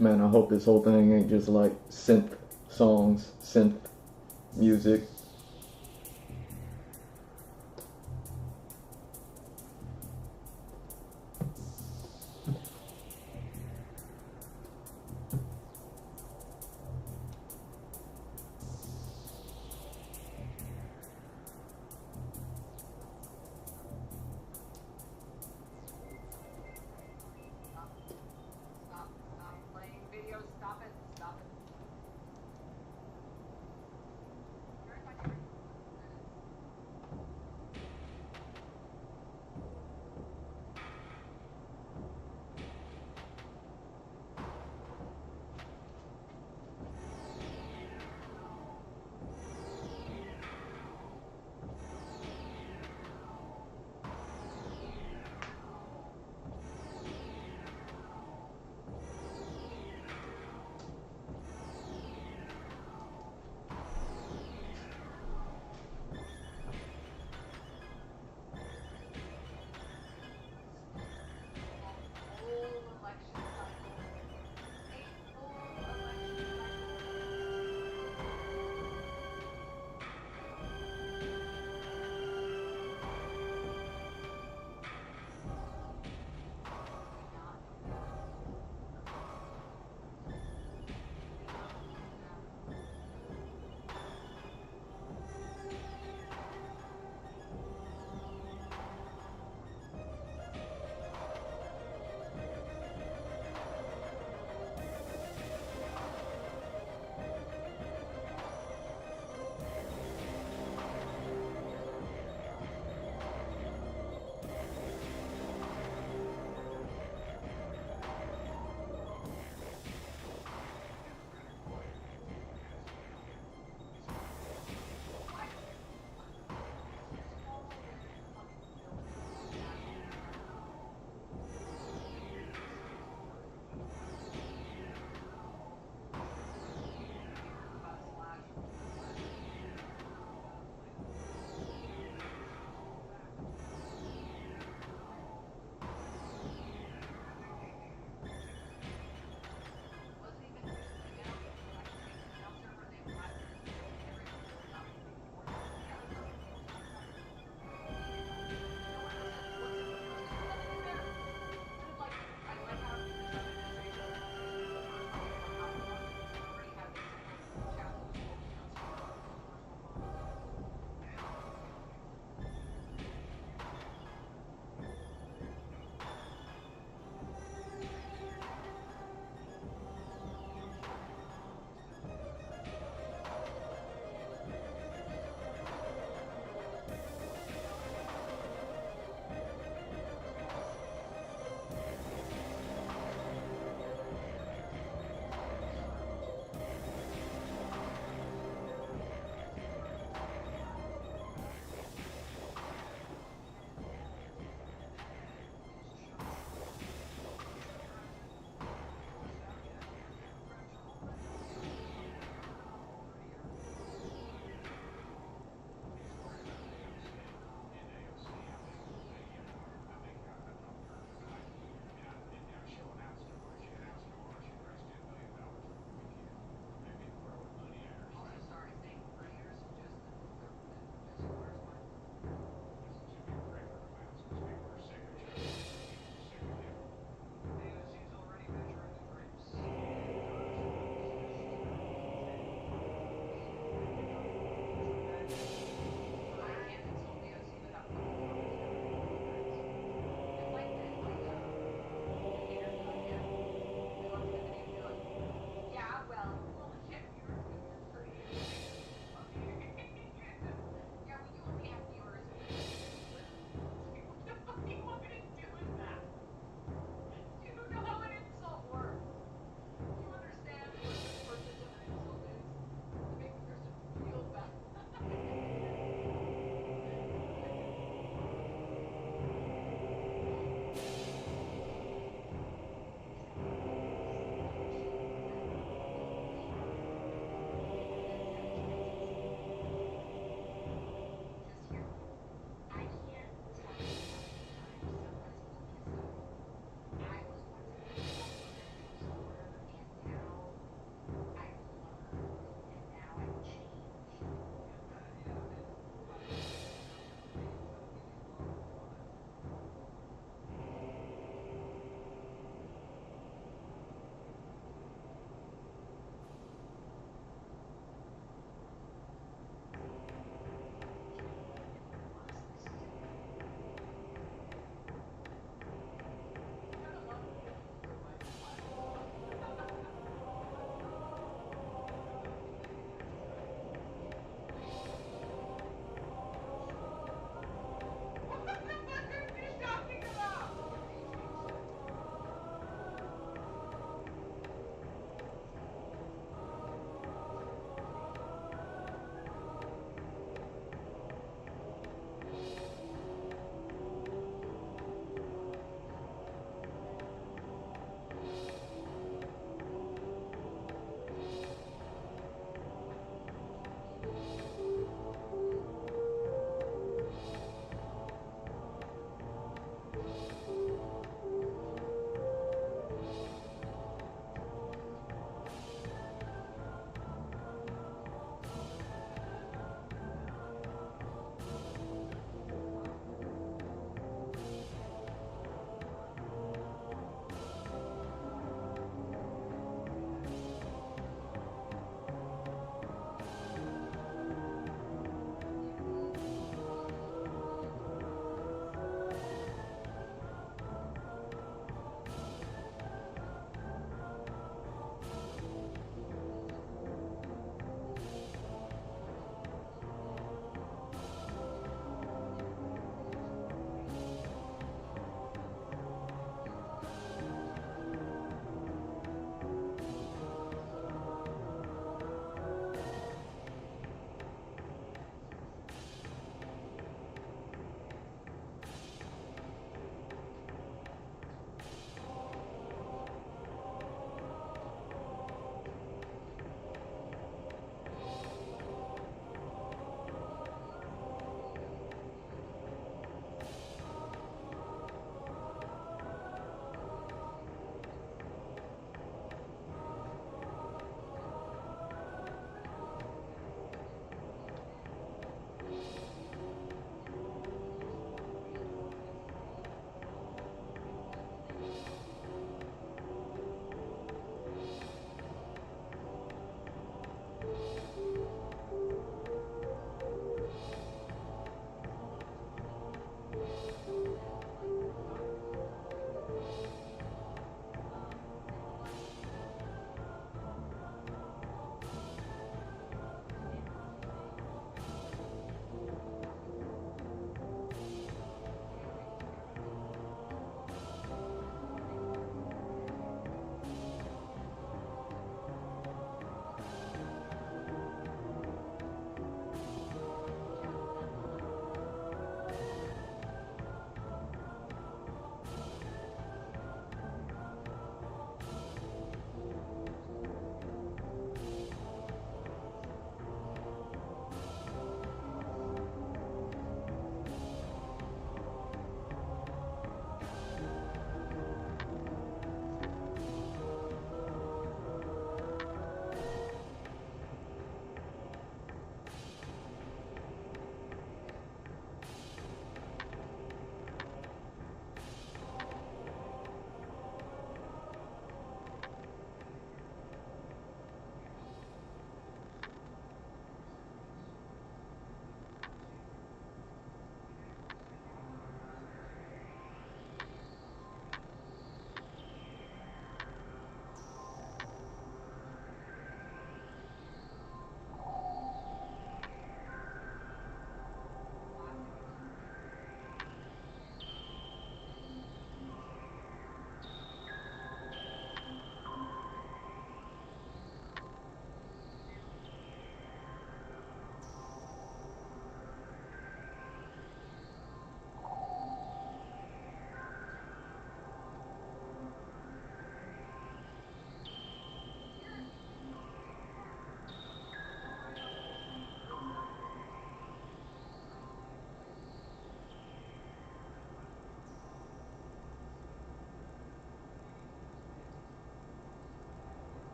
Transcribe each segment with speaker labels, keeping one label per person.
Speaker 1: Man, I hope this whole thing ain't just like synth songs, synth music.
Speaker 2: Stop playing videos. Stop it. Stop it.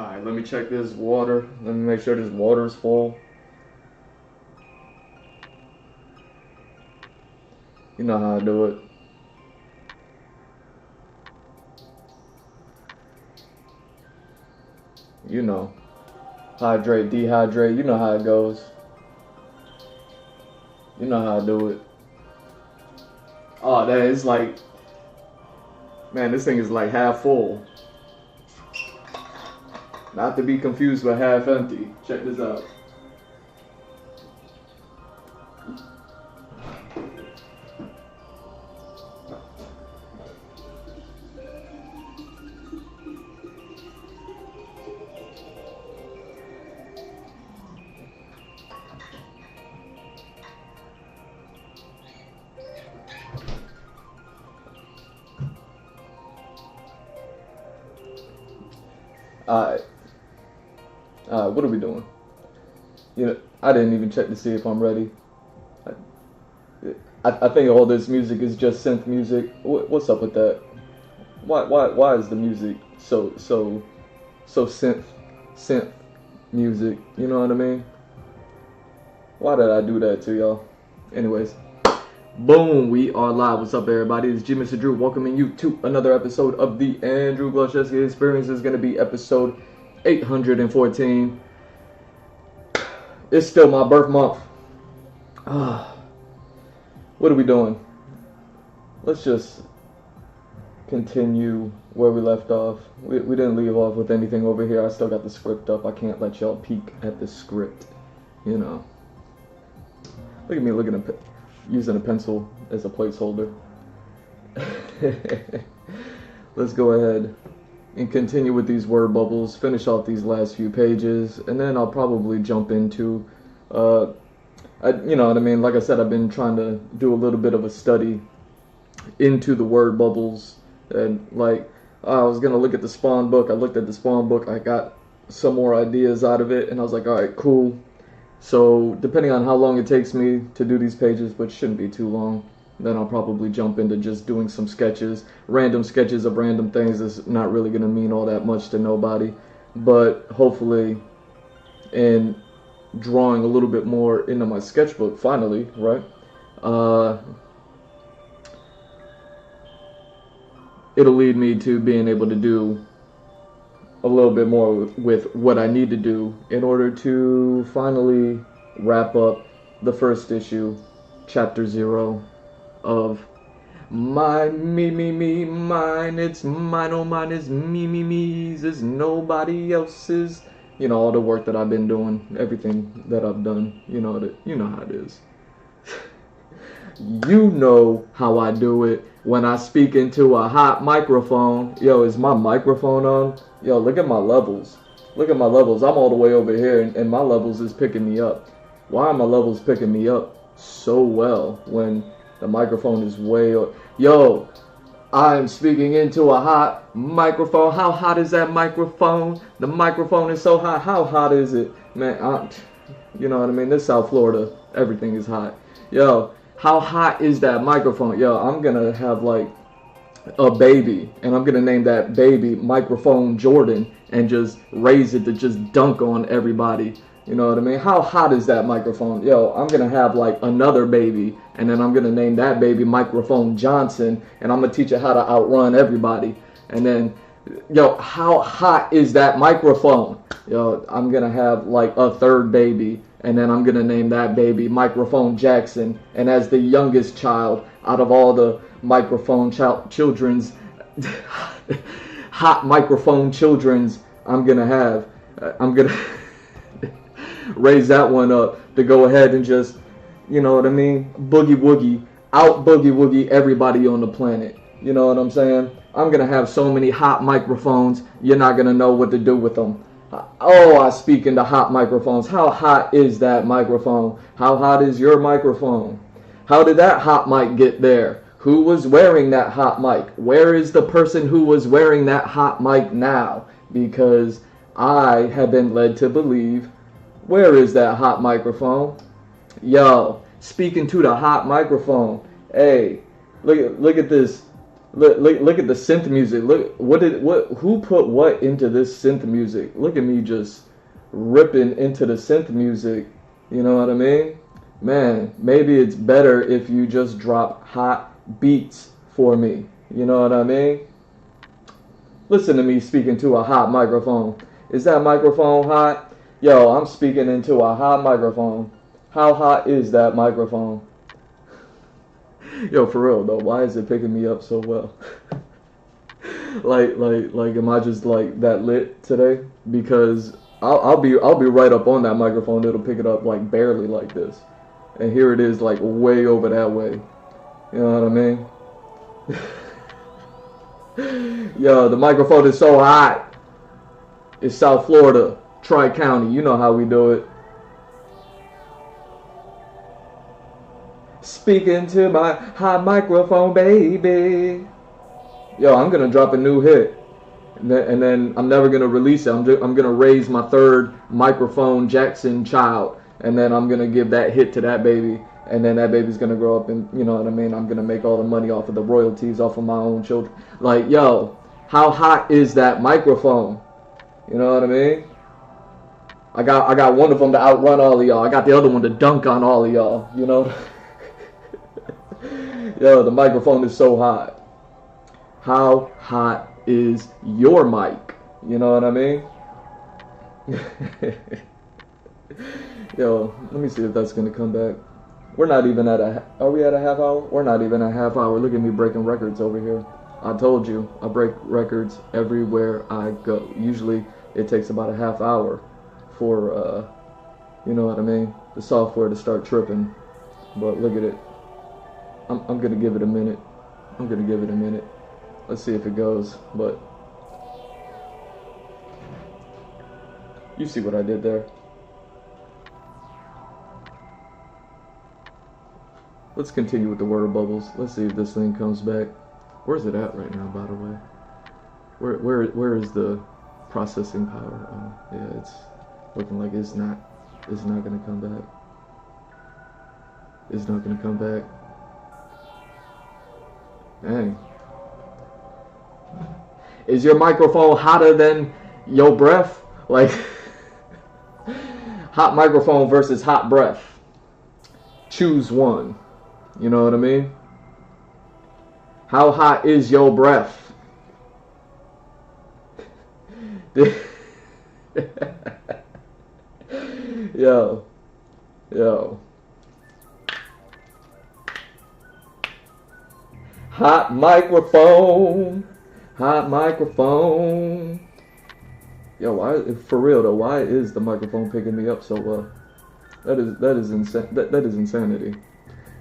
Speaker 1: Alright, let me check this water. Let me make sure this water is full. You know how I do it. You know. Hydrate, dehydrate, you know how it goes. You know how I do it. Oh, that is like, man, this thing is like half full. Not to be confused with half empty. Check this out. Alright. What are we doing? You know, I didn't even check to see if I'm ready. I think all this music is just synth music. What's up with that? Why is the music so synth music? You know what I mean? Why did I do that to y'all? Anyways, boom, we are live. What's up, everybody? It's G Mr. Drew welcoming you to another episode of the Andrew Gluszewski Experience. This is going to be episode 814. It's still my birth month. What are we doing? Let's just continue where we left off. We didn't leave off with anything over here. I still got the script up. I can't let y'all peek at the script. You know. Look at me using a pencil as a placeholder. Let's go ahead and continue with these word bubbles, finish off these last few pages, and then I'll probably jump into, you know what I mean? Like I said, I've been trying to do a little bit of a study into the word bubbles, and like, I was going to look at the Spawn book. I looked at the Spawn book. I got some more ideas out of it, and I was like, all right, cool. So depending on how long it takes me to do these pages, which shouldn't be too long, then I'll probably jump into just doing some sketches, random sketches of random things. That's not really going to mean all that much to nobody, but hopefully in drawing a little bit more into my sketchbook finally, right? It'll lead me to being able to do a little bit more with what I need to do in order to finally wrap up the first issue, chapter 0 of mine, me, mine, it's mine, oh mine is me's, it's nobody else's. You know, all the work that I've been doing, everything that I've done, you know how it is. You know how I do it when I speak into a hot microphone. Yo, is my microphone on? Yo, look at my levels. Look at my levels. I'm all the way over here, and my levels is picking me up. Why are my levels picking me up so well when the microphone is way up? Yo, I'm speaking into a hot microphone. How hot is that microphone? The microphone is so hot. How hot is it? Man, you know what I mean? This South Florida, everything is hot. Yo, how hot is that microphone? Yo, I'm going to have like a baby, and I'm going to name that baby Microphone Jordan and just raise it to just dunk on everybody. You know what I mean? How hot is that microphone? Yo, I'm going to have like another baby, and then I'm going to name that baby Microphone Johnson, and I'm going to teach it how to outrun everybody. And then, yo, how hot is that microphone? Yo, I'm going to have like a third baby, and then I'm going to name that baby Microphone Jackson. And as the youngest child out of all the microphone children's, hot microphone children's, I'm going to raise that one up to go ahead and just, you know what I mean, boogie woogie everybody on the planet. You know what I'm saying? I'm going to have so many hot microphones, you're not going to know what to do with them. Oh, I speak into hot microphones. How hot is that microphone? How hot is your microphone? How did that hot mic get there? Who was wearing that hot mic? Where is the person who was wearing that hot mic now? Because I have been led to believe, where is that hot microphone? Yo, speaking to the hot microphone. Hey, look at this. Look at the synth music. Look, who put what into this synth music? Look at me just ripping into the synth music. You know what I mean? Man, maybe it's better if you just drop hot beats for me. You know what I mean? Listen to me speaking to a hot microphone. Is that microphone hot? Yo, I'm speaking into a hot microphone. How hot is that microphone? Yo, for real though, why is it picking me up so well? Am I just like that lit today? Because I'll be right up on that microphone. It'll pick it up like barely like this, and here it is like way over that way. You know what I mean? Yo, the microphone is so hot. It's South Florida, Tri-County. You know how we do it. Speaking to my hot microphone, baby. Yo, I'm gonna drop a new hit, and then I'm never gonna release it. I'm gonna raise my third microphone Jackson child, and then I'm gonna give that hit to that baby, and then that baby's gonna grow up, and you know what I mean. I'm gonna make all the money off of the royalties off of my own children. Like, yo, how hot is that microphone? You know what I mean? I got one of them to outrun all of y'all. I got the other one to dunk on all of y'all. You know? Yo, the microphone is so hot. How hot is your mic? You know what I mean? Yo, let me see if that's gonna come back. We're not even at are we at a half hour? We're not even at a half hour. Look at me breaking records over here. I told you, I break records everywhere I go. Usually it takes about a half hour for, you know what I mean, the software to start tripping. But look at it. I'm gonna give it a minute. I'm gonna give it a minute. Let's see if it goes, but you see what I did there. Let's continue with the word bubbles. Let's see if this thing comes back. Where's it at right now, by the way? Where is the processing power? Oh, yeah, it's looking like it's not gonna come back. It's not gonna come back. Dang. Is your microphone hotter than your breath? Like, hot microphone versus hot breath. Choose one. You know what I mean? How hot is your breath? Yo. Hot microphone. Hot microphone. Yo, why, for real though, why is the microphone picking me up so well? That is insanity.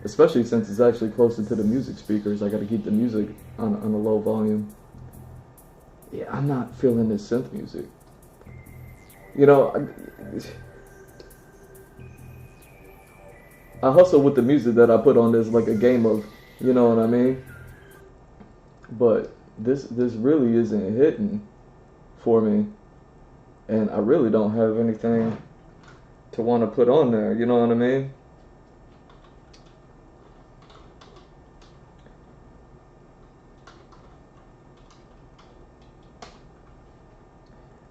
Speaker 1: Especially since it's actually closer to the music speakers. I gotta keep the music on a low volume. Yeah, I'm not feeling this synth music. You know, I hustle with the music that I put on this like a game of, you know what I mean? But this really isn't hitting for me, and I really don't have anything to want to put on there, you know what I mean?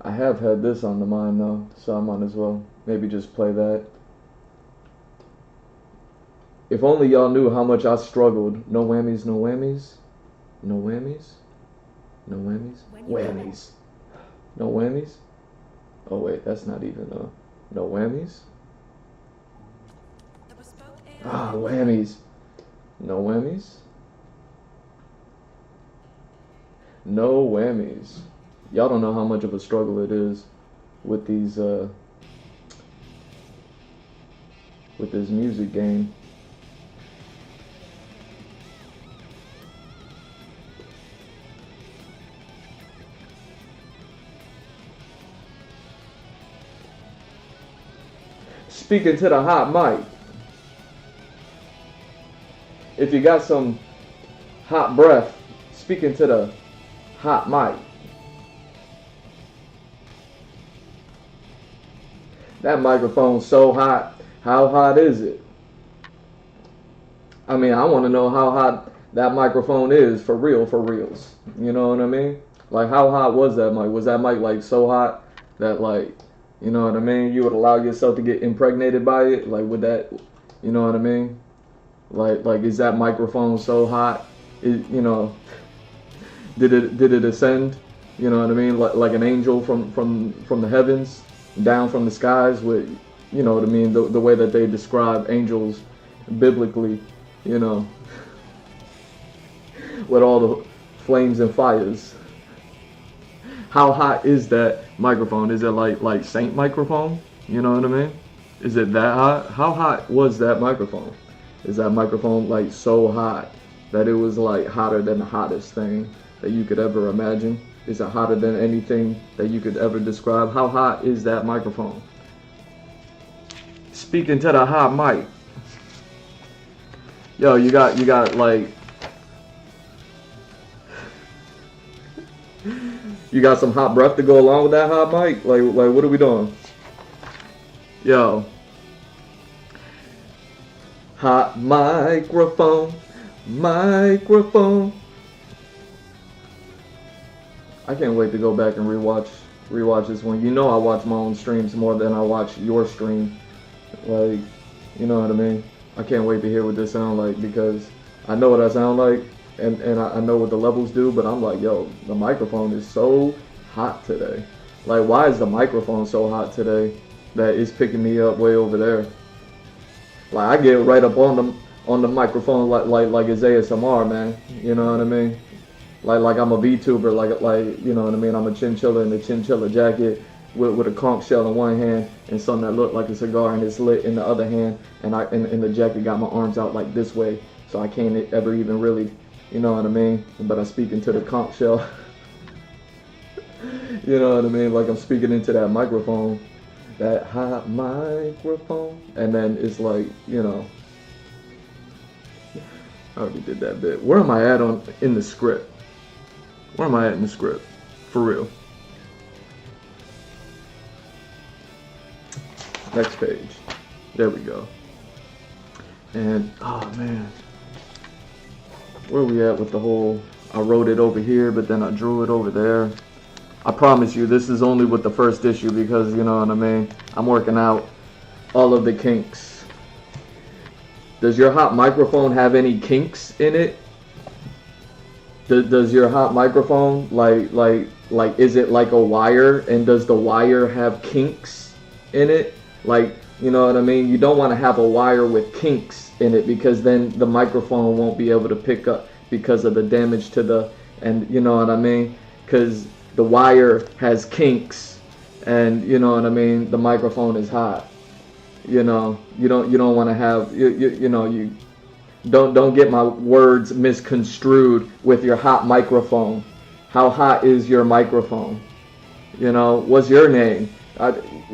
Speaker 1: I have had this on the mind though, so I might as well maybe just play that. If only y'all knew how much I struggled. No whammies, no whammies. No whammies? No whammies? Whammies. No whammies? Oh wait, that's not even no whammies? Ah, whammies. No whammies? No whammies. Y'all don't know how much of a struggle it is with these with this music game. Speaking to the hot mic. If you got some hot breath, speaking to the hot mic. That microphone's so hot. How hot is it? I mean, I want to know how hot that microphone is for real, for reals. You know what I mean? Like, how hot was that mic? Was that mic like so hot that, like, you know what I mean, you would allow yourself to get impregnated by it? Like, would that, you know what I mean? Like is that microphone so hot? You know, did it ascend? You know what I mean? Like an angel from the heavens down from the skies with, you know what I mean? The way that they describe angels biblically, you know, with all the flames and fires How hot is that microphone? Is it like Saint microphone? You know what I mean? Is it that hot? How hot was that microphone? Is that microphone like so hot that it was like hotter than the hottest thing that you could ever imagine? Is it hotter than anything that you could ever describe? How hot is that microphone? Speaking to the hot mic. Yo, you got like, you got some hot breath to go along with that hot mic? Like what are we doing? Yo. Hot microphone, microphone. I can't wait to go back and rewatch this one. You know I watch my own streams more than I watch your stream. Like, you know what I mean? I can't wait to hear what this sound like, because I know what I sound like, and I know what the levels do, but I'm like, yo, the microphone is so hot today. Like, why is the microphone so hot today that it's picking me up way over there? Like, I get right up on the microphone like it's ASMR, man. You know what I mean? Like I'm a VTuber, like you know what I mean? I'm a chinchilla in a chinchilla jacket with a conch shell in one hand and something that looked like a cigar and it's lit in the other hand, and in the jacket got my arms out like this way, so I can't ever even really, you know what I mean? But I speak into the conch shell. You know what I mean? Like I'm speaking into that microphone, that hot microphone, and then it's like, you know, I already did that bit. Where am I at in the script? Where am I at in the script? For real. Next page. There we go. And, oh man. Where are we at with the whole, I wrote it over here, but then I drew it over there. I promise you, this is only with the first issue because, you know what I mean, I'm working out all of the kinks. Does your hot microphone have any kinks in it? Does your hot microphone, like is it like a wire, and does the wire have kinks in it? Like, you know what I mean? You don't want to have a wire with kinks in it, because then the microphone won't be able to pick up because of the damage to the, and you know what I mean? Because the wire has kinks, and you know what I mean, the microphone is hot. You know, you don't want to have, you know, you don't get my words misconstrued with your hot microphone. How hot is your microphone? You know, what's your name?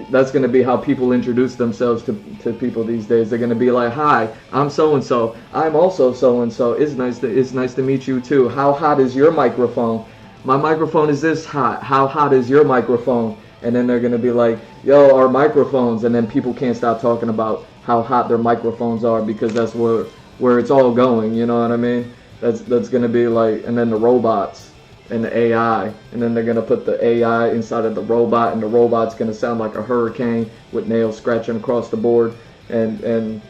Speaker 1: That's going to be how people introduce themselves to people these days. They're going to be like, hi, I'm so-and-so. I'm also so-and-so. It's nice to meet you too. How hot is your microphone? My microphone is this hot. How hot is your microphone? And then they're going to be like, yo, our microphones. And then people can't stop talking about how hot their microphones are, because that's where it's all going. You know what I mean? That's going to be like, and then the robots and the AI. And then they're going to put the AI inside of the robot, and the robot's going to sound like a hurricane with nails scratching across the board. And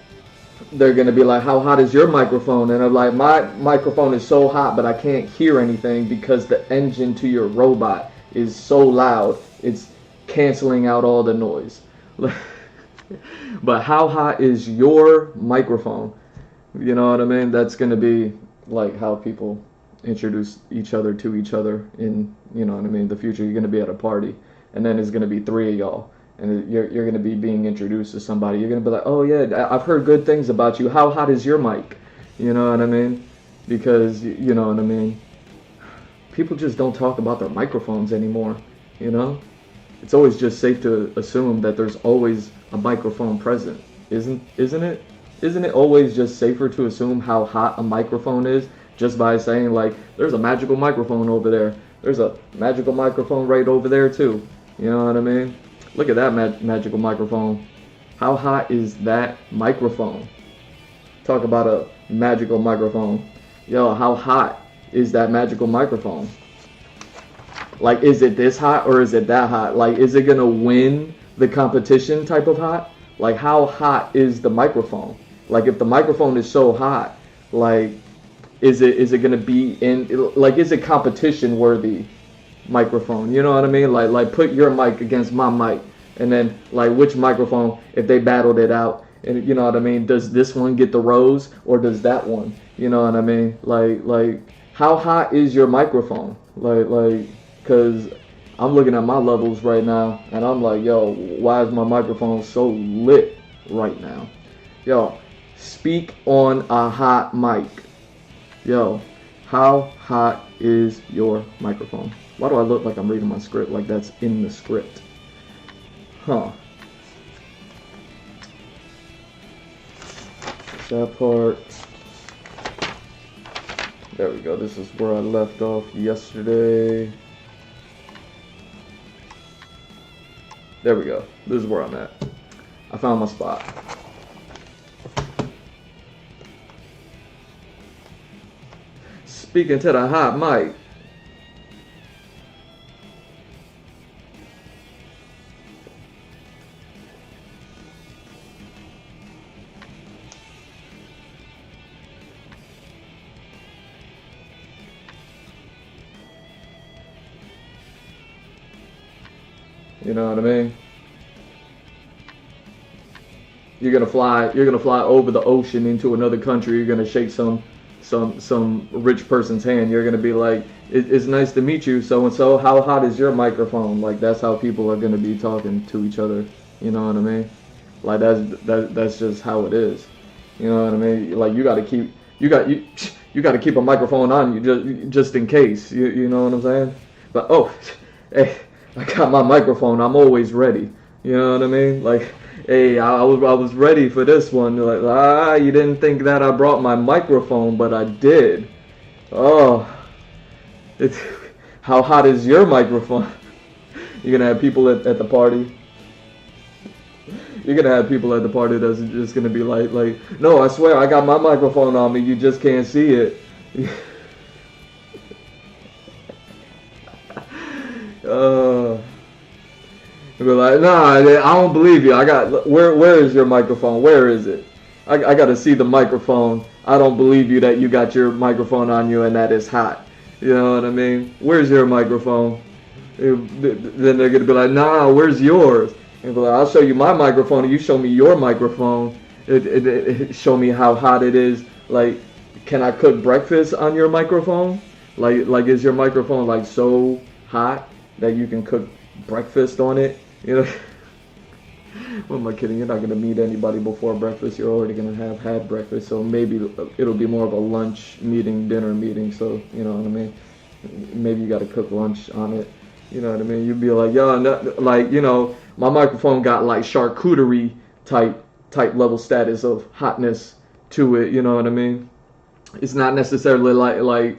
Speaker 1: they're going to be like, how hot is your microphone? And I'm like, my microphone is so hot, but I can't hear anything because the engine to your robot is so loud. It's canceling out all the noise. But how hot is your microphone? You know what I mean? That's going to be like how people introduce each other to each other in, you know what I mean, the future. You're going to be at a party, and then it's going to be three of y'all, and you're going to be being introduced to somebody. You're going to be like, oh yeah, I've heard good things about you. How hot is your mic? You know what I mean? Because, you know what I mean, people just don't talk about their microphones anymore, you know? It's always just safe to assume that there's always a microphone present, isn't it? Isn't it always just safer to assume how hot a microphone is just by saying, like, there's a magical microphone over there. There's a magical microphone right over there too. You know what I mean? Look at that magical microphone. How hot is that microphone? Talk about a magical microphone. Yo, how hot is that magical microphone? Like, is it this hot or is it that hot? Like, is it gonna win the competition type of hot? Like, how hot is the microphone? Like, if the microphone is so hot, like, is it gonna be in, like, is it competition worthy microphone? You know what I mean? Like put your mic against my mic, and then like which microphone, if they battled it out, and you know what I mean, does this one get the rose or does that one? You know what I mean? Like how hot is your microphone? Like cause I'm looking at my levels right now, and I'm like, yo, why is my microphone so lit right now? Yo, speak on a hot mic. Yo, how hot is your microphone? Why do I look like I'm reading my script like that's in the script? Huh. That part. There we go. This is where I left off yesterday. There we go. This is where I'm at. I found my spot. Speaking to the hot mic. You know what I mean? You're gonna fly over the ocean into another country. You're gonna shake some rich person's hand. You're gonna be like, it's nice to meet you, so and so. How hot is your microphone? Like, that's how people are gonna be talking to each other. You know what I mean? Like, that's just how it is. You know what I mean? Like, you gotta keep a microphone on you just in case. You know what I'm saying? But hey, I got my microphone. I'm always ready. You know what I mean? Like, hey, I was ready for this one. Like, you didn't think that I brought my microphone, but I did. Oh, how hot is your microphone? You're gonna have people at the party. You're gonna have people at the party that's just gonna be like, no, I swear I got my microphone on me. You just can't see it. Be like, nah, I don't believe you. Where is your microphone? Where is it? I gotta see the microphone. I don't believe you that you got your microphone on you and that is hot. You know what I mean? Where's your microphone? Then they're gonna be like, nah, where's yours? And be like, I'll show you my microphone and you show me your microphone. Show me how hot it is. Like, can I cook breakfast on your microphone? Like is your microphone like so hot that you can cook breakfast on it? You know, what am I kidding? You're not gonna meet anybody before breakfast. You're already gonna have had breakfast, so maybe it'll be more of a lunch meeting, dinner meeting. So you know what I mean? Maybe you gotta cook lunch on it. You know what I mean? You'd be like, yo, no, like, you know, my microphone got like charcuterie type level status of hotness to it. You know what I mean? It's not necessarily like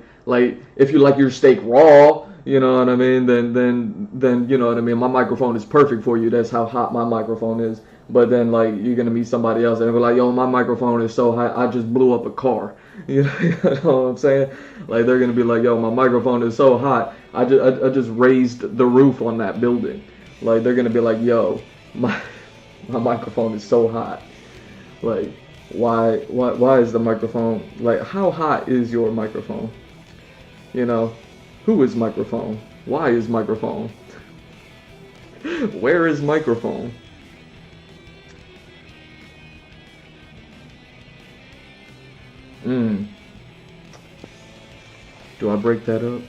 Speaker 1: if you like your steak raw. You know what I mean? Then you know what I mean. My microphone is perfect for you. That's how hot my microphone is. But then like you're gonna meet somebody else and they're like, yo, my microphone is so hot. I just blew up a car. You know what I'm saying? Like they're gonna be like, yo, my microphone is so hot. I just raised the roof on that building. Like they're gonna be like, yo, my microphone is so hot. Like why is the microphone like how hot is your microphone? You know. Who is microphone? Why is microphone? Where is microphone? Do I break that up?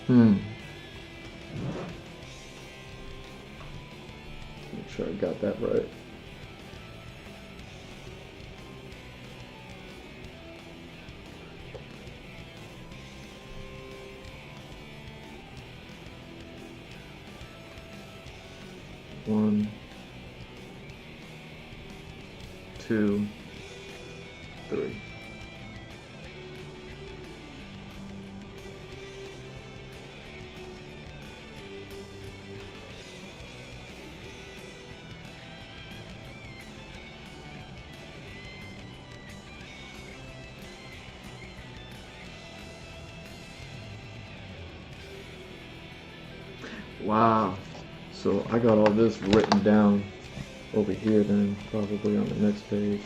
Speaker 1: Make sure I got that right. One, two, three. Wow. So I got all this written down over here then, probably on the next page.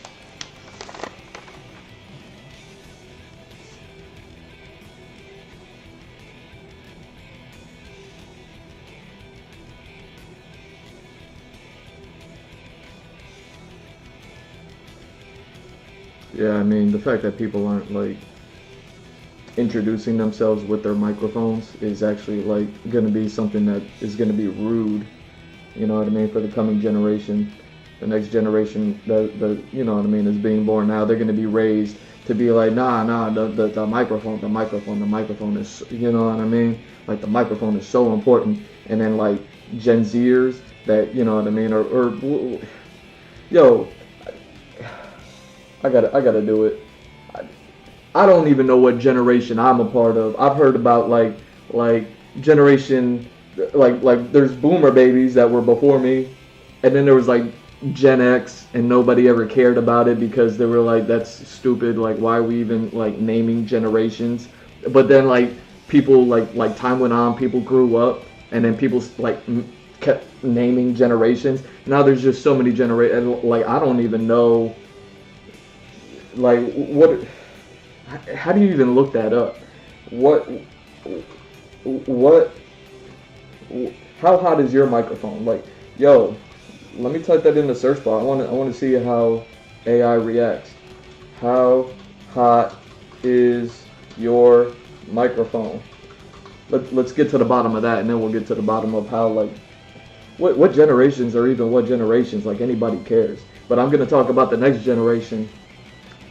Speaker 1: Yeah, I mean, the fact that people aren't like introducing themselves with their microphones is actually like going to be something that is going to be rude. You know what I mean? For the coming generation, the next generation that you know what I mean is being born now. They're going to be raised to be like, nah, the microphone is, you know what I mean? Like the microphone is so important. And then like Gen Zers that, you know what I mean, or yo, I gotta do it. I don't even know what generation I'm a part of. I've heard about like generation like there's boomer babies that were before me, and then there was like Gen X, and nobody ever cared about it because they were like, that's stupid. Like, why are we even like naming generations? But then like people like time went on, people grew up, and then people like kept naming generations. Now there's just so many generations. Like I don't even know. Like what? How do you even look that up? What? How hot is your microphone? Like, yo, let me type that in the search bar. I want to see how AI reacts. How hot is your microphone? Let's get to the bottom of that, and then we'll get to the bottom of how like what generations or even what generations like anybody cares. But I'm gonna talk about the next generation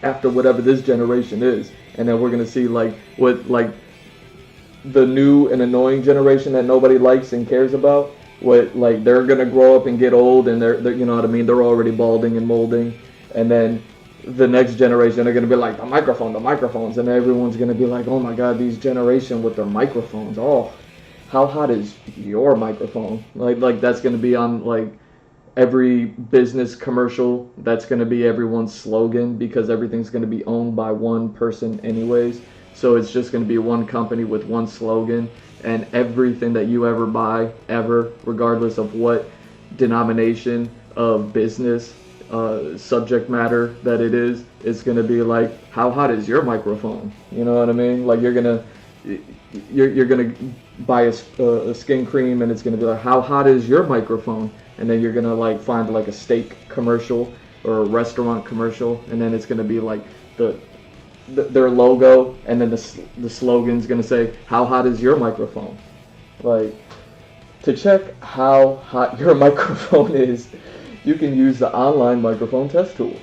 Speaker 1: after whatever this generation is, and then we're gonna see like what like the new and annoying generation that nobody likes and cares about. What like they're gonna grow up and get old, and they're you know what I mean, they're already balding and molding, and then the next generation are gonna be like the microphones, and everyone's gonna be like, oh my god, these generation with their microphones. Oh, how hot is your microphone? Like that's gonna be on like every business commercial. That's going to be everyone's slogan, because everything's going to be owned by one person anyways. So it's just going to be one company with one slogan, and everything that you ever buy ever, regardless of what denomination of business subject matter that it is, it's going to be like, how hot is your microphone? You know what I mean? Like you're gonna buy a skin cream, and it's gonna be like, how hot is your microphone? And then you're gonna like find like a steak commercial or a restaurant commercial, and then it's gonna be like their logo, and then the slogan's gonna say, how hot is your microphone? Like, to check how hot your microphone is, you can use the online microphone test tool.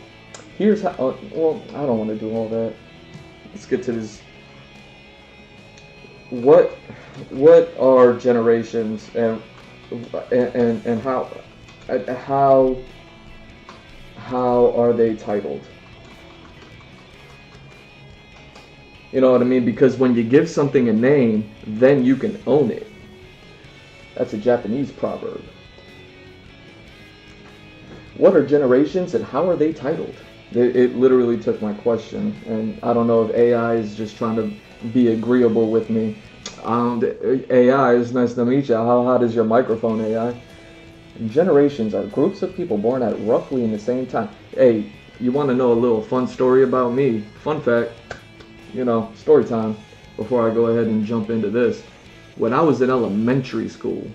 Speaker 1: Here's how. Well, I don't want to do all that. Let's get to this. What are generations, and how are they titled? You know what I mean? Because when you give something a name, then you can own it. That's a Japanese proverb. What are generations and how are they titled? It literally took my question, and I don't know if AI is just trying to be agreeable with me. AI, it's nice to meet you. How hot is your microphone, AI? Generations are groups of people born at roughly in the same time. Hey, you want to know a little fun story about me? Fun fact, story time, before I go ahead and jump into this. When I was in elementary school,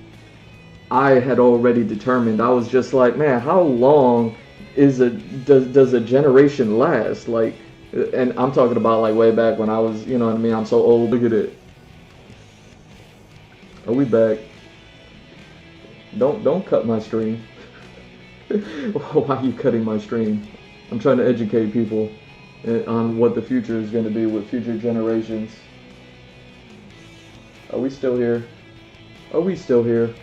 Speaker 1: I had already determined, I was just like, man, how long does a generation last? Like, and I'm talking about like way back when I was, you know what I mean? I'm so old. Look at it. Are we back? Don't cut my stream. Why are you cutting my stream? I'm trying to educate people on what the future is going to be with future generations. Are we still here? Are we still here?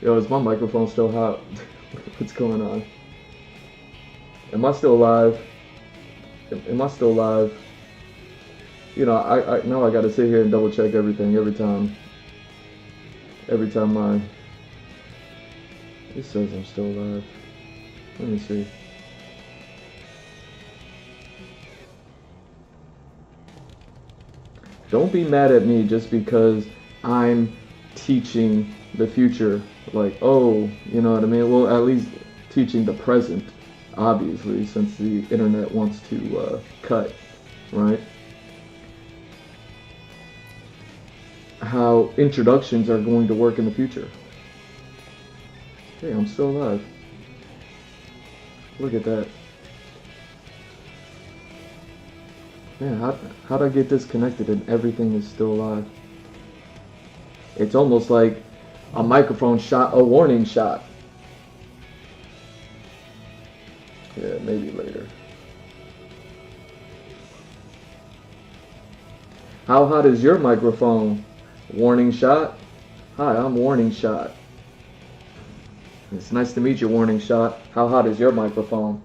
Speaker 1: Yo, is my microphone still hot? What's going on? Am I still live? Am I still live? You know, I now I gotta sit here and double check everything every time it says I'm still live. Let me see. Don't be mad at me just because I'm teaching the future. Like, oh, you know what I mean? Well, at least teaching the present, obviously, since the internet wants to cut, right? How introductions are going to work in the future. Hey, I'm still alive. Look at that. Man, how'd I get disconnected and everything is still live? It's almost like a microphone shot, a warning shot. Yeah, maybe later. How hot is your microphone? Warning shot? Hi, I'm Warning Shot. It's nice to meet you, Warning Shot. How hot is your microphone?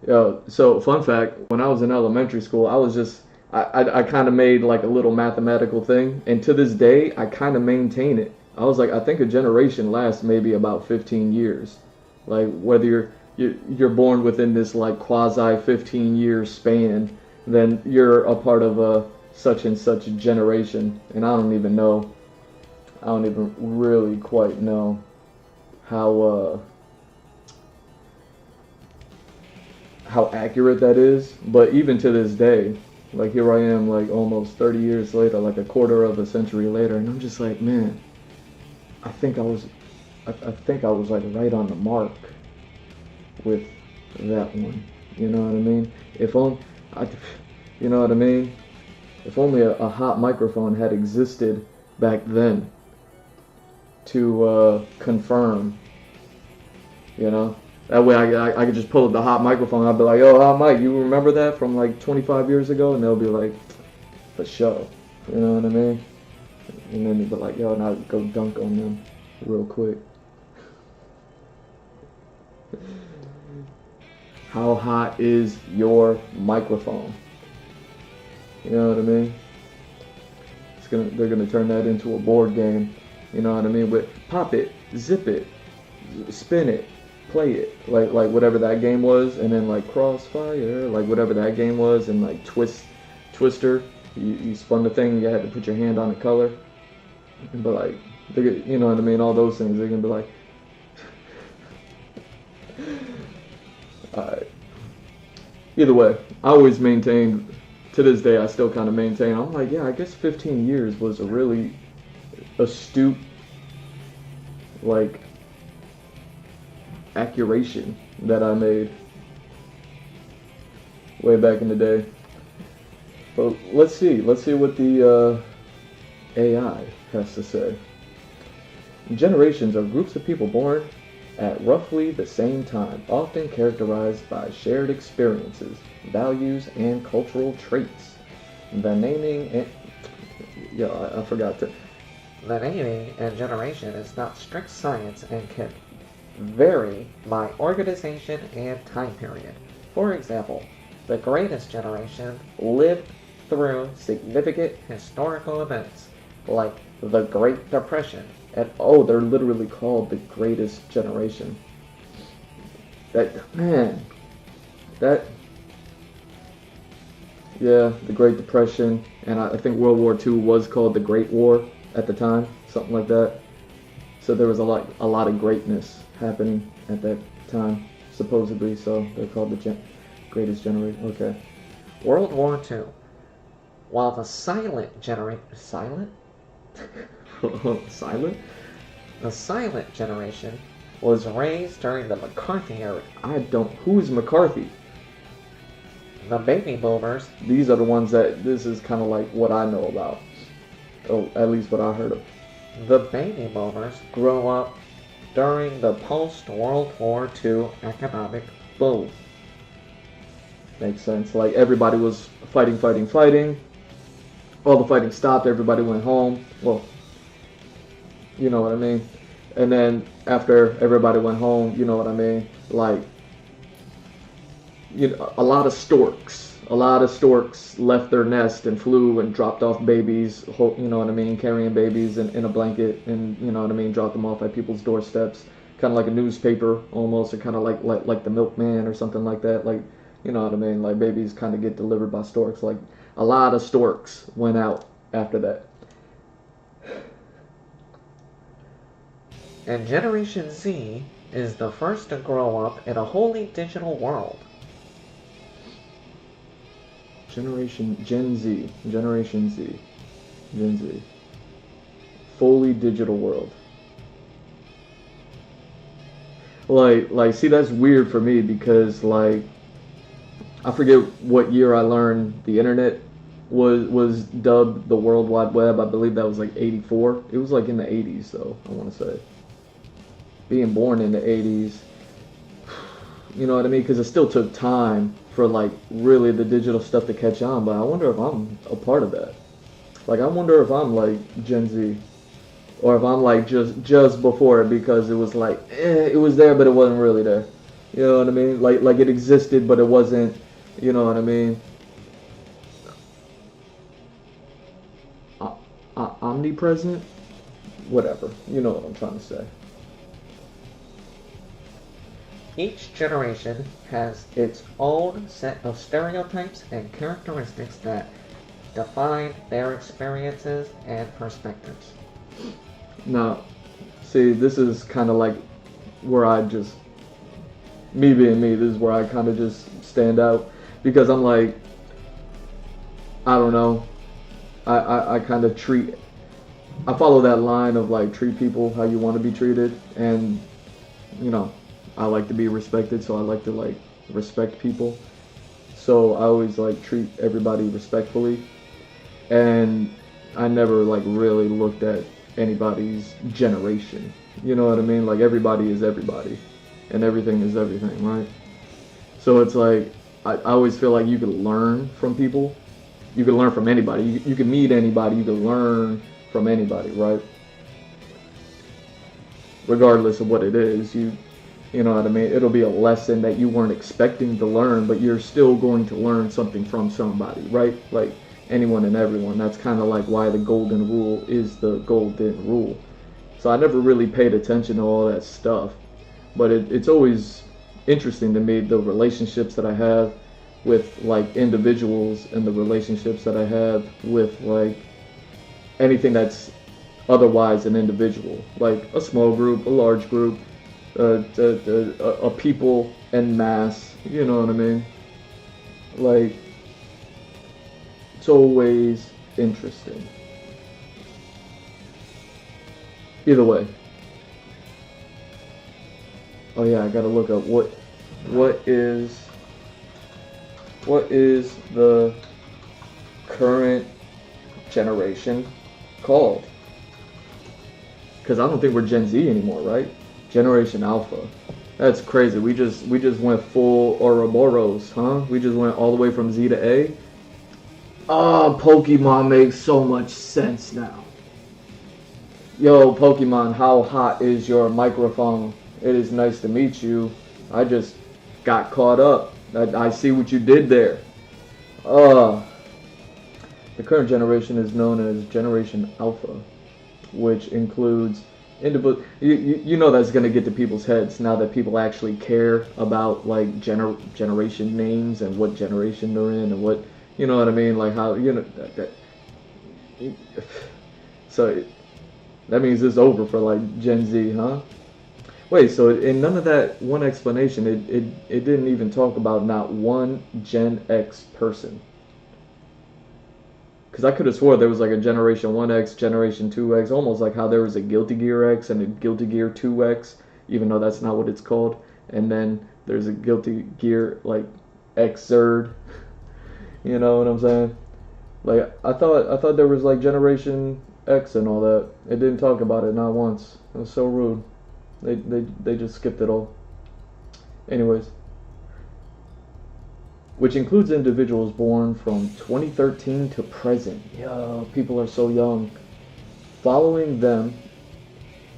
Speaker 1: Yo, so fun fact, when I was in elementary school, I kind of made like a little mathematical thing, and to this day, I kind of maintain it. I was like, I think a generation lasts maybe about 15 years. Like whether you're born within this like quasi 15-year span, then you're a part of a such and such generation, and I don't even know. I don't even really quite know how accurate that is, but even to this day, like here I am like almost 30 years later, like a quarter of a century later, and I'm just like, man, I think I was like right on the mark with that one. You know what I mean? If only you know what I mean? If only a hot microphone had existed back then to confirm, you know? That way I could just pull up the hot microphone. I'd be like, yo, hot mic, you remember that from like 25 years ago? And they'll be like, for sure. You know what I mean? And then they'd be like, yo, now go dunk on them real quick. How hot is your microphone? You know what I mean? They're gonna turn that into a board game. You know what I mean? With pop it, zip it, spin it, play it, like whatever that game was, and then like Crossfire, like whatever that game was, and like Twister, you spun the thing, you had to put your hand on the color, but like, you know what I mean, all those things, they're gonna be like, alright. Either way, I always maintained, to this day, I still kind of maintain, I'm like, yeah, I guess 15 years was a really astute, like, accuration that I made way back in the day. But let's see what the AI has to say. Generations are groups of people born at roughly the same time, often characterized by shared experiences, values, and cultural traits. The naming and I forgot to.
Speaker 2: The naming and generation is not strict science and can vary by organization and time period. For example, the greatest generation lived through significant historical events like the Great Depression. And they're literally called the greatest generation. Yeah, the Great Depression, and I think World War II was called the Great War at the time, something like that. So there was a lot of greatness happening at that time, supposedly. So they're called the greatest generation. Okay. World War II. While the silent generation... Silent?
Speaker 1: Silent?
Speaker 2: The silent generation was raised during the McCarthy era.
Speaker 1: Who's McCarthy?
Speaker 2: The baby boomers.
Speaker 1: These are the ones this is kind of like what I know about. Oh, at least what I heard of.
Speaker 2: The baby boomers grew up during the post-World War II economic boom.
Speaker 1: Makes sense. Like everybody was fighting. All the fighting stopped. Everybody went home. Well, you know what I mean. And then after everybody went home, you know what I mean. Like, a lot of storks left their nest and flew and dropped off babies. You know what I mean. Carrying babies in a blanket, and you know what I mean. Dropped them off at people's doorsteps, kind of like a newspaper almost, or kind of like the milkman or something like that. Like, you know what I mean. Like babies kind of get delivered by storks. Like a lot of storks went out after that.
Speaker 2: And Generation Z is the first to grow up in a wholly digital world.
Speaker 1: Gen Z. Fully digital world. See, that's weird for me because like I forget what year I learned the internet was dubbed the World Wide Web. I believe that was like '84. It was like in the '80s, though. I want to say being born in the '80s. You know what I mean? Because it still took time for like really the digital stuff to catch on. But I wonder if I'm a part of that. Like I wonder if I'm like Gen Z, or if I'm like just before it because it was like it was there but it wasn't really there. You know what I mean? Like it existed but it wasn't. You know what I mean? Omnipresent, whatever. You know what I'm trying to say.
Speaker 2: Each generation has its own set of stereotypes and characteristics that define their experiences and perspectives.
Speaker 1: Now, see, this is kind of like where me being me, this is where I kind of just stand out because I'm like, I don't know, I kind of I follow that line of like treat people how you want to be treated, and you know, I like to be respected, so I like to like respect people. So I always like treat everybody respectfully, and I never like really looked at anybody's generation. You know what I mean? Like everybody is everybody, and everything is everything, right? So it's like I always feel like you can learn from people. You can learn from anybody. You can meet anybody. You can learn from anybody, right? Regardless of what it is, you know what I mean? It'll be a lesson that you weren't expecting to learn, but you're still going to learn something from somebody, right? Like anyone and everyone. That's kind of like why the golden rule is the golden rule. So I never really paid attention to all that stuff, but it's always interesting to me the relationships that I have with like individuals and the relationships that I have with like anything that's otherwise an individual, like a small group, a large group, a people en masse, you know what I mean? Like, it's always interesting. Either way. Oh yeah, I gotta look up what is the current generation called? Because I don't think we're Gen Z anymore, right? Generation Alpha. That's crazy. We just went full Ouroboros, huh? We just went all the way from Z to A. Oh, Pokemon makes so much sense now. Yo, Pokemon, how hot is your microphone? It is nice to meet you. I just got caught up. I see what you did there. The current generation is known as Generation Alpha, which includes you know that's gonna get to people's heads now that people actually care about like generation names and what generation they're in and what, you know what I mean, like how, you know, so that means it's over for like Gen Z, huh? Wait, so in none of that one explanation, it didn't even talk about not one Gen X person. Because I could have swore there was like a Generation 1X, Generation 2X, almost like how there was a Guilty Gear X and a Guilty Gear 2X, even though that's not what it's called. And then there's a Guilty Gear like Xrd. You know what I'm saying? Like I thought there was like Generation X and all that. It didn't talk about it not once. It was so rude. They just skipped it all. Anyways, which includes individuals born from 2013 to present. Yo, people are so young. Following them,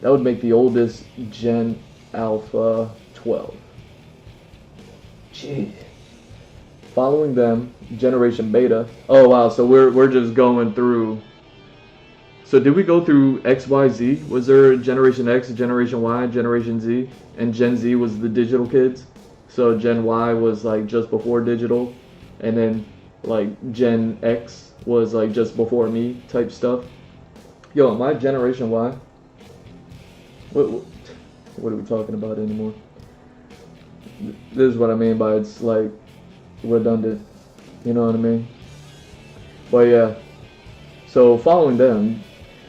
Speaker 1: that would make the oldest Gen Alpha 12. Jeez. Following them, Generation Beta. Oh wow, so we're just going through. So did we go through X, Y, Z? Was there a Generation X, Generation Y, Generation Z, and Gen Z was the digital kids? So Gen Y was like just before digital, and then like Gen X was like just before me type stuff. Yo, am I Generation Y? What are we talking about anymore? This is what I mean by it's like redundant. You know what I mean? But yeah. So following them,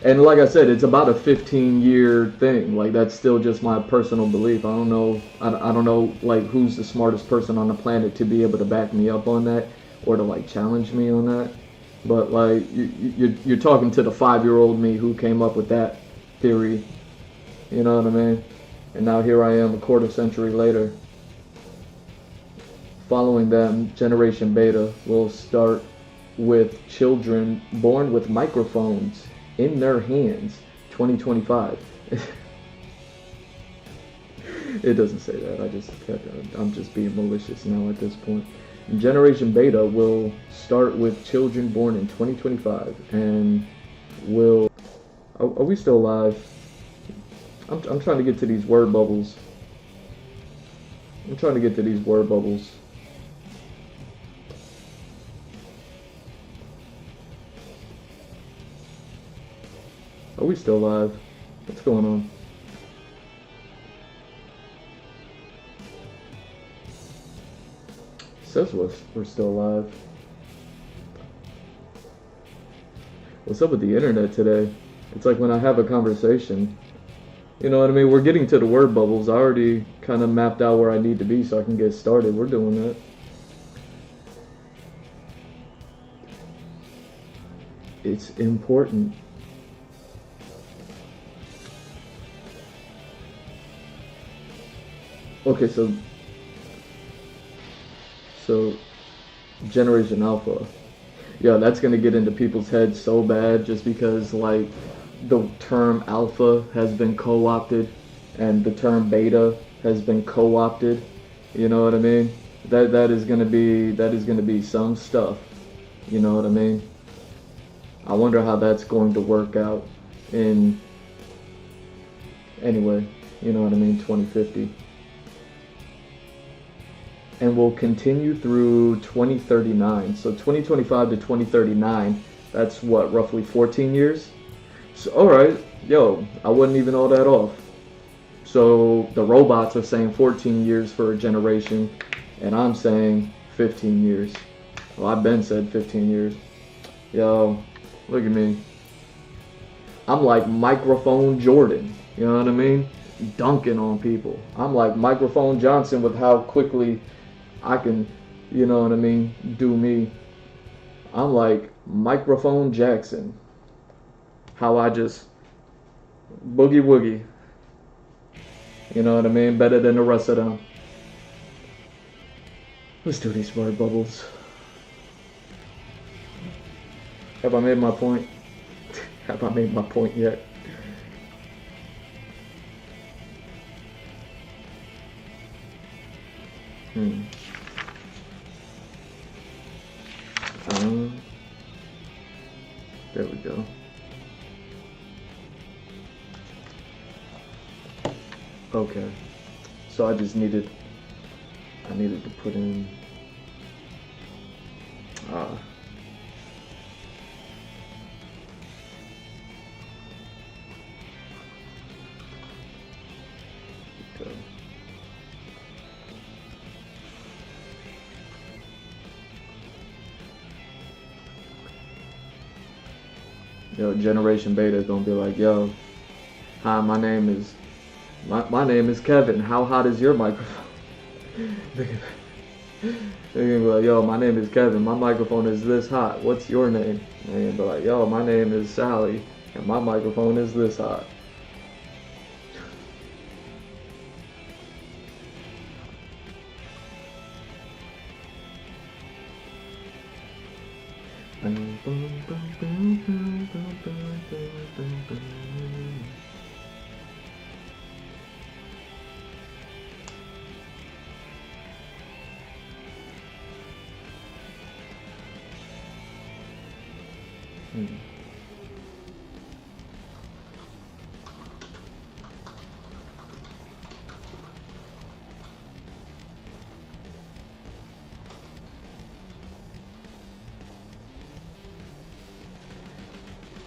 Speaker 1: And like I said, it's about a 15-year thing. Like that's still just my personal belief. I don't know. I don't know like who's the smartest person on the planet to be able to back me up on that or to like challenge me on that. But like you're talking to the 5-year-old me who came up with that theory. You know what I mean? And now here I am a quarter century later. Following them, Generation Beta will start with children born with microphones in their hands, 2025. It doesn't say that. I'm just being malicious now at this point. Generation Beta will start with children born in 2025 and will. Are we still live? I'm trying to get to these word bubbles. Are we still live? What's going on? It says we're still live. What's up with the internet today? It's like when I have a conversation, you know what I mean? We're getting to the word bubbles. I already kind of mapped out where I need to be so I can get started. We're doing that. It's important. Okay, so Generation Alpha. Yeah, that's gonna get into people's heads so bad just because like the term alpha has been co-opted and the term beta has been co-opted. You know what I mean? That is gonna be some stuff. You know what I mean? I wonder how that's going to work out in anyway, you know what I mean, 2050. And will continue through 2039. So 2025 to 2039, that's what, roughly 14 years? So, alright, yo, I wasn't even all that off. So the robots are saying 14 years for a generation, and I'm saying 15 years. Well, I've been said 15 years. Yo, look at me. I'm like Microphone Jordan, you know what I mean? Dunking on people. I'm like Microphone Johnson with how quickly I can, you know what I mean, do me. I'm like Microphone Jackson. How I just boogie woogie. You know what I mean? Better than the rest of them. Let's do these word bubbles. Have I made my point? Have I made my point yet? There we go. Okay. So I needed to put in okay. Yo, Generation Beta is gonna be like, yo, hi, my name is Kevin. How hot is your microphone? They're gonna be like, yo, my name is Kevin. My microphone is this hot. What's your name? And they're gonna be like, yo, my name is Sally, and my microphone is this hot.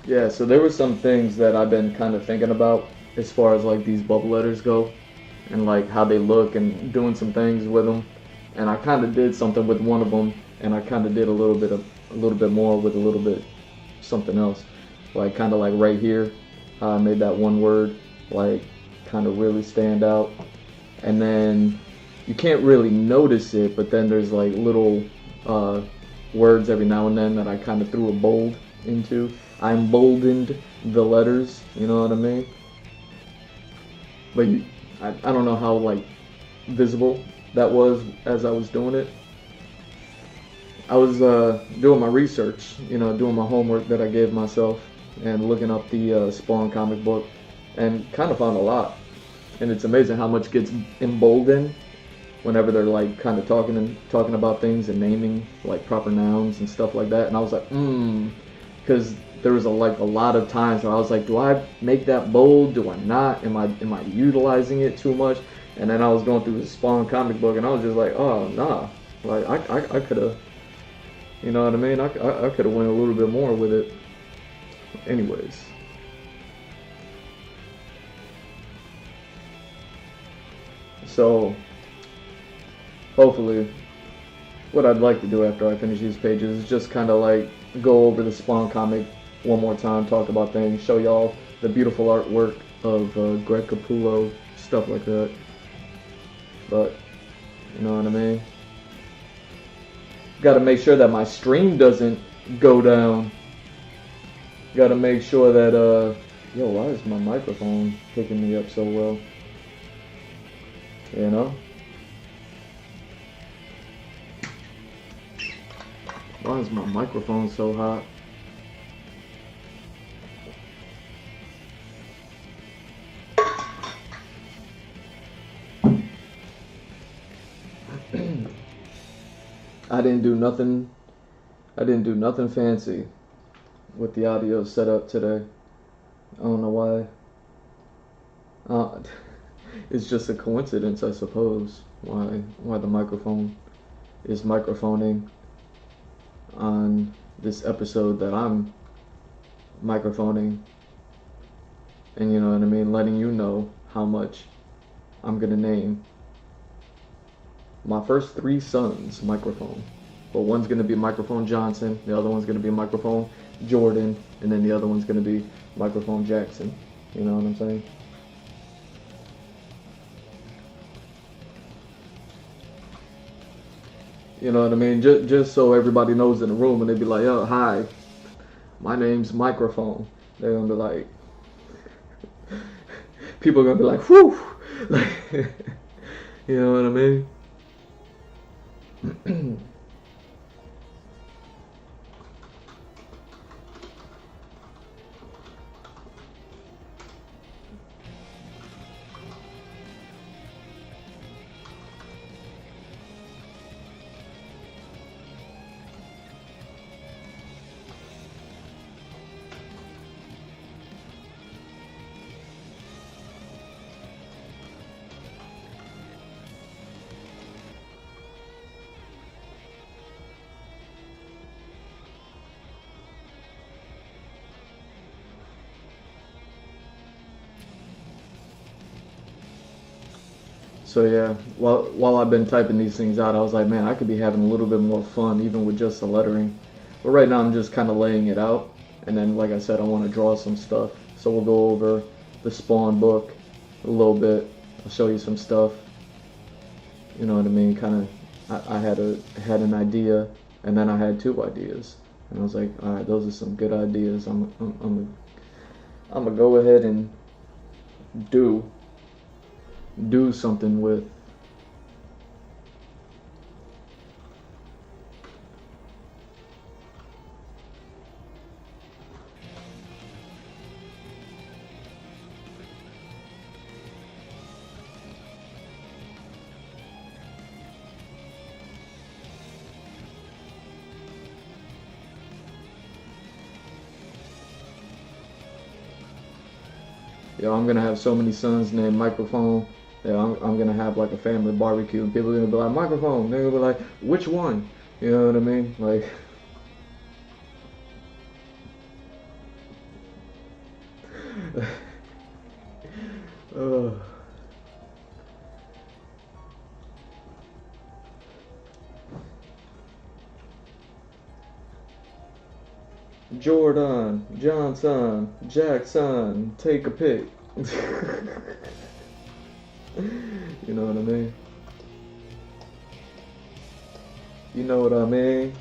Speaker 1: Yeah, so there were some things that I've been kind of thinking about as far as like these bubble letters go and like how they look and doing some things with them. And I kind of did something with one of them, and I kind of did a little bit more with a little bit something else. like kind of like right here, how I made that one word like kind of really stand out. And then you can't really notice it, but then there's like little words every now and then that I kind of threw a bold into. I emboldened the letters, you know what I mean? But I don't know how like visible that was as I was doing it. I was doing my research, you know, doing my homework that I gave myself, and looking up the Spawn comic book, and kind of found a lot. And it's amazing how much gets emboldened whenever they're like kind of talking about things and naming like proper nouns and stuff like that. And I was like, because there was a lot of times where I was like, do I make that bold? Do I not? Am I utilizing it too much? And then I was going through the Spawn comic book, and I was just like, oh nah, like I could have, you know what I mean? I could have went a little bit more with it. Anyways. So, hopefully, what I'd like to do after I finish these pages is just kind of like go over the Spawn comic one more time, talk about things, show y'all the beautiful artwork of Greg Capullo, stuff like that. But, you know what I mean? Got to make sure that my stream doesn't go down. Got to make sure that, yo, why is my microphone picking me up so well? You know? Why is my microphone so hot? I didn't do nothing fancy with the audio setup today. I don't know why. It's just a coincidence, I suppose, why the microphone is microphoning on this episode that I'm microphoning, and you know what I mean, letting you know how much I'm gonna name my first 3 sons microphone. But one's gonna be Microphone Johnson, the other one's gonna be Microphone Jordan, and then the other one's gonna be Microphone Jackson. You know what I'm saying? You know what I mean? Just so everybody knows in the room, and they be like, "Oh, hi, my name's Microphone." They're gonna be like, people are gonna be like, "Whew," like, you know what I mean? So yeah, while I've been typing these things out, I was like, man, I could be having a little bit more fun even with just the lettering. But right now I'm just kind of laying it out, and then like I said, I want to draw some stuff. So we'll go over the Spawn book a little bit. I'll show you some stuff. You know what I mean? Kind of, I had an idea, and then I had 2 ideas, and I was like, all right, those are some good ideas. I'm gonna go ahead and do something with. Yo, I'm gonna have so many sons named Microphone. Yeah, I'm gonna have like a family barbecue, and people are gonna be like, Microphone. They're gonna be like, which one? You know what I mean? Like, uh, Jordan, Johnson, Jackson, take a pic. You know what I mean? You know what I mean?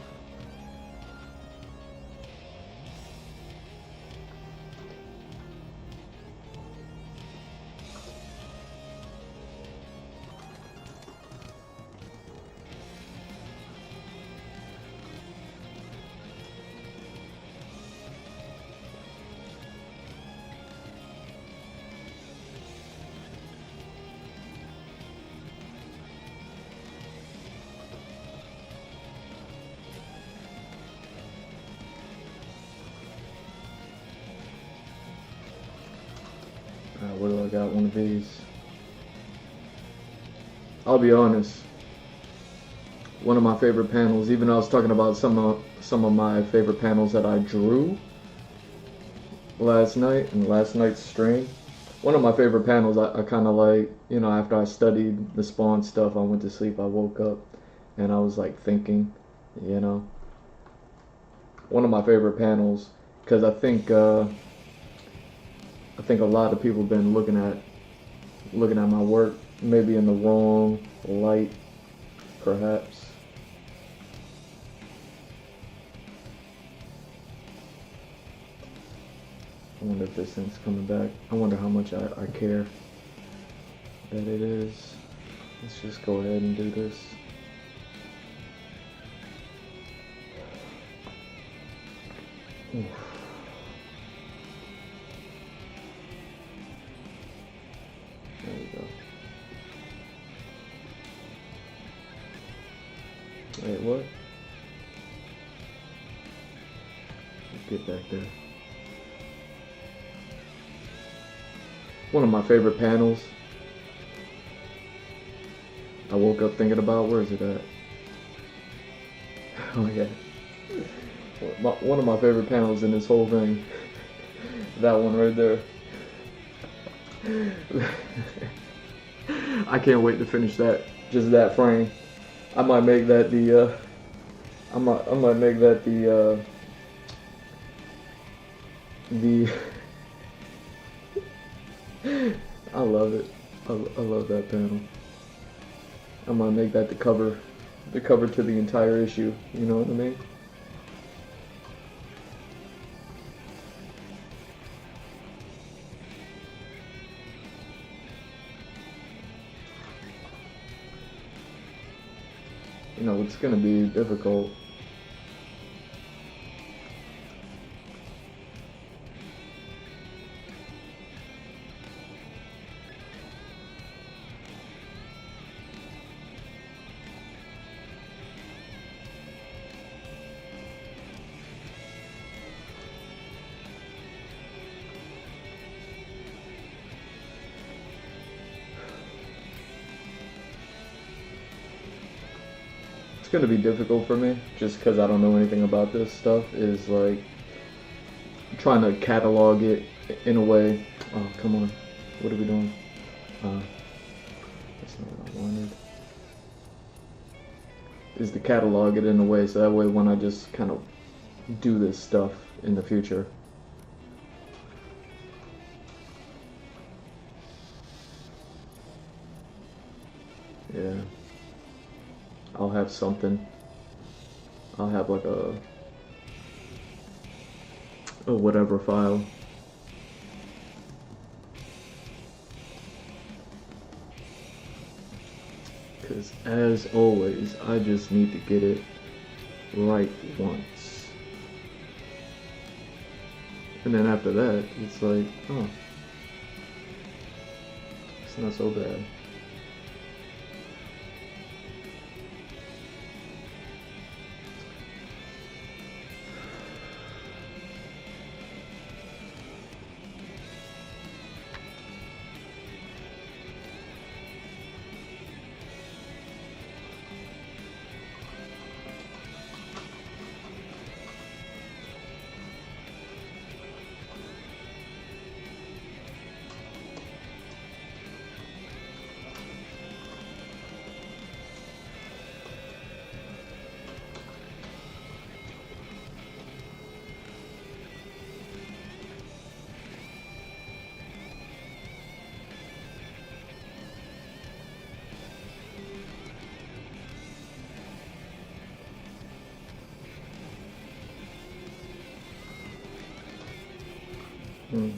Speaker 1: What do I got? One of these. I'll be honest. One of my favorite panels, even though I was talking about some of my favorite panels that I drew last night in last night's stream. One of my favorite panels, I kind of like, you know, after I studied the Spawn stuff, I went to sleep, I woke up, and I was like thinking, you know. One of my favorite panels, because I think a lot of people have been looking at my work, maybe in the wrong light, perhaps. I wonder if this thing's coming back. I wonder how much I care that it is. Let's just go ahead and do this. Oof. There we go. Wait, what? Let's get back there. One of my favorite panels. I woke up thinking about, where is it at? Oh yeah. One of my favorite panels in this whole thing. That one right there. I can't wait to finish that. Just that frame. I might make that the I might make that the I love it. I love that panel. I might make that the cover to the entire issue. You know what I mean? You know, it's gonna be difficult. It's gonna be difficult for me just because I don't know anything about this stuff. Is like trying to catalog it in a way. Oh, come on, what are we doing? That's not what I wanted. Is to catalog it in a way so that way when I just kind of do this stuff in the future, yeah, I'll have something. I'll have like a whatever file. Because as always, I just need to get it right once. And then after that, it's like, oh, it's not so bad. Mm.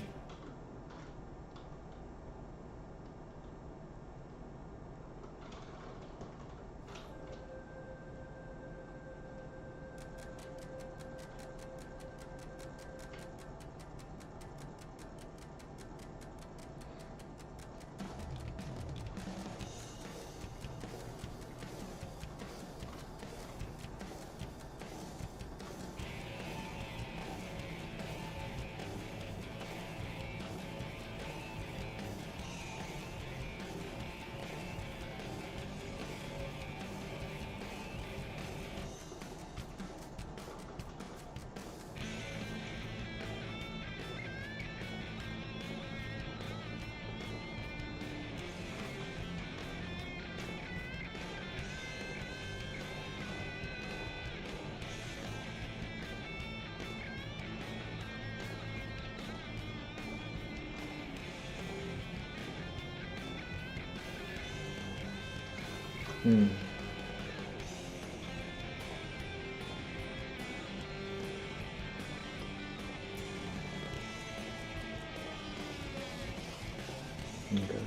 Speaker 1: Mm. Okay.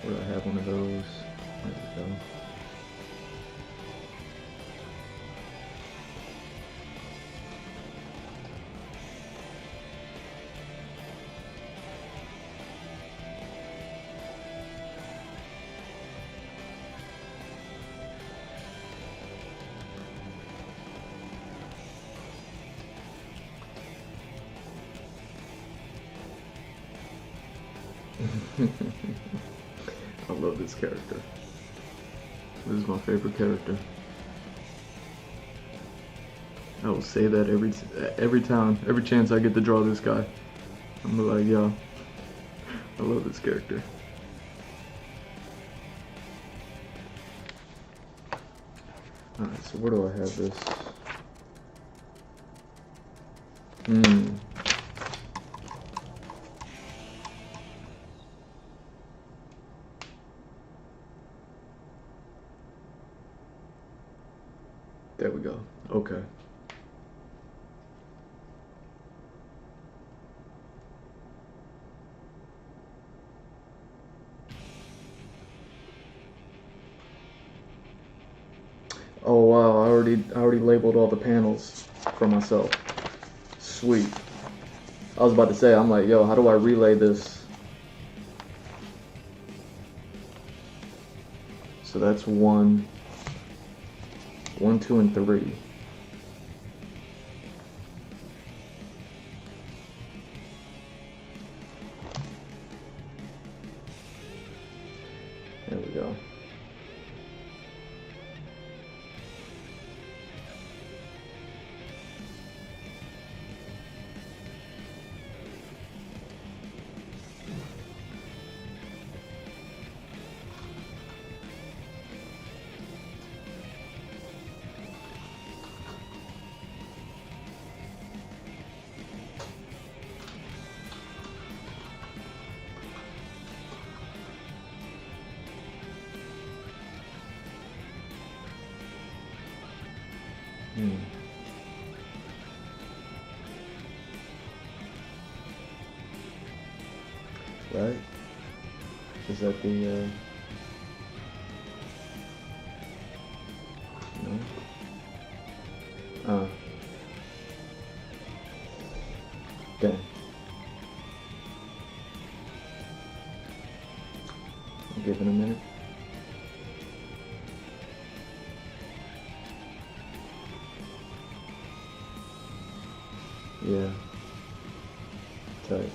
Speaker 1: Where do I have one of those? There we go. I love this character. This is my favorite character. I will say that every time, every chance I get to draw this guy. I'm like, yo, I love this character. Alright, so where do I have this? There we go. Okay. Oh wow, I already labeled all the panels for myself. Sweet. I was about to say, I'm like, yo, how do I relay this? So that's 1, 2, and 3. There we go. Hmm. Right? Is that the, no? Dang. Give it a minute. Yeah. Tight.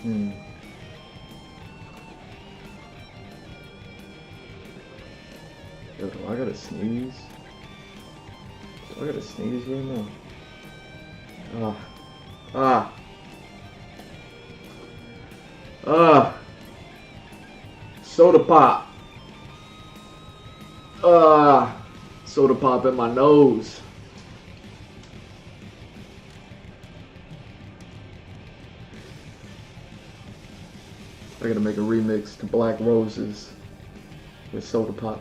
Speaker 1: Hmm. Yo, do I gotta sneeze? Do I gotta sneeze right now? Ah. Ah. Ah. Soda pop. Ah. Soda pop in my nose. I gotta make a remix to Black Roses with soda pop.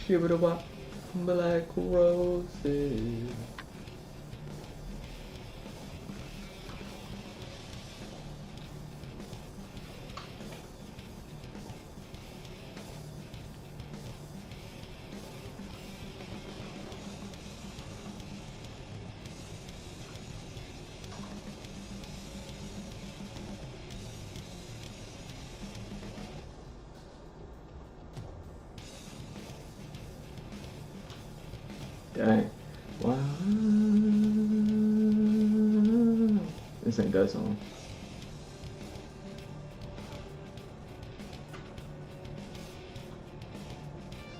Speaker 1: Give it a wop, Black Roses. Dang. Wow. This ain't that song.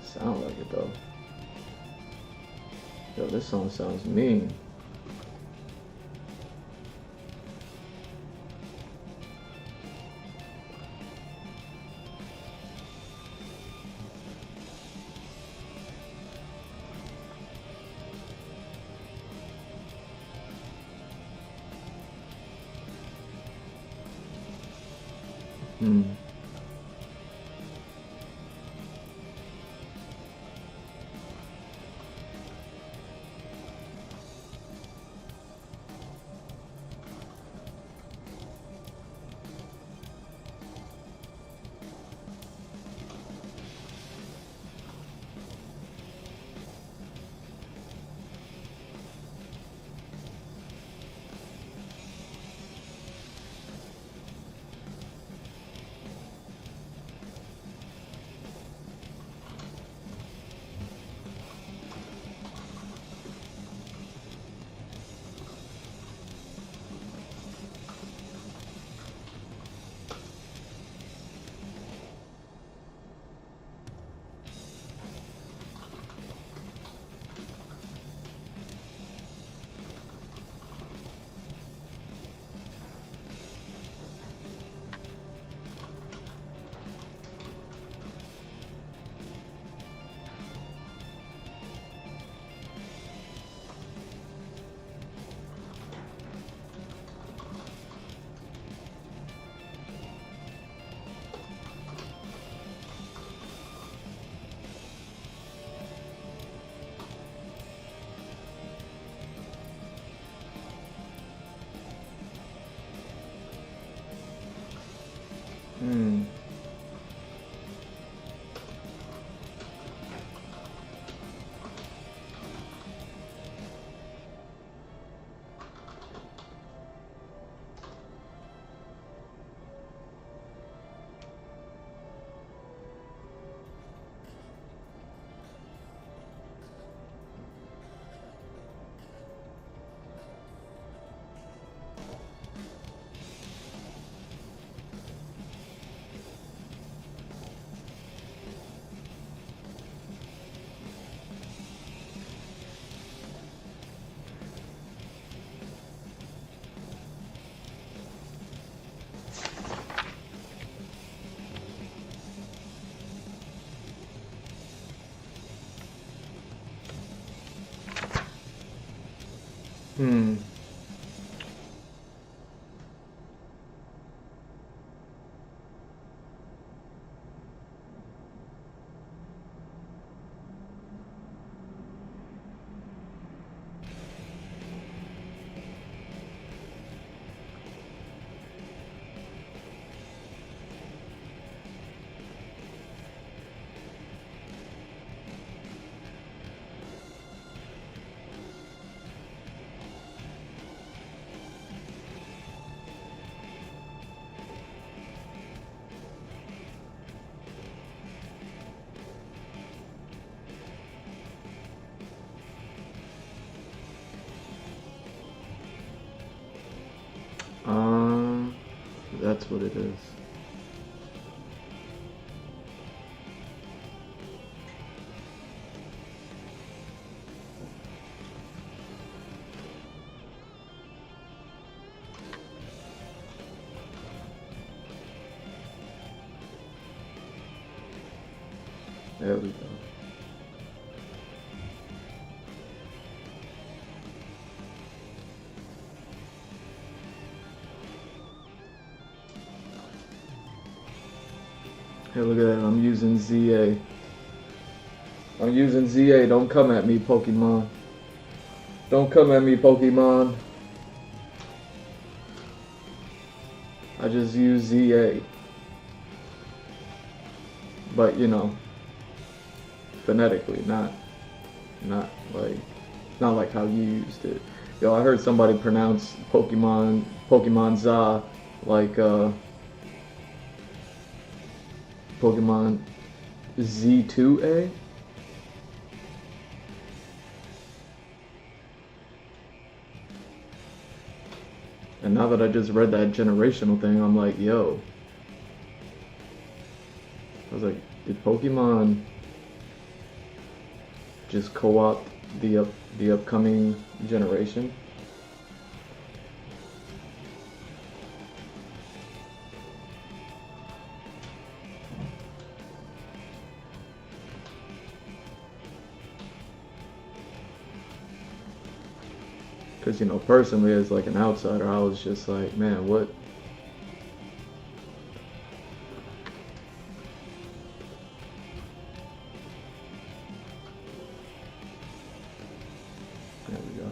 Speaker 1: Sound like it though. Yo, this song sounds mean. Hmm. Hmm. Hmm. Um, that's what it is. There we go. Hey, look at that. I'm using ZA. I'm using ZA. Don't come at me, Pokemon. Don't come at me, Pokemon. I just use ZA. But, you know, phonetically, not like how you used it. Yo, I heard somebody pronounce Pokemon Za like Pokemon Z2A. And now that I just read that generational thing, I'm like, yo. I was like, did Pokemon just co-opt the upcoming generation? Because, you know, personally, as like an outsider, I was just like, man, what? There we go.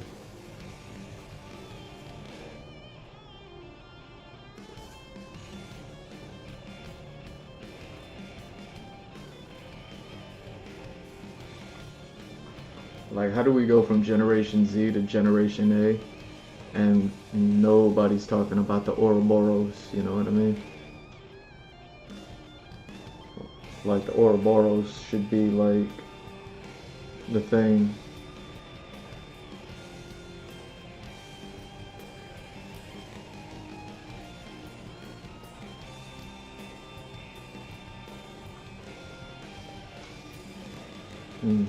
Speaker 1: Like, how do we go from Generation Z to Generation A, and nobody's talking about the Ouroboros, you know what I mean? Like, the Ouroboros should be, like, the thing. Hmm.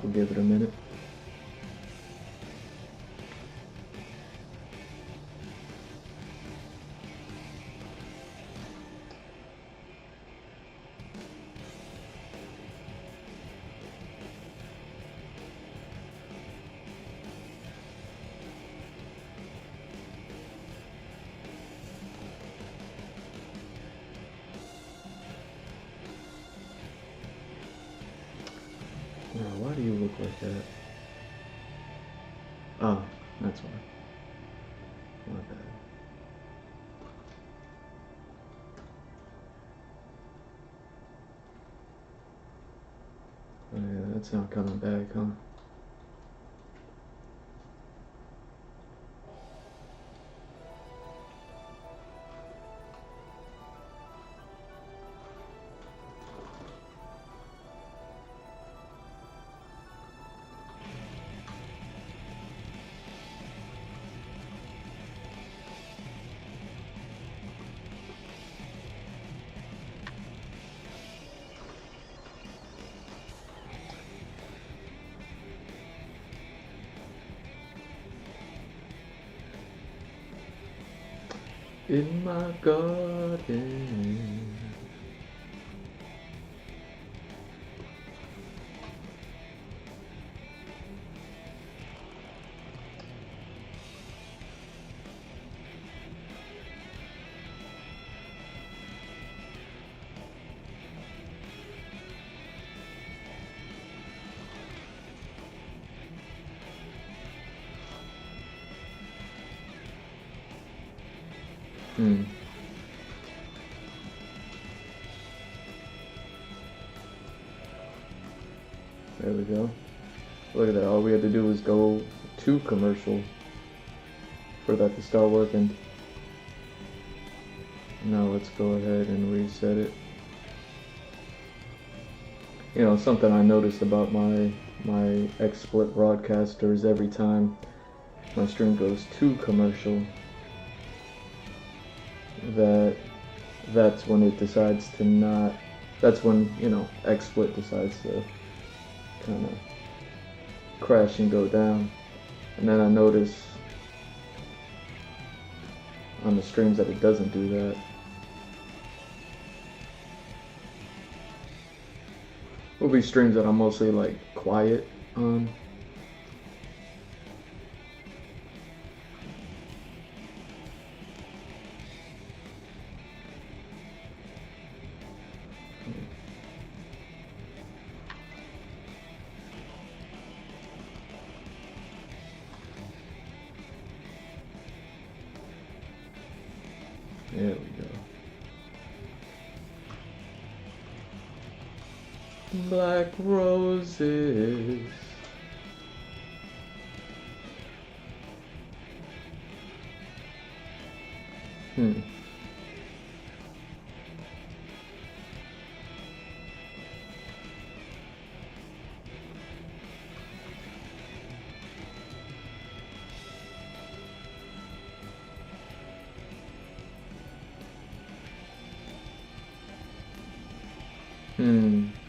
Speaker 1: I'll give it a minute. Now, why do you look like that? Oh, that's why. My bad. Oh yeah, that's not coming back, huh? In my garden. There we go. Look at that. All we had to do was go to commercial for that to start working. Now let's go ahead and reset it. You know, something I noticed about my XSplit broadcaster is every time my stream goes to commercial, that's when it decides to not, that's when, you know, XSplit decides to kind of crash and go down. And then I notice on the streams that it doesn't do that. Will be streams that I'm mostly like quiet on. There we go. Black roses.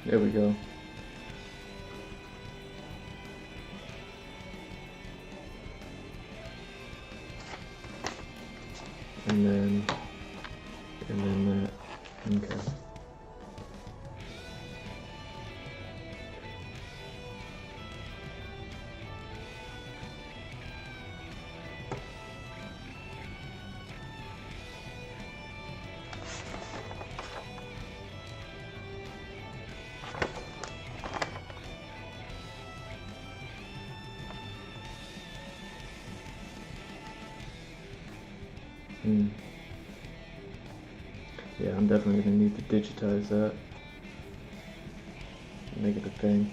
Speaker 1: There we go. And then that. Okay. Yeah, I'm definitely gonna need to digitize that. Make it a thing.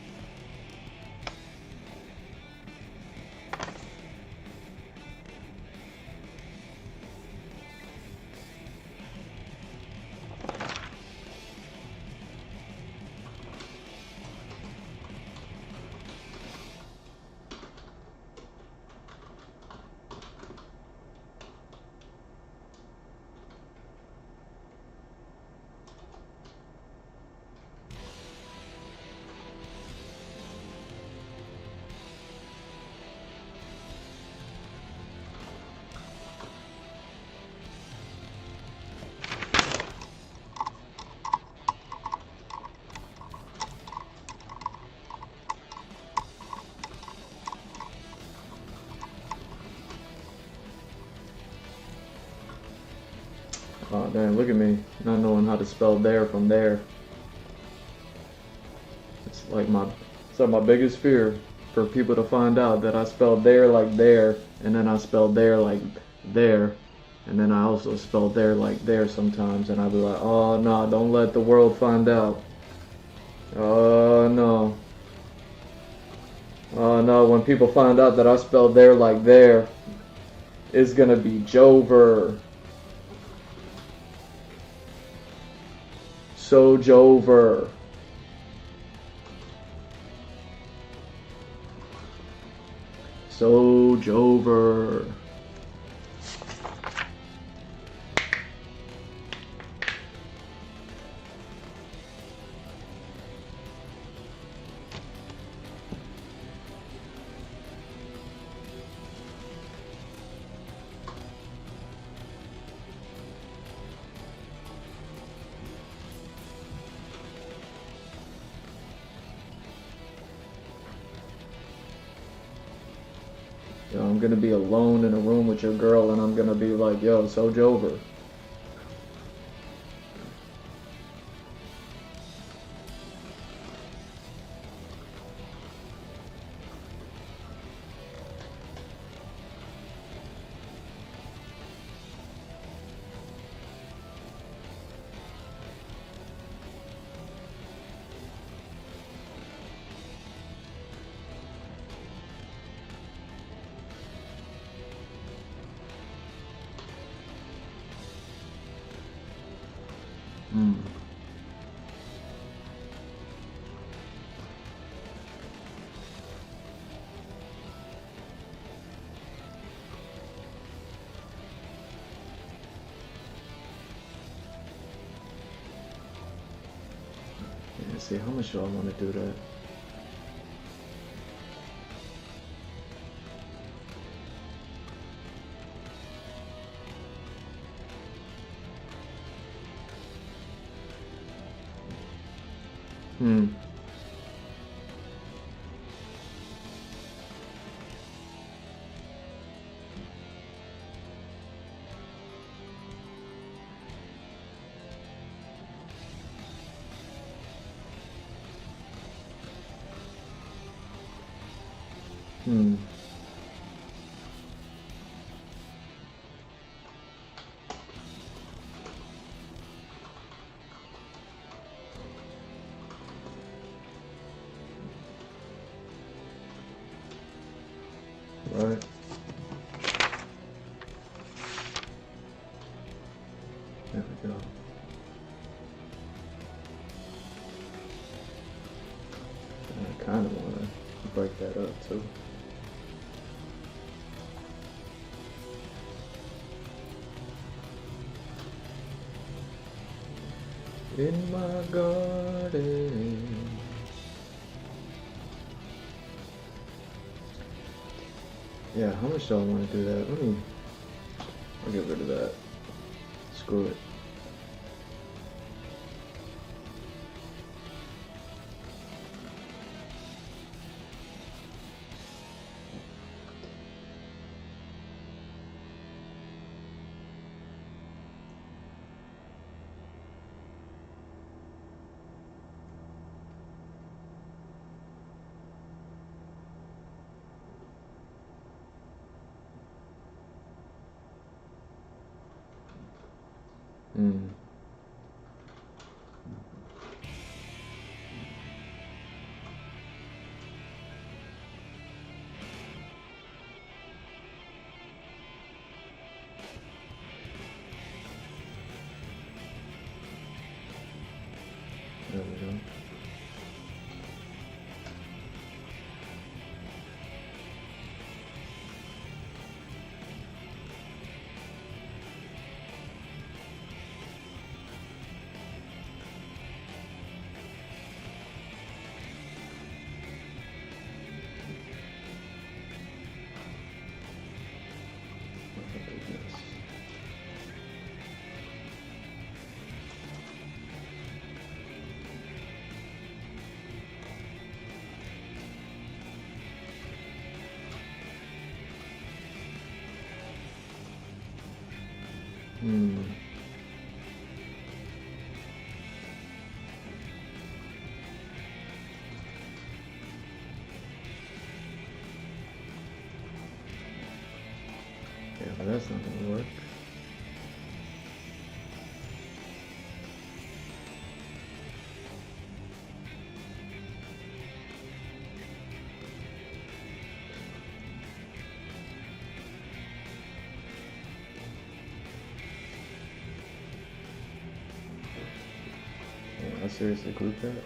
Speaker 1: Oh damn, look at me, not knowing how to spell there from there. It's like So my biggest fear for people to find out that I spelled there like there, and then I spelled there like there, and then I also spelled there like there sometimes, and I'd be like, oh no, don't let the world find out. Oh no. Oh no, when people find out that I spelled there like there, it's gonna be Jover. So Jover. So Jover. Yo, I'm gonna be alone in a room with your girl and I'm gonna be like, yo, so Jover. Hmm. Yeah, see, how much do I want to do that? Hmm. Hmm. Right. There we go. I kind of want to break that up too. In my garden. Yeah, how much do I want to do that? I'll get rid of that. Screw it. Hmm. There we go. Look at this. Hmm. that's not gonna work. I seriously grouped that?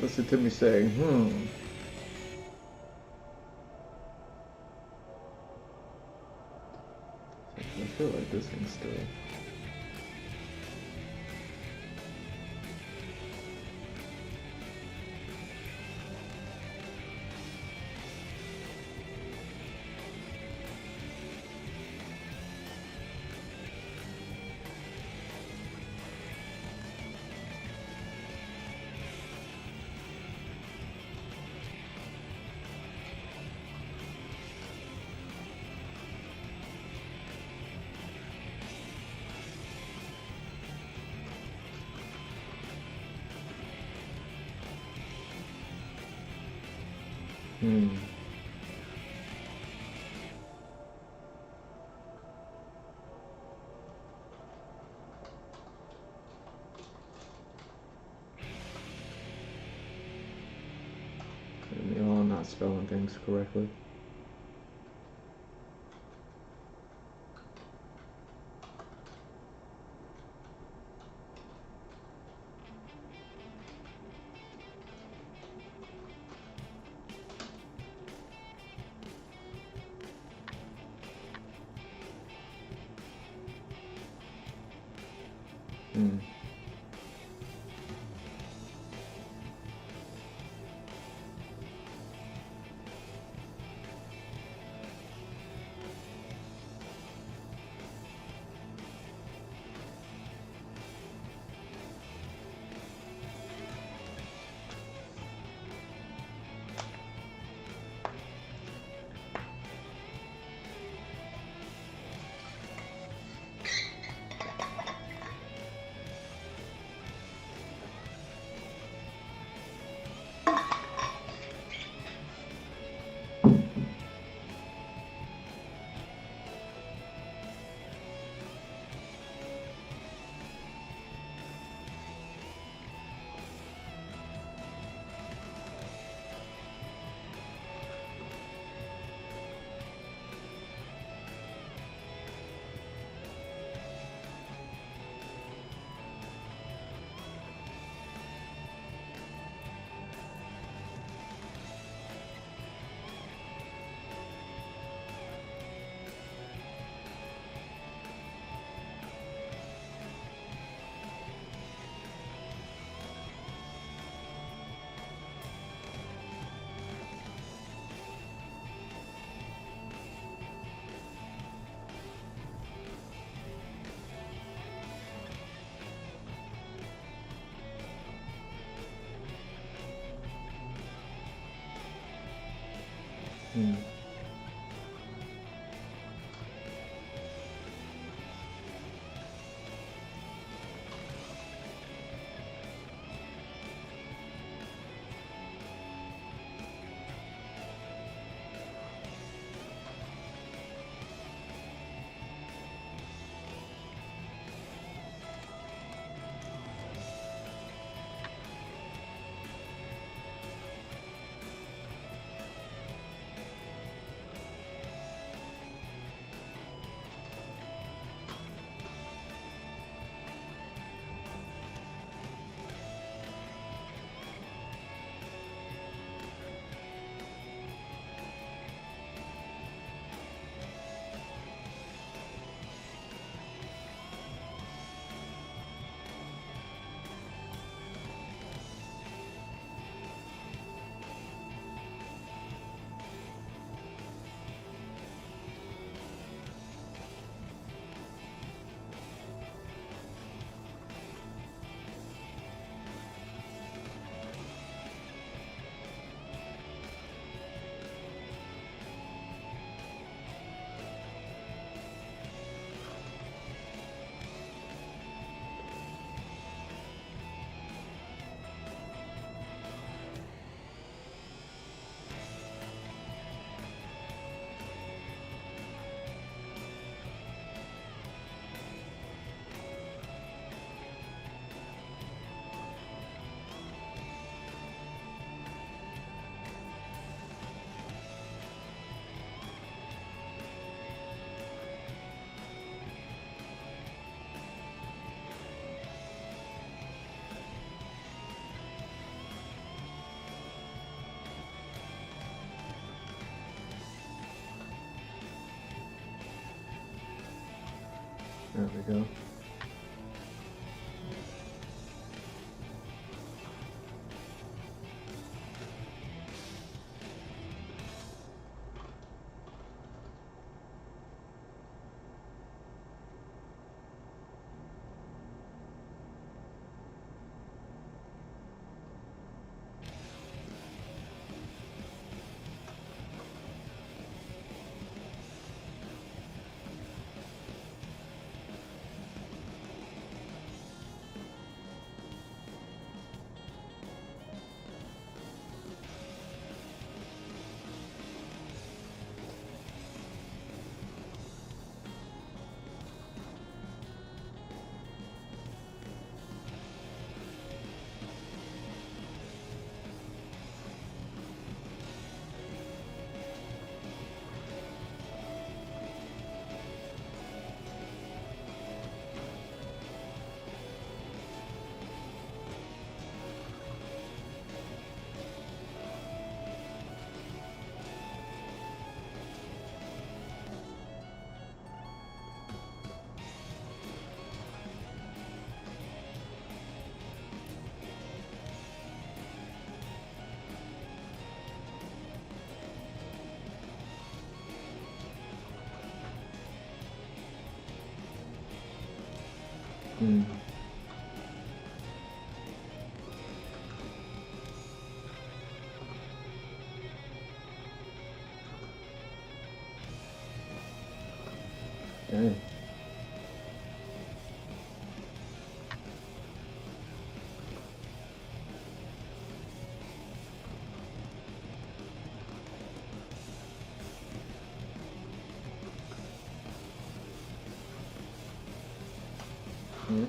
Speaker 1: Listen to me say, I feel like this thing's still. Y'all not spelling things correctly. Hmm. There we go. Mm. Dang. Mm.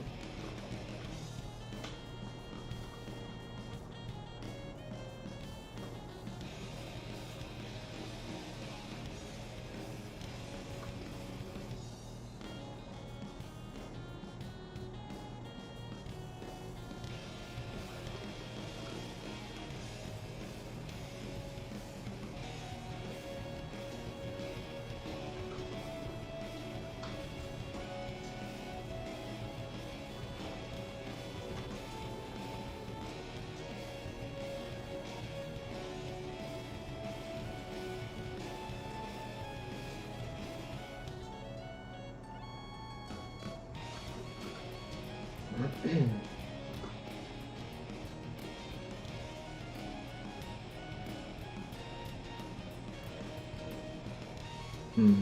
Speaker 1: Hmm.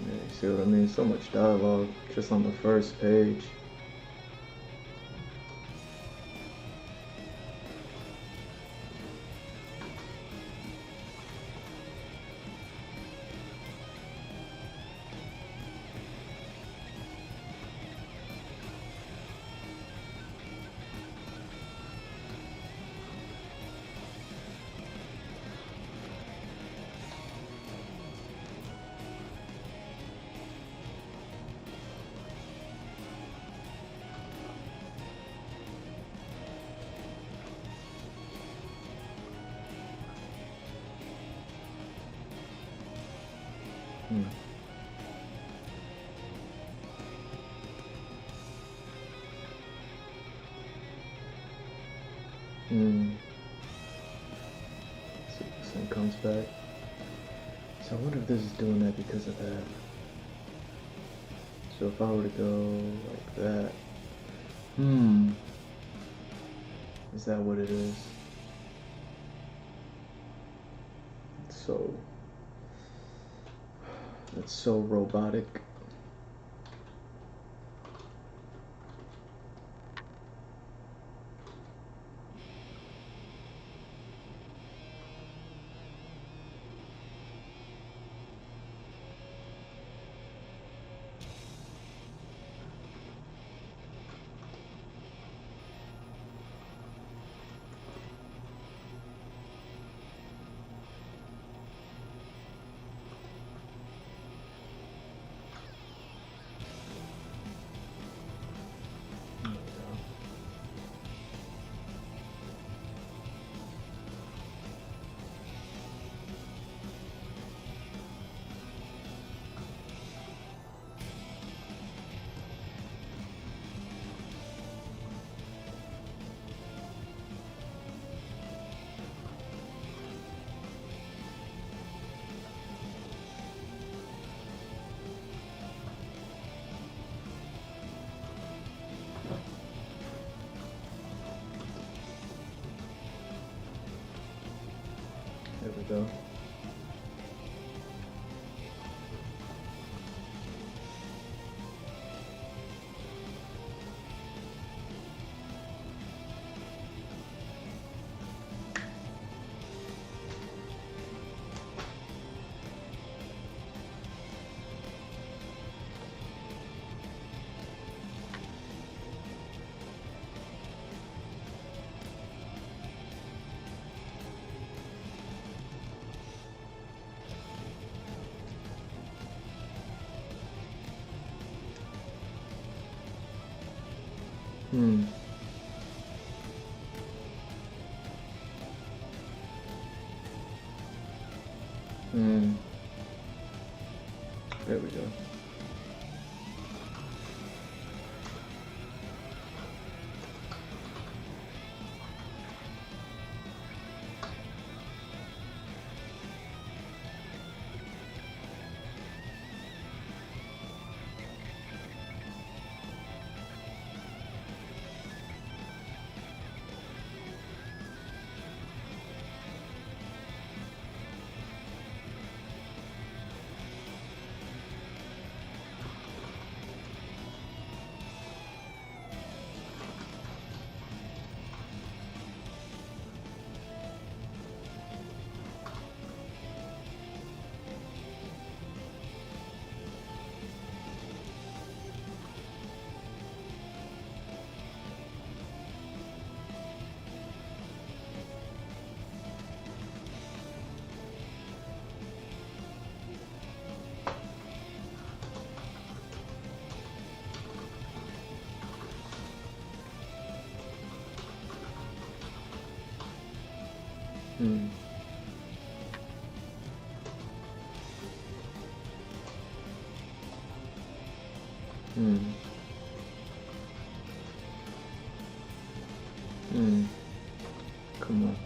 Speaker 1: Yeah, you see what I mean? So much dialogue just on the first page. Hmm. Hmm. 6% comes back. So I wonder if this is doing that because of that. So if I were to go like that, is that what it is? So that's so robotic. though. Hmm. Hmm. There we go. Hmm. Hmm. Hmm. Come on.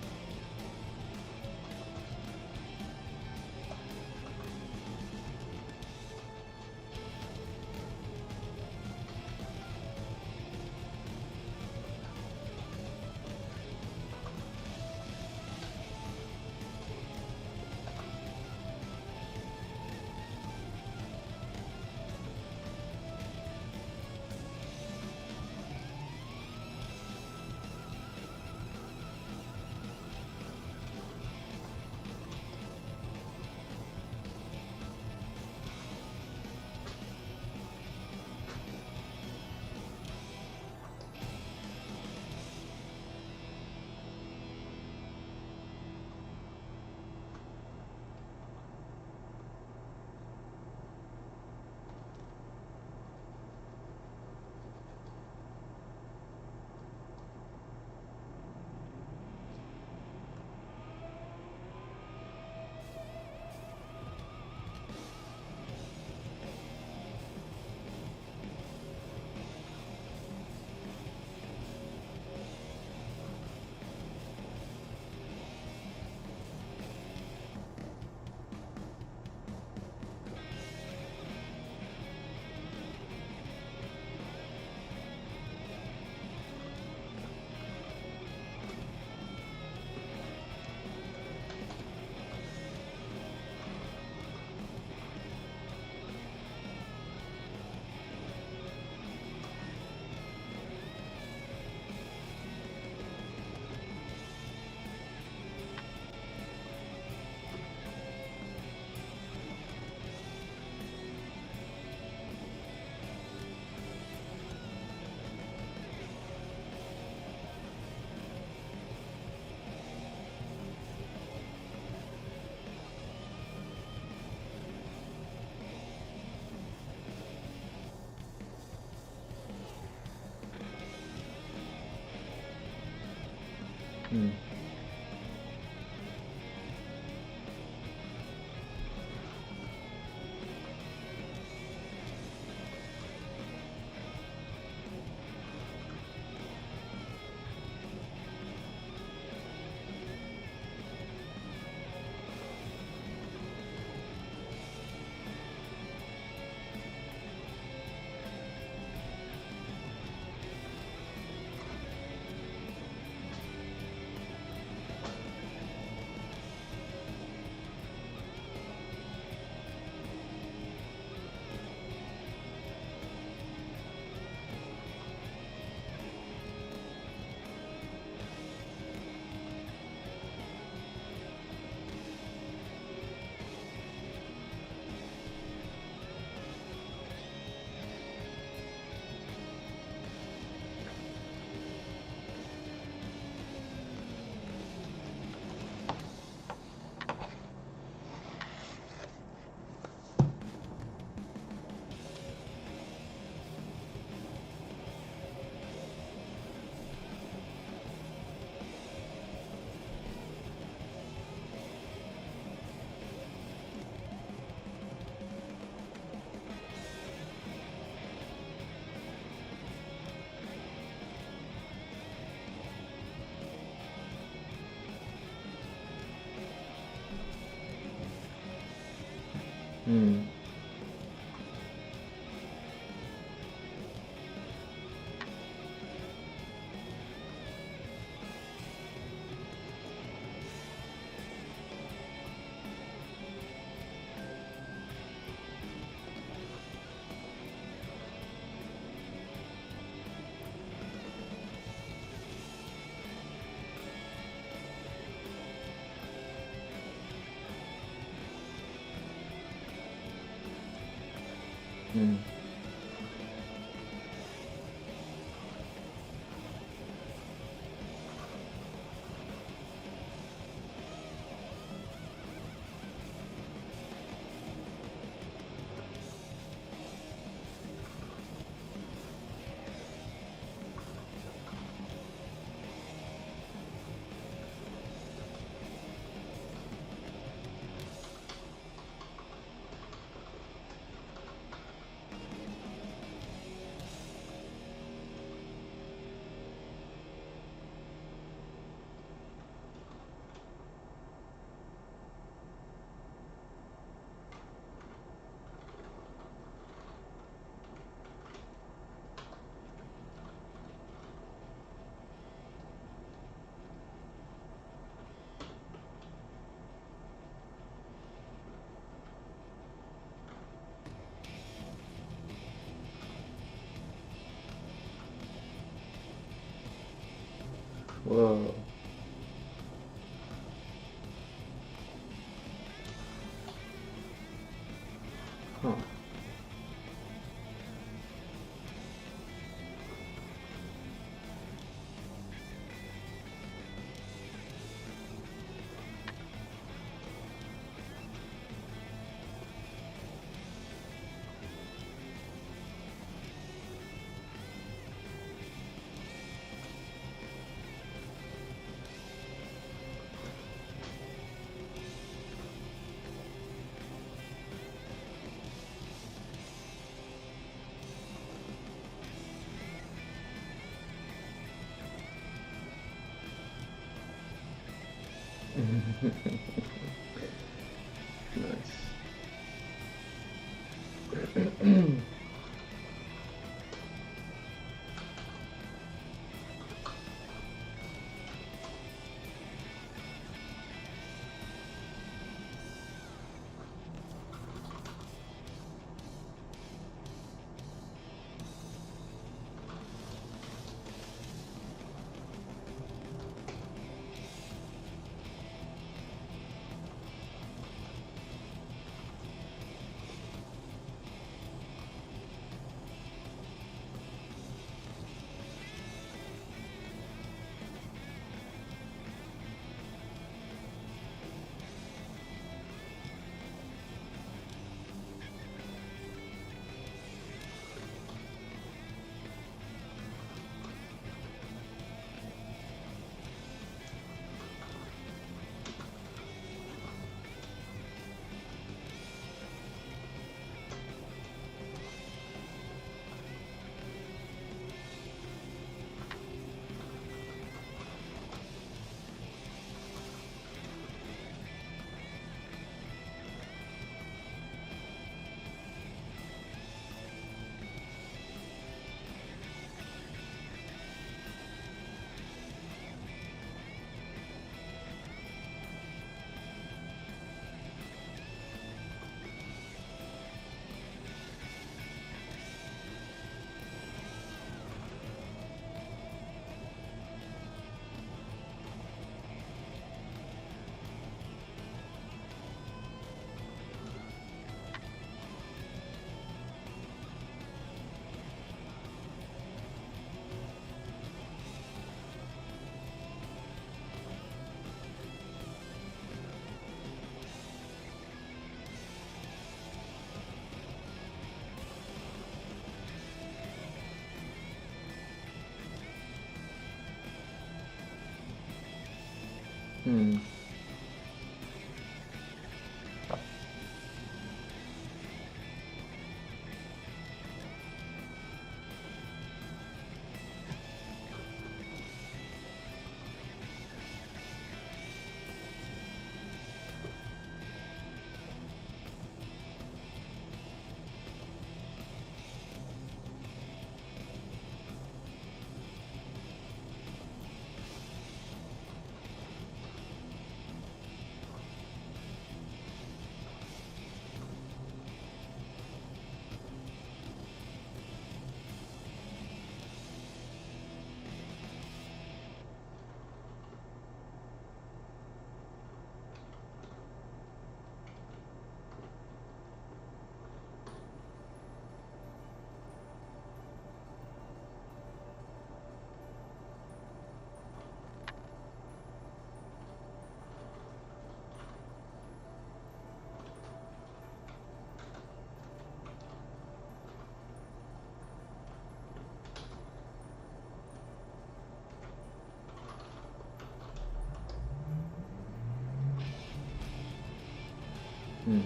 Speaker 1: Hmm. Hmm. Hmm. Whoa. Huh. Nice. Hmm. Hmm.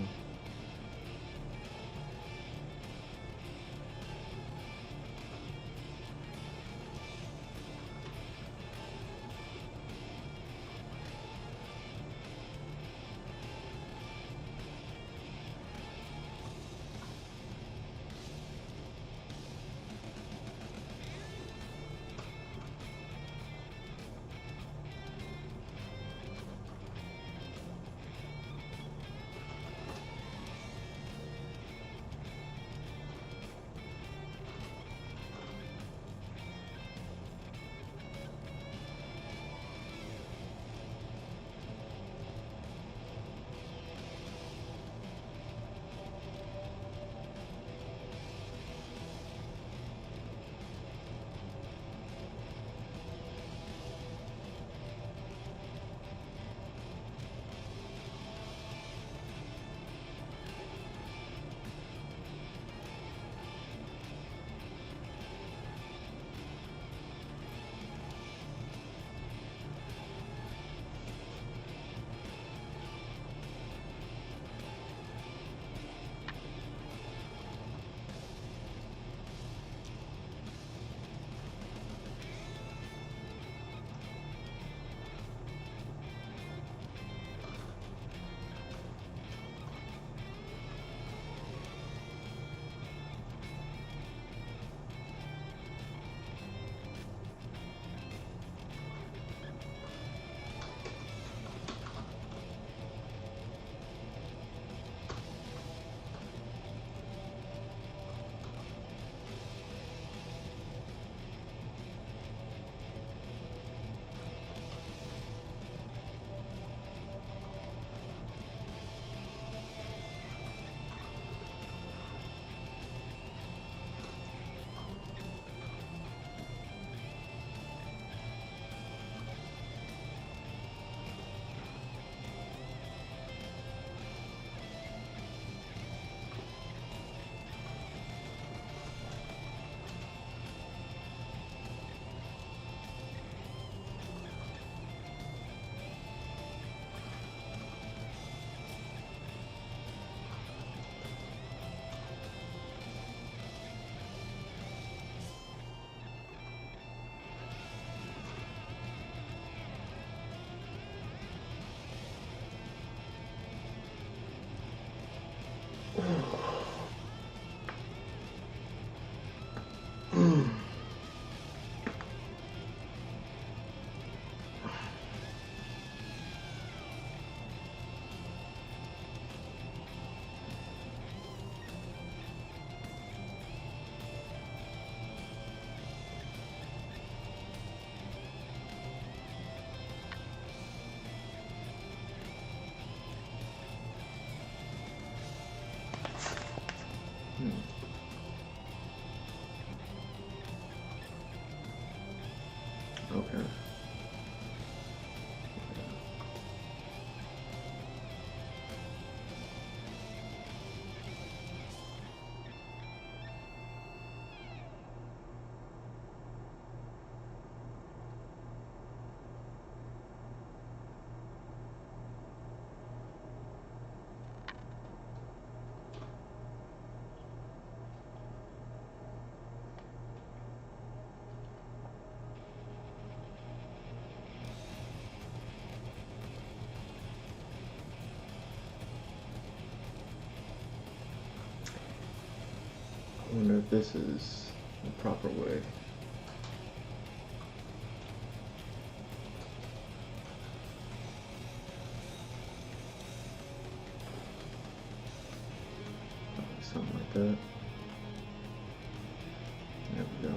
Speaker 1: Okay. I wonder if this is the proper way. Something like that. There we go.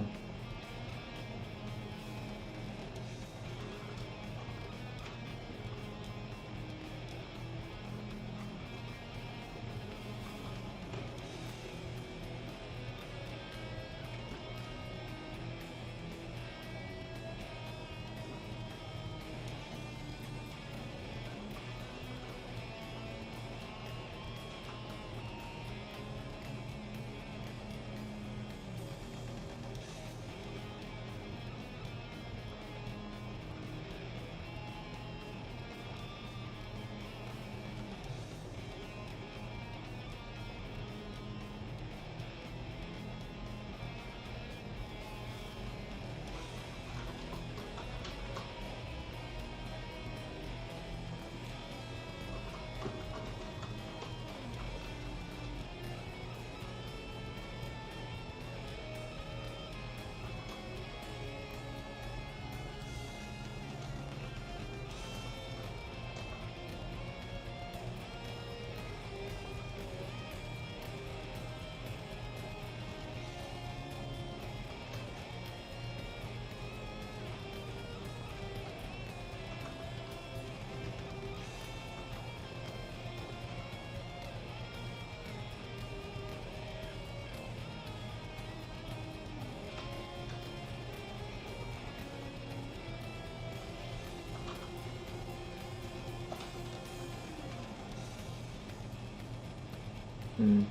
Speaker 1: Mm.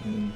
Speaker 1: Mm.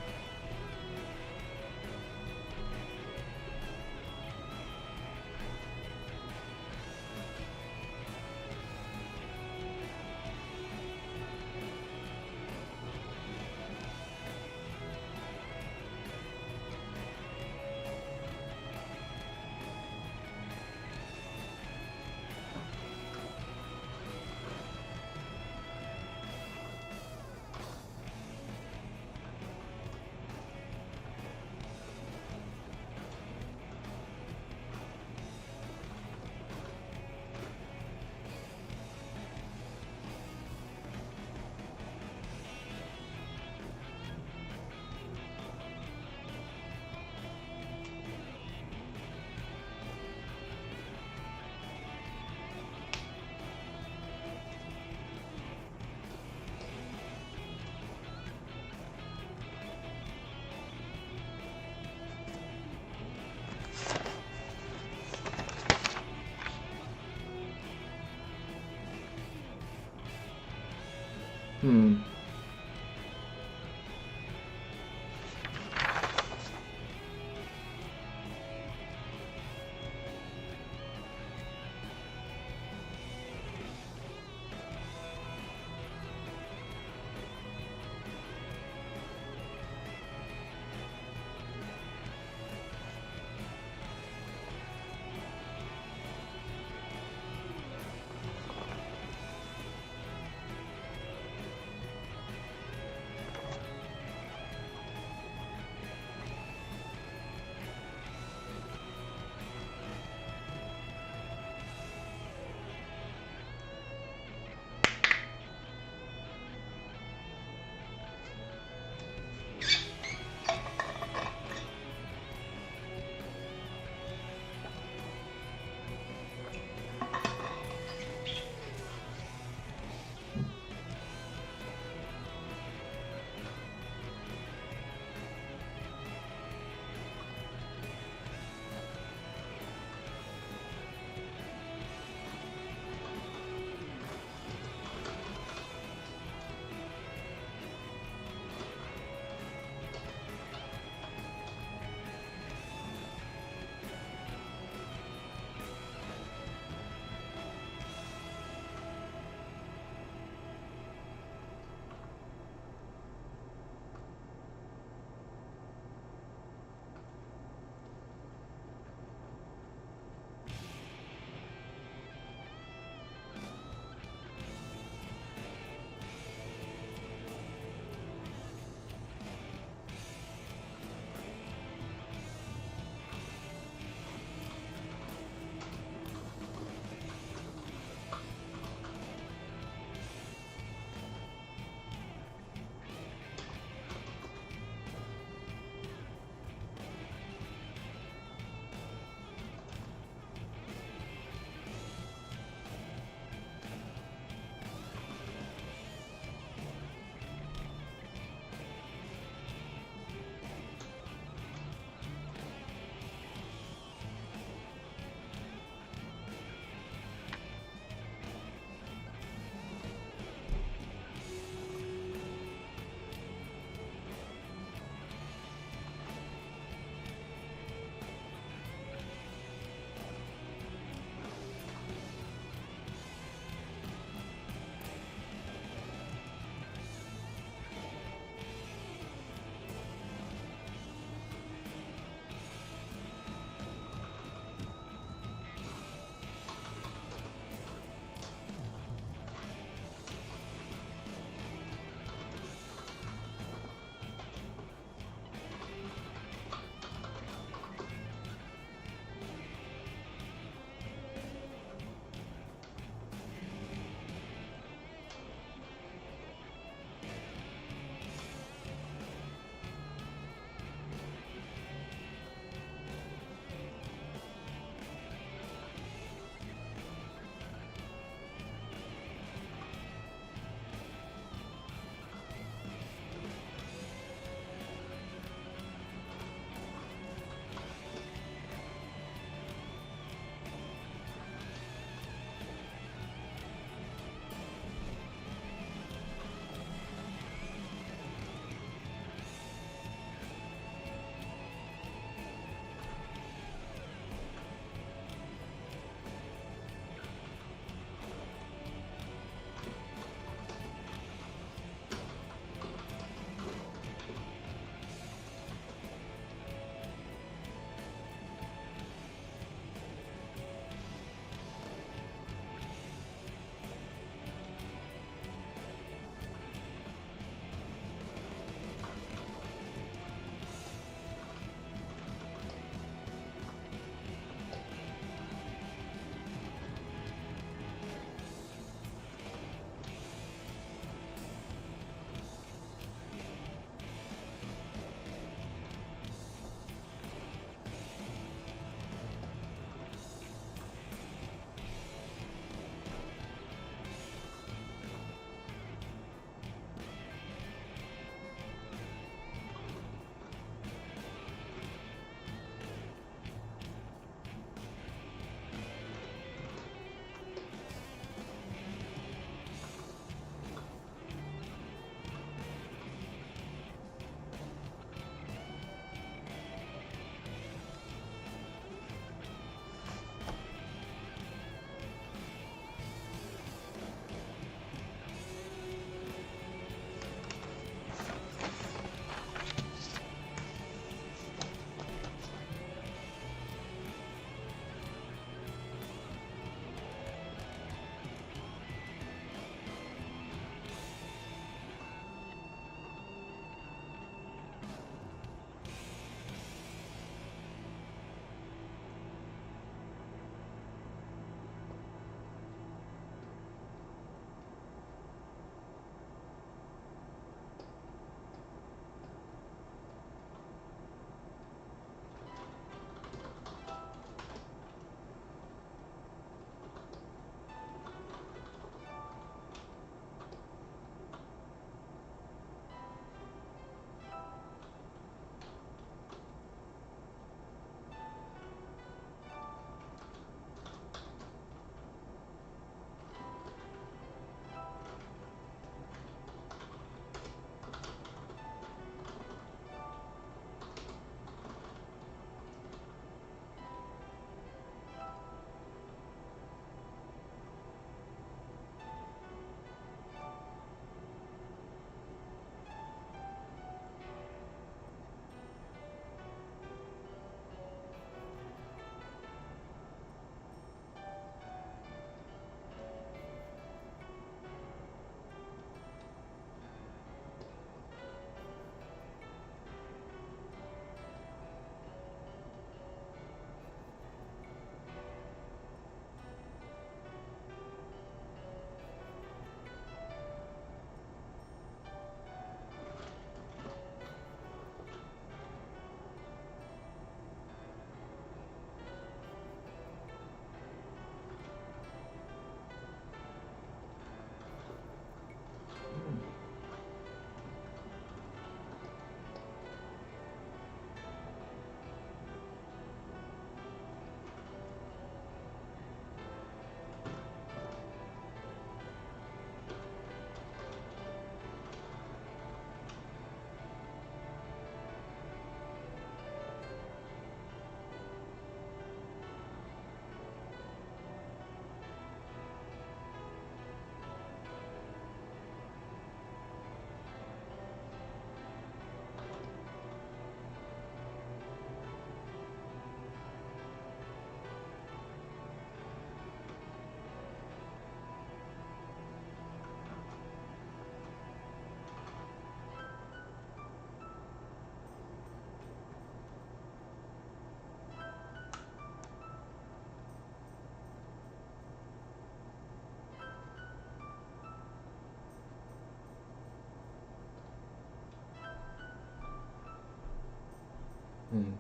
Speaker 1: Hmm.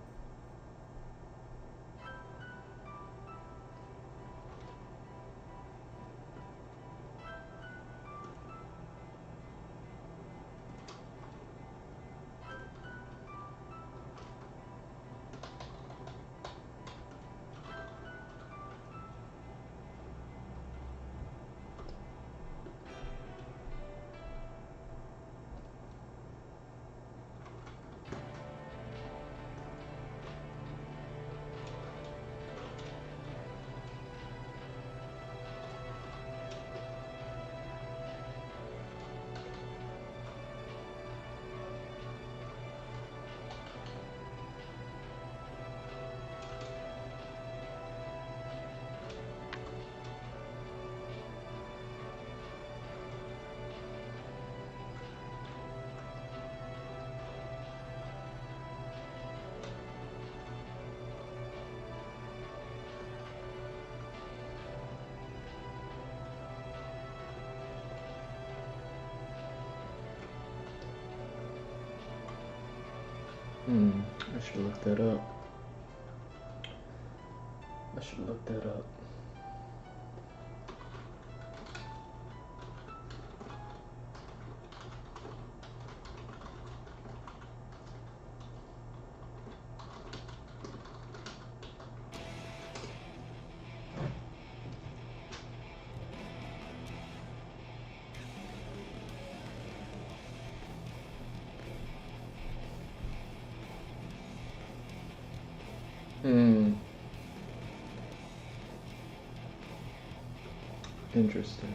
Speaker 1: I should look that up. I should look that up. Interesting.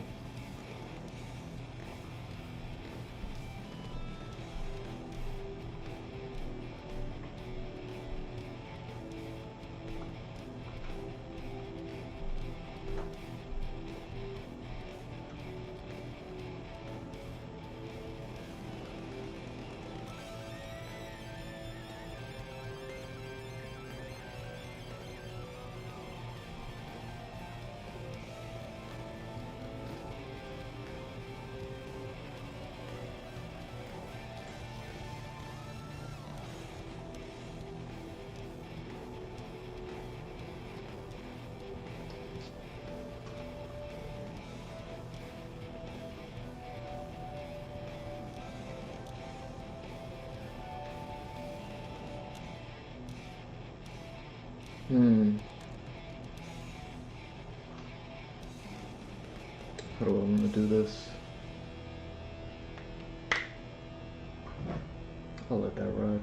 Speaker 1: How do I want to do this? I'll let that ride.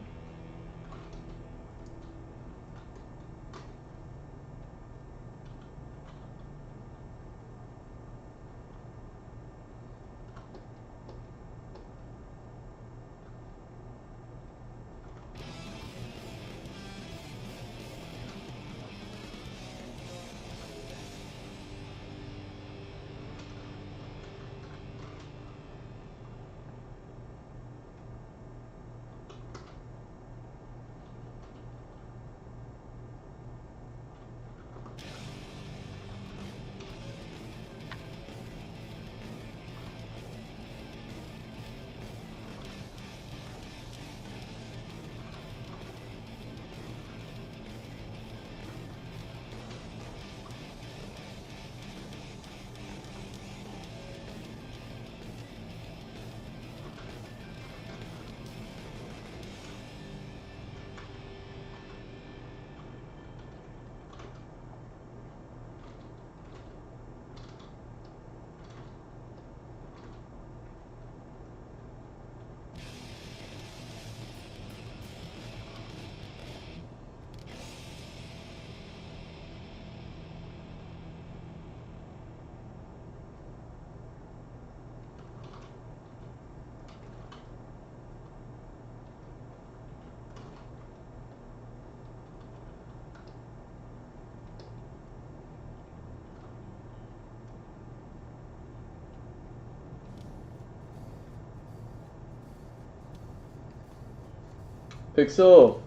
Speaker 1: Pixel,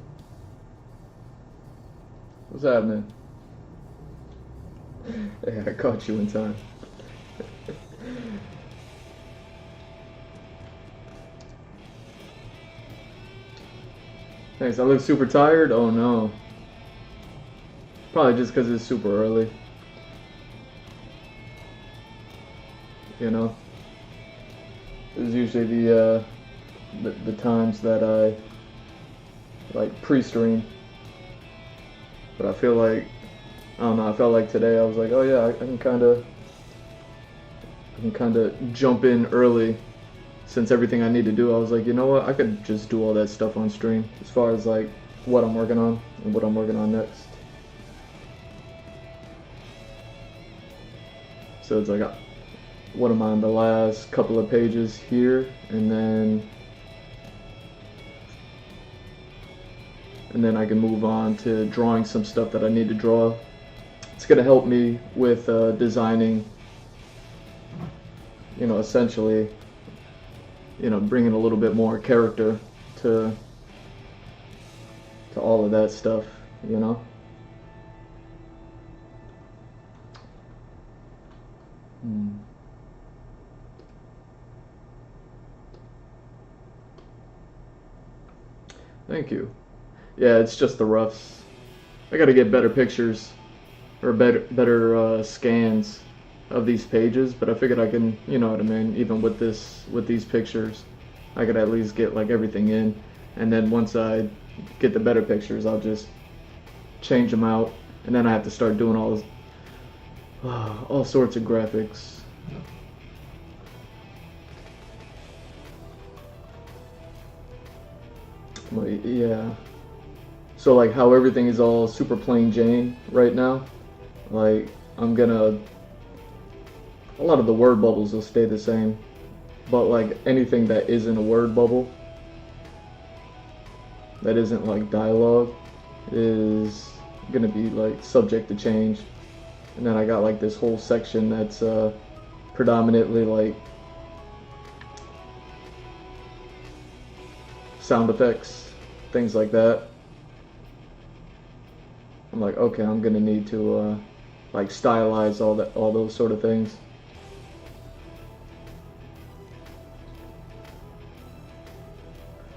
Speaker 1: what's happening? Yeah, I caught you in time. Thanks. I look super tired? Oh no. Probably just because it's super early. You know? It's usually the times that I like pre-stream. But I feel like, I don't know, I felt like today I was like, oh yeah, I can kind of jump in early since everything I need to do. I was like, you know what, I could just do all that stuff on stream as far as like what I'm working on and what I'm working on next. So it's like, what am I on the last couple of pages here, and then I can move on to drawing some stuff that I need to draw. It's gonna help me with designing, you know, essentially, you know, bringing a little bit more character to all of that stuff, you know. Thank you. Yeah, it's just the roughs. I gotta get better pictures or better scans of these pages, but I figured I can, you know what I mean, even with these pictures, I could at least get like everything in, and then once I get the better pictures, I'll just change them out, and then I have to start doing all sorts of graphics. Like, yeah. So like how everything is all super plain Jane right now, like a lot of the word bubbles will stay the same, but like anything that isn't a word bubble, that isn't like dialogue, is gonna be like subject to change. And then I got like this whole section that's predominantly like sound effects, things like that. I'm like, okay, I'm gonna need to like stylize all those sort of things.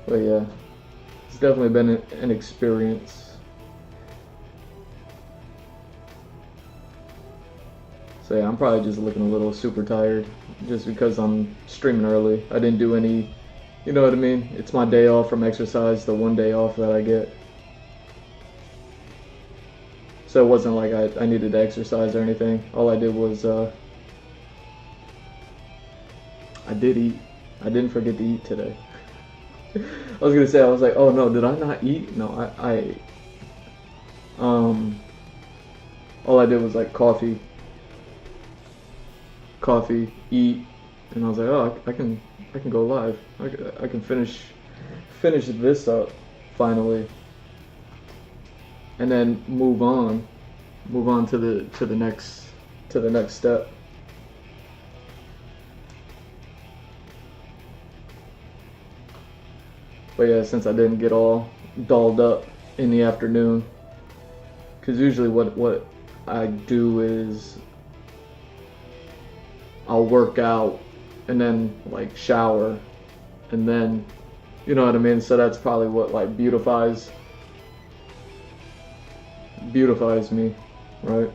Speaker 1: But yeah, it's definitely been an experience. So yeah, I'm probably just looking a little super tired just because I'm streaming early. I didn't do any, you know what I mean? It's my day off from exercise, the one day off that I get. So it wasn't like I needed to exercise or anything. All I did was, I did eat. I didn't forget to eat today. I was gonna say, I was like, oh no, did I not eat? No, I ate. All I did was like coffee, eat, and I was like, oh, I can go live. I can finish this up finally, and then move on to the next step. But yeah, since I didn't get all dolled up in the afternoon, because usually what I do is I'll work out and then like shower, and then, you know what I mean? So that's probably what like beautifies me, right?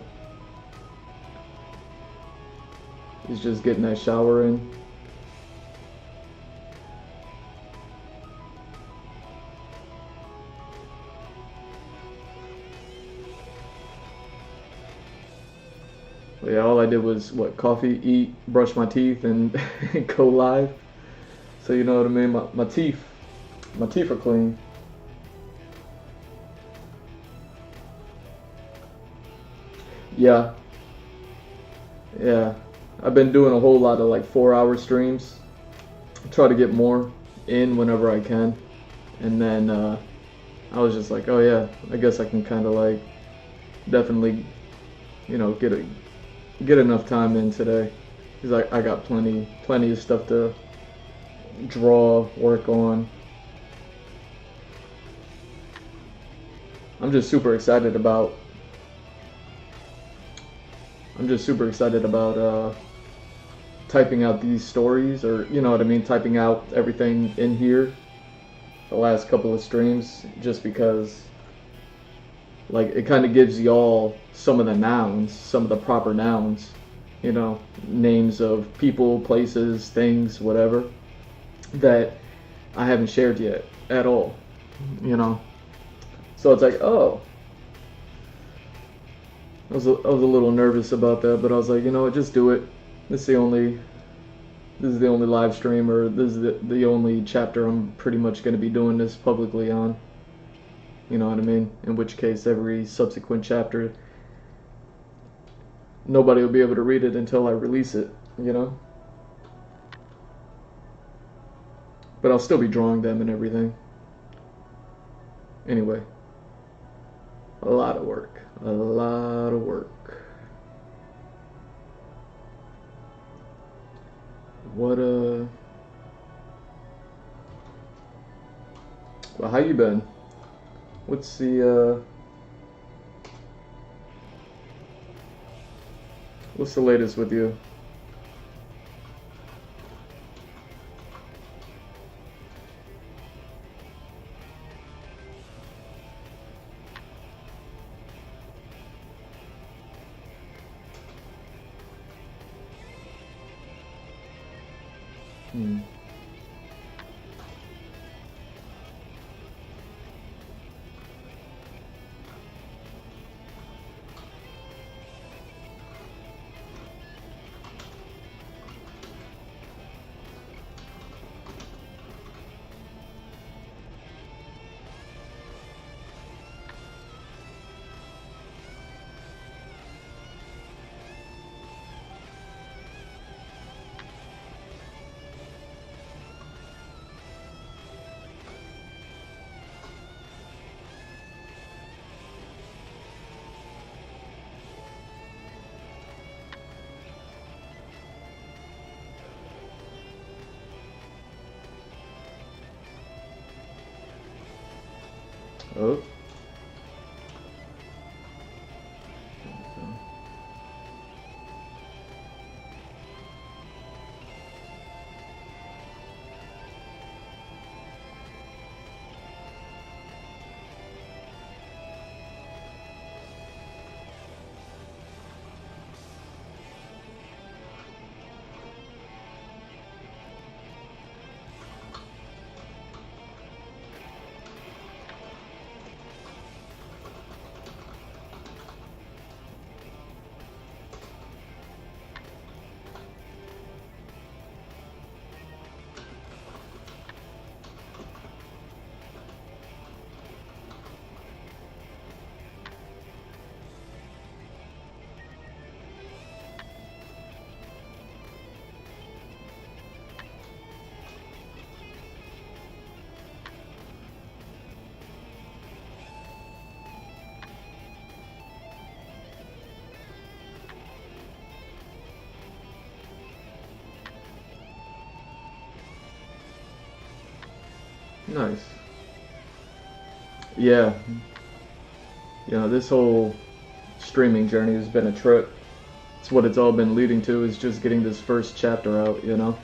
Speaker 1: Is just getting that shower in. But yeah, all I did was coffee, eat, brush my teeth, and go live. So you know what I mean? My teeth are clean. Yeah. I've been doing a whole lot of like 4-hour streams. I try to get more in whenever I can. And then I was just like, oh yeah, I guess I can kind of like definitely, you know, get enough time in today. Because I got plenty of stuff to draw, work on. I'm just super excited about typing out these stories, or you know what I mean, typing out everything in here, the last couple of streams, just because like it kind of gives y'all some of the nouns, some of the proper nouns, you know, names of people, places, things, whatever, that I haven't shared yet at all, you know. So it's like, oh, I was a little nervous about that, but I was like, you know what, just do it. This is the only live stream, or this is the only chapter I'm pretty much going to be doing this publicly on. You know what I mean? In which case, every subsequent chapter, nobody will be able to read it until I release it, you know? But I'll still be drawing them and everything. Anyway, a lot of work. A lot of work. What, well, how you been? What's the latest with you? Hmm. Oh. Nice. Yeah. You know, this whole streaming journey has been a trip. It's what it's all been leading to, is just getting this first chapter out, you know?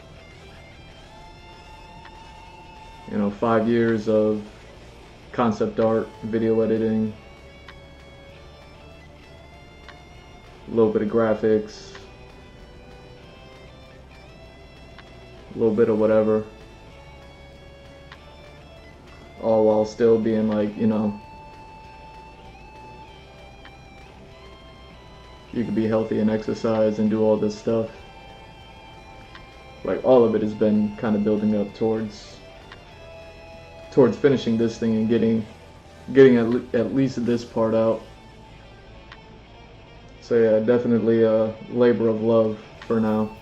Speaker 1: You know, 5 years of concept art, video editing, a little bit of graphics, a little bit of whatever. All while still being like, you know, you could be healthy and exercise and do all this stuff. Like, all of it has been kind of building up towards finishing this thing and getting at least this part out. So yeah, definitely a labor of love for now.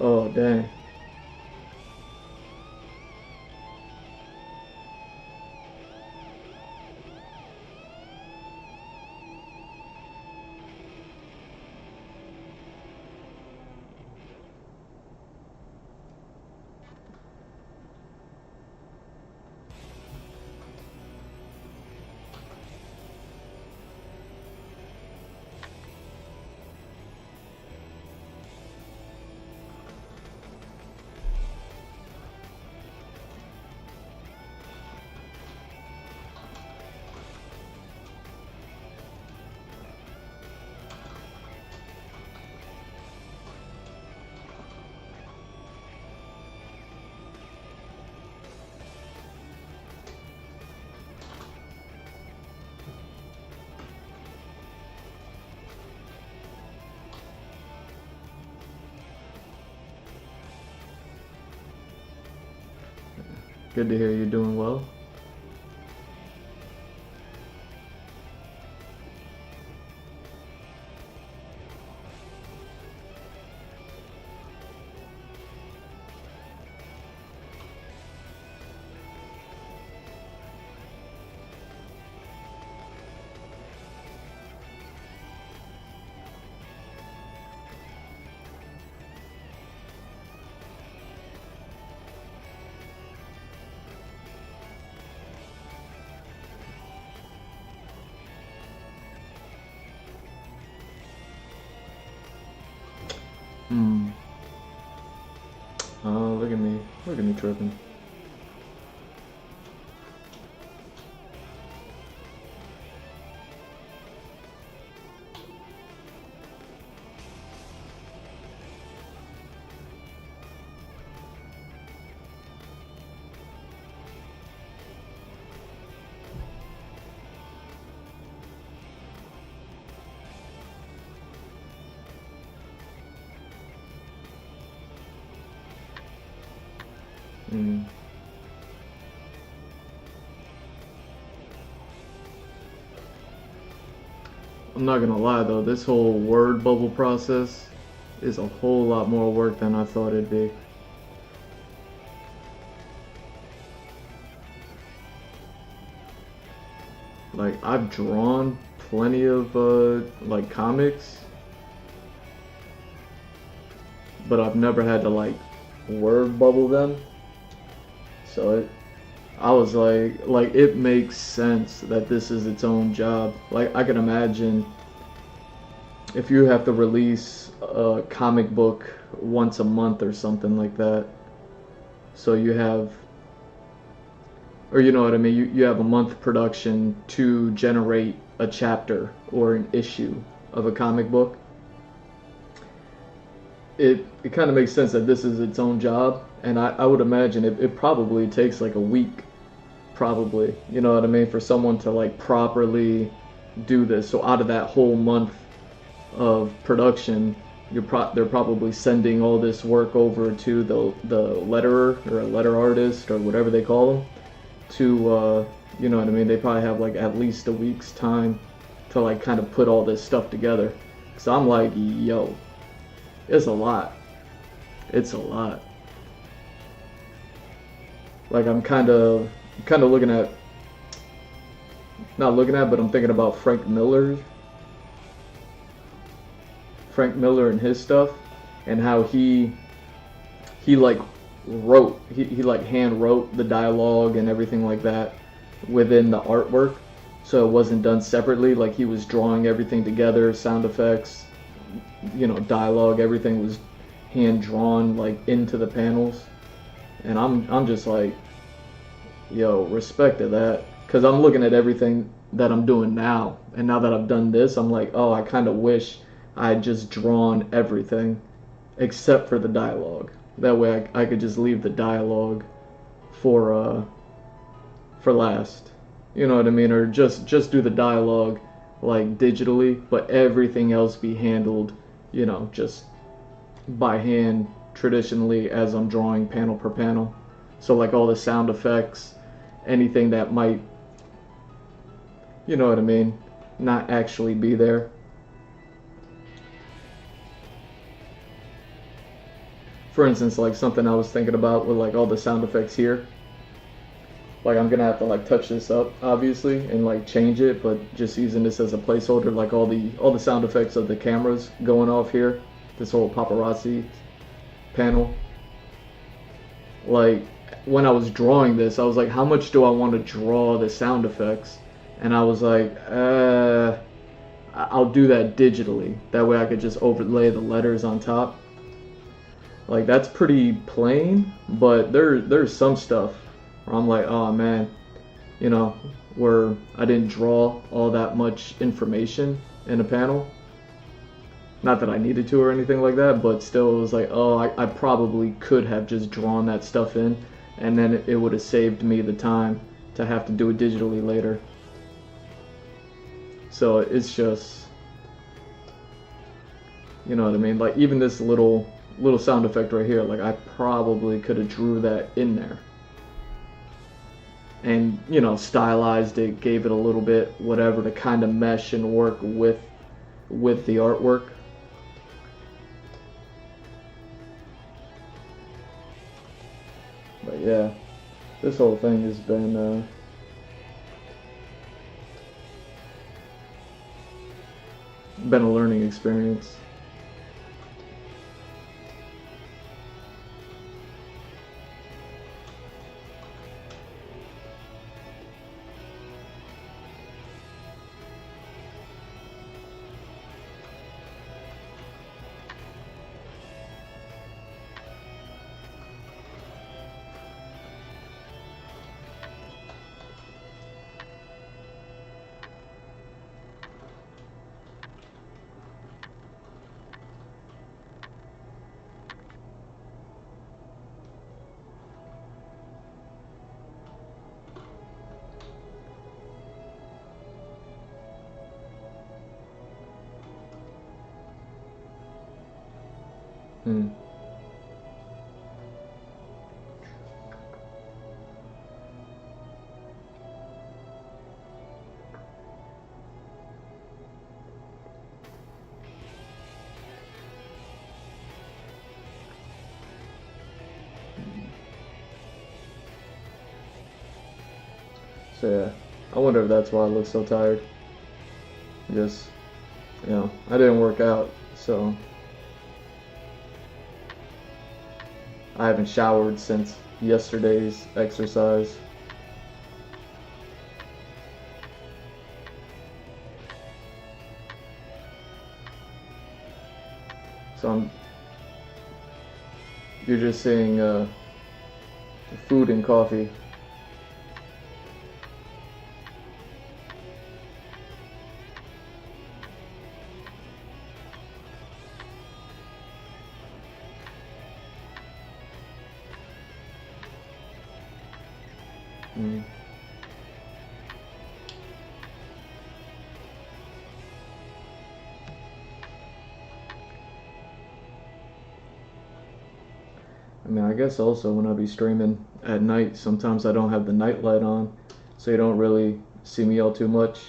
Speaker 1: Oh, dang. Good to hear you're doing well. Hmm. Oh, look at me. Look at me tripping. Hmm. I'm not gonna lie though, this whole word bubble process is a whole lot more work than I thought it'd be. Like, I've drawn plenty of like comics, but I've never had to like word bubble them. So I was like it makes sense that this is its own job. Like, I can imagine if you have to release a comic book once a month or something like that. So you have, or you know what I mean, you have a month production to generate a chapter or an issue of a comic book. It kind of makes sense that this is its own job, and I would imagine it probably takes like a week, probably, you know what I mean, for someone to like properly do this. So out of that whole month of production, they're probably sending all this work over to the letterer or a letter artist or whatever they call them to you know what I mean, they probably have like at least a week's time to like kind of put all this stuff together. So I'm like, yo, it's a lot. It's a lot. Like, I'm kind of looking at, not looking at, but I'm thinking about Frank Miller and his stuff, and how he like wrote, he like hand wrote the dialogue and everything like that within the artwork, so it wasn't done separately. Like, he was drawing everything together, sound effects, you know, dialogue, everything was hand drawn like into the panels. And I'm just like, yo, respect to that, because I'm looking at everything that I'm doing now, and now that I've done this, I'm like, oh, I kind of wish I had just drawn everything except for the dialogue. That way I could just leave the dialogue for last. You know what I mean? Or just do the dialogue like digitally, but everything else be handled, you know, just by hand traditionally as I'm drawing panel per panel. So like all the sound effects, anything that might, you know what I mean, not actually be there. For instance, like something I was thinking about with like all the sound effects here. Like, I'm gonna have to like touch this up obviously and like change it, but just using this as a placeholder, like all the sound effects of the cameras going off here, this whole paparazzi panel. Like, when I was drawing this, I was like, how much do I want to draw the sound effects? And I was like, I'll do that digitally. That way I could just overlay the letters on top. Like, that's pretty plain, but there's some stuff where I'm like, oh man, you know, where I didn't draw all that much information in a panel. Not that I needed to or anything like that, but still it was like, oh, I probably could have just drawn that stuff in, and then it would have saved me the time to have to do it digitally later. So it's just, you know what I mean? Like, even this little sound effect right here, like I probably could have drew that in there. and you know, stylized it, gave it a little bit whatever to kind of mesh and work with the artwork. But yeah, this whole thing has been a learning experience. Hmm. So yeah, I wonder if that's why I look so tired. Just, you know, I didn't work out, so I haven't showered since yesterday's exercise. So you're just seeing food and coffee. Mm. I mean, I guess also when I be streaming at night, sometimes I don't have the night light on, so you don't really see me all too much.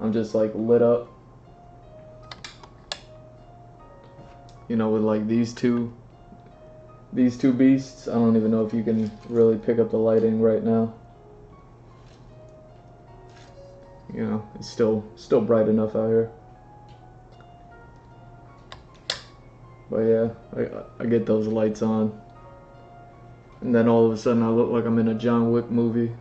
Speaker 1: I'm just like lit up, you know, with like these two beasts. I don't even know if you can really pick up the lighting right now. You know, it's still bright enough out here. But yeah, I get those lights on, and then all of a sudden I look like I'm in a John Wick movie.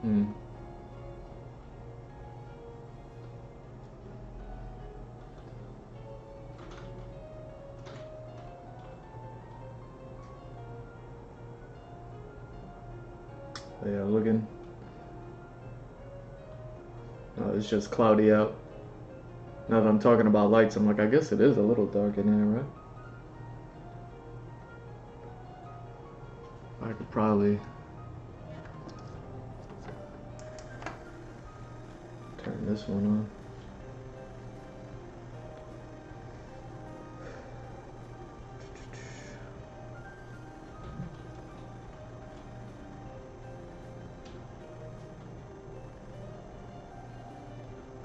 Speaker 1: Hmm. Yeah, looking. Oh, it's just cloudy out. Now that I'm talking about lights, I'm like, I guess it is a little dark in here, right? I could probably turn this one on.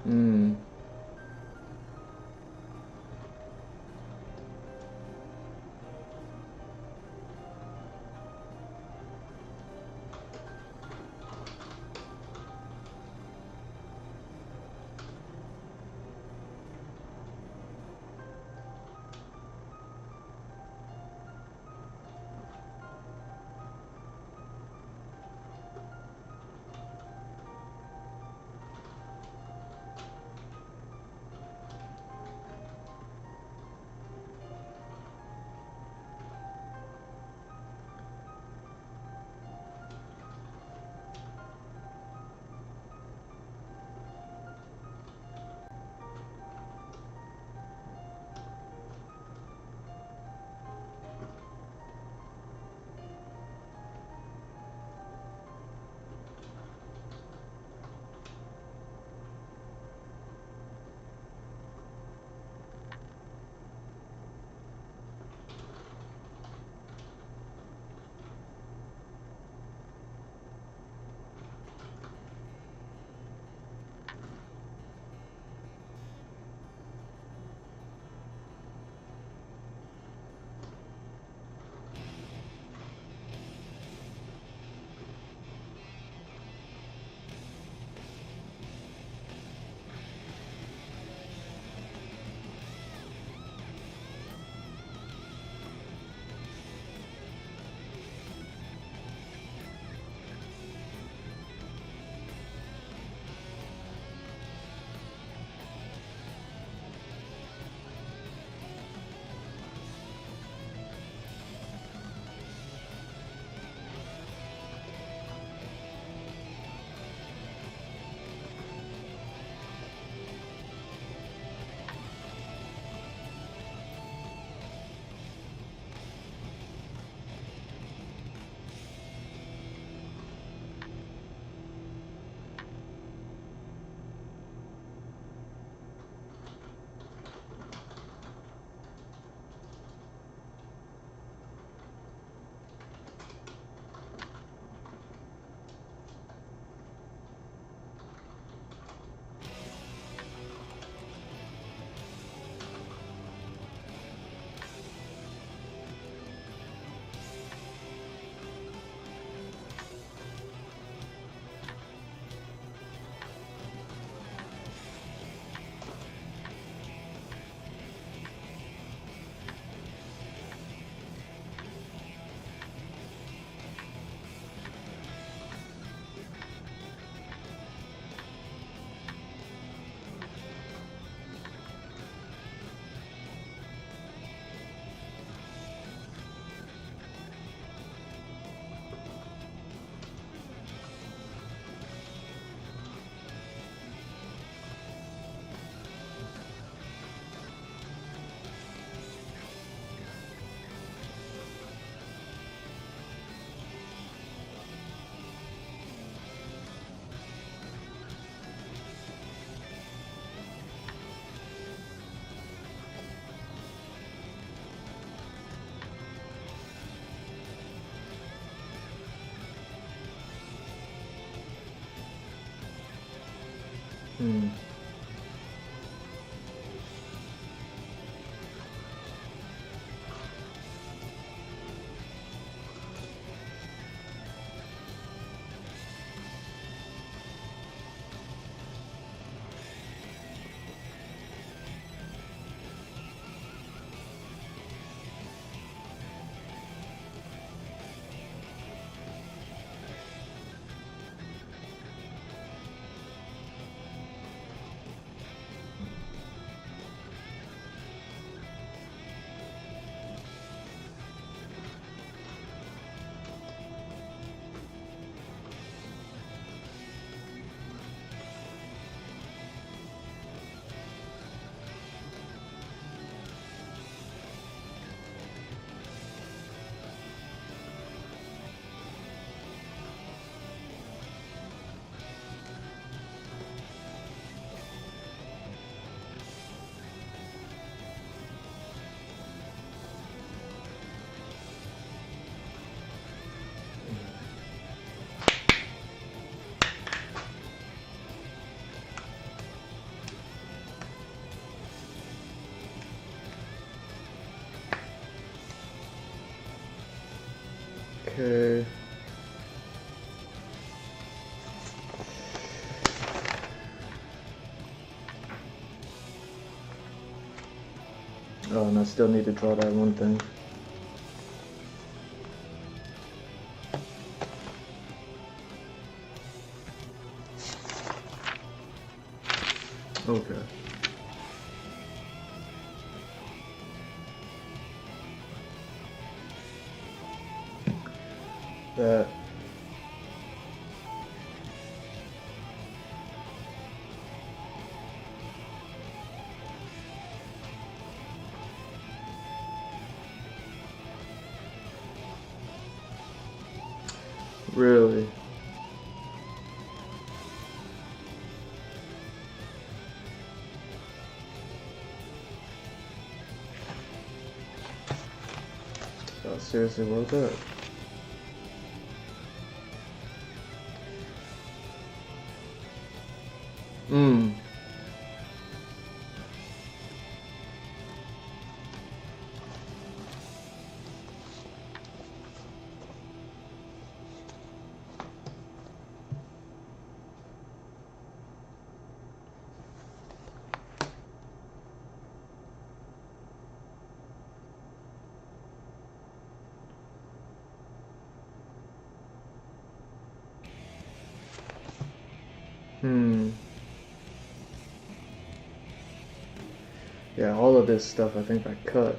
Speaker 1: Hmm. Hmm. Okay. Oh, and I still need to draw that one thing. Okay. That. Really? Oh, seriously, what was that? Hmm. Hmm. Yeah, all of this stuff I think I cut.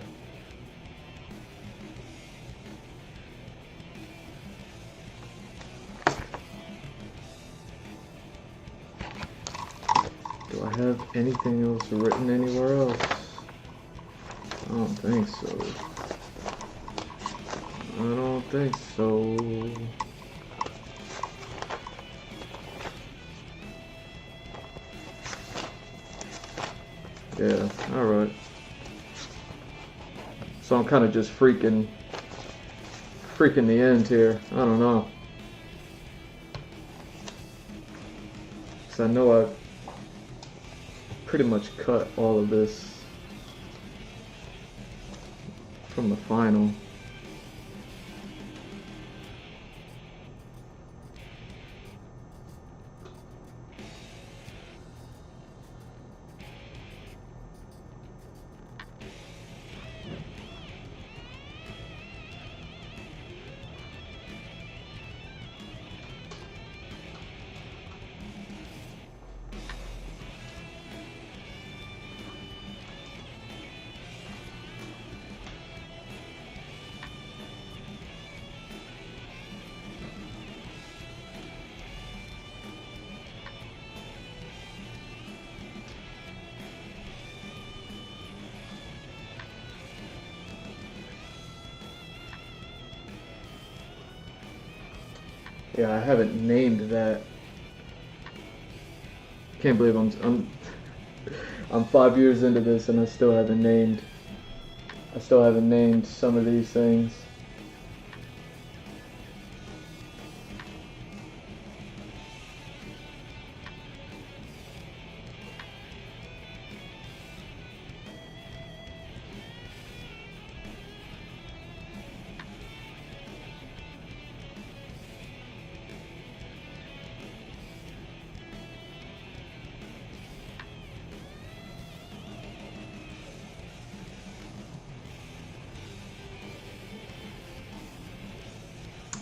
Speaker 1: Do I have anything else written anywhere else? I don't think so. I don't think so. Yeah, alright. So I'm kind of just freaking the end here. I don't know. So I know I've pretty much cut all of this from the final. Yeah, I haven't named that. Can't believe I'm 5 years into this and I still haven't named some of these things.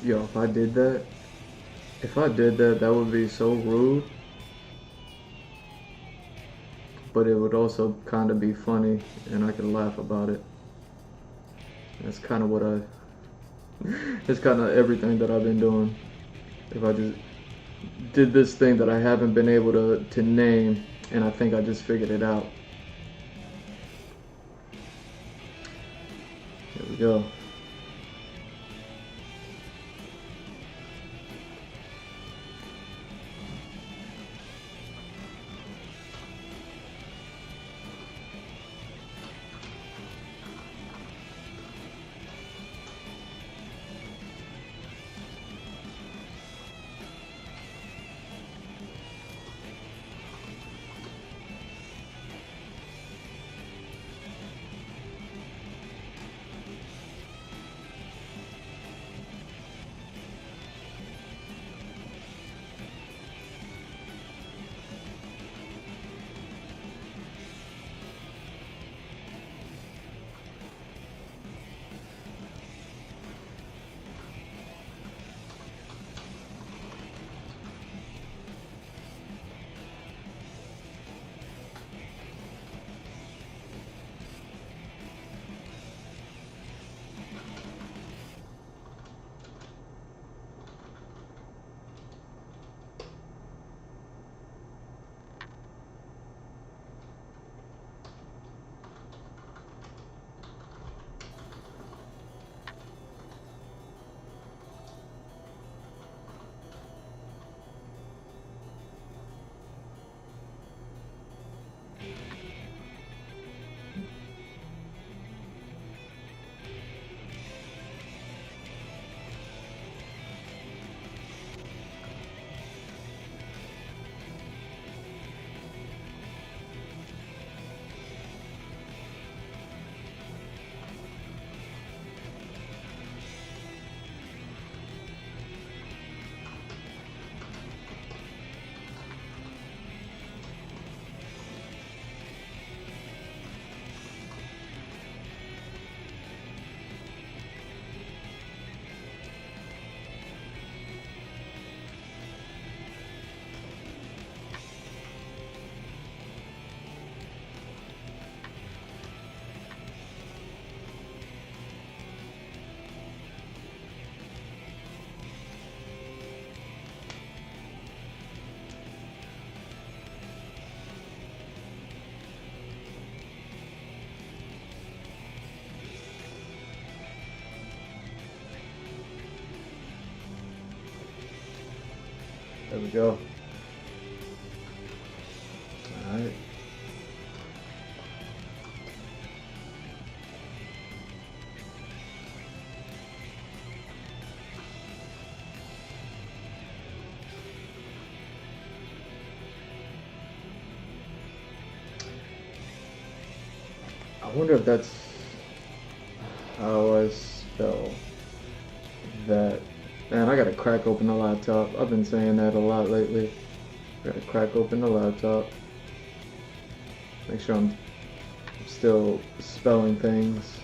Speaker 1: Yo, if I did that, that would be so rude. But it would also kind of be funny, and I could laugh about it. That's kind of it's kind of everything that I've been doing. If I just did this thing that I haven't been able to name, and I think I just figured it out. Here we go. go. Alright. I wonder if that's how I spell that. Man, I gotta crack open the laptop. I've been saying that a lot lately. Gotta crack open the laptop. Make sure I'm still spelling things.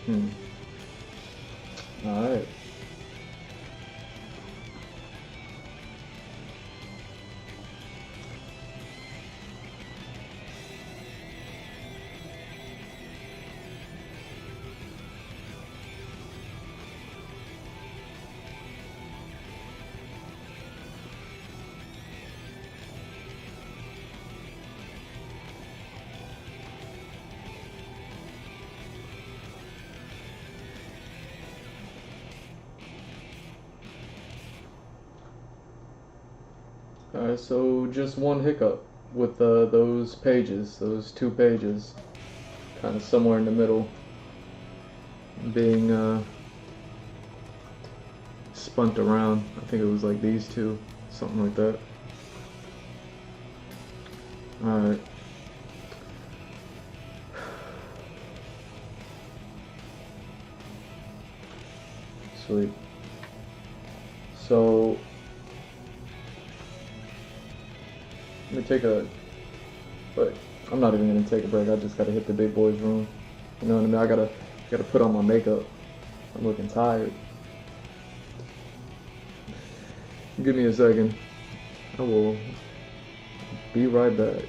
Speaker 1: Mm. All right. Alright, so just one hiccup with those pages, those 2 pages, kind of somewhere in the middle, being spunt around. I think it was like these 2, something like that. Alright. Sweet. So let me take a, but I'm not even gonna take a break. I just gotta hit the big boys room. You know what I mean? I gotta put on my makeup. I'm looking tired. Give me a second. I will be right back.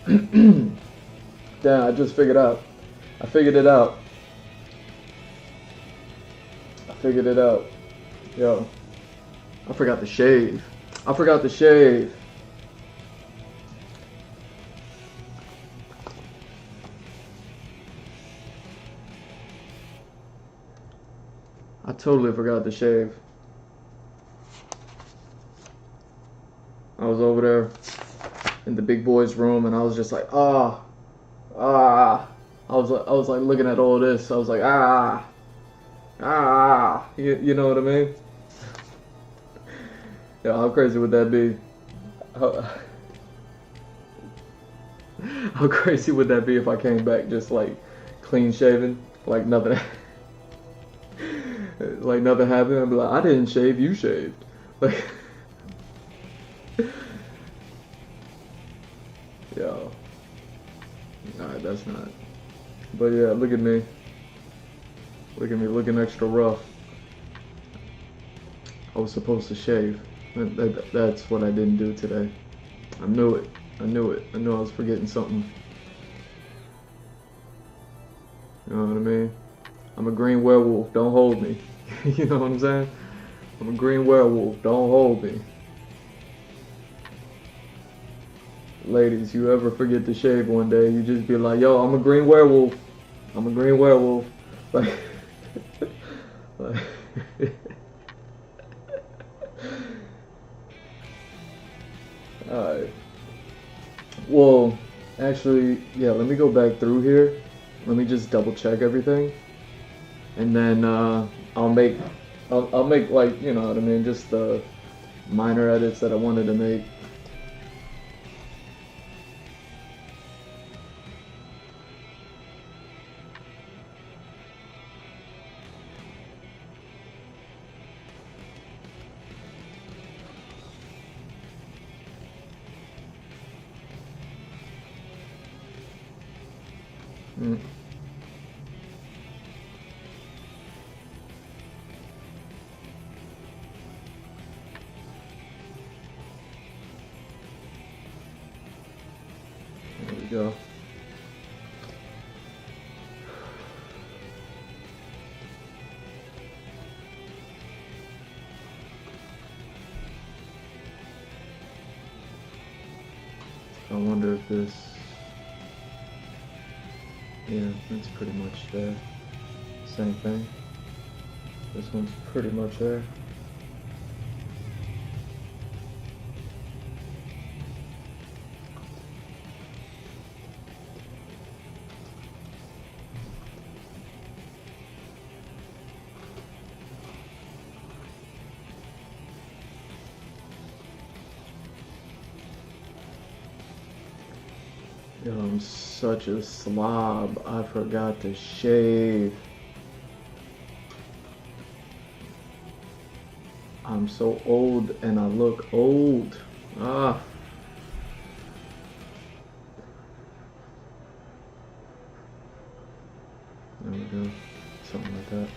Speaker 1: Damn, I just figured out. I figured it out. I figured it out. Yo, I forgot to shave. I forgot to shave. I totally forgot to shave. I was over there in the big boy's room, and I was just like, ah. I was like looking at all this. I was like, You know what I mean? Yeah, how crazy would that be? How crazy would that be if I came back just like clean shaven, like nothing, like nothing happened? I'd be like, I didn't shave, you shaved. Like, yo, alright, that's not. But yeah, look at me. Look at me looking extra rough. I was supposed to shave. That's what I didn't do today. I knew it. I knew it. I knew I was forgetting something. You know what I mean? I'm a green werewolf. Don't hold me. You know what I'm saying? I'm a green werewolf. Don't hold me. Ladies, you ever forget to shave one day, you just be like, yo, I'm a green werewolf. I'm a green werewolf. Like, like alright. Well, actually, yeah, let me go back through here. Let me just double check everything. And then I'll make like, you know what I mean, just the minor edits that I wanted to make. Mm. There we go. I wonder if this, yeah, that's pretty much there. Same thing. This one's pretty much there. Yo, I'm such a slob. I forgot to shave. I'm so old and I look old. Ah. There we go. Something like that.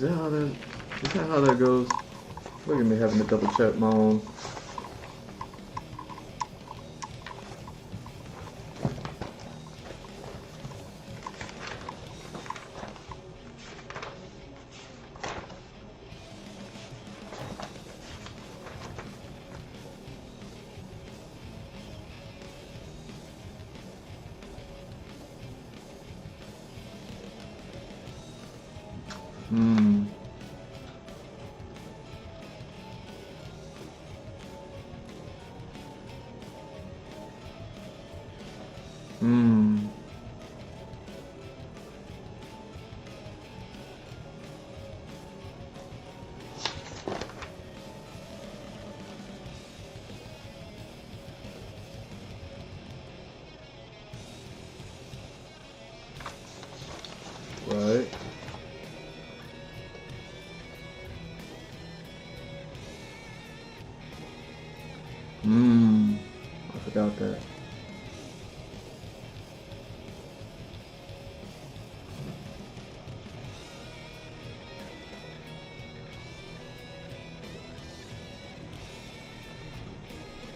Speaker 1: Is that how that goes? Look at me having to double check my own. Hmm. Hmm. Right. Hmm. I forgot that.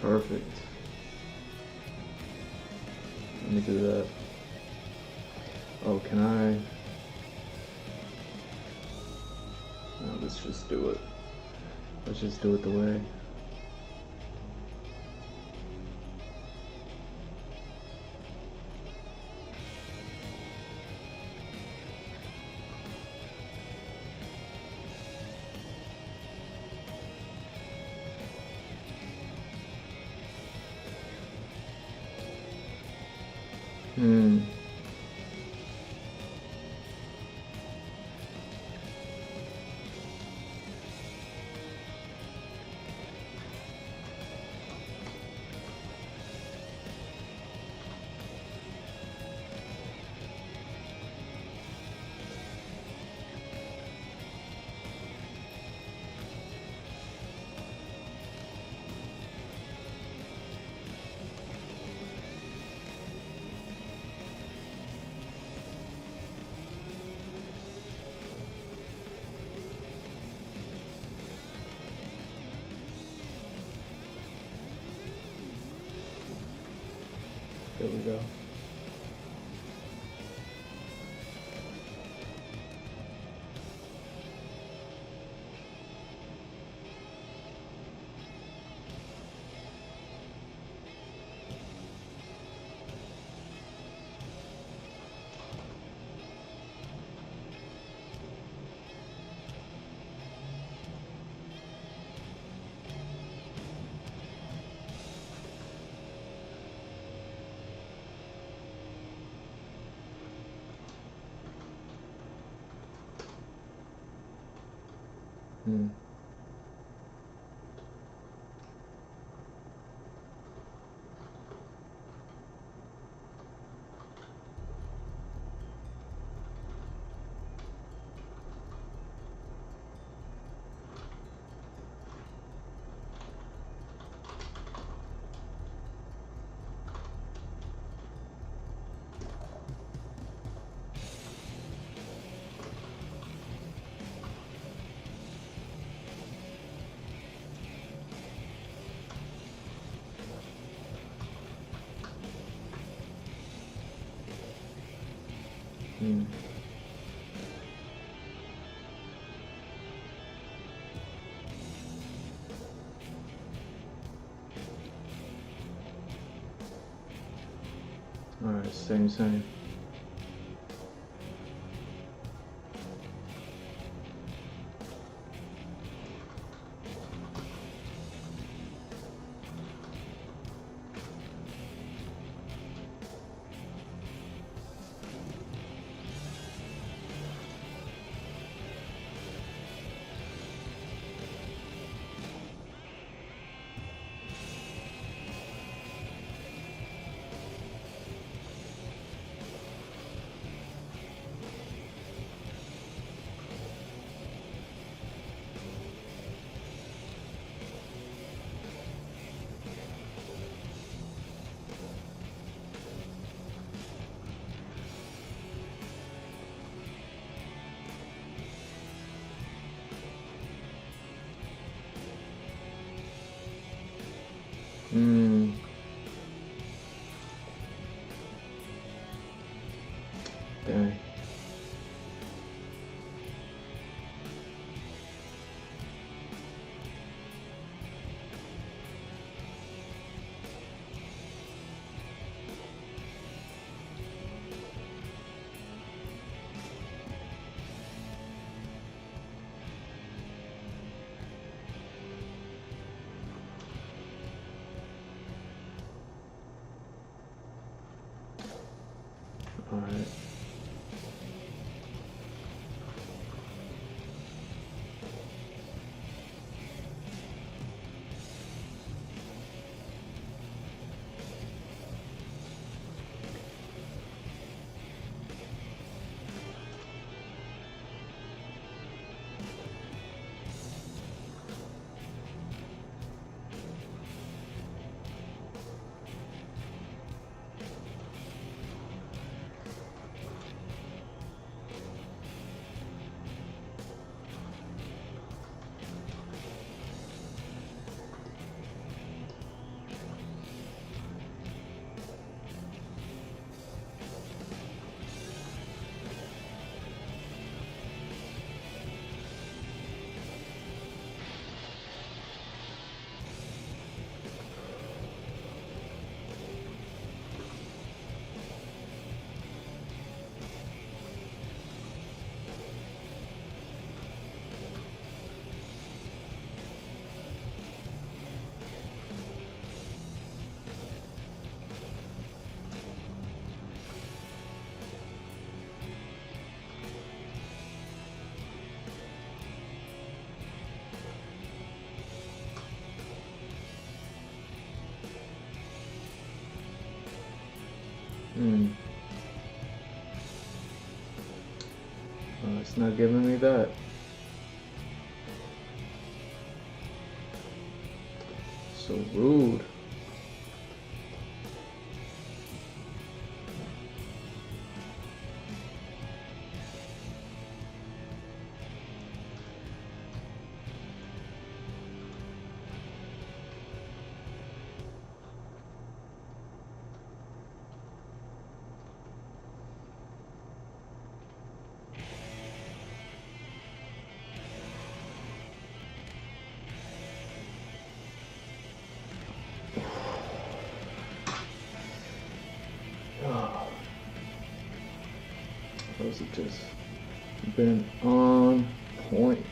Speaker 1: Perfect. Let me do that. Oh, can I? No, let's just do it. Let's just do it the way. Hmm. There we go. Hmm. Hmm. All right, same. All right. It's not giving me that. So rude. Those have just been on point.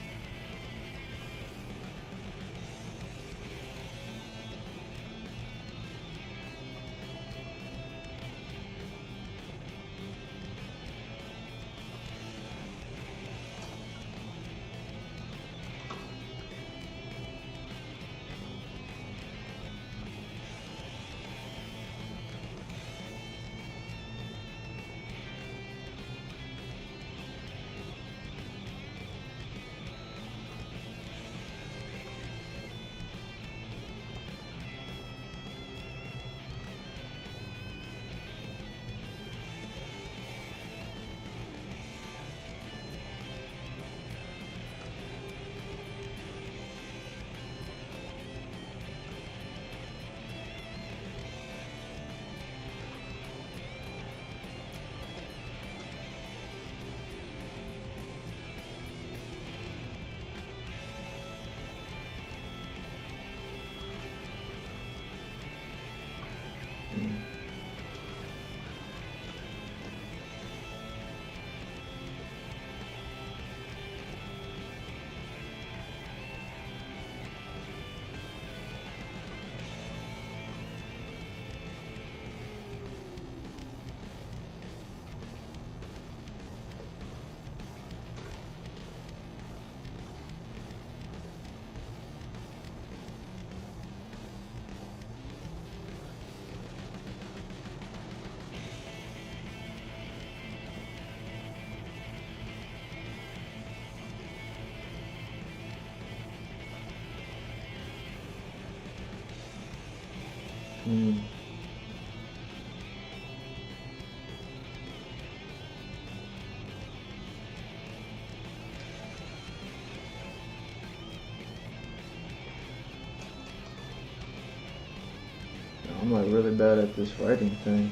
Speaker 1: I'm like really bad at this writing thing.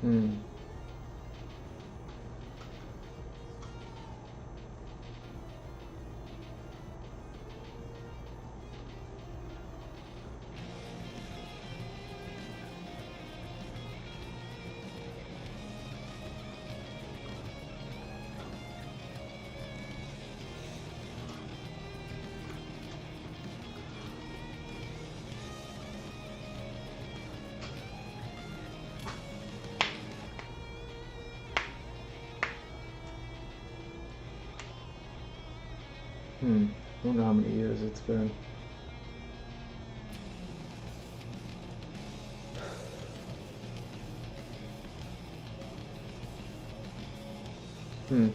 Speaker 1: Hmm. I don't know how many years it's been. Hmm.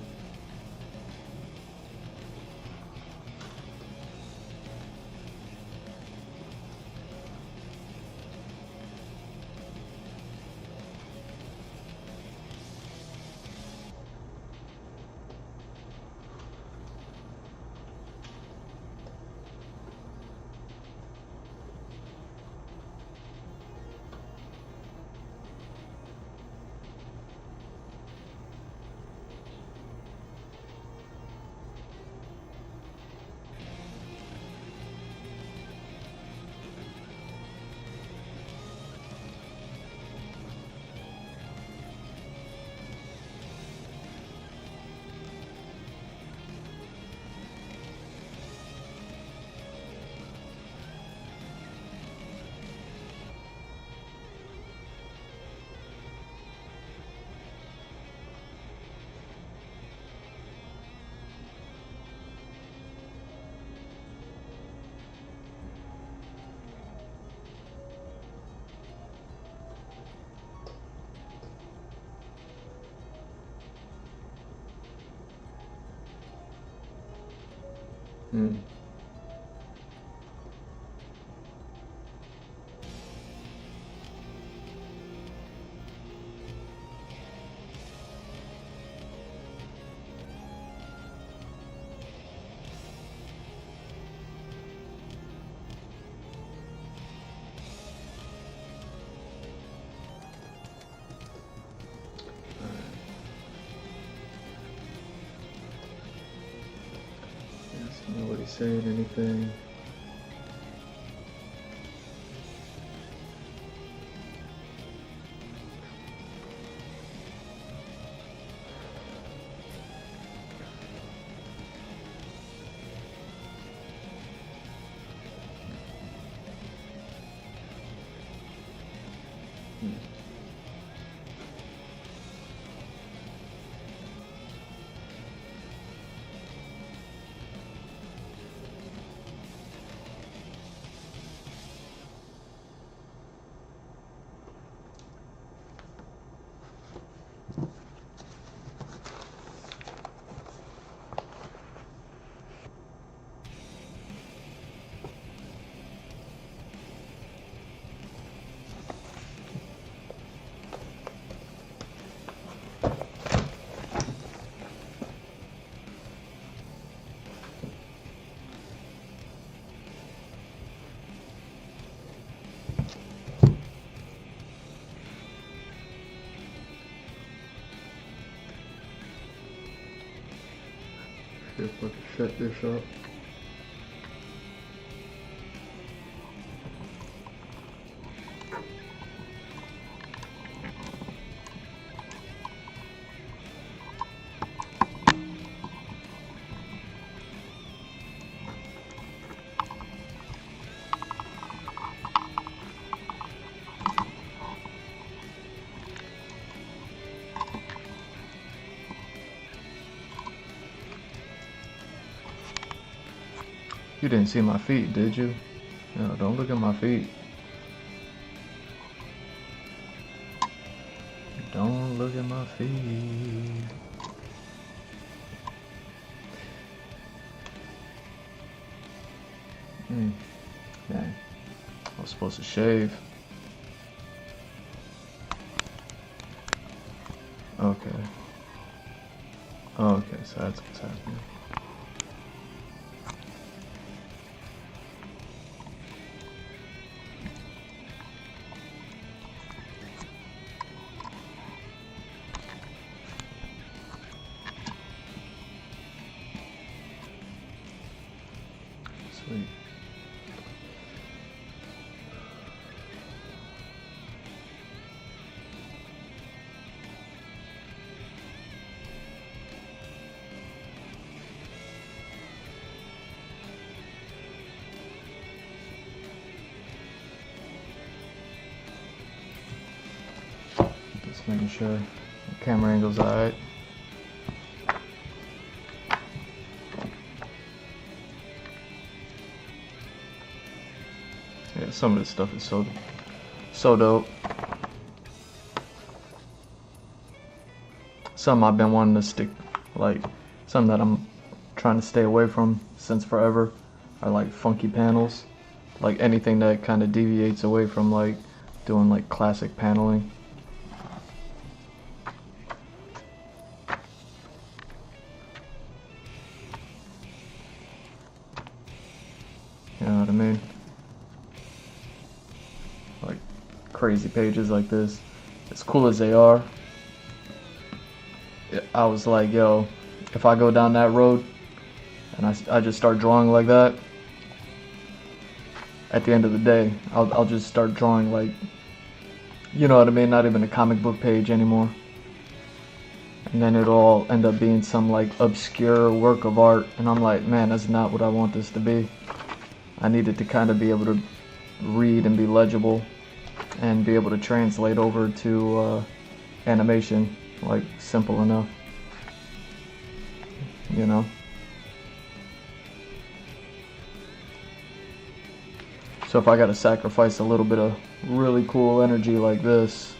Speaker 1: Hmm. Yes, nobody saying anything. See if I can set this up. You didn't see my feet, did you? No, don't look at my feet. Don't look at my feet. Dang. I was supposed to shave. Okay. Okay, so that's what's happening. Sweet. Just making sure the camera angle's alright. Yeah, some of this stuff is so dope. Some I've been wanting to stick, like some that I'm trying to stay away from since forever are like funky panels. Like anything that kind of deviates away from like doing like classic paneling. You know what I mean? Like crazy pages like this, as cool as they are, I was like, yo, if I go down that road and I just start drawing like that, at the end of the day, I'll just start drawing like, you know what I mean, not even a comic book page anymore. And then it'll all end up being some like obscure work of art, and I'm like, man, that's not what I want this to be. I need it to kind of be able to read and be legible and be able to translate over to animation, like simple enough, you know. So if I gotta sacrifice a little bit of really cool energy like this,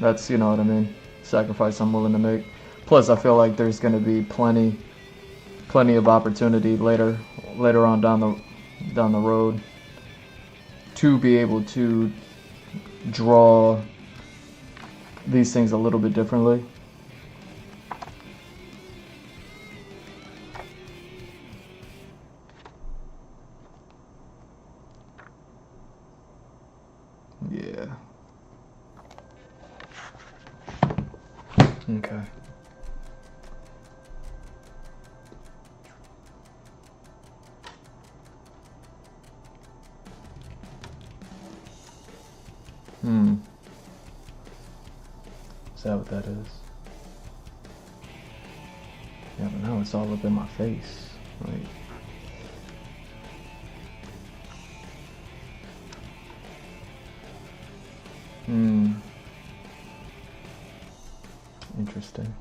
Speaker 1: that's, you know what I mean, sacrifice I'm willing to make. Plus I feel like there's gonna be plenty of opportunity later on down the road to be able to draw these things a little bit differently. Yeah. Okay. Is that what that is? Yeah, but now it's all up in my face. Like, interesting.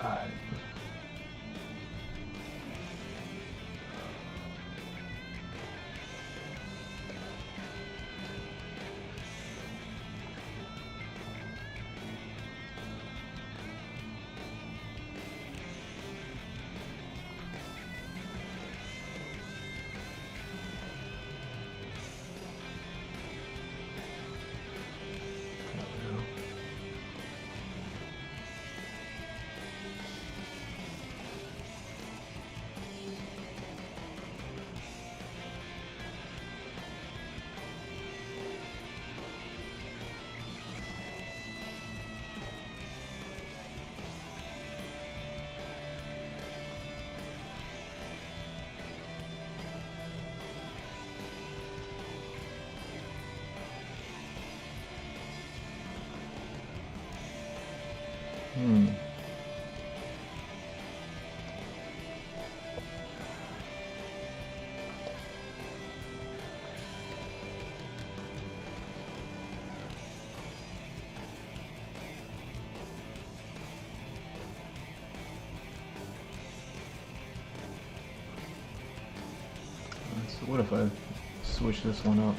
Speaker 1: Alright. Hmm. So what if I switch this one up?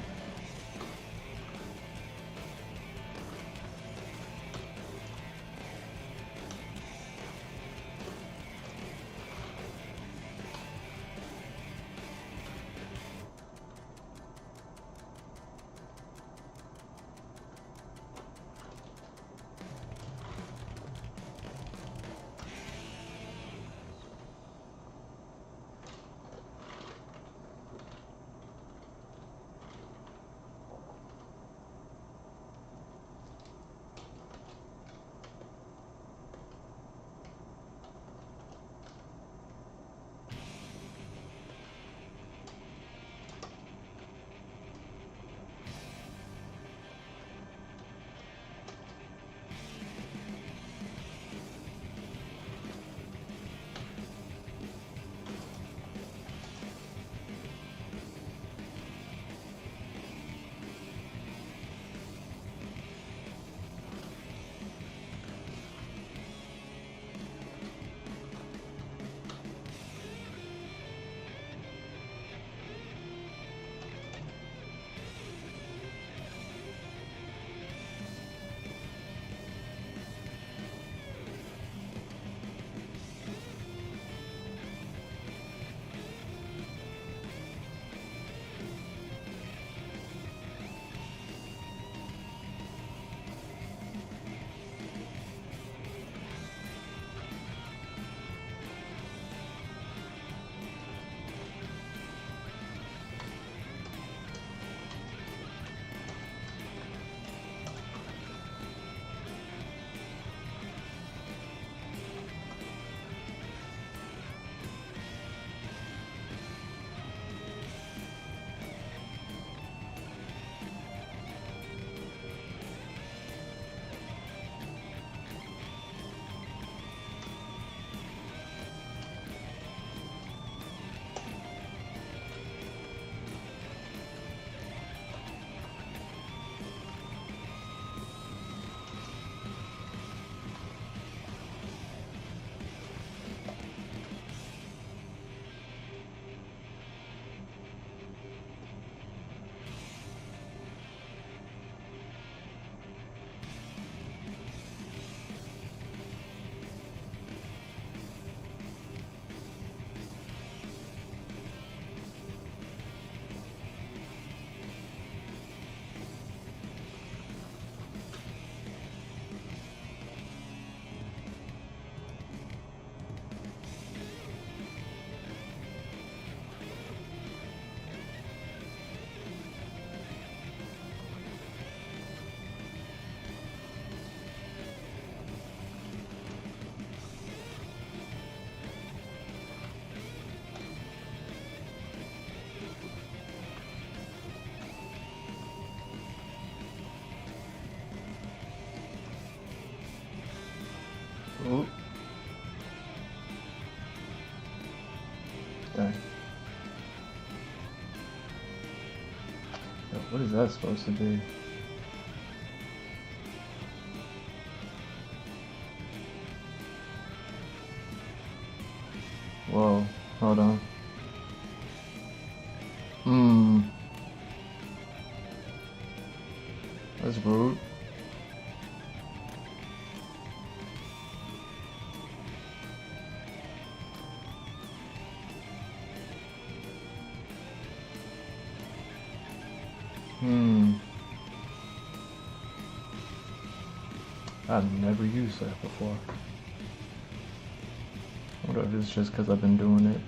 Speaker 1: Oh. Dang. Yo, what is that supposed to be? Whoa, hold on. That's rude. I've never used that before. I wonder if it's just because I've been doing it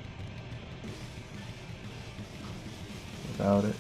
Speaker 1: without it.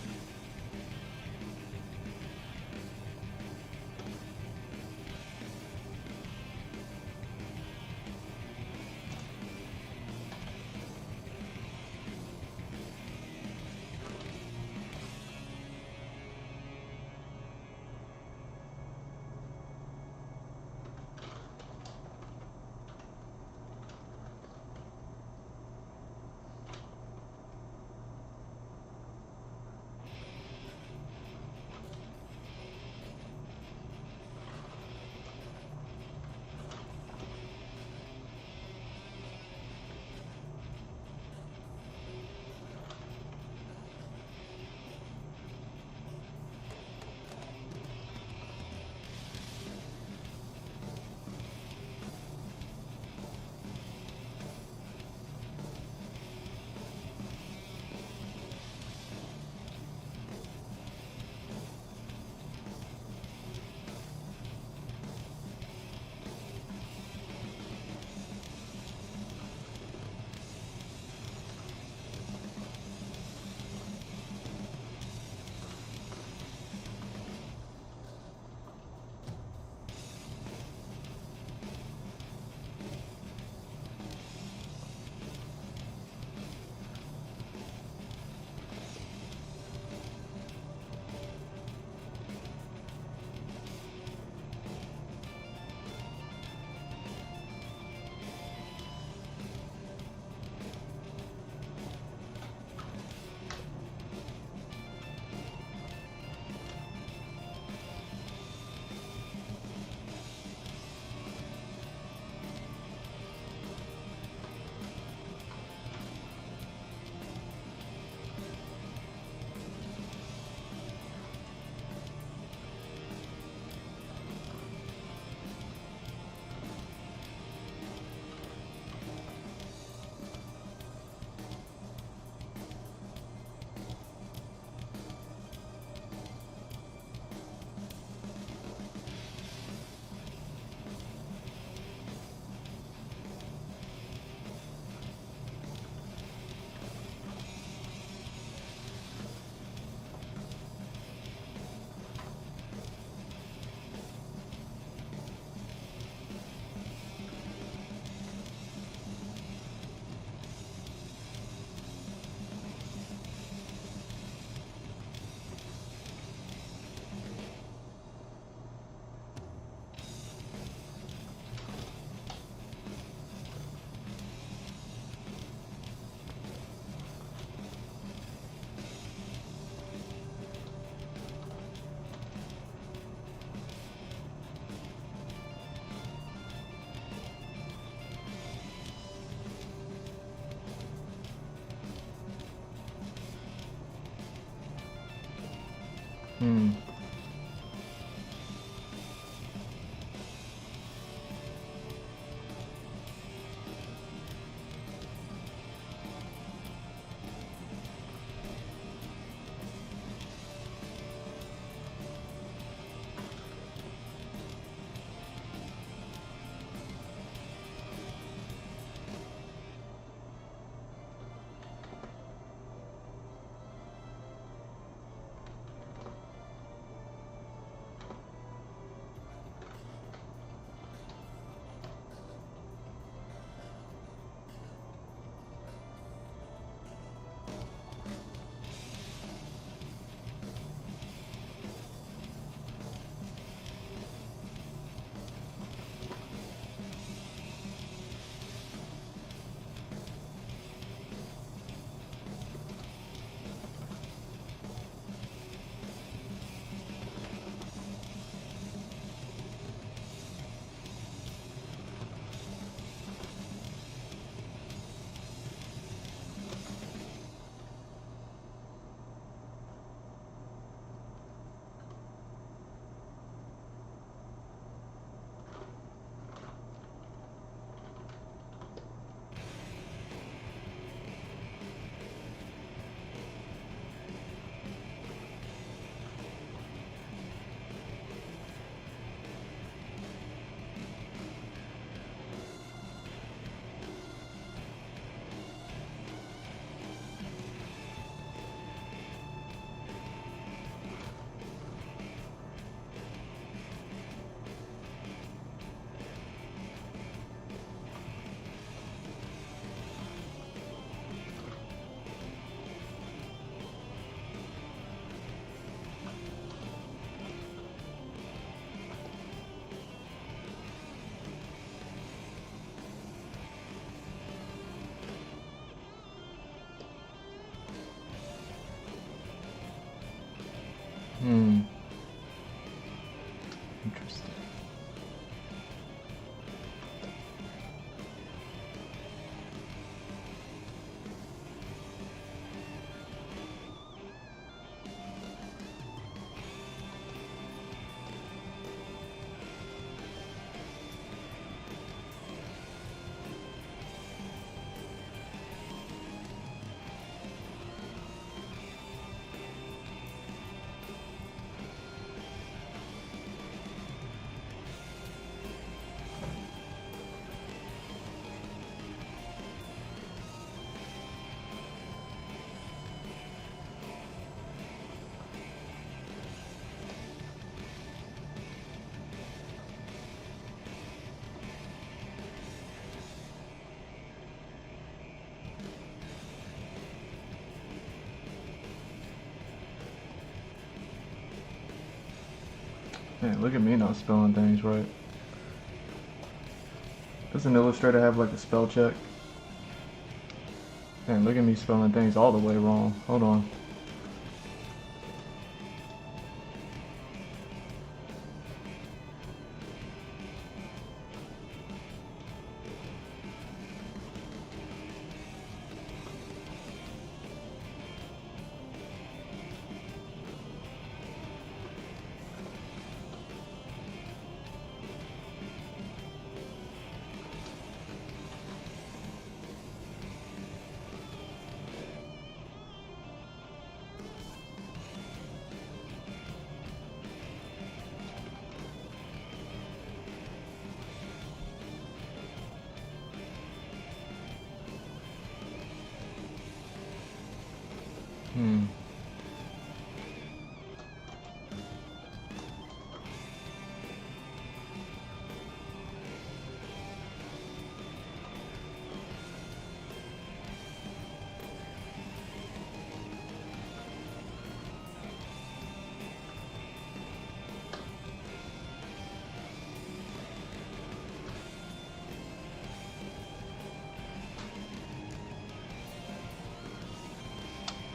Speaker 1: Hmm. Hmm. Interesting. Man, look at me not spelling things right. Doesn't Illustrator have like a spell check? Man, look at me spelling things all the way wrong. Hold on. Hmm.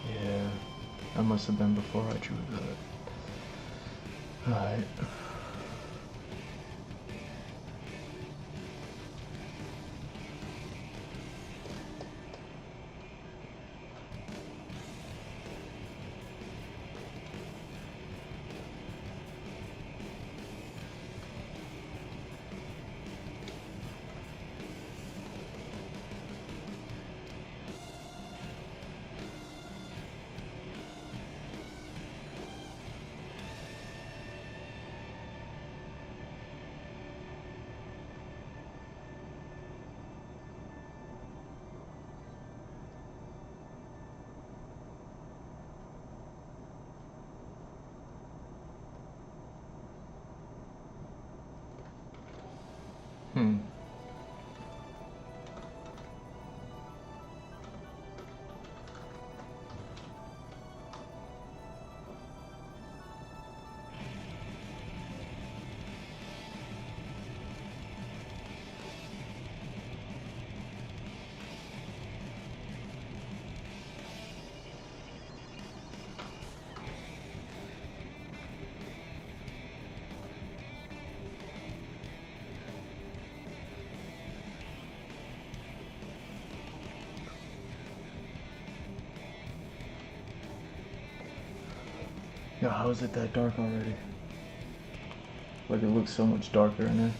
Speaker 1: Yeah, that must have been before I drew that. Alright. God, how is it that dark already? Like it looks so much darker in there.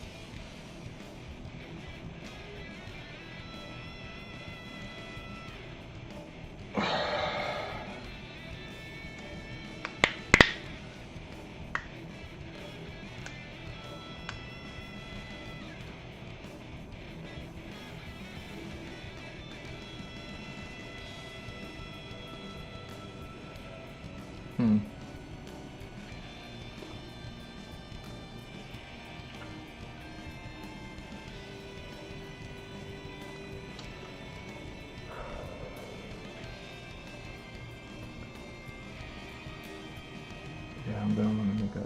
Speaker 1: Yeah, I'm gonna want to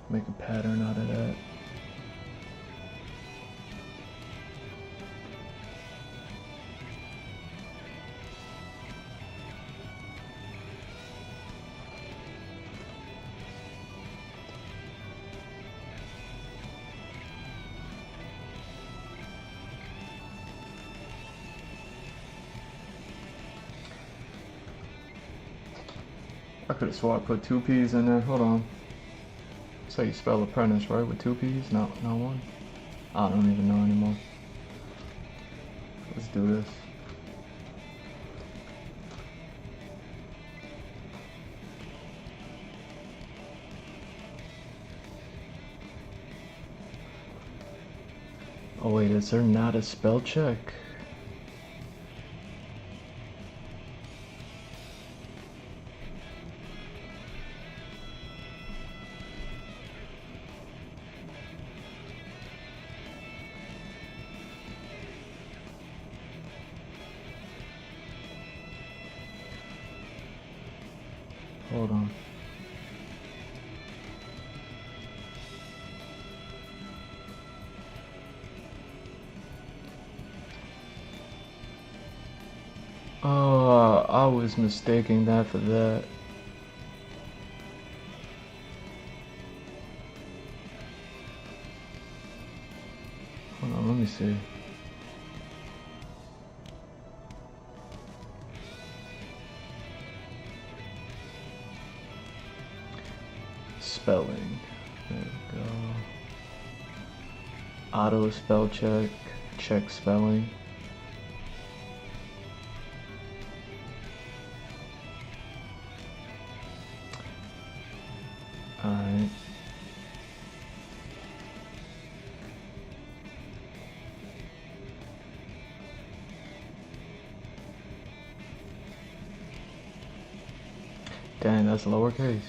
Speaker 1: make a pattern out of that. I could have swore I put 2 P's in there. Hold on. That's how you spell apprentice, right? With 2 P's? Not one? I don't even know anymore. Let's do this. Oh wait, is there not a spell check? Hold on. Oh, I was mistaking that for that. Hold on, let me see. Spelling. There we go. Auto spell check. Check spelling. Alright. Dang, that's lowercase.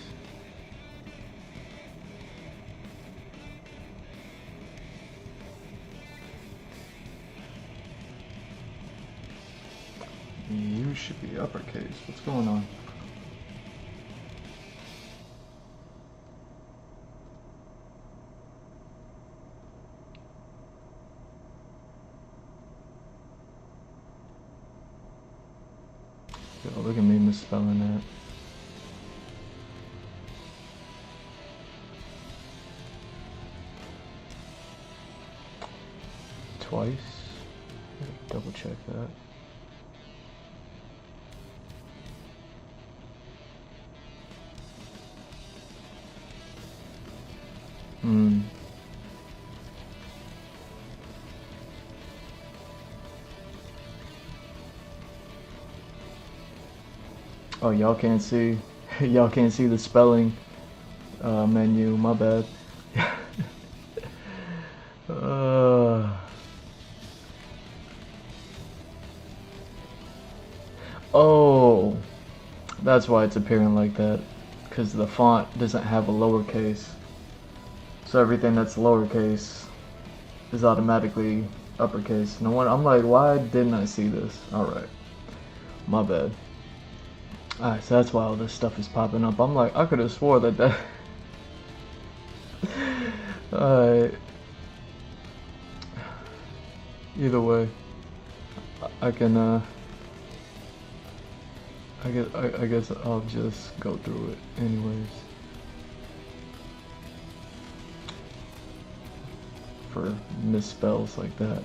Speaker 1: You should be uppercase. What's going on? Yo, look at me misspelling that. Twice. Double check that. Oh, y'all can't see. Y'all can't see the spelling menu. My bad. Oh, that's why it's appearing like that. Because the font doesn't have a lowercase. So everything that's lowercase is automatically uppercase. No wonder, I'm like, why didn't I see this? Alright. My bad. Alright, so that's why all this stuff is popping up. I'm like, I could have swore that Alright. Either way, I can, I guess I'll just go through it anyways. For misspells like that.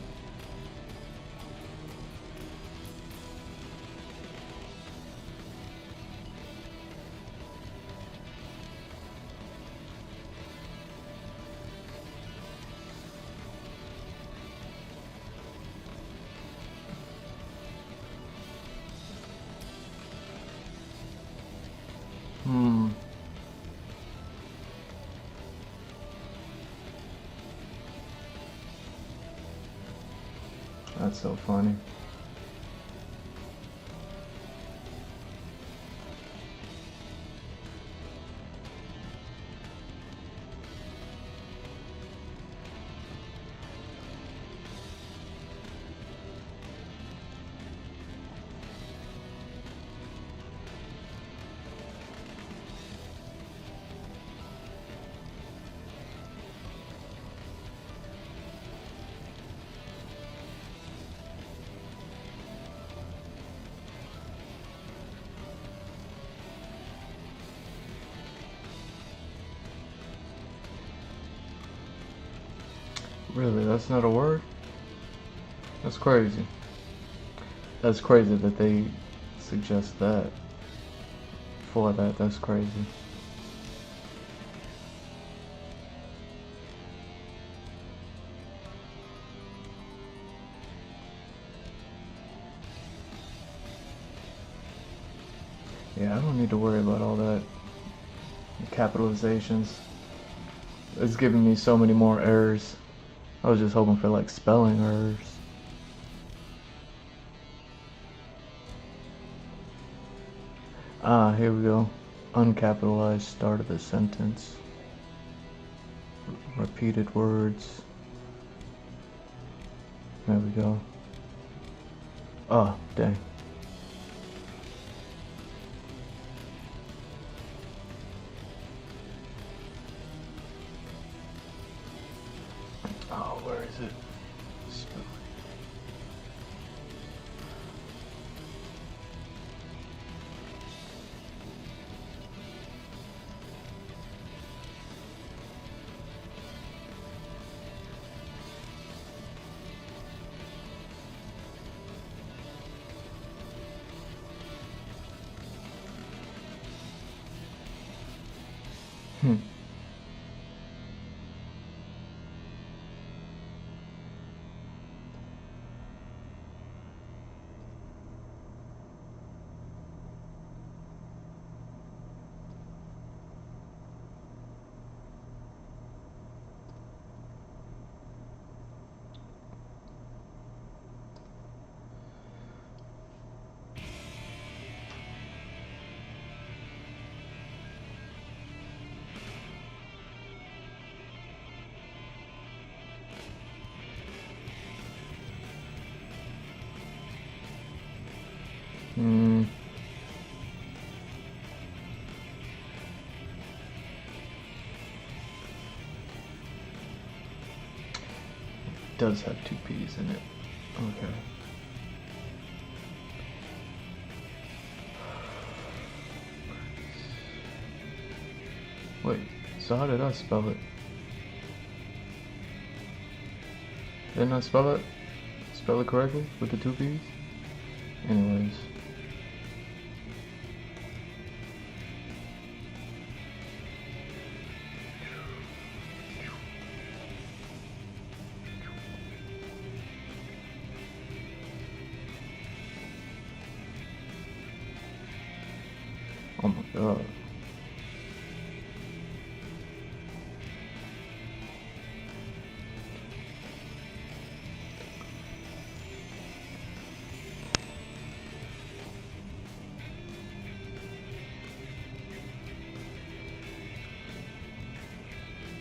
Speaker 1: That's so funny. Really, that's not a word? That's crazy. That's crazy that they suggest that for that. That's crazy. Yeah, I don't need to worry about all that capitalizations. It's giving me so many more errors. I was just hoping for like spelling errors. Ah, here we go. Uncapitalized start of the sentence. Repeated words. There we go. Oh, dang. Oh, where is it? Hmm. Hmm. Does have two P's in it. Okay. Wait, so how did I spell it? Didn't I spell it correctly with the two P's? Anyways. Oh my god.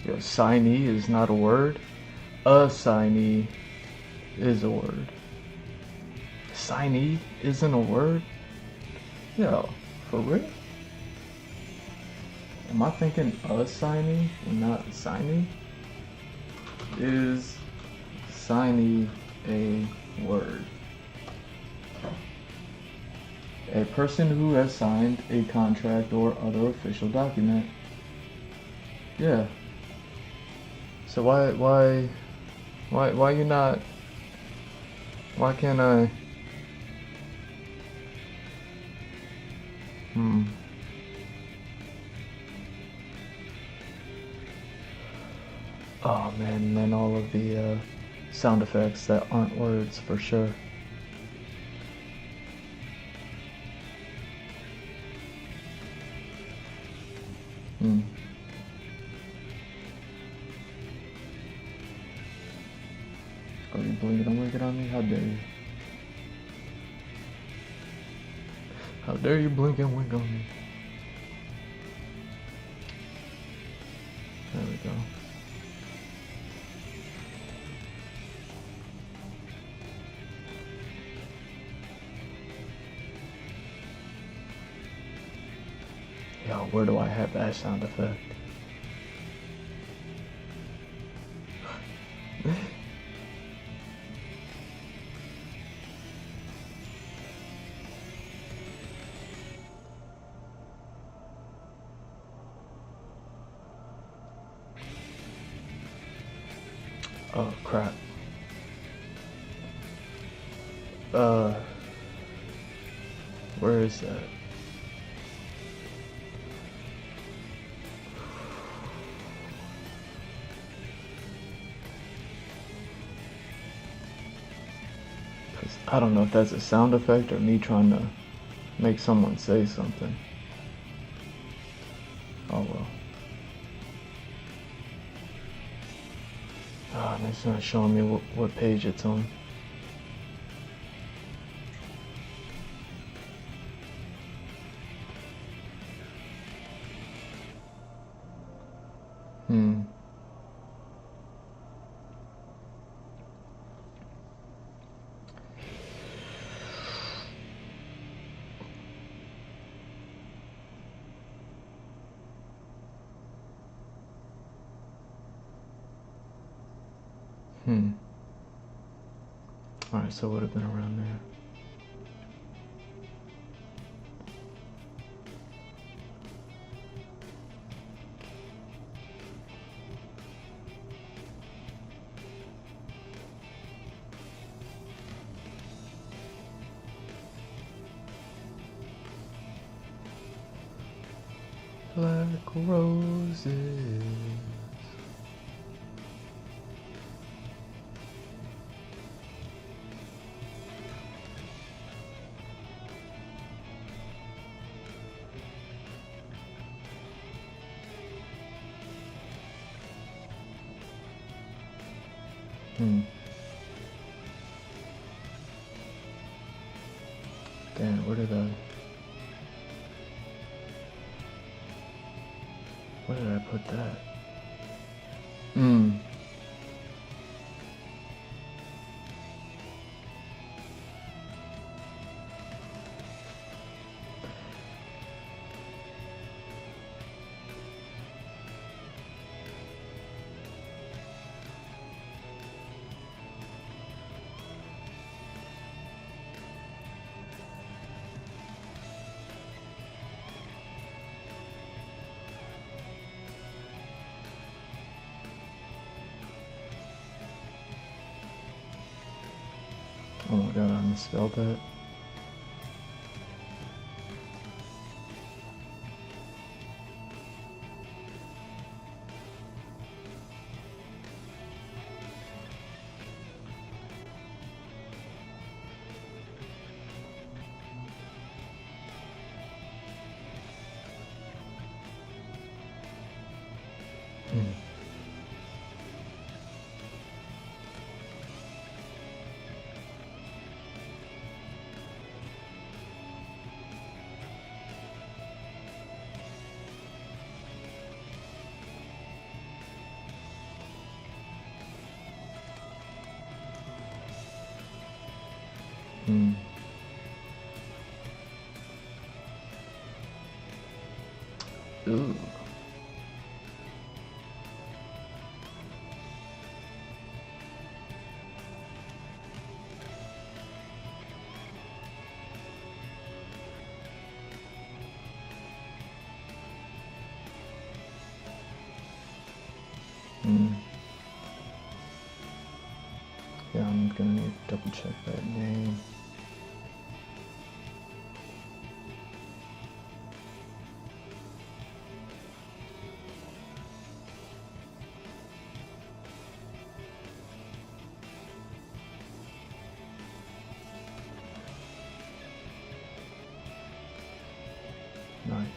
Speaker 1: Yo, signee is not a word. A signee is a word. Signee isn't a word? Yo, for real? Am I thinking a signee and not signee? Is signee a word? A person who has signed a contract or other official document. Yeah. So why you not? Why can't I? Oh man, and then all of the sound effects that aren't words for sure. Oh, you blinking and winking on me? How dare you? How dare you blink and wink on me? There we go. Yo, where do I have that sound effect? Oh crap. Where is that? I don't know if that's a sound effect or me trying to make someone say something. Oh well. Oh, and it's not showing me what page it's on. Alright, so it would have been around there. Black roses. Damn, where did I put that? Oh my god, I misspelled that. Ooh. Yeah, I'm gonna need to double check that name. Nice.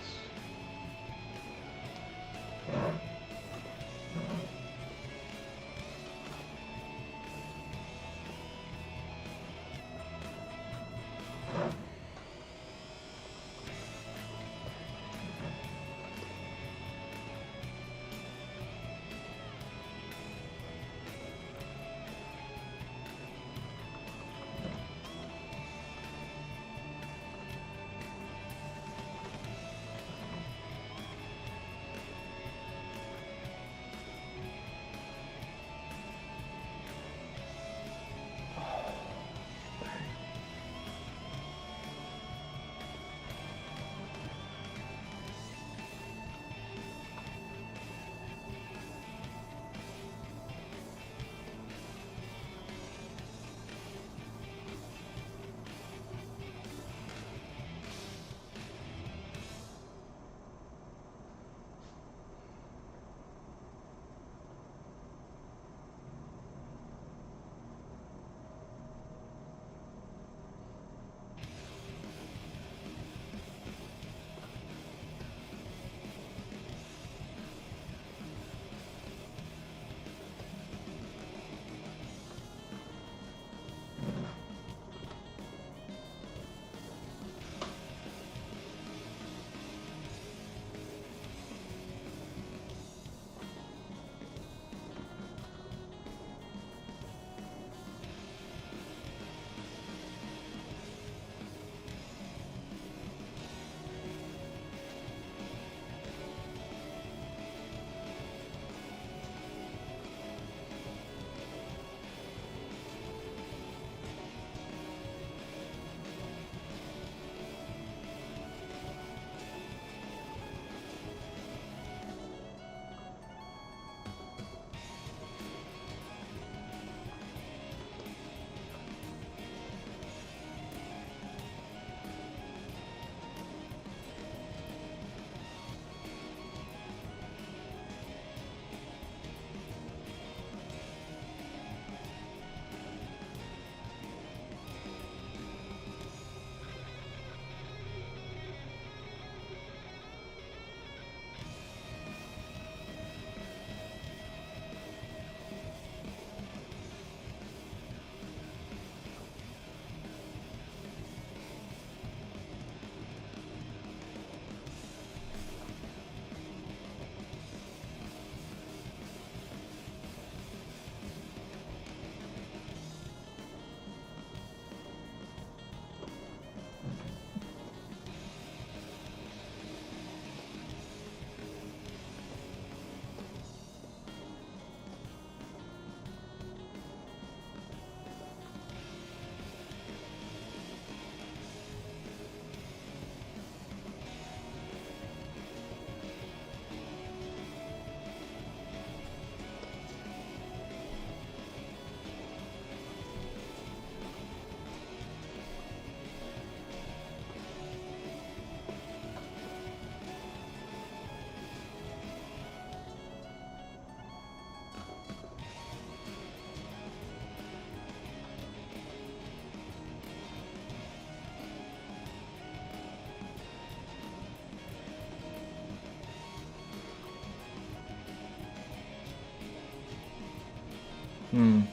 Speaker 1: Alright,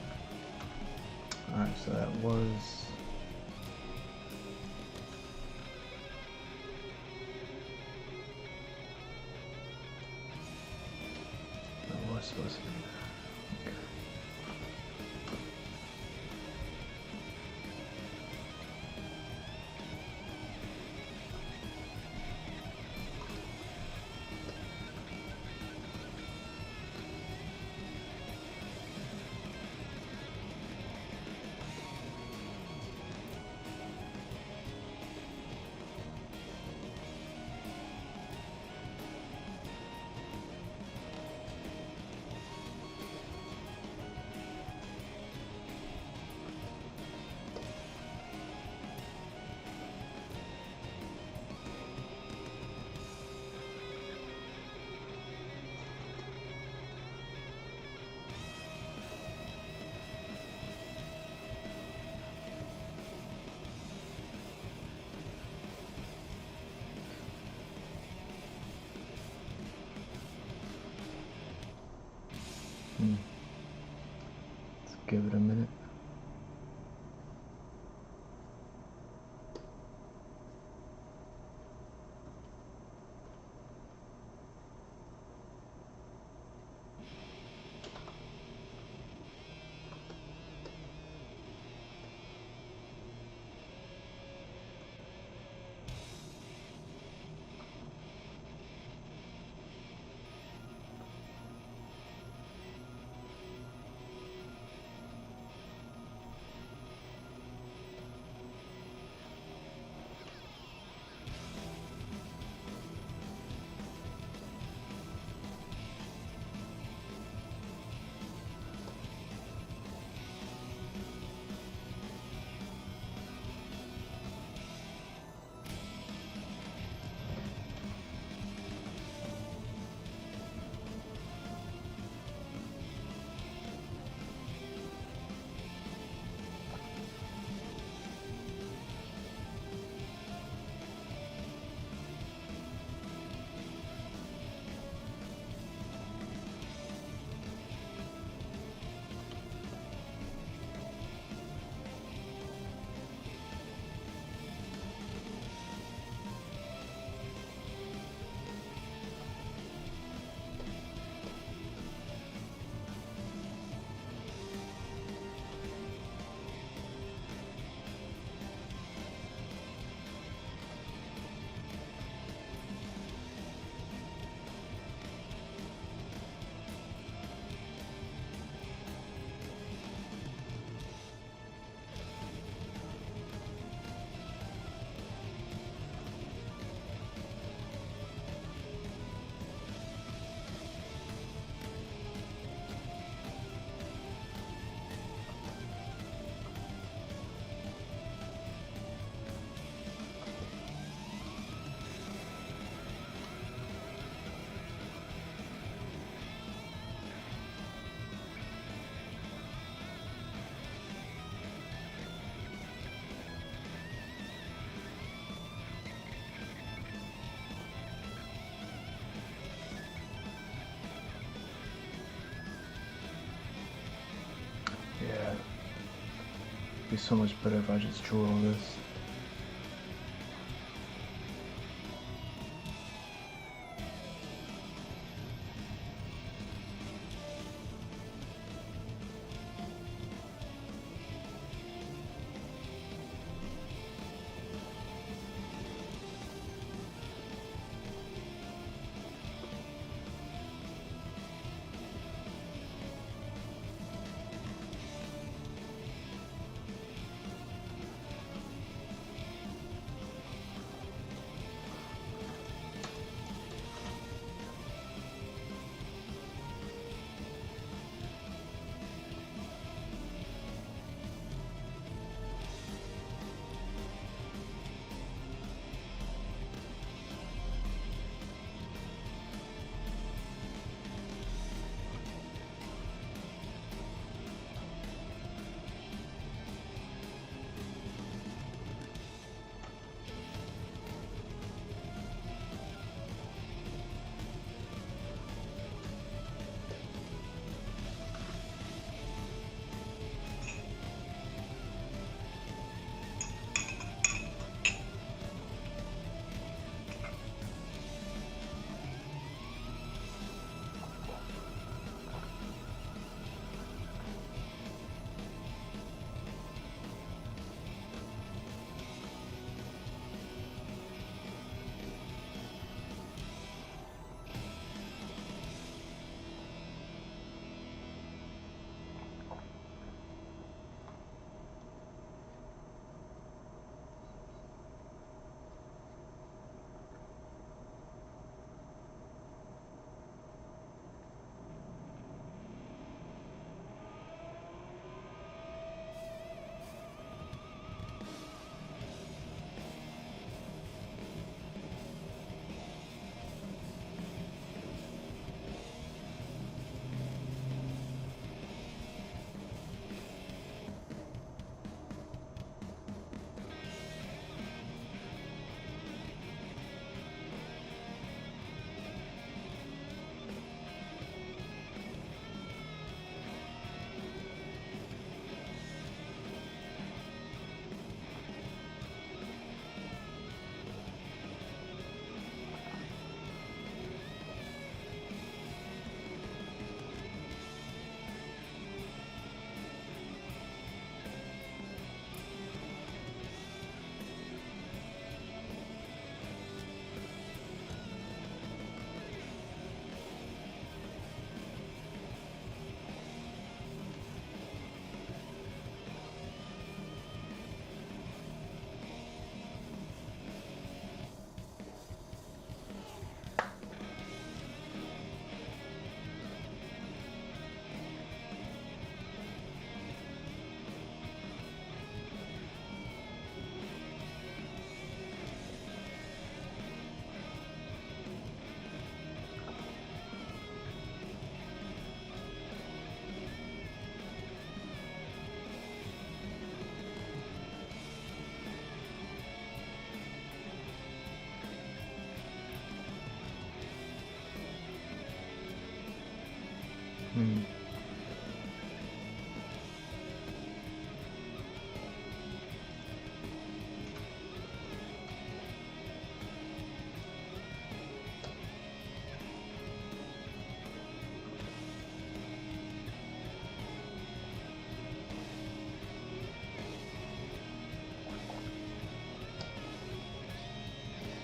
Speaker 1: so that was... That was supposed to be... Okay. Let's give it a minute. Yeah. It'd be so much better if I just drew all this.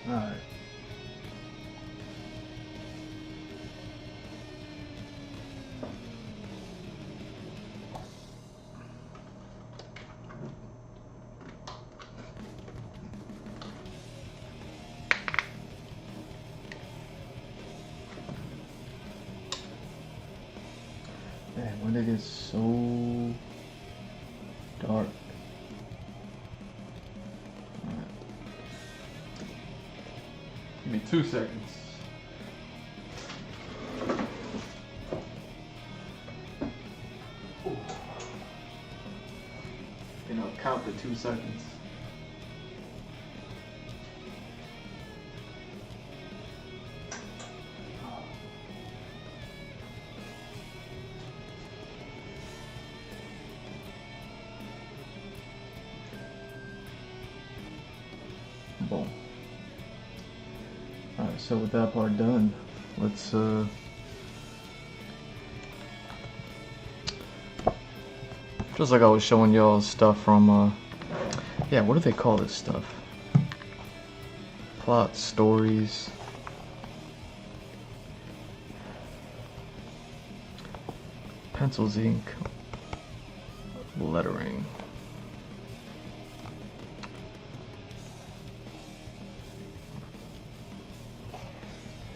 Speaker 1: Alright. Man, when it is so dark. Alright. Give me 2 seconds. Ooh. You know, count the 2 seconds. Boom. Alright, so with that part done, let's just like I was showing y'all stuff from yeah, what do they call this stuff? Plot, stories. Pencils, ink, lettering.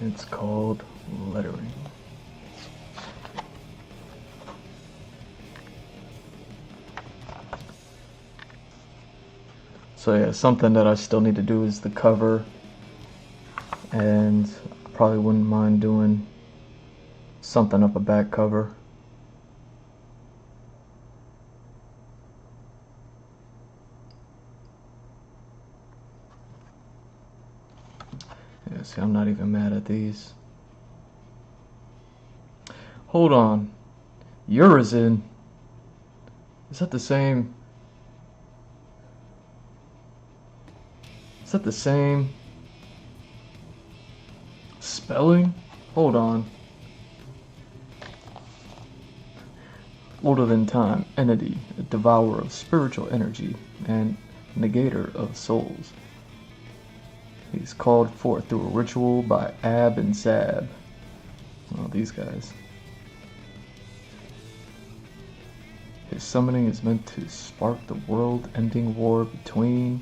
Speaker 1: It's called lettering. So yeah, something that I still need to do is the cover, and probably wouldn't mind doing something of a back cover. Yeah, see, I'm not even mad at these. Hold on. Urizen. Is that the same? Is that the same spelling? Hold on. Older than time, entity, a devourer of spiritual energy, and negator of souls. He's called forth through a ritual by Ab and Zab. Oh, these guys. His summoning is meant to spark the world-ending war between...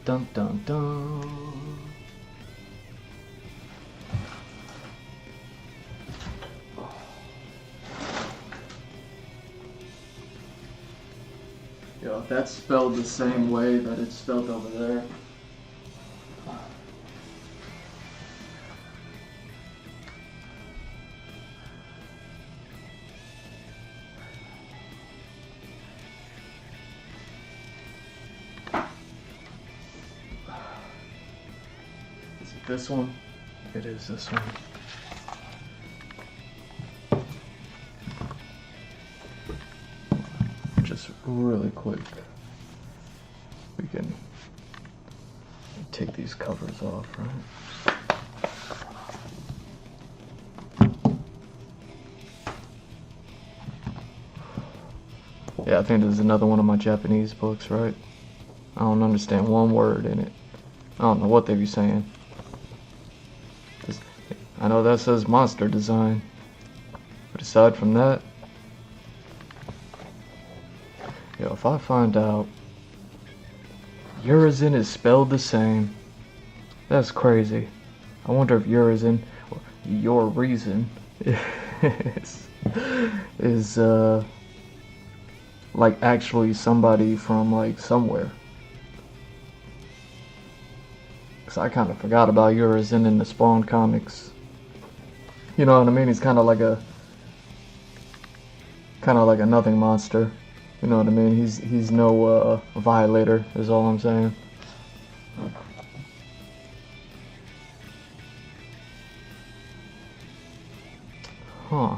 Speaker 1: Dun dun dun. Yo, if that's spelled the same way that it's spelled over there. Is it this one? It is this one. Just really quick, we can take these covers off, right? Yeah, I think this is another one of my Japanese books, right? I don't understand one word in it. I don't know what they be saying. I know that says monster design, but aside from that, yo, if I find out Urizen is spelled the same, that's crazy. I wonder if Urizen, or your reason, is like actually somebody from like somewhere. Cause I kind of forgot about Urizen in the Spawn comics. You know what I mean? He's kind of like a nothing monster. You know what I mean? He's no violator, is all I'm saying. Huh.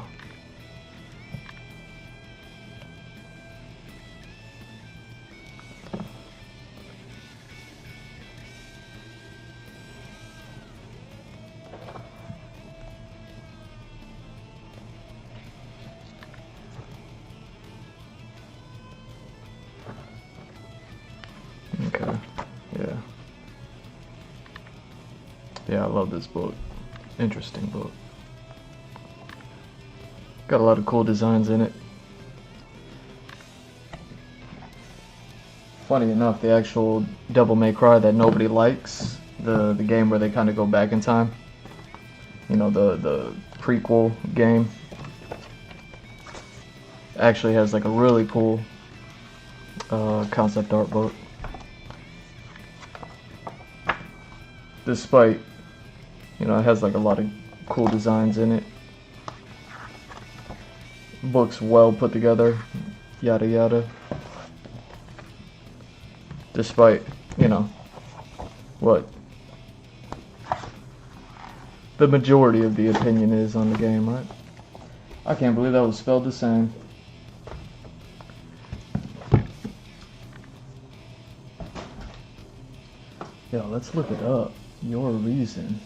Speaker 1: Okay, yeah. Yeah, I love this book. Interesting book. Got a lot of cool designs in it. Funny enough, the actual Devil May Cry that nobody likes, the game where they kind of go back in time, you know, the prequel game, actually has like a really cool concept art book. Despite, you know, it has like a lot of cool designs in it. Book's well put together, yada yada. Despite, you know, what the majority of the opinion is on the game, right? I can't believe that was spelled the same. Yo, let's look it up. Your reason.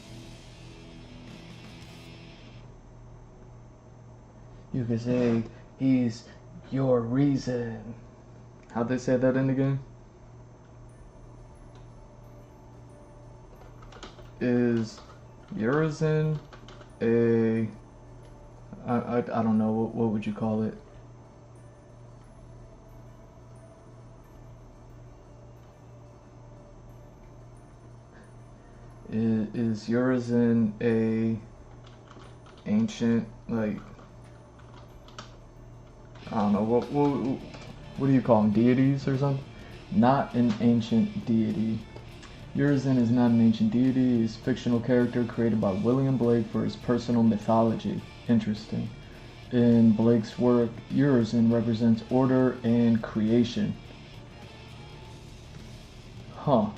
Speaker 1: You could say he's your reason. How'd they say that in the game? Is Urizen a I don't know, what would you call it? Is Urizen a ancient, like, I don't know, what do you call them, deities or something? Not an ancient deity. Urizen is not an ancient deity. He is a fictional character created by William Blake for his personal mythology. Interesting. In Blake's work, Urizen represents order and creation. Huh.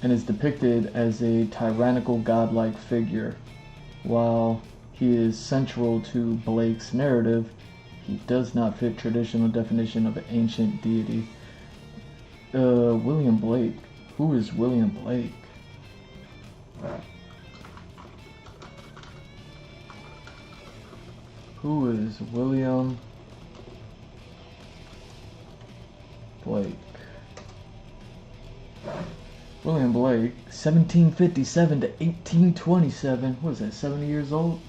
Speaker 1: And is depicted as a tyrannical godlike figure. While he is central to Blake's narrative, he does not fit traditional definition of an ancient deity. William Blake. Who is William Blake? Who is William Blake? William Blake, 1757 to 1827, what is that, 70 years old?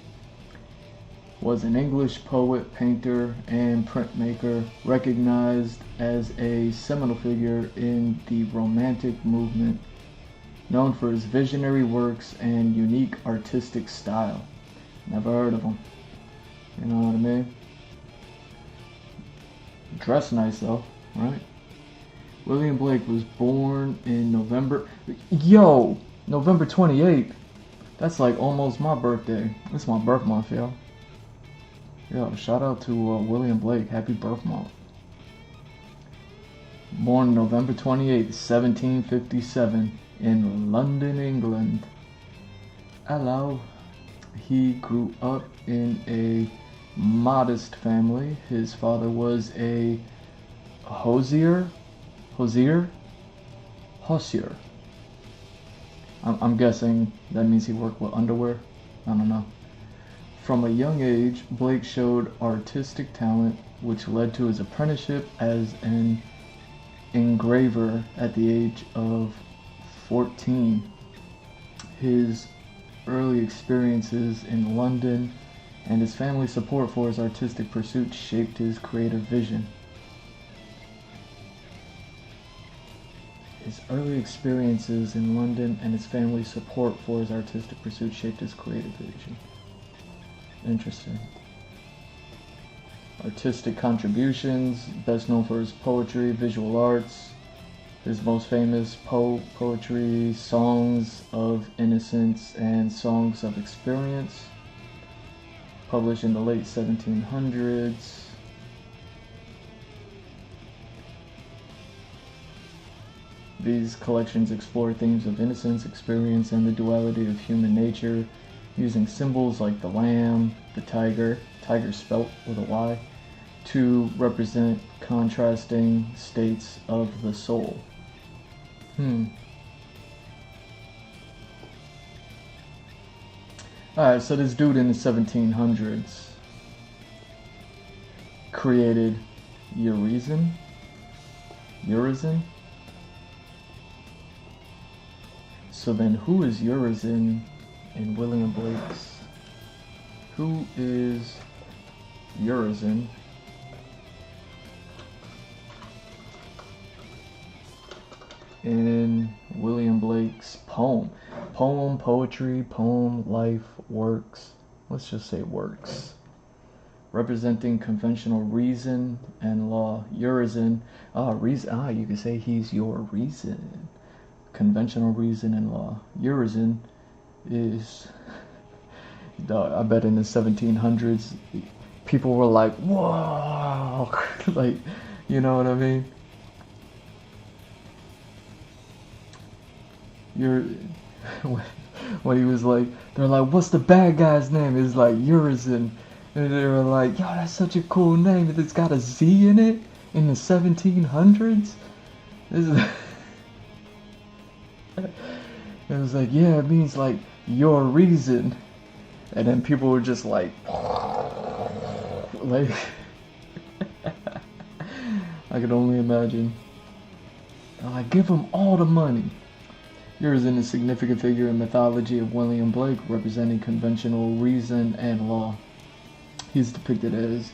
Speaker 1: Was an English poet, painter, and printmaker, recognized as a seminal figure in the Romantic movement, known for his visionary works and unique artistic style. Never heard of him. You know what I mean? Dressed nice though, right? William Blake was born in November 28th. That's like almost my birthday. It's my birth month, yo. Yo, shout out to William Blake. Happy birth month. Born November 28th, 1757 in London, England. Hello. He grew up in a modest family. His father was a hosier. I'm guessing that means he worked with underwear. I don't know. From a young age, Blake showed artistic talent, which led to his apprenticeship as an engraver at the age of 14. His early experiences in London and his family's support for his artistic pursuits shaped his creative vision. His early experiences in London and his family's support for his artistic pursuits shaped his creative vision. Interesting. Artistic contributions, best known for his poetry, visual arts. His most famous poetry, Songs of Innocence and Songs of Experience, published in the late 1700s. These collections explore themes of innocence, experience, and the duality of human nature, using symbols like the lamb, the tiger spelt with a Y, to represent contrasting states of the soul. Alright, so this dude in the 1700s created Urizen? So then who is Urizen in William Blake's? Who is Urizen in William Blake's poem? Poem, poetry, poem, life, works. Let's just say works. Representing conventional reason and law. Urizen, reason, you could say he's your reason. Conventional reason and law. Urizen is, I bet in the 1700s, people were like, whoa, like, you know what I mean? When he was like, they're like, what's the bad guy's name? It's like Urizen. And they were like, yo, that's such a cool name. It's got a Z in it in the 1700s. It was like, yeah, it means like your reason. And then people were just like I could only imagine. They're like, give him all the money. Urizen is a significant figure in mythology of William Blake, representing conventional reason and law. He's depicted as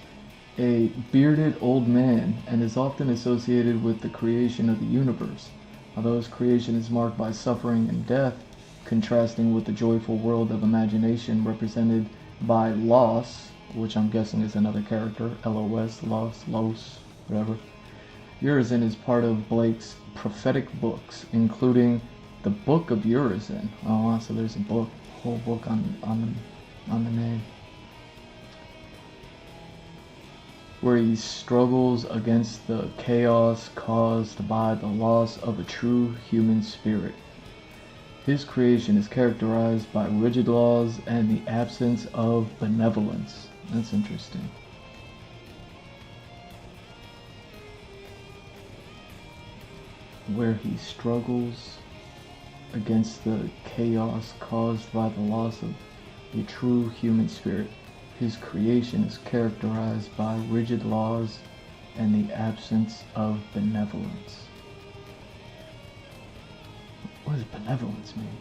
Speaker 1: a bearded old man and is often associated with the creation of the universe. Although his creation is marked by suffering and death, contrasting with the joyful world of imagination represented by Los, which I'm guessing is another character, Los, Los, whatever. Urizen is part of Blake's prophetic books, including the Book of Urizen. Oh wow, so there's a book, whole book on the name, where he struggles against the chaos caused by the loss of a true human spirit. His creation is characterized by rigid laws and the absence of benevolence. That's interesting. Where he struggles against the chaos caused by the loss of a true human spirit. His creation is characterized by rigid laws and the absence of benevolence. What does benevolence mean?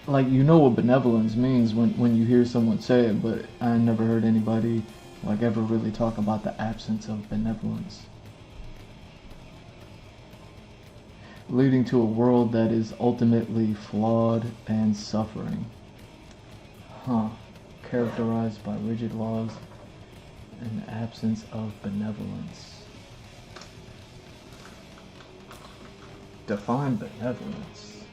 Speaker 1: Like, you know what benevolence means when you hear someone say it, but I never heard anybody like ever really talk about the absence of benevolence. Leading to a world that is ultimately flawed and suffering. Characterized by rigid laws and the absence of benevolence. Define benevolence.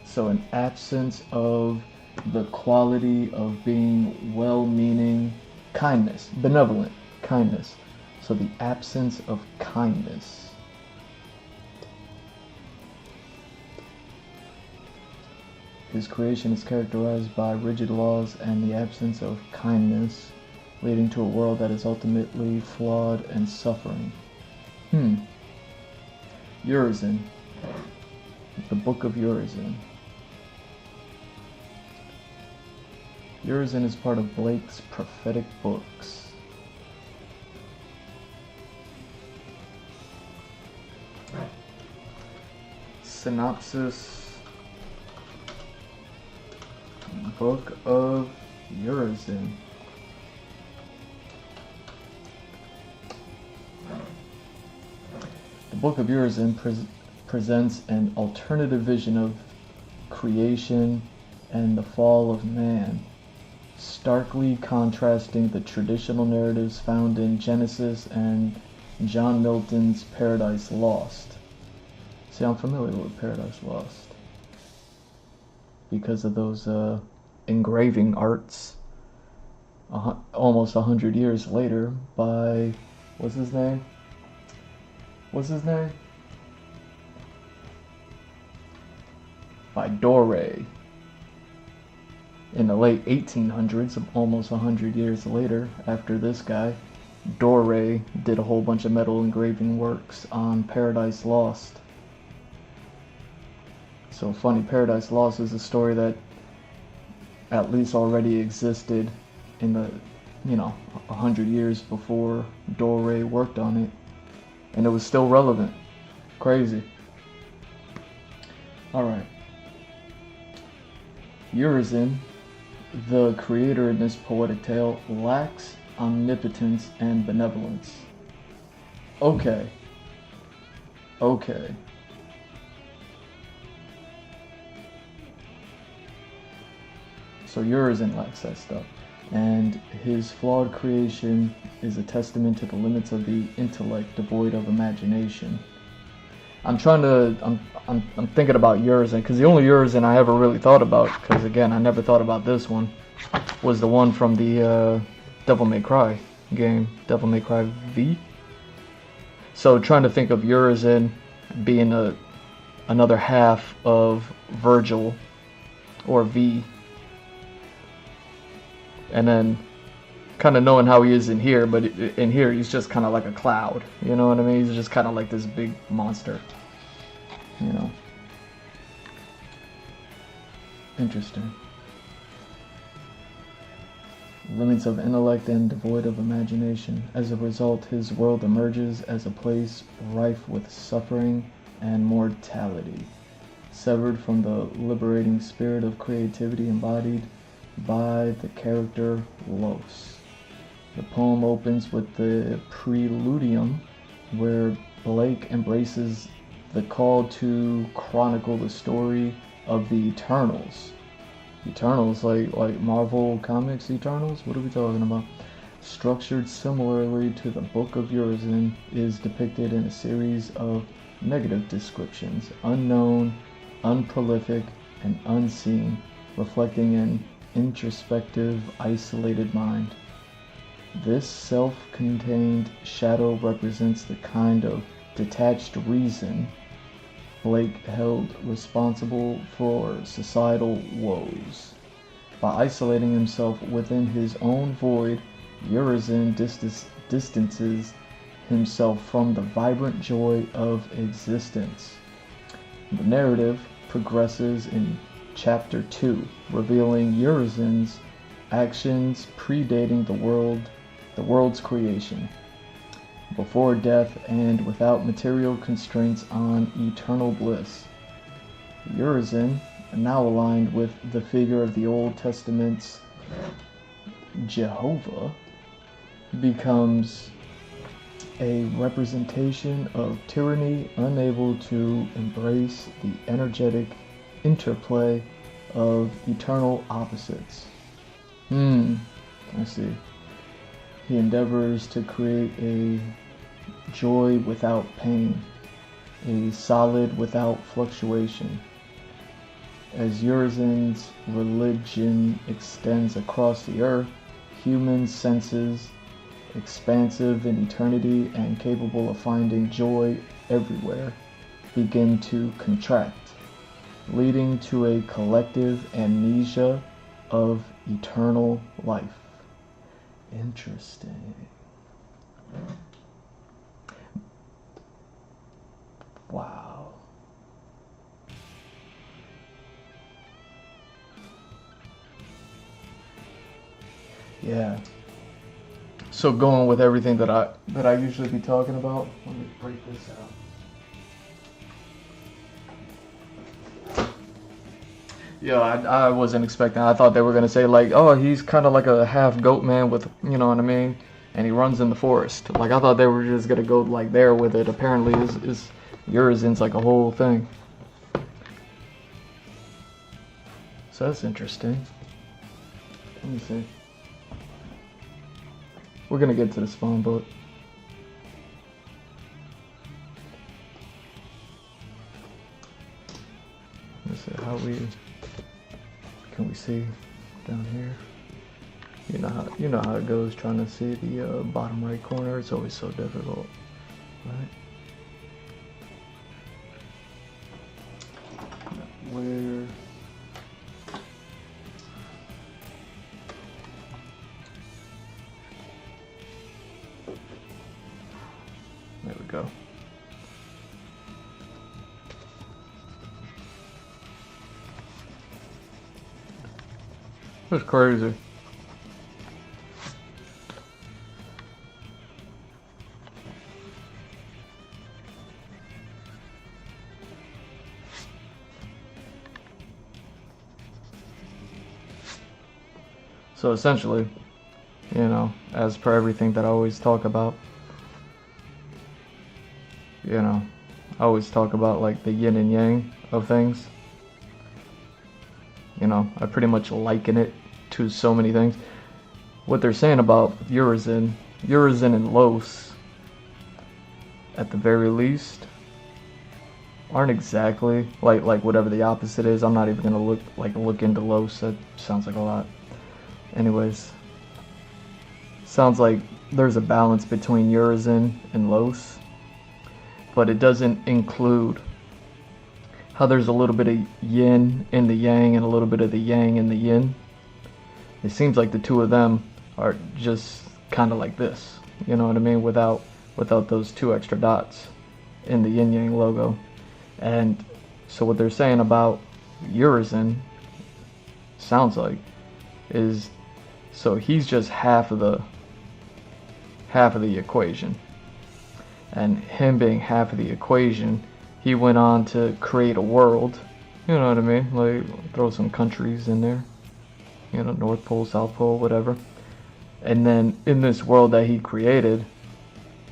Speaker 1: So an absence of the quality of being well-meaning, kindness, benevolent, kindness. So the absence of kindness. His creation is characterized by rigid laws and the absence of kindness, leading to a world that is ultimately flawed and suffering. Urizen. The Book of Urizen. Urizen is part of Blake's prophetic books. Synopsis. Book of Urizen. The Book of Urizen presents an alternative vision of creation and the fall of man, starkly contrasting the traditional narratives found in Genesis and John Milton's Paradise Lost. See, I'm familiar with Paradise Lost because of those engraving arts almost 100 years later by, what's his name? By Doré. In the late 1800s, almost 100 years later, after this guy, Doré did a whole bunch of metal engraving works on Paradise Lost. So funny, Paradise Lost is a story that at least already existed in the, 100 years before Dore worked on it, and it was still relevant. Crazy. Alright. Urizen, the creator in this poetic tale, lacks omnipotence and benevolence. Okay. So Urizen lacks that stuff. And his flawed creation is a testament to the limits of the intellect devoid of imagination. I'm thinking about Urizen, because the only Urizen I ever really thought about, because again, I never thought about this one, was the one from the Devil May Cry game, Devil May Cry V. So trying to think of Urizen being another half of Virgil or V, and then kind of knowing how he is in here, but in here he's just kind of like a cloud, you know what I mean? He's just kind of like this big monster, Interesting. Limits of intellect and devoid of imagination. As a result, his world emerges as a place rife with suffering and mortality, severed from the liberating spirit of creativity embodied by the character Los. The poem opens with the preludium, where Blake embraces the call to chronicle the story of the Eternals. Eternals, like Marvel Comics Eternals? What are we talking about? Structured similarly to the Book of Urizen, is depicted in a series of negative descriptions: unknown, unprolific, and unseen, reflecting an introspective, isolated mind. This self-contained shadow represents the kind of detached reason Blake held responsible for societal woes. By isolating himself within his own void, Urizen distances himself from the vibrant joy of existence. The narrative progresses in Chapter 2, revealing Urizen's actions predating the world's creation, before death and without material constraints on eternal bliss. Urizen, now aligned with the figure of the Old Testament's Jehovah, becomes a representation of tyranny, unable to embrace the energetic interplay of eternal opposites. I see. He endeavors to create a joy without pain, a solid without fluctuation. As Urizen's religion extends across the earth, human senses, expansive in eternity and capable of finding joy everywhere, begin to contract, leading to a collective amnesia of eternal life. Interesting. Wow. Yeah. So going with everything that I usually be talking about, let me break this out. Yeah, I wasn't expecting. I thought they were gonna say like, oh, he's kind of like a half goat man with, you know what I mean, and he runs in the forest. Like I thought they were just gonna go like there with it. Apparently, is Urizen's like a whole thing. So that's interesting. Let me see. We're gonna get to the spawn book. Let's see how can we see down here? You know how it goes trying to see the bottom right corner. It's always so difficult, right? Where? There we go. It's crazy. So essentially, you know, as per everything that I always talk about, you know, I always talk about like the yin and yang of things. You know, I pretty much liken it to so many things. What they're saying about Urizen and Los, at the very least, aren't exactly like whatever the opposite is. I'm not even gonna look into Los. That sounds like a lot. Anyways, sounds like there's a balance between Urizen and Los, but it doesn't include how there's a little bit of yin in the yang and a little bit of the yang in the yin. It seems like the two of them are just kind of like this, you know what I mean, without those two extra dots in the yin yang logo. And so what they're saying about Urizen sounds like is, so he's just half of the equation, and him being half of the equation, he went on to create a world, you know what I mean, like throw some countries in there, you know, North Pole, South Pole, whatever. And then in this world that he created,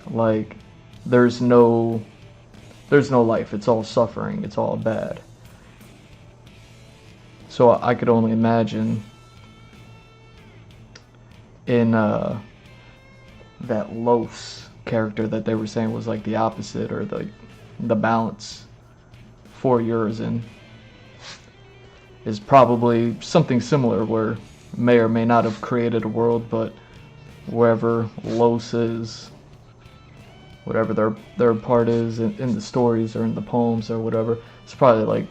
Speaker 1: like there's no life, it's all suffering, it's all bad. So I could only imagine in that Los character that they were saying was like the opposite, or the balance for Urizen is probably something similar, where may or may not have created a world, but wherever Los is, whatever their part is in the stories or in the poems or whatever, it's probably like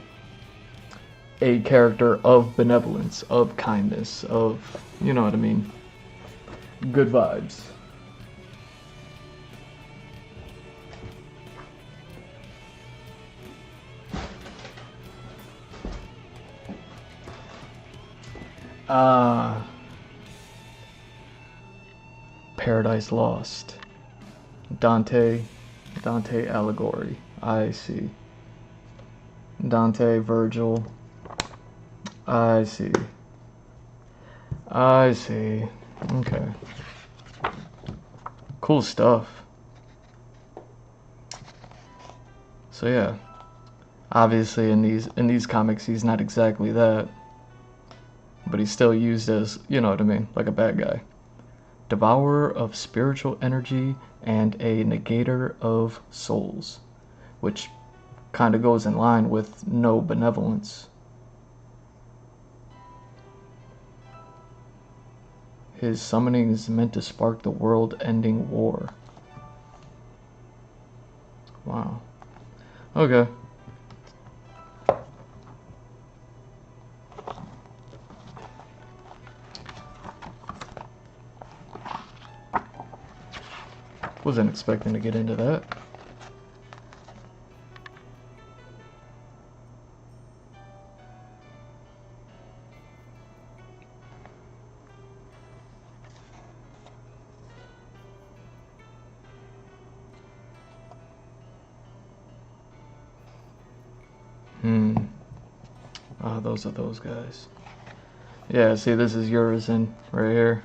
Speaker 1: a character of benevolence, of kindness, of, you know what I mean, good vibes. Paradise Lost. Dante allegory. I see. Dante, Virgil. I see. Okay. Cool stuff. So yeah, obviously in these comics he's not exactly that, but he's still used as, you know what I mean, like a bad guy. Devourer of spiritual energy and a negator of souls, which kind of goes in line with no benevolence. His summoning is meant to spark the world-ending war. Wow. Okay. Wasn't expecting to get into that. Oh, those are those guys. Yeah, see, this is Urizen right here.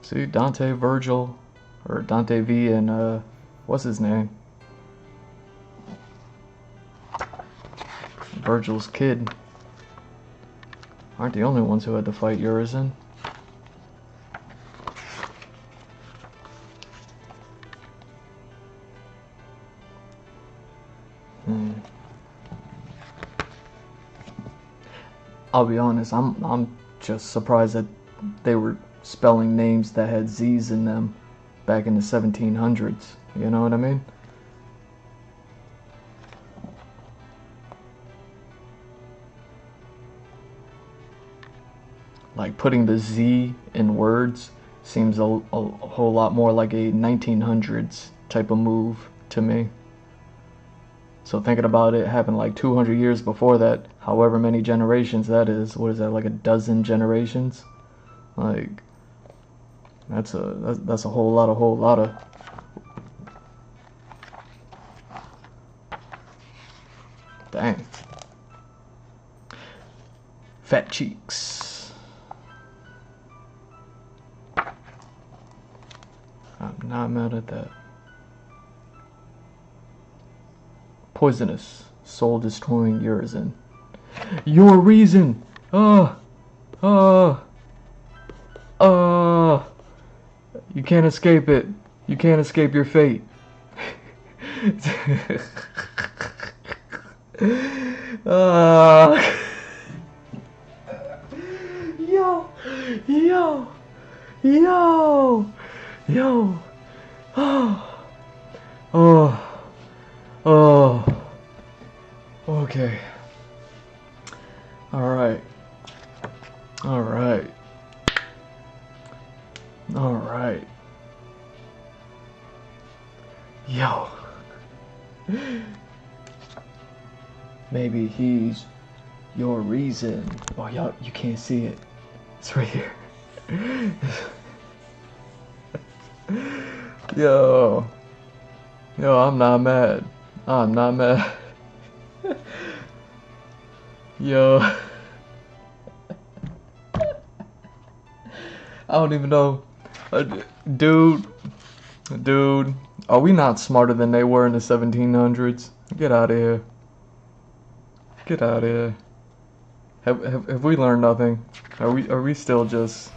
Speaker 1: See, Dante, Virgil, or Dante V, and what's his name? Virgil's kid aren't the only ones who had to fight Urizen. I'll be honest, I'm just surprised that they were spelling names that had Z's in them back in the 1700s. You know what I mean? Like putting the Z in words seems a whole lot more like a 1900s type of move to me. So thinking about it happened like 200 years before that, however many generations that is. What is that, like a dozen generations? Like, that's a whole lot of. Dang. Fat cheeks. I'm not mad at that. Poisonous, soul-destroying urizen. Your reason! You can't escape it. You can't escape your fate. Yo! Oh. Okay. Alright. Yo. Maybe he's your reason. Oh, y'all, you can't see it. It's right here. Yo, I'm not mad. Yo. I don't even know. Dude, are we not smarter than they were in the 1700s? Get out of here. Have we learned nothing? Are we still just...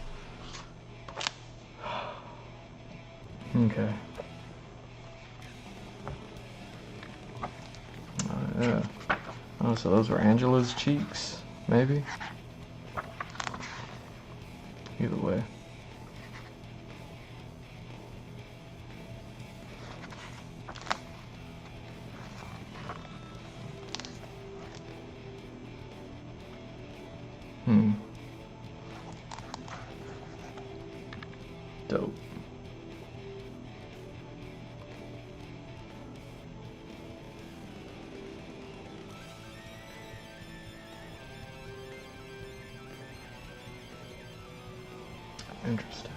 Speaker 1: Okay. Yeah. Oh, so those were Angela's cheeks, maybe? Either way. Dope. Interesting.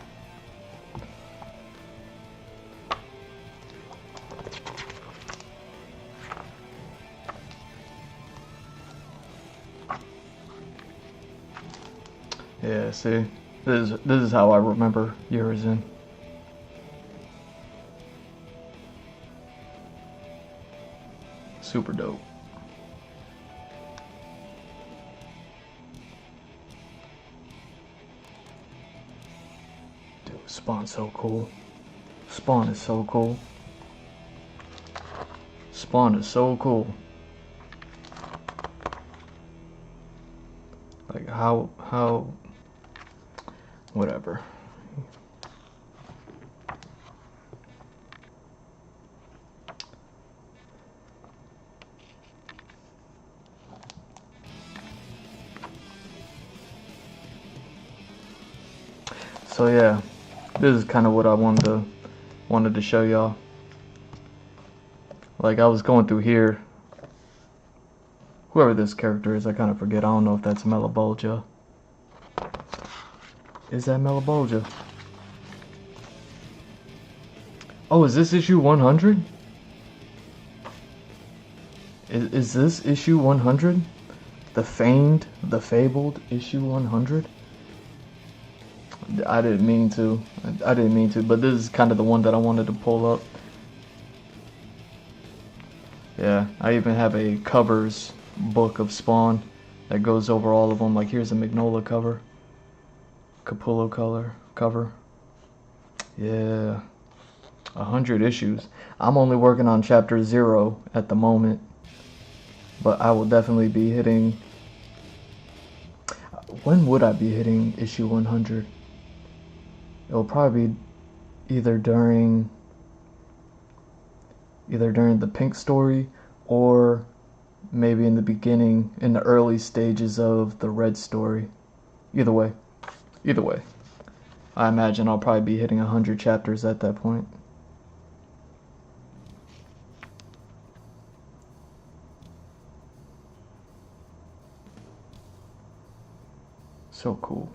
Speaker 1: Yeah, see, this is how I remember Urizen. Super dope. Dude, Spawn's so cool. Spawn is so cool. Like how whatever. So yeah, this is kind of what I wanted to show y'all. Like, I was going through here. Whoever this character is, I kind of forget. I don't know if that's Melibolgia. Is that Melibolgia? Oh, is this issue 100? Is this issue 100? The fabled issue 100? I didn't mean to, but this is kind of the one that I wanted to pull up. Yeah, I even have a covers book of Spawn that goes over all of them. Like, here's a Magnolia cover, Capullo cover. Yeah, 100 issues. I'm only working on chapter 0 at the moment, but I will definitely be hitting... When would I be hitting issue 100? It'll probably be either during the Pink story, or maybe in the beginning, in the early stages of the Red story. Either way, I imagine I'll probably be hitting 100 chapters at that point. So cool.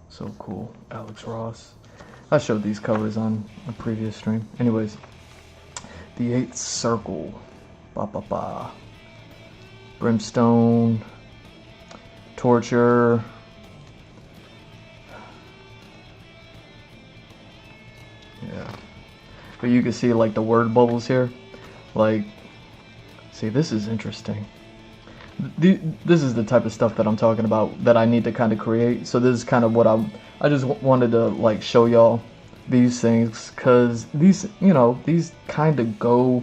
Speaker 1: So cool. Alex Ross. I showed these covers on a previous stream. Anyways, the Eighth Circle. Ba ba ba. Brimstone. Torture. Yeah. But you can see like the word bubbles here. Like, see, this is interesting. This is the type of stuff that I'm talking about that I need to kind of create. So this is kind of what I just wanted to like show y'all these things, because these, you know, these kind of go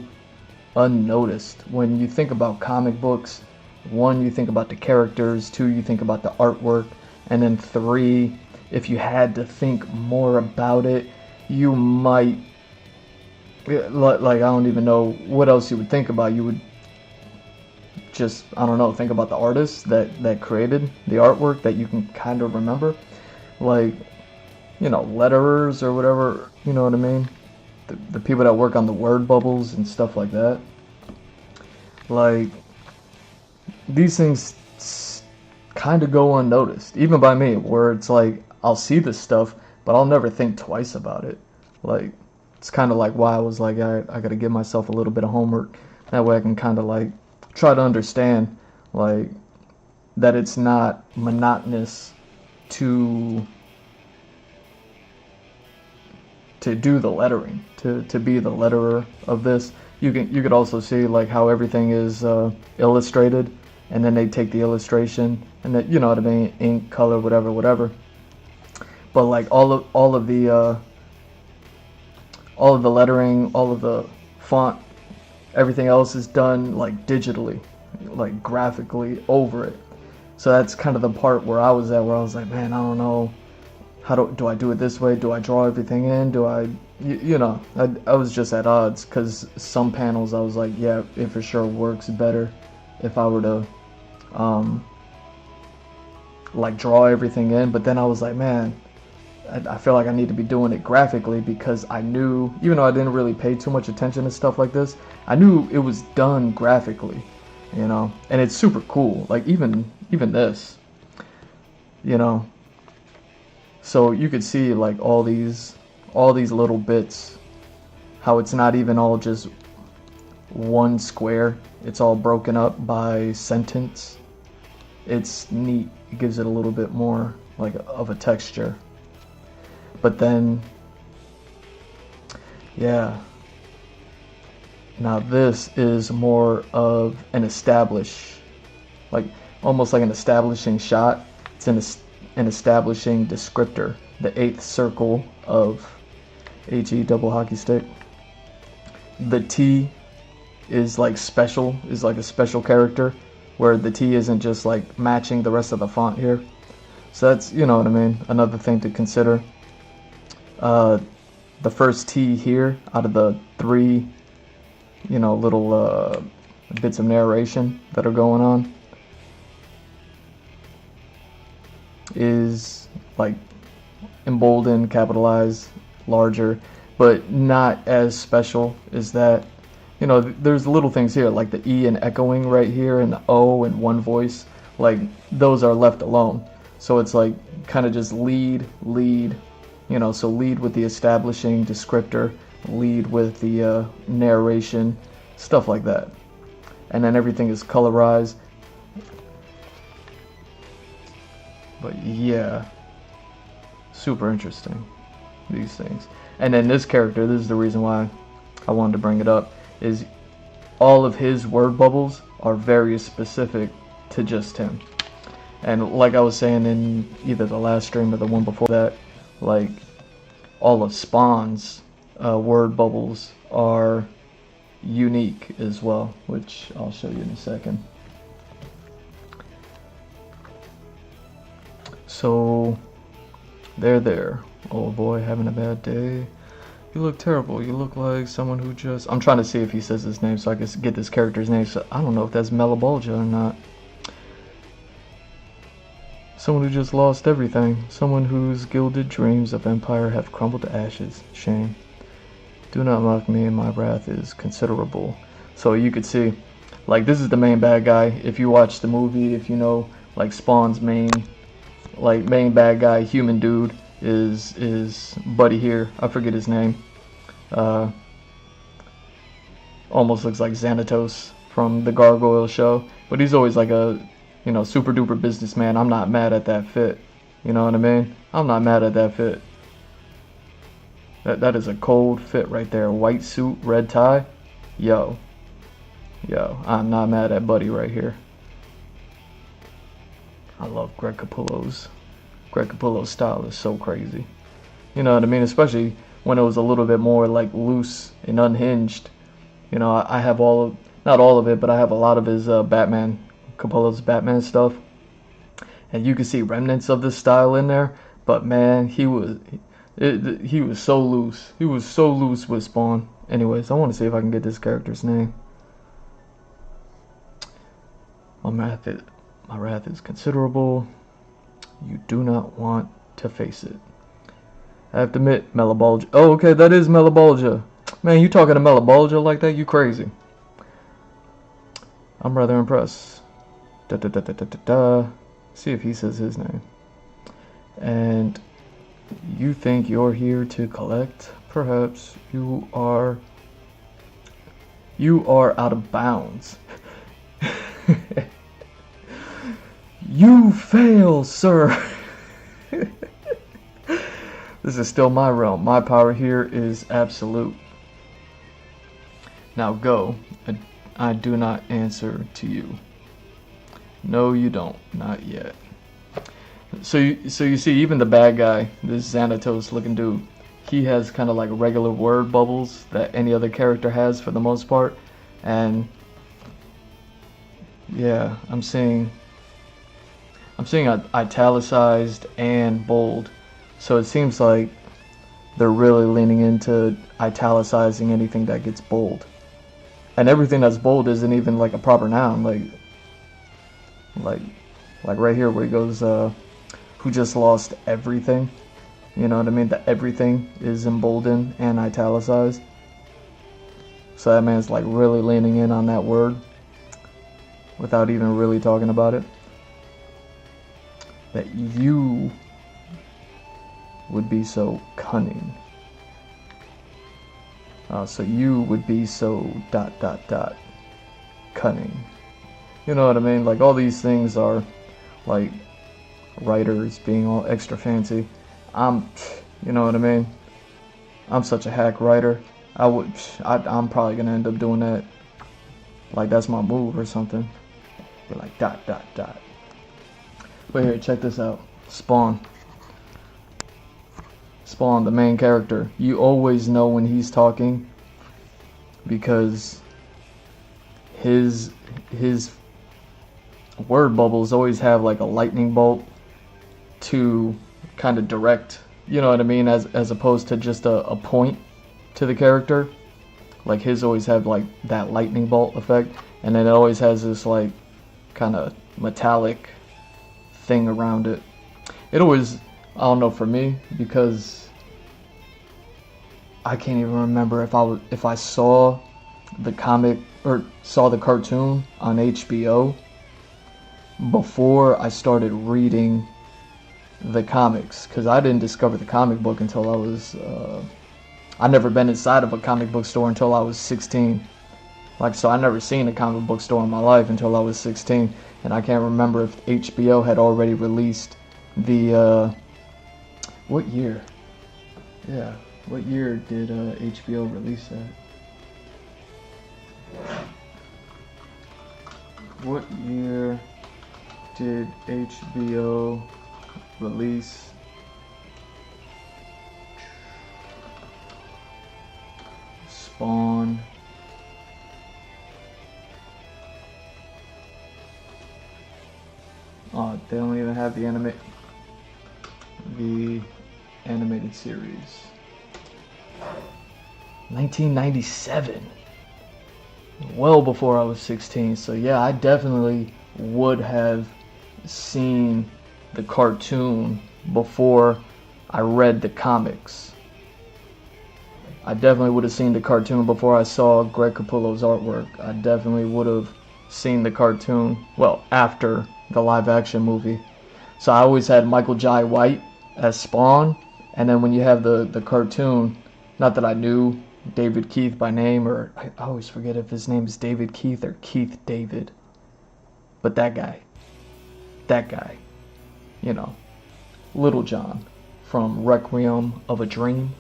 Speaker 1: unnoticed when you think about comic books. One, you think about the characters. Two, you think about the artwork. And then three, if you had to think more about it, you might, like, I don't even know what else you would think about. You would just, I don't know, think about the artists that created the artwork that you can kind of remember. Like, you know, letterers or whatever, you know what I mean? The people that work on the word bubbles and stuff like that. Like, these things kind of go unnoticed, even by me, where it's like, I'll see this stuff, but I'll never think twice about it. Like, it's kind of like why I was like, I got to give myself a little bit of homework. That way I can kind of like try to understand, like, that it's not monotonous to do the lettering, to be the letterer of this. You could also see like how everything is illustrated, and then they take the illustration and that, you know what I mean, ink, color, whatever. But like all of the lettering, all of the font, everything else is done like digitally, like graphically over it. So that's kind of the part where I was at, where I was like, man, I don't know, how do I do it this way? Do I draw everything in? Do I, you know, I was just at odds, because some panels I was like, yeah, it for sure works better if I were to like draw everything in. But then I was like, man, I feel like I need to be doing it graphically, because I knew, even though I didn't really pay too much attention to stuff like this, I knew it was done graphically, you know, and it's super cool. Like even this, you know, so you could see like all these little bits, how it's not even all just one square, it's all broken up by sentence. It's neat. It gives it a little bit more like of a texture. But then, yeah, now this is more of an like almost like an establishing shot. It's an establishing descriptor, the eighth circle of AG double hockey stick. The T is like special, is like a special character, where the T isn't just like matching the rest of the font here. So that's, you know what I mean, another thing to consider. The first T here, out of the three, you know, little bits of narration that are going on, is like emboldened, capitalized, larger, but not as special as that. You know, there's little things here, like the E and echoing right here, and the O and one voice, like those are left alone. So it's like kind of just lead, you know, so lead with the establishing descriptor, lead with the narration, stuff like that. And then everything is colorized. But yeah, super interesting, these things. And then this character, this is the reason why I wanted to bring it up, is all of his word bubbles are very specific to just him. And like I was saying in either the last stream or the one before that, like all of Spawn's word bubbles are unique as well, which I'll show you in a second. So they're there. Oh boy, having a bad day. You look terrible. You look like someone who just... I'm trying to see if he says his name so I can get this character's name. So I don't know if that's Melibolgia or not. Someone who just lost everything. Someone whose gilded dreams of empire have crumbled to ashes. Shame. Do not mock me, and my wrath is considerable. So you could see, like, this is the main bad guy. If you watch the movie, if you know, like, Spawn's main like main bad guy, human dude, is buddy here. I forget his name. Almost looks like Xanatos from the Gargoyle show, but he's always like a, you know, super duper businessman. I'm not mad at that fit. You know what I mean? I'm not mad at that fit. That is a cold fit right there. White suit, red tie. Yo, I'm not mad at buddy right here. I love Greg Capullo's. Greg Capullo's style is so crazy. You know what I mean? Especially when it was a little bit more like loose and unhinged. You know, I have not all of it, but I have a lot of his Capullo's Batman stuff. And you can see remnants of this style in there. But man, he was so loose. He was so loose with Spawn. Anyways, I want to see if I can get this character's name. My wrath is considerable. You do not want to face it. I have to admit, Melibalgia. Oh, okay, that is Melibalgia. Man, you talking to Melibalgia like that? You crazy. I'm rather impressed. See if he says his name. And you think you're here to collect? Perhaps you are out of bounds. You fail, sir. This is still my realm. My power here is absolute. Now go. I do not answer to you. No, you don't. Not yet. So you see, even the bad guy, this Xanatos looking dude, he has kind of like regular word bubbles that any other character has for the most part. And yeah, I'm seeing italicized and bold. So it seems like they're really leaning into italicizing anything that gets bold. And everything that's bold isn't even like a proper noun. Like right here where he goes, who just lost everything. You know what I mean? That everything is emboldened and italicized. So that man's like really leaning in on that word without even really talking about it. That you would be so cunning. So you would be so ... cunning. You know what I mean? Like all these things are like writers being all extra fancy. You know what I mean? I'm such a hack writer. I'm probably gonna end up doing that. Like that's my move or something. Be like ... But here, check this out. Spawn, the main character. You always know when he's talking because his word bubbles always have like a lightning bolt to kind of direct, you know what I mean, as opposed to just a point to the character. Like his always have like that lightning bolt effect, and then it always has this like kind of metallic thing around it. It always, I don't know, for me, because I can't even remember if I saw the comic or saw the cartoon on HBO before I started reading the comics, because I didn't discover the comic book until I was I never been inside of a comic book store until I was 16. So I never seen a comic book store in my life until I was 16, and I can't remember if HBO had already released the what year? Yeah, what year did HBO release that? What year did HBO release Spawn? Oh, they don't even have the animated series. 1997. Well before I was 16. So yeah, I definitely would have seen the cartoon before I read the comics. I definitely would have seen the cartoon before I saw Greg Capullo's artwork. I definitely would have seen the cartoon, well, after the live action movie. So I always had Michael Jai White as Spawn, and then when you have the cartoon, not that I knew David Keith by name, or I always forget if his name is David Keith or Keith David, but that guy, you know, Little John from Requiem of a Dream.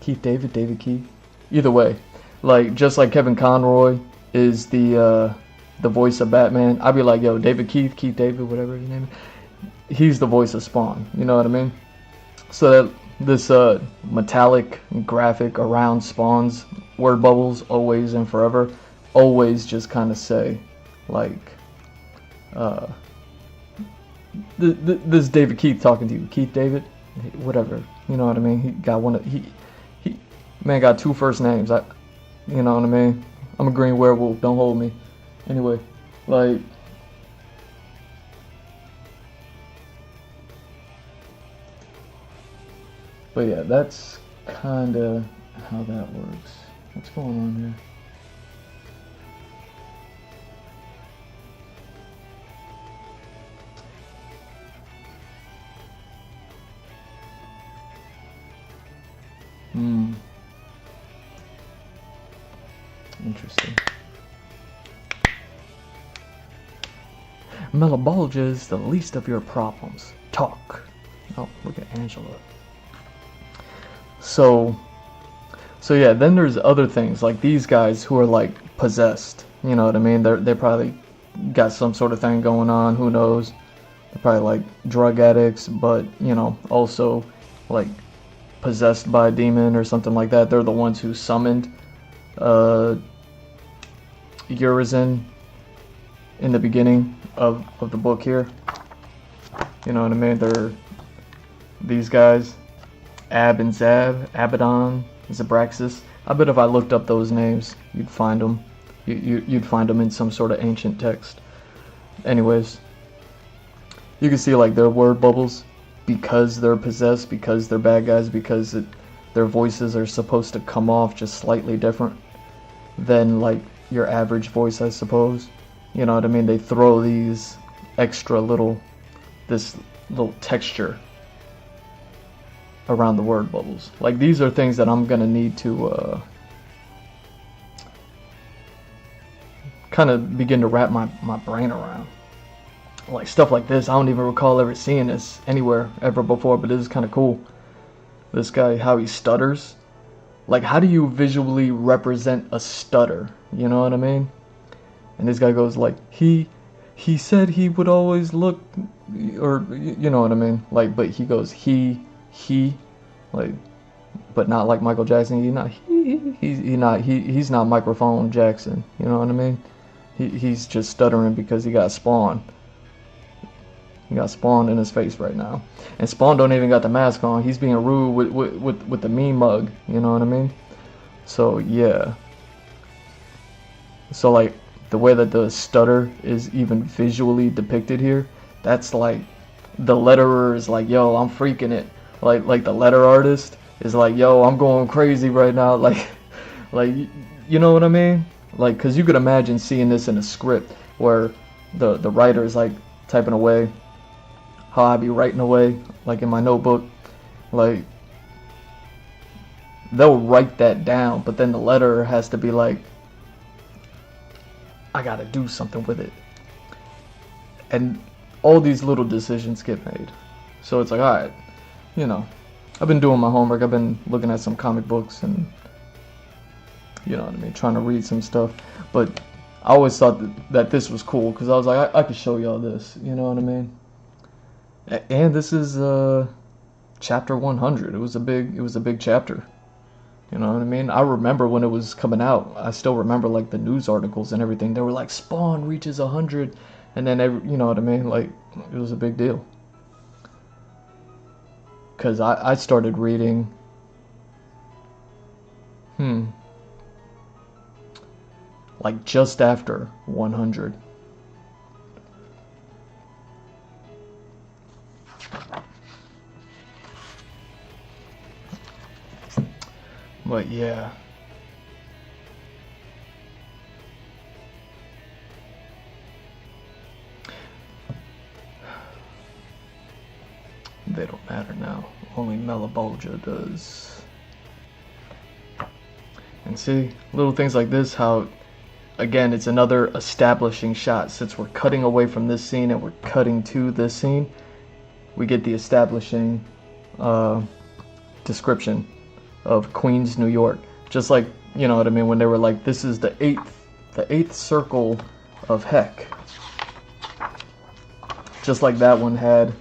Speaker 1: Keith David, David Keith. Either way, like just like Kevin Conroy is the voice of Batman, I'd be like, yo, David Keith, Keith David, whatever his name is. He's the voice of Spawn. You know what I mean? So that this metallic graphic around Spawn's word bubbles, always and forever, always just kind of say, like, this David Keith talking to you, Keith David, whatever. You know what I mean? He got he man got 2 first names. You know what I mean? I'm a green werewolf. Don't hold me. Anyway, like. But yeah, that's kind of how that works. What's going on here? Interesting. Melabolgia is the least of your problems. Talk. Oh, look at Angela. So yeah, then there's other things like these guys who are like possessed. You know what I mean? They probably got some sort of thing going on. Who knows? They're probably like drug addicts, but you know, also like possessed by a demon or something like that. They're the ones who summoned Urizen in the beginning of the book here. You know what I mean? They're these guys, Ab and Zab, Abaddon, Zabraxis. I bet if I looked up those names, you'd find them. You'd find them in some sort of ancient text. Anyways, you can see like their word bubbles, because they're possessed, because they're bad guys, because their voices are supposed to come off just slightly different than like your average voice, I suppose. You know what I mean? They throw these extra this little texture around the word bubbles. Like these are things that I'm gonna need to kind of begin to wrap my brain around. Like stuff like this, I don't even recall ever seeing this anywhere ever before, but this is kind of cool. This guy, how he stutters. Like, how do you visually represent a stutter? You know what I mean? And this guy goes like, he said he would always look, or you know what I mean? Like, but he goes he, like, but not like Michael Jackson. He's not microphone Jackson. You know what I mean? He's just stuttering because he got Spawn. He got Spawn in his face right now, and Spawn don't even got the mask on. He's being rude with the mean mug. You know what I mean? So yeah. So like the way that the stutter is even visually depicted here, that's like the letterer is like, yo, I'm freaking it. Like the letter artist is like, yo, I'm going crazy right now. Like you know what I mean? Like, cause you could imagine seeing this in a script where the writer is like typing away. How I be writing away, like in my notebook, like they'll write that down, but then the letterer has to be like, I gotta do something with it. And all these little decisions get made. So it's like, alright, you know, I've been doing my homework, I've been looking at some comic books and, you know what I mean, trying to read some stuff. But I always thought that this was cool, because I was like, I could show y'all this, you know what I mean? And this is chapter 100. It was a big chapter. You know what I mean? I remember when it was coming out. I still remember like the news articles and everything. They were like, Spawn reaches 100, and then you know what I mean? Like, it was a big deal. Cause I started reading. Like just after 100. But yeah. they don't matter now. Only Melibolgia does. And see, little things like this, how, again, it's another establishing shot. Since we're cutting away from this scene and we're cutting to this scene, we get the establishing description of Queens, New York. Just like, you know what I mean, when they were like, this is the eighth circle of heck. Just like that one had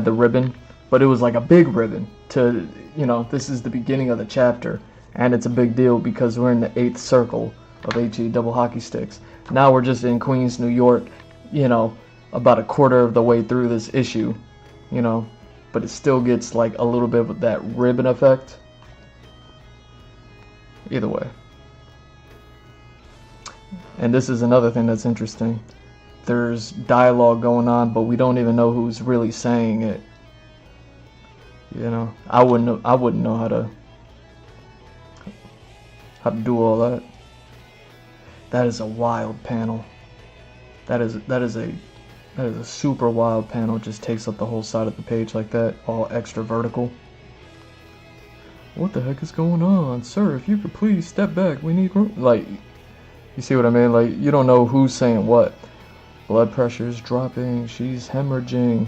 Speaker 1: the ribbon, but it was like a big ribbon to, you know, this is the beginning of the chapter, and it's a big deal because we're in the 8th circle of HE double hockey sticks. Now we're just in Queens, New York, you know, about a quarter of the way through this issue, you know, but it still gets like a little bit of that ribbon effect. Either way. And this is another thing that's interesting. There's dialogue going on, but we don't even know who's really saying it. You know, I wouldn't know how to do all that. That is a wild panel. That is a super wild panel. It just takes up the whole side of the page like that, all extra vertical. What the heck is going on? Sir, if you could please step back, we need room. Like, you see what I mean? Like, you don't know who's saying what. Blood pressure's dropping, she's hemorrhaging.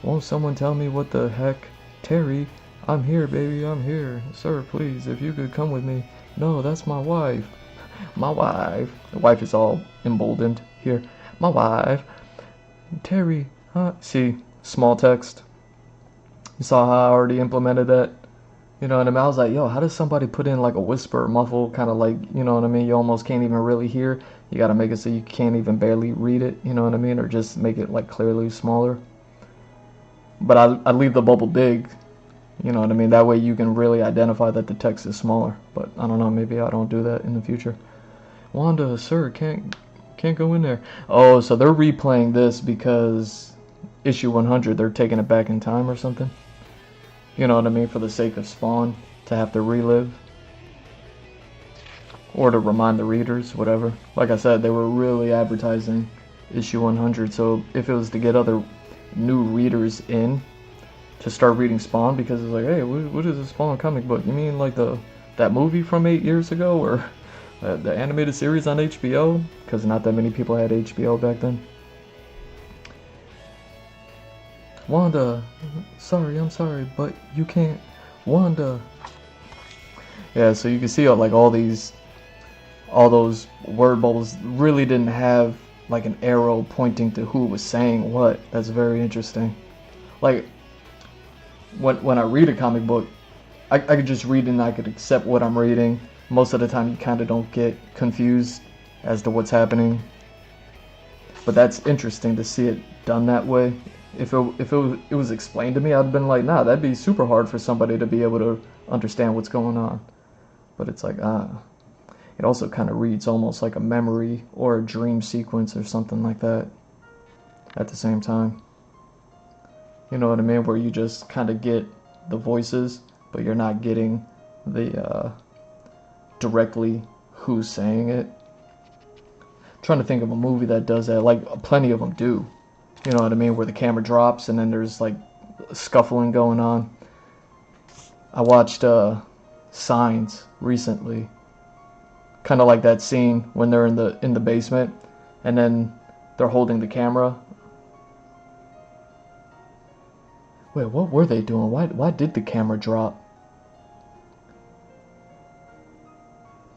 Speaker 1: Won't someone tell me what the heck? Terry, I'm here, baby, I'm here. Sir, please, if you could come with me. No, that's my wife. My wife. The wife is all emboldened here. My wife. Terry, huh? See, small text. You saw how I already implemented that? You know what I mean? I was like, yo, how does somebody put in like a whisper, muffle, kind of like, you know what I mean? You almost can't even really hear. You got to make it so you can't even barely read it, you know what I mean? Or just make it like clearly smaller. But I leave the bubble big, you know what I mean? That way you can really identify that the text is smaller. But I don't know, maybe I don't do that in the future. Wanda, sir, can't go in there. Oh, so they're replaying this because issue 100, they're taking it back in time or something. You know what I mean? For the sake of Spawn to have to relive. Or to remind the readers, whatever. Like I said, they were really advertising issue 100. So if it was to get other new readers in to start reading Spawn, because it's like, hey, what is a Spawn comic book? You mean like that movie from 8 years ago? Or the animated series on HBO? Because not that many people had HBO back then. Wanda, I'm sorry, but you can't. Wanda. Yeah, so you can see like all those word bubbles really didn't have like an arrow pointing to who was saying what. That's very interesting. Like, when I read a comic book, I could just read and I could accept what I'm reading. Most of the time you kind of don't get confused as to what's happening. But that's interesting to see it done that way. If it was explained to me, I'd have been like, nah, that'd be super hard for somebody to be able to understand what's going on. But it's like, it also kind of reads almost like a memory or a dream sequence or something like that at the same time. You know what I mean? Where you just kind of get the voices, but you're not getting the directly who's saying it. I'm trying to think of a movie that does that. Like, plenty of them do. You know what I mean? Where the camera drops and then there's like scuffling going on. I watched Signs recently. Kind of like that scene when they're in the basement and then they're holding the camera. Wait, what were they doing? Why did the camera drop?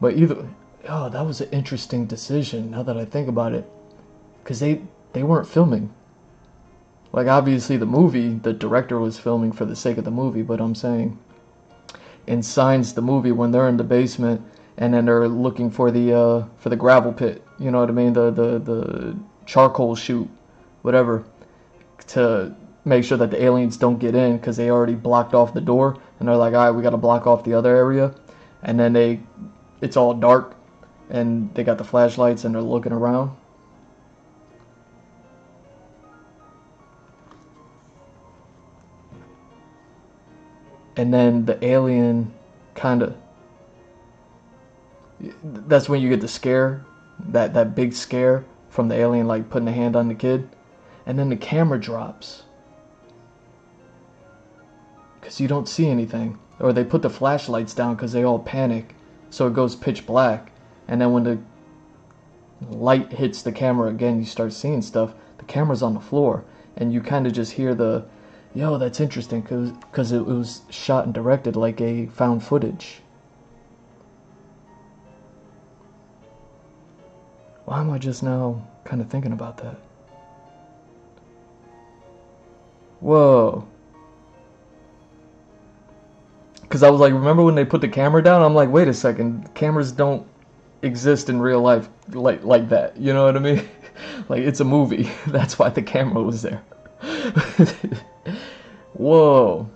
Speaker 1: But that was an interesting decision now that I think about it. Because they weren't filming. Like, obviously the movie, the director was filming for the sake of the movie, but I'm saying in Signs, the movie, when they're in the basement and then they're looking for the gravel pit, you know what I mean, the charcoal chute, whatever, to make sure that the aliens don't get in because they already blocked off the door, and they're like, all right, we got to block off the other area, and then it's all dark and they got the flashlights and they're looking around. And then the alien that's when you get the scare, that big scare from the alien, like putting a hand on the kid. And then the camera drops. because you don't see anything. Or they put the flashlights down because they all panic, so it goes pitch black. And then when the light hits the camera again, you start seeing stuff. The camera's on the floor, and you kind of just hear the, yo, that's interesting, because it was shot and directed like a found footage. Why am I just now kind of thinking about that? Whoa. Because I was like, remember when they put the camera down? I'm like, wait a second, cameras don't exist in real life like that. You know what I mean? Like, it's a movie. That's why the camera was there. Whoa.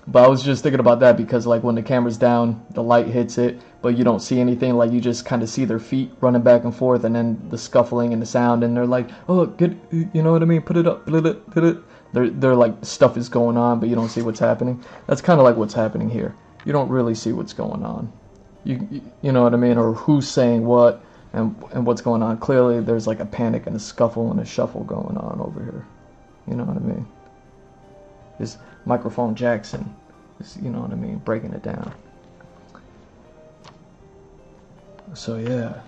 Speaker 1: But I was just thinking about that because, like, when the camera's down, the light hits it, but you don't see anything. Like, you just kind of see their feet running back and forth, and then the scuffling and the sound, and they're like, oh, good, you know what I mean? Put it up, put it. They're like, stuff is going on, but you don't see what's happening. That's kind of like what's happening here. You don't really see what's going on. You know what I mean? Or who's saying what and what's going on. Clearly, there's like a panic and a scuffle and a shuffle going on over here. You know what I mean? This microphone Jackson is, you know what I mean, breaking it down. So yeah.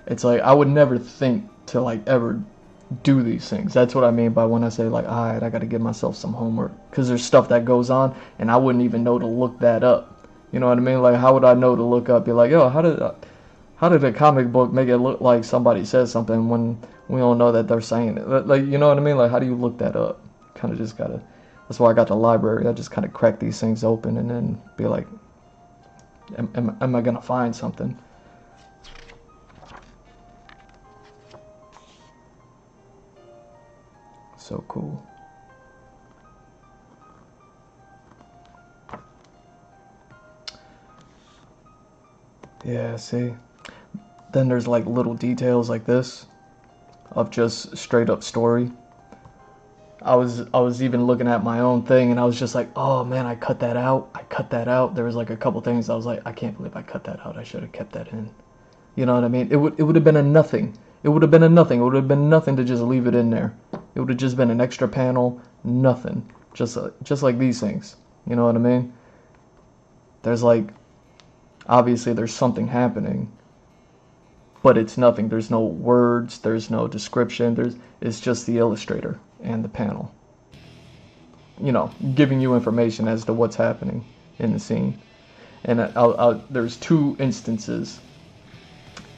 Speaker 1: It's like, I would never think to like ever do these things. That's what I mean by when I say like, alright, I gotta give myself some homework, because there's stuff that goes on and I wouldn't even know to look that up. You know what I mean? Like, how would I know to look up, be like, yo, how did a comic book make it look like somebody says something when we don't know that they're saying it? Like, you know what I mean? Like, how do you look that up? Kind of just gotta, that's why I got the library. I just kind of crack these things open and then be like, am I gonna find something? So cool. Yeah, see? Then there's like little details like this of just straight up story. I was even looking at my own thing and I was just like, oh man, I cut that out. There was like a couple things I was like, I can't believe I cut that out. I should have kept that in. You know what I mean? It would have been a nothing. It would have been nothing to just leave it in there. It would have just been an extra panel, nothing. Just like these things. You know what I mean? There's like, obviously there's something happening, but it's nothing. There's no words, there's no description, it's just the illustrator and the panel. You know, giving you information as to what's happening in the scene. And there's two instances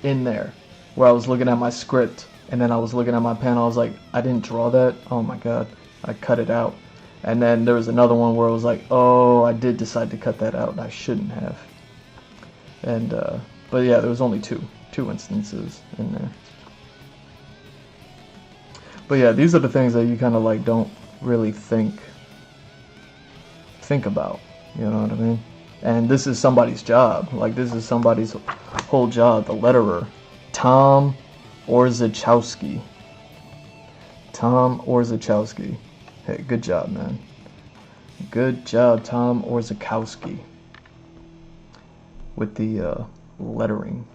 Speaker 1: in there where I was looking at my script and then I was looking at my panel. I was like, I didn't draw that. Oh my god, I cut it out. And then there was another one where I was like, oh, I did decide to cut that out. I shouldn't have. And but yeah, there was only two instances in there. But yeah, these are the things that you kind of like don't really think about. You know what I mean? And this is somebody's job. Like, this is somebody's whole job. The letterer, Tom Orzechowski. Tom Orzechowski. Hey, good job, man. Good job, Tom Orzechowski. With the lettering.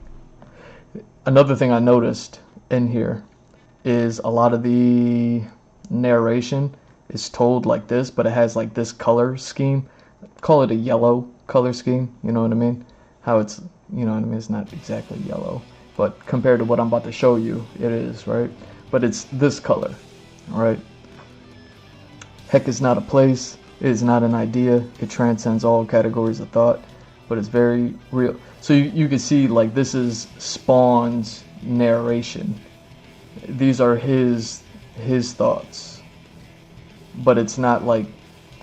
Speaker 1: Another thing I noticed in here is a lot of the narration is told like this, but it has like this color scheme. Call it a yellow color scheme, you know what I mean? How it's, you know what I mean? It's not exactly yellow, but compared to what I'm about to show you, it is, right? But it's this color, right? Heck is not a place, it is not an idea, it transcends all categories of thought, but it's very real. So you can see, like, this is Spawn's narration. These are his thoughts, but it's not like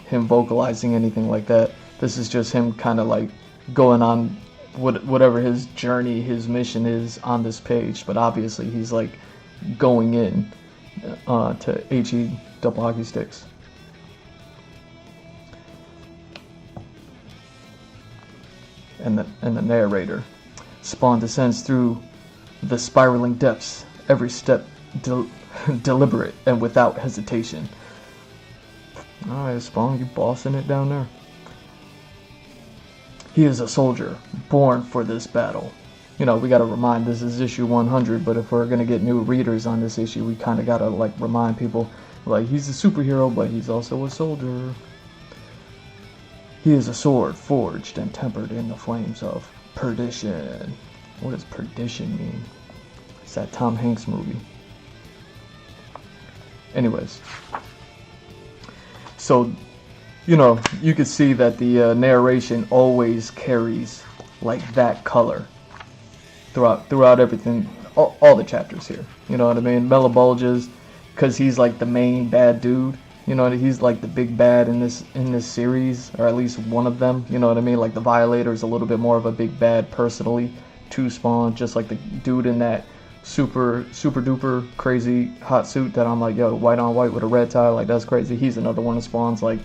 Speaker 1: him vocalizing anything like that. This is just him kind of like going on whatever his journey, his mission is on this page. But obviously he's like going in to HE double hockey sticks. And the narrator. Spawn descends through the spiraling depths, every step deliberate and without hesitation. Alright, Spawn, you bossing it down there. He is a soldier, born for this battle. You know, we gotta remind, this is issue 100, but if we're gonna get new readers on this issue, we kinda gotta, like, remind people, like, he's a superhero, but he's also a soldier. He is a sword forged and tempered in the flames of perdition. What does perdition mean? It's that Tom Hanks movie. Anyways. So, you know, you can see that the narration always carries like that color throughout everything, all the chapters here. You know what I mean? Melibulges, because he's like the main bad dude. You know, he's like the big bad in this series, or at least one of them. You know what I mean? Like the Violator is a little bit more of a big bad personally to Spawn, just like the dude in that super duper crazy hot suit that I'm like, yo, white on white with a red tie, like that's crazy. He's another one of Spawn's like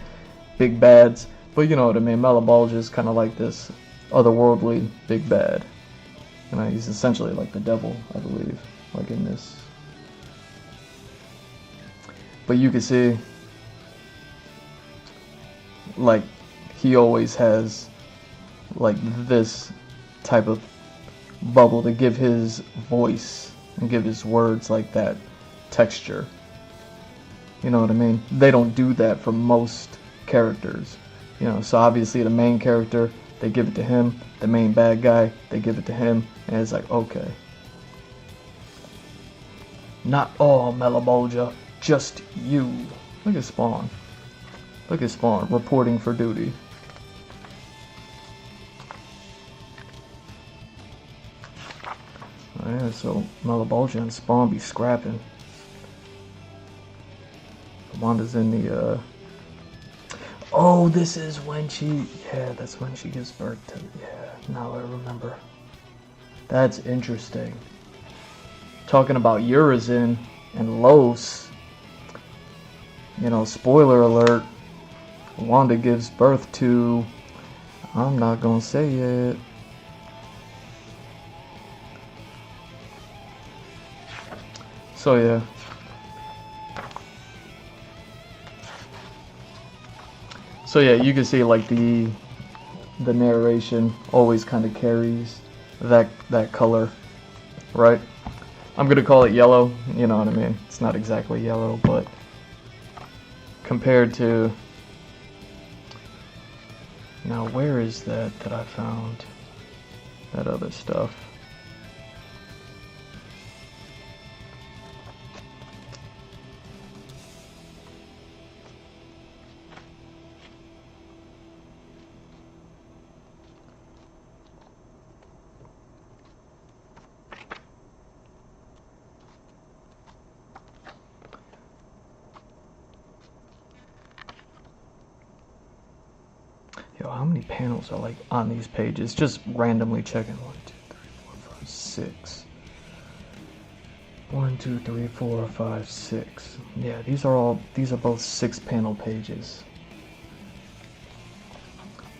Speaker 1: big bads. But you know what I mean? Melibulge is kind of like this otherworldly big bad. You know, he's essentially like the devil, I believe, like in this. But you can see, like, he always has like this type of bubble to give his voice and give his words like that texture. You know what I mean? They don't do that for most characters. You know, so obviously the main character, they give it to him. The main bad guy, they give it to him. And it's like, okay. Not all Melibulge, just you. Look at Spawn. Look at Spawn reporting for duty. Yeah, so Melibulge and Spawn be scrapping. Wanda's in the oh, this is when she, yeah, that's when she gives birth to, yeah, now I remember. That's interesting. Talking about Urizen and Los, you know, spoiler alert, Wanda gives birth to, I'm not gonna say it. So yeah. So yeah, you can see like the narration always kind of carries that color, right? I'm gonna call it yellow, you know what I mean? It's not exactly yellow, but compared to, now where is that I found that other stuff? Yo, how many panels are like on these pages? Just randomly checking. 1, 2, 3, 4, 5, 6. 1, 2, 3, 4, 5, 6. Yeah, these are both 6-panel pages.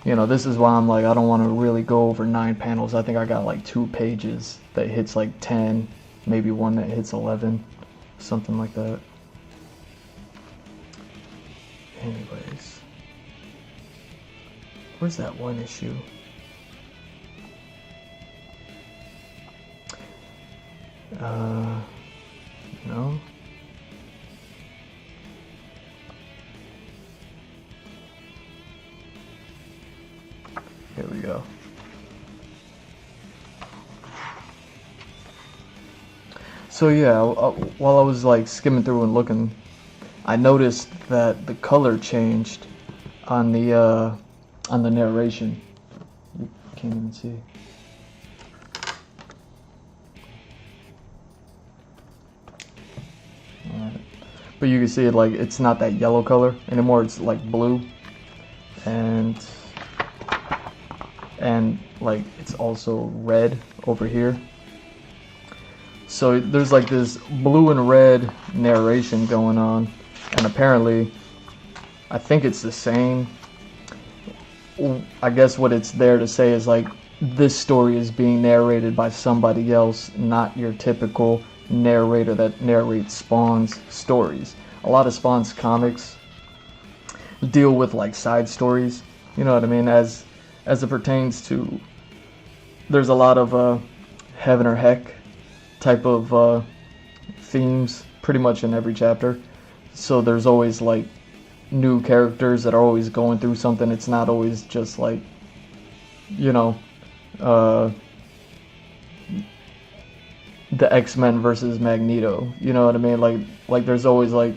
Speaker 1: You know, this is why I'm like, I don't want to really go over 9 panels. I think I got like 2 pages that hits like 10, maybe one that hits 11, something like that. Anyways. Where's that one issue? No. Here we go. So yeah, while I was like skimming through and looking, I noticed that the color changed on the narration. You can't even see. Alright. But you can see it, like, it's not that yellow color anymore, it's like blue. And like it's also red over here. So there's like this blue and red narration going on, and apparently I think it's the same. I guess what it's there to say is like this story is being narrated by somebody else, not your typical narrator that narrates Spawn's stories. A lot of Spawn's comics deal with like side stories, you know what I mean, as it pertains to, there's a lot of heaven or heck type of themes pretty much in every chapter. So there's always like new characters that are always going through something. It's not always just like, you know, uh, the X-Men versus Magneto. You know what I mean? Like there's always like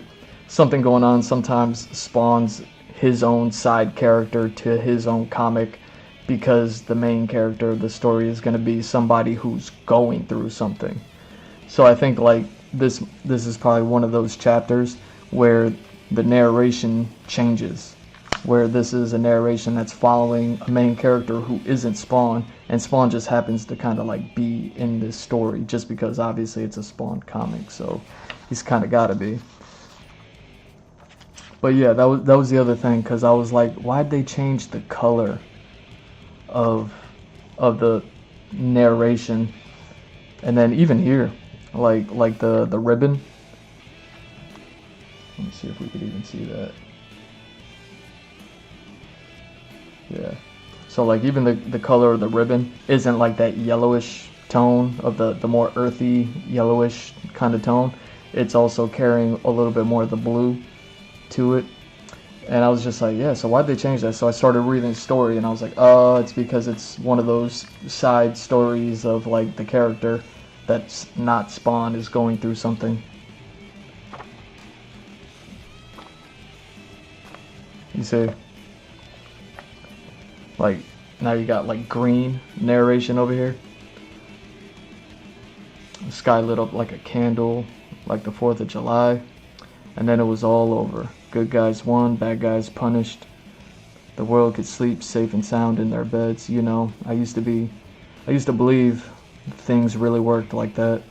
Speaker 1: something going on. Sometimes spawns his own side character to his own comic because the main character of the story is going to be somebody who's going through something. So I think like this is probably one of those chapters where the narration changes, where this is a narration that's following a main character who isn't Spawn, and Spawn just happens to kind of like be in this story just because obviously it's a Spawn comic, so he's kind of got to be. But yeah, that was the other thing, because I was like, why'd they change the color of the narration? And then even here, like the ribbon. Let me see if we could even see that. Yeah. So like even the color of the ribbon isn't like that yellowish tone of the more earthy yellowish kind of tone. It's also carrying a little bit more of the blue to it. And I was just like, yeah, so why'd they change that? So I started reading the story and I was like, oh, it's because it's one of those side stories of like the character that's not Spawn is going through something. You see? Like, now you got like green narration over here. The sky lit up like a candle, like the 4th of July. And then it was all over. Good guys won, bad guys punished. The world could sleep safe and sound in their beds. You know, I used to believe things really worked like that.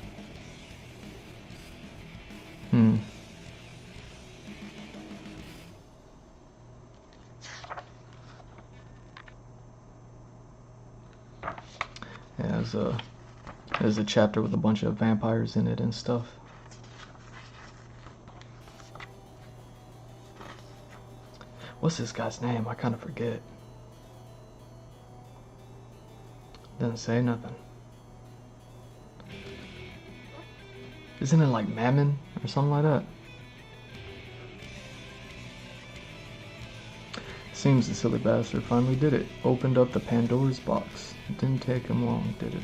Speaker 1: Yeah, there's a chapter with a bunch of vampires in it and stuff. What's this guy's name? I kind of forget. Doesn't say nothing. Isn't it like Mammon or something like that? Seems the silly bastard finally did it. Opened up the Pandora's box. It didn't take him long, did it?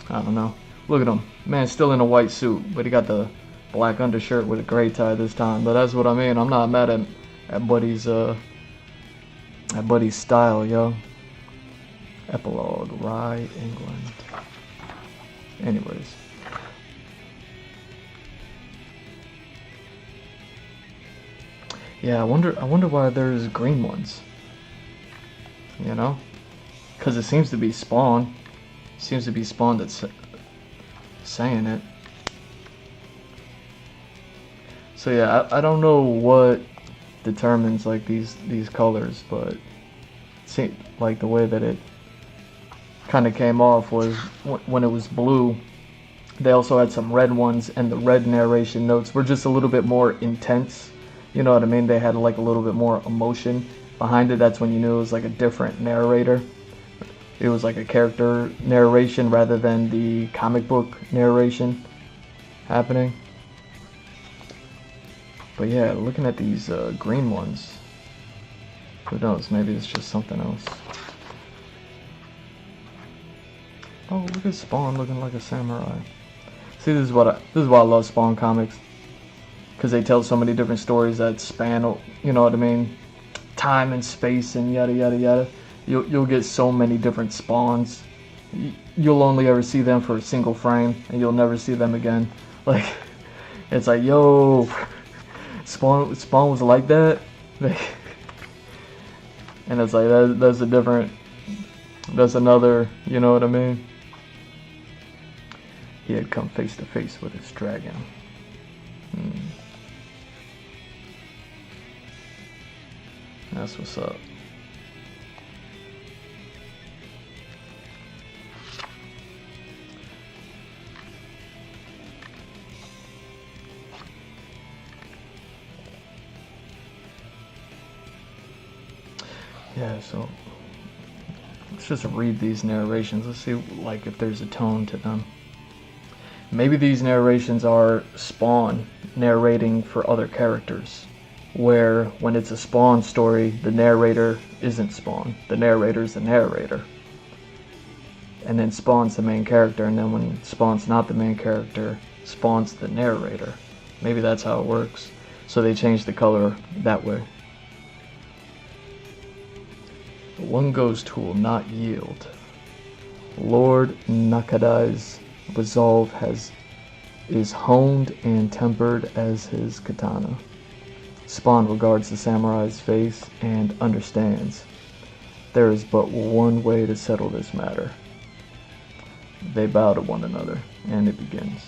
Speaker 1: I don't know. Look at him. Man's still in a white suit, but he got the black undershirt with a gray tie this time. But that's what I mean. I'm not mad at Buddy's style, yo. Epilogue, Rye, England. Anyways. Yeah, I wonder why there's green ones. You know? Because it seems to be Spawn. Seems to be Spawn that's saying it. So yeah, I don't know what determines like these colors, but it seemed like the way that it kind of came off was when it was blue. They also had some red ones, and the red narration notes were just a little bit more intense. You know what I mean? They had like a little bit more emotion behind it. That's when you knew it was like a different narrator. It was like a character narration rather than the comic book narration happening. But yeah, looking at these green ones, who knows? Maybe it's just something else. Oh, look at Spawn looking like a samurai. See, this is why I love Spawn comics, because they tell so many different stories that span, you know what I mean, time and space and yada yada yada. You'll get so many different Spawns. You'll only ever see them for a single frame, and you'll never see them again. Like, it's like, yo, Spawn was like that. And it's like that's another, you know what I mean? He had come face to face with his dragon. That's what's up. Yeah, so let's just read these narrations. Let's see like if there's a tone to them. Maybe these narrations are Spawn narrating for other characters, where when it's a Spawn story, the narrator isn't Spawn. The narrator's the narrator. And then Spawn's the main character, and then when Spawn's not the main character, Spawn's the narrator. Maybe that's how it works. So they changed the color that way. The One Ghost tool not yield. Lord Nakadai's resolve is honed and tempered as his katana. Spawn regards the samurai's face and understands. There is but one way to settle this matter. They bow to one another, and it begins.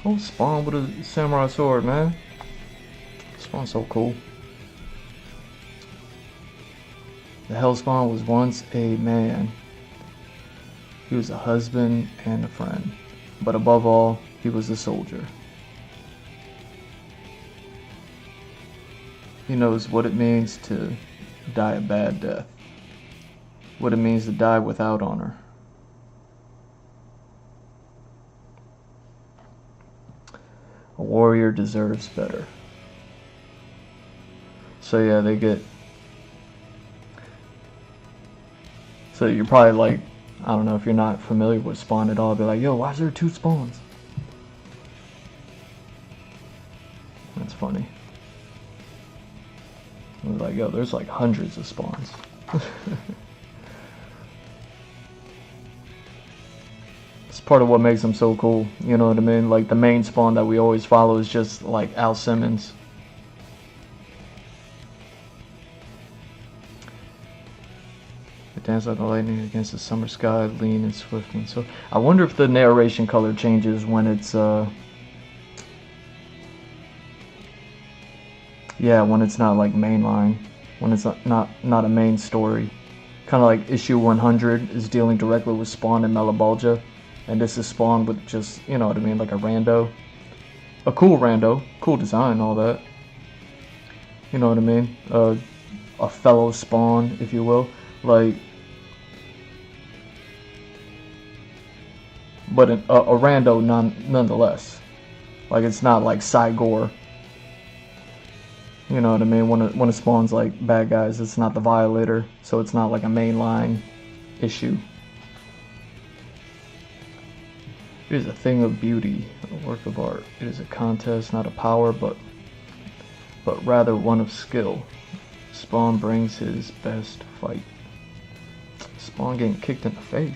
Speaker 1: Oh, Spawn with a samurai sword, man. Spawn's so cool. The Hellspawn was once a man. He was a husband and a friend. But above all, he was a soldier. He knows what it means to die a bad death. What it means to die without honor. A warrior deserves better. So yeah, they get... So you're probably like, I don't know, if you're not familiar with Spawn at all, be like, yo, why is there 2 Spawns? That's funny. I was like, yo, there's like hundreds of Spawns. It's part of what makes them so cool, you know what I mean? Like the main Spawn that we always follow is just like Al Simmons. It dances like the lightning against the summer sky, lean and swift and so. I wonder if the narration color changes when it's yeah, when it's not like mainline, when it's not a main story. Kind of like issue 100 is dealing directly with Spawn and Malebolgia, and this is Spawn with just, you know what I mean, like a rando. A cool rando, cool design, all that. You know what I mean? A fellow Spawn, if you will. Like, but a rando nonetheless. Like, it's not like Cygor. You know what I mean? When it spawns like bad guys, it's not the Violator, so it's not like a mainline issue. It is a thing of beauty, a work of art. It is a contest, not a power, but rather one of skill. Spawn brings his best fight. Spawn getting kicked in the face.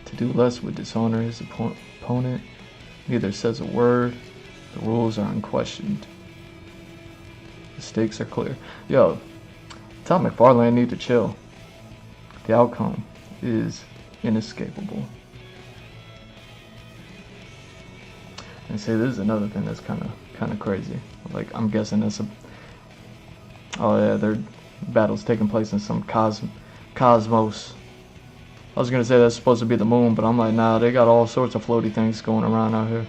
Speaker 1: To do less would dishonor his opponent. Neither says a word. The rules are unquestioned. The stakes are clear. Yo, Todd McFarlane need to chill. The outcome is inescapable. And see, this is another thing that's kind of crazy. Like, I'm guessing that's oh yeah, their battle's taking place in some cosmos. I was gonna say that's supposed to be the moon, but I'm like, nah, they got all sorts of floaty things going around out here.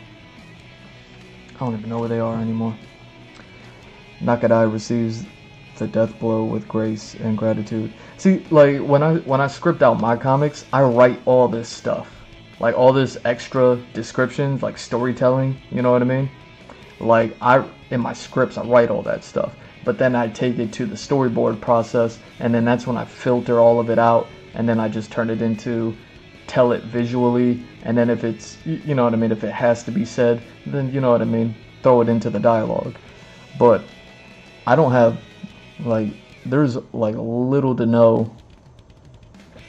Speaker 1: I don't even know where they are anymore. Nakadai receives the death blow with grace and gratitude. See, like when I script out my comics, I write all this stuff, like all this extra description, like storytelling. You know what I mean? Like in my scripts, I write all that stuff, but then I take it to the storyboard process, and then that's when I filter all of it out. And then I just turn it into, tell it visually, and then if it's, you know what I mean, if it has to be said, then you know what I mean, throw it into the dialogue. But I don't have, like, there's like little to no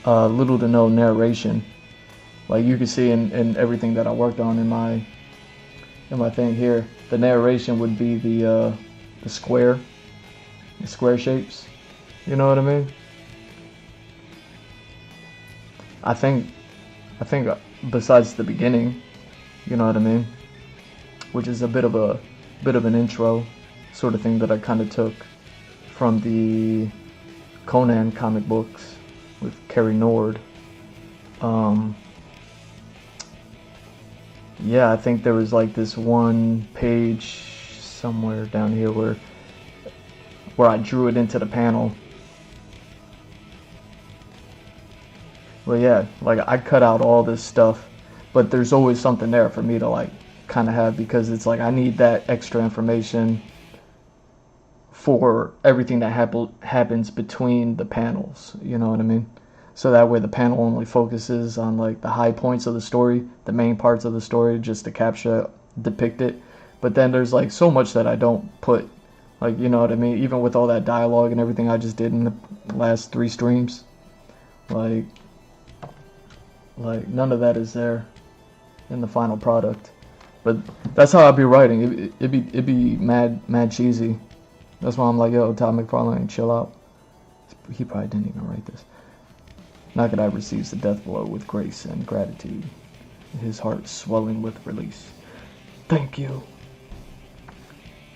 Speaker 1: narration. Like you can see in everything that I worked on in my thing here, the narration would be the square shapes. You know what I mean? I think besides the beginning, you know what I mean, which is a bit of an intro sort of thing that I kind of took from the Conan comic books with Kerry Nord. Yeah, I think there was like this one page somewhere down here where I drew it into the panel. Well, yeah, like I cut out all this stuff, but there's always something there for me to like kind of have, because it's like I need that extra information for everything that happens between the panels. You know what I mean? So that way the panel only focuses on like the high points of the story, the main parts of the story, just to depict it. But then there's like so much that I don't put, like, you know what I mean? Even with all that dialogue and everything I just did in the last 3 streams, like none of that is there in the final product. But that's how I'd be writing. It'd be mad cheesy. That's why I'm like, yo, Todd McFarlane, chill out. He probably didn't even write this. Nakadai receives the death blow with grace and gratitude, his heart swelling with release. Thank you.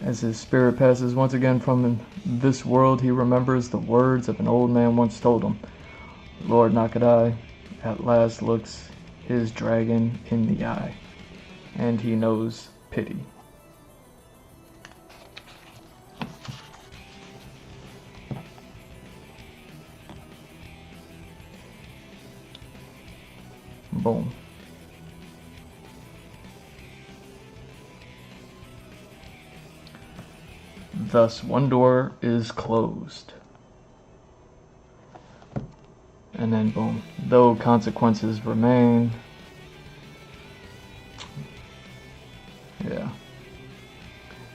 Speaker 1: As his spirit passes once again from this world, he remembers the words of an old man once told him. Lord Nakadai at last looks his dragon in the eye, and he knows pity. Boom. Thus, one door is closed. And then, boom. Though consequences remain. Yeah.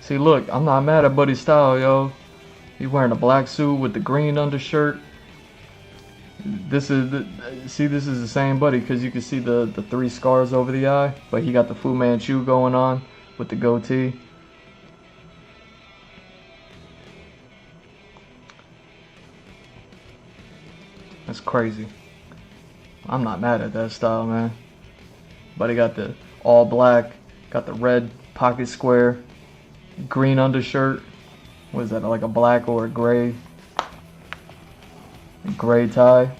Speaker 1: See, look, I'm not mad at Buddy's style, yo. He's wearing a black suit with the green undershirt. This is the same Buddy, because you can see the 3 scars over the eye, but he got the Fu Manchu going on with the goatee. That's crazy. I'm not mad at that style, man. Buddy got the all black, got the red pocket square, green undershirt. What is that, like a black or a gray? Gray tie.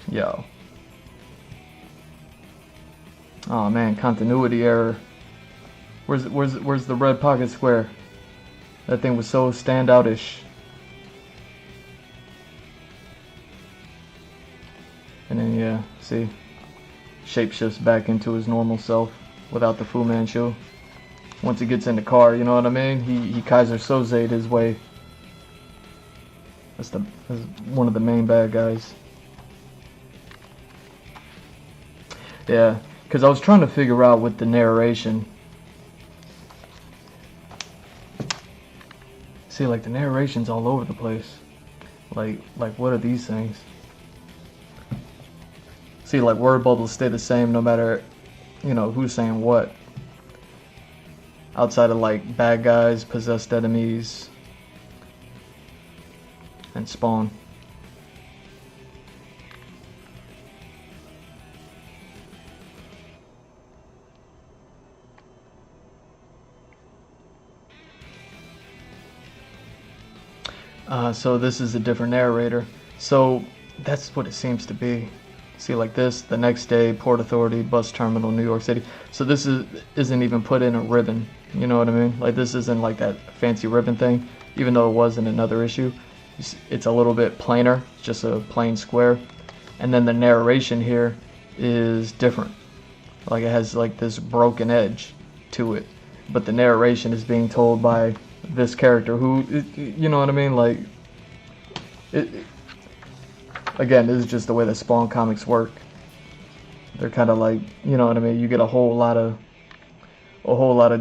Speaker 1: Yo. Oh man, continuity error. Where's the red pocket square? That thing was so standoutish. And then yeah, see, shapeshifts back into his normal self without the Fu Manchu. Once he gets in the car, you know what I mean? He Kaiser Soze'd his way. That's one of the main bad guys. Yeah, because I was trying to figure out with the narration. See, like the narration's all over the place. Like what are these things? See, like word bubbles stay the same no matter, you know, who's saying what. Outside of like bad guys, possessed enemies, and Spawn. So this is a different narrator. So that's what it seems to be. See, like this, the next day, Port Authority, bus terminal, New York City. So this isn't even put in a ribbon. You know what I mean? Like this isn't like that fancy ribbon thing, even though it was in another issue. It's a little bit plainer, it's just a plain square. And then the narration here is different. Like it has like this broken edge to it. But the narration is being told by this character who, you know what I mean? Like, again, this is just the way that Spawn comics work. They're kind of like, you know what I mean? You get a whole lot of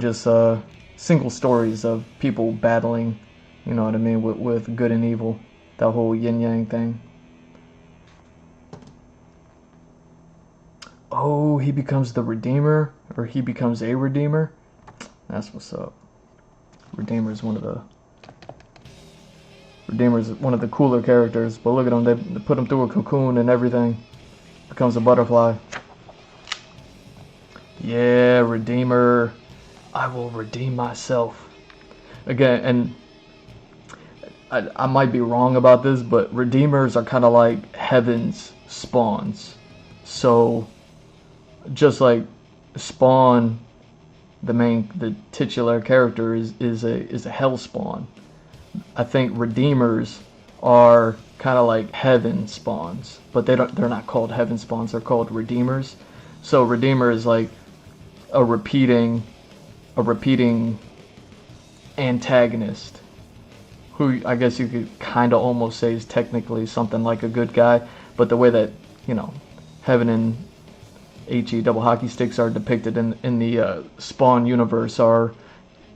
Speaker 1: just single stories of people battling, you know what I mean, with good and evil. That whole yin yang thing. Oh, he becomes the Redeemer, or he becomes a Redeemer. That's what's up. Redeemer is one of the cooler characters, but look at him, they put him through a cocoon and everything. Becomes a butterfly. Yeah, Redeemer. I will redeem myself. Again, and I might be wrong about this, but Redeemers are kind of like Heaven's spawns. So, just like Spawn, the titular character is a hell spawn. I think Redeemers are kind of like heaven spawns, but they're not called heaven spawns, they're called redeemers. So redeemer is like a repeating antagonist, who I guess you could kind of almost say is technically something like a good guy, but the way that, you know, heaven and HE double hockey sticks are depicted in the Spawn universe are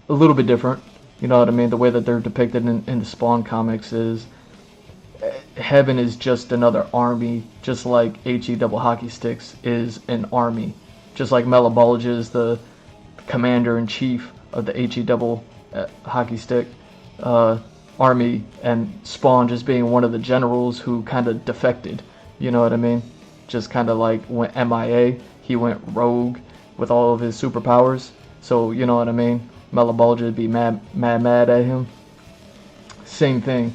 Speaker 1: a little bit different. You know what I mean? The way that they're depicted in the Spawn comics is heaven is just another army, just like HE double hockey sticks is an army. Just like Melabulge is the commander-in-chief of the HE double hockey stick army, and Spawn just being one of the generals who kind of defected. You know what I mean? Just kind of like went MIA. He went rogue with all of his superpowers. So, you know what I mean? Melabulge would be mad at him. Same thing.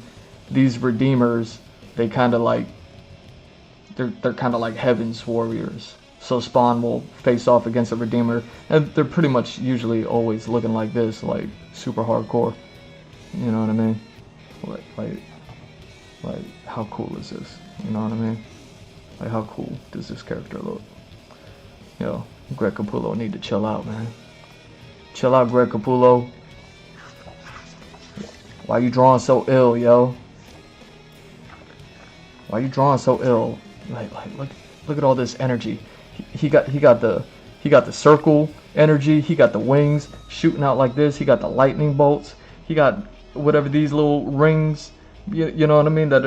Speaker 1: These redeemers, they kind of like, they're kind of like heaven's warriors. So Spawn will face off against a redeemer, and they're pretty much usually always looking like this, like super hardcore. You know what I mean? Like how cool is this? You know what I mean? Like, how cool does this character look? Yo, Greg Capullo need to chill out, man. Chill out, Greg Capullo. Why you drawing so ill, yo? Why you drawing so ill? Like look at all this energy. He got the circle energy. He got the wings shooting out like this. He got the lightning bolts. He got whatever these little rings. You know what I mean? That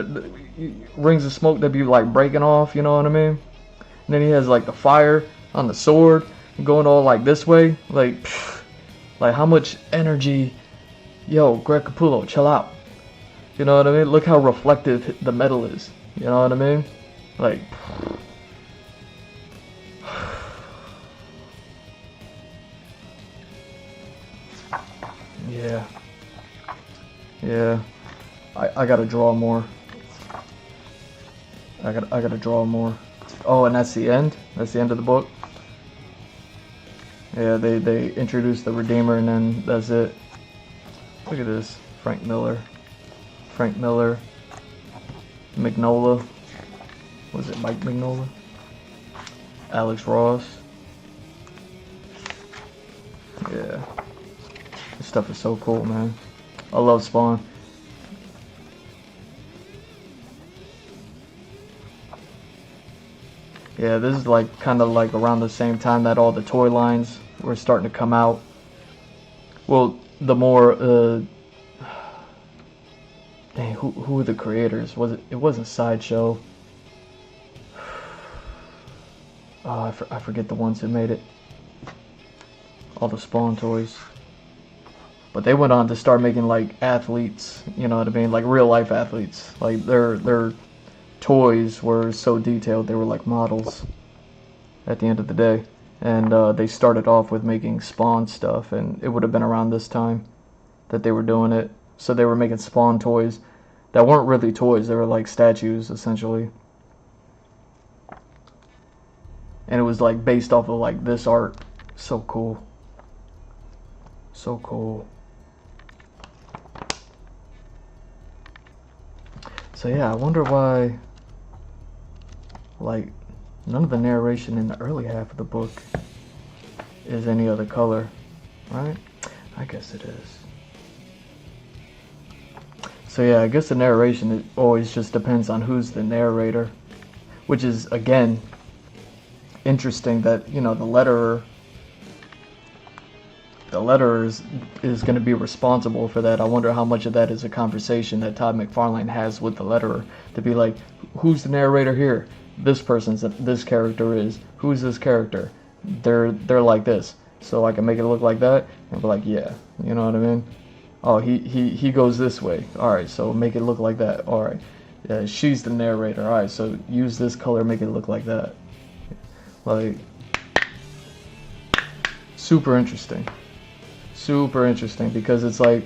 Speaker 1: rings of smoke that be like breaking off. You know what I mean? And then he has like the fire on the sword going all like this way. Like how much energy? Yo, Greg Capullo, chill out. You know what I mean? Look how reflective the metal is. You know what I mean? Like, yeah. I gotta draw more. I gotta draw more. Oh, and that's the end. That's the end of the book. Yeah, they introduced the Redeemer, and then that's it. Look at this. Frank Miller, Mignola. Was it Mike Mignola? Alex Ross. Yeah. This stuff is so cool, man. I love Spawn. Yeah, this is like kind of like around the same time that all the toy lines were starting to come out. Well, the more dang, who were the creators? It wasn't Sideshow. Oh, I forget the ones who made it. All the Spawn toys. But they went on to start making like athletes, you know what I mean? Like real life athletes. Like their toys were so detailed, they were like models at the end of the day. And they started off with making Spawn stuff, and it would have been around this time that they were doing it. So they were making Spawn toys that weren't really toys, they were like statues essentially. And it was like based off of like this art. So cool. So cool. So yeah, I wonder why like none of the narration in the early half of the book is any other color, right? I guess it is. So yeah, I guess the narration, it always just depends on who's the narrator, which is again interesting that, you know, the letterer is going to be responsible for that. I wonder how much of that is a conversation that Todd McFarlane has with the letterer to be like, who's the narrator here? This person's this character is. Who's this character? They're like this. So I can make it look like that and be like, yeah, you know what I mean? Oh, he goes this way. All right, so make it look like that. All right, yeah, she's the narrator. All right, so use this color, make it look like that. Like, super interesting because it's like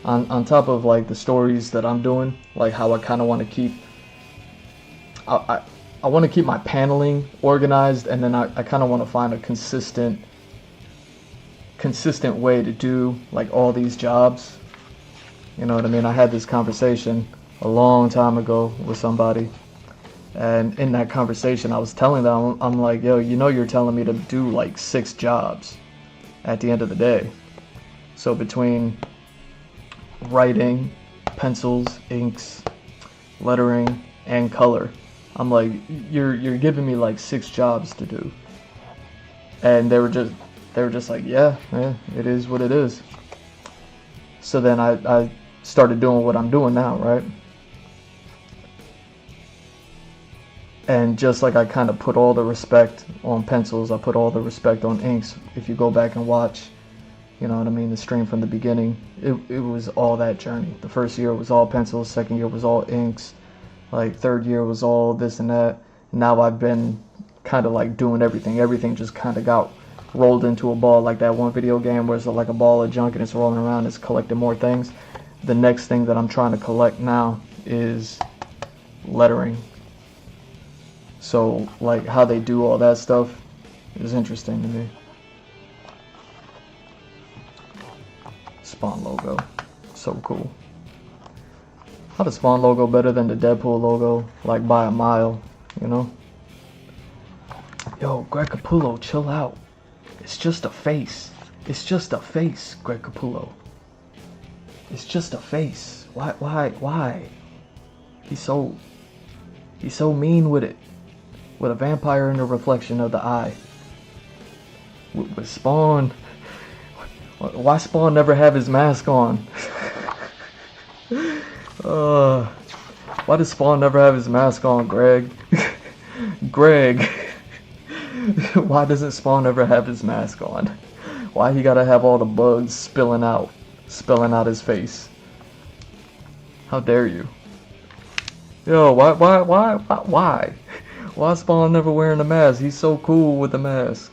Speaker 1: on top of like the stories that I'm doing, like how I kind of want to keep I want to keep my paneling organized, and then I kind of want to find a consistent way to do like all these jobs. You know what I mean? I had this conversation a long time ago with somebody. And in that conversation, I was telling them, I'm like, yo, you know, you're telling me to do like 6 jobs at the end of the day. So between writing, pencils, inks, lettering, and color, I'm like, you're giving me like 6 jobs to do. And they were just like, yeah, it is what it is. So then I started doing what I'm doing now, right? And just like I kind of put all the respect on pencils, I put all the respect on inks. If you go back and watch, you know what I mean, the stream from the beginning, it was all that journey. The first year was all pencils, second year was all inks, like third year was all this and that. Now I've been kind of like doing everything. Everything just kind of got rolled into a ball, like that one video game where it's like a ball of junk and it's rolling around, it's collecting more things. The next thing that I'm trying to collect now is lettering. So like how they do all that stuff is interesting to me. Spawn logo, so cool. How the Spawn logo better than the Deadpool logo, like by a mile, you know? Yo, Greg Capullo, chill out. It's just a face. It's just a face, Greg Capullo. It's just a face. Why? He's so mean with it. With a vampire in the reflection of the eye. With Spawn. Why Spawn never have his mask on? Why does Spawn never have his mask on, Greg? Greg. Why doesn't Spawn ever have his mask on? Why he gotta have all the bugs spilling out his face? How dare you? Yo, why? Why Spawn never wearing a mask? He's so cool with the mask.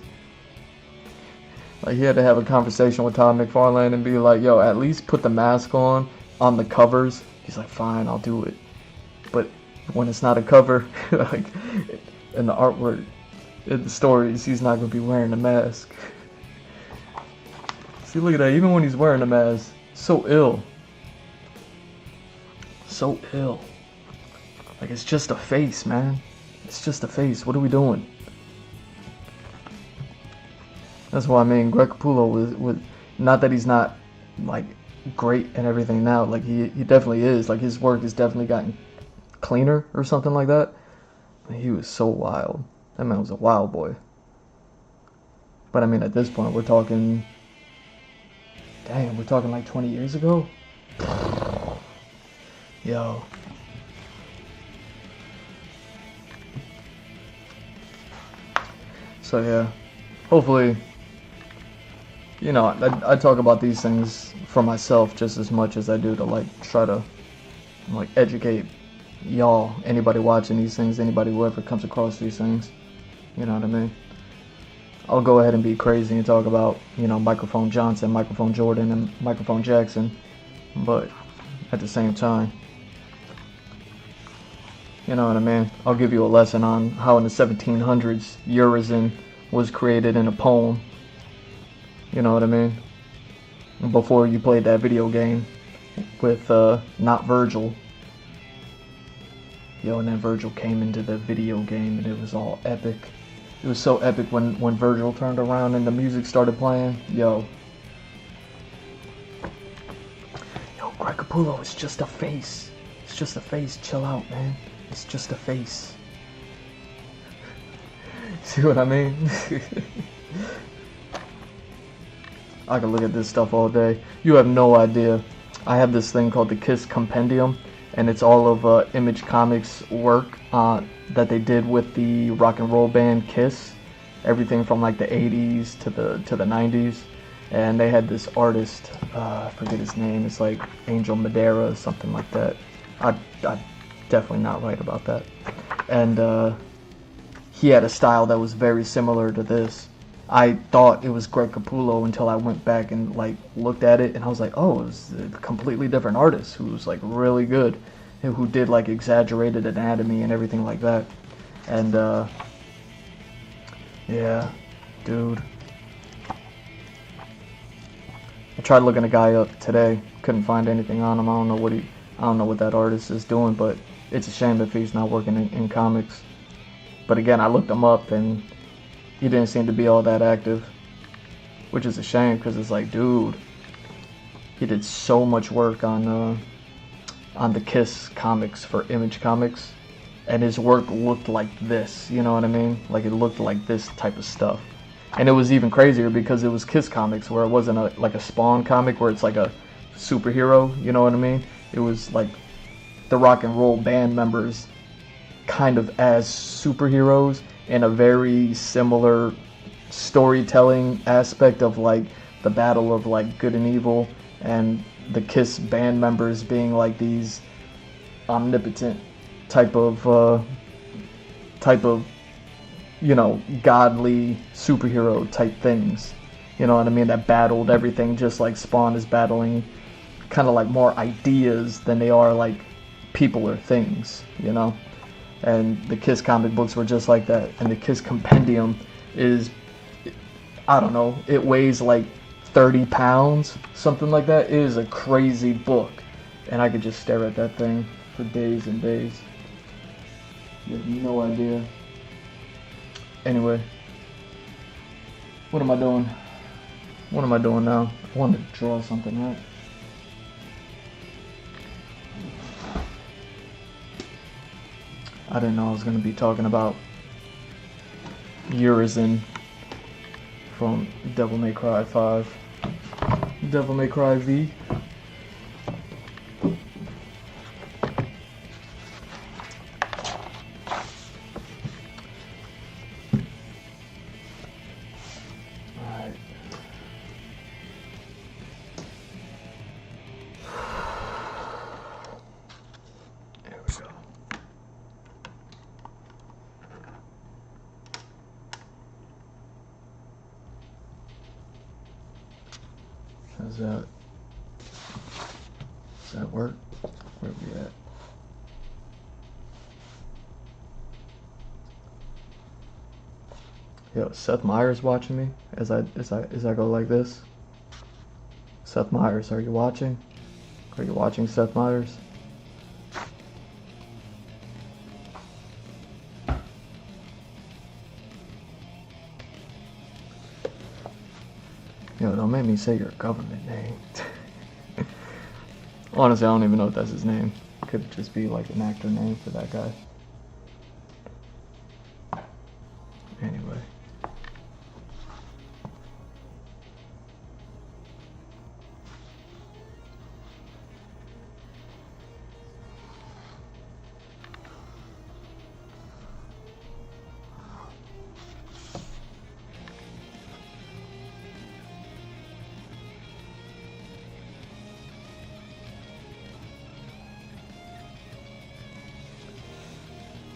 Speaker 1: Like, he had to have a conversation with Todd McFarlane and be like, yo, at least put the mask on the covers. He's like, fine, I'll do it. But when it's not a cover, like in the artwork, in the stories, he's not gonna be wearing a mask. See, look at that. Even when he's wearing a mask, so ill. So ill. Like, it's just a face, man. It's just a face. What are we doing? That's why I mean, Greg Capullo was not that he's not like great and everything now. Like he definitely is. Like his work has definitely gotten cleaner or something like that. He was so wild. That man was a wild boy. But I mean, at this point, we're talking. Damn, we're talking like 20 years ago. Yo. So yeah, hopefully, you know, I talk about these things for myself just as much as I do to like try to like educate y'all, anybody watching these things, anybody who ever comes across these things. You know what I mean? I'll go ahead and be crazy and talk about, you know, Microphone Johnson, Microphone Jordan, and Microphone Jackson, but at the same time, you know what I mean? I'll give you a lesson on how in the 1700s Urizen was created in a poem. You know what I mean? Before you played that video game with not Virgil. Yo, and then Virgil came into the video game and it was all epic. It was so epic when Virgil turned around and the music started playing. Yo, Greg Capullo, it's just a face. It's just a face. Chill out, man. It's just a face. See what I mean? I can look at this stuff all day. You have no idea. I have this thing called the Kiss Compendium, and it's all of Image Comics work that they did with the rock and roll band Kiss. Everything from like the 80s to the 90s. And they had this artist, I forget his name, it's like Angel Madeira, something like that. I definitely not right about that. And he had a style that was very similar to this. I thought it was Greg Capullo until I went back and like looked at it, and I was like, oh, it was a completely different artist who was like really good, and who did like exaggerated anatomy and everything like that. And yeah, dude. I tried looking a guy up today, couldn't find anything on him. I don't know I don't know what that artist is doing, but it's a shame if he's not working in comics. But again, I looked him up and he didn't seem to be all that active, which is a shame because it's like, dude, he did so much work on the Kiss comics for Image Comics, and his work looked like this, you know what I mean? Like it looked like this type of stuff. And it was even crazier because it was Kiss comics where it wasn't like a Spawn comic where it's like a superhero, you know what I mean? It was like the rock and roll band members kind of as superheroes in a very similar storytelling aspect of like the battle of like good and evil, and the Kiss band members being like these omnipotent type of you know, godly superhero type things, you know what I mean, that battled everything just like Spawn is battling kind of like more ideas than they are like people or things, you know. And the Kiss comic books were just like that. And the Kiss compendium is, I don't know, it weighs like 30 pounds, something like that. It is a crazy book, and I could just stare at that thing for days and days. You have no idea. Anyway, what am I doing? What am I doing now? I wanted to draw something, right? I didn't know I was going to be talking about Urizen from Devil May Cry 5. Devil May Cry V. Alright. There we go. How's that? Does that work? Where we at? Yo, Seth Meyers watching me as I go like this. Seth Meyers, are you watching? Are you watching, Seth Meyers? Yo, don't make me say your government name. Honestly, I don't even know if that's his name. Could just be like an actor name for that guy. Anyway.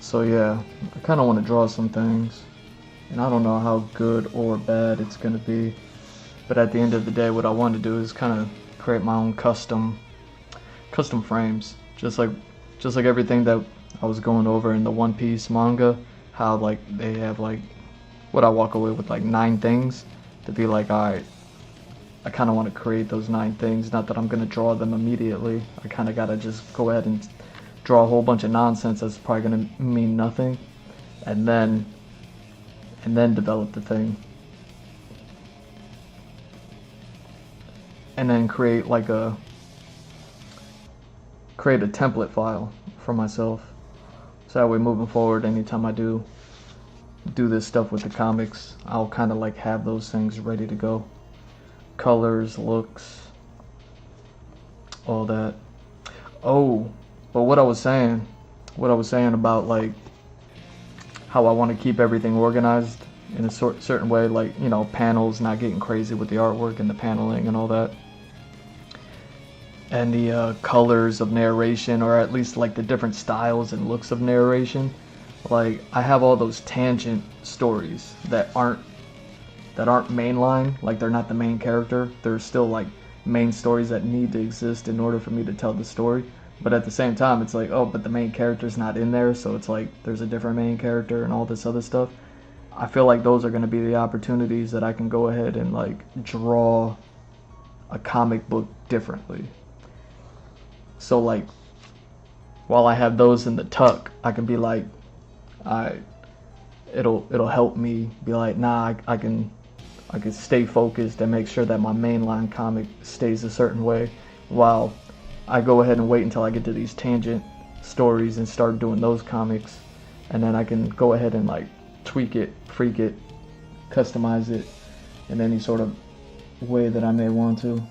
Speaker 1: So yeah, I kind of want to draw some things, and I don't know how good or bad it's going to be, but at the end of the day, what I want to do is kind of create my own custom frames, just like everything that I was going over in the One Piece manga, how like they have like, what I walk away with like 9 things, to be like, alright, I kind of want to create those 9 things, not that I'm going to draw them immediately, I kind of got to just go ahead and draw a whole bunch of nonsense that's probably going to mean nothing, and then develop the thing, and then create a template file for myself, so that way moving forward, anytime I do this stuff with the comics, I'll kind of like have those things ready to go, colors, looks, all that. Oh, but what I was saying about like how I want to keep everything organized in a certain way, like, you know, panels, not getting crazy with the artwork and the paneling and all that, and the colors of narration, or at least like the different styles and looks of narration. Like, I have all those tangent stories that aren't mainline, like they're not the main character, they're still like main stories that need to exist in order for me to tell the story. But at the same time, it's like, oh, but the main character's not in there, so it's like there's a different main character and all this other stuff. I feel like those are going to be the opportunities that I can go ahead and like draw a comic book differently. So like while I have those in the tuck, I can be like, it'll help me be like, nah, I can stay focused and make sure that my mainline comic stays a certain way, while I go ahead and wait until I get to these tangent stories and start doing those comics, and then I can go ahead and like tweak it, freak it, customize it in any sort of way that I may want to.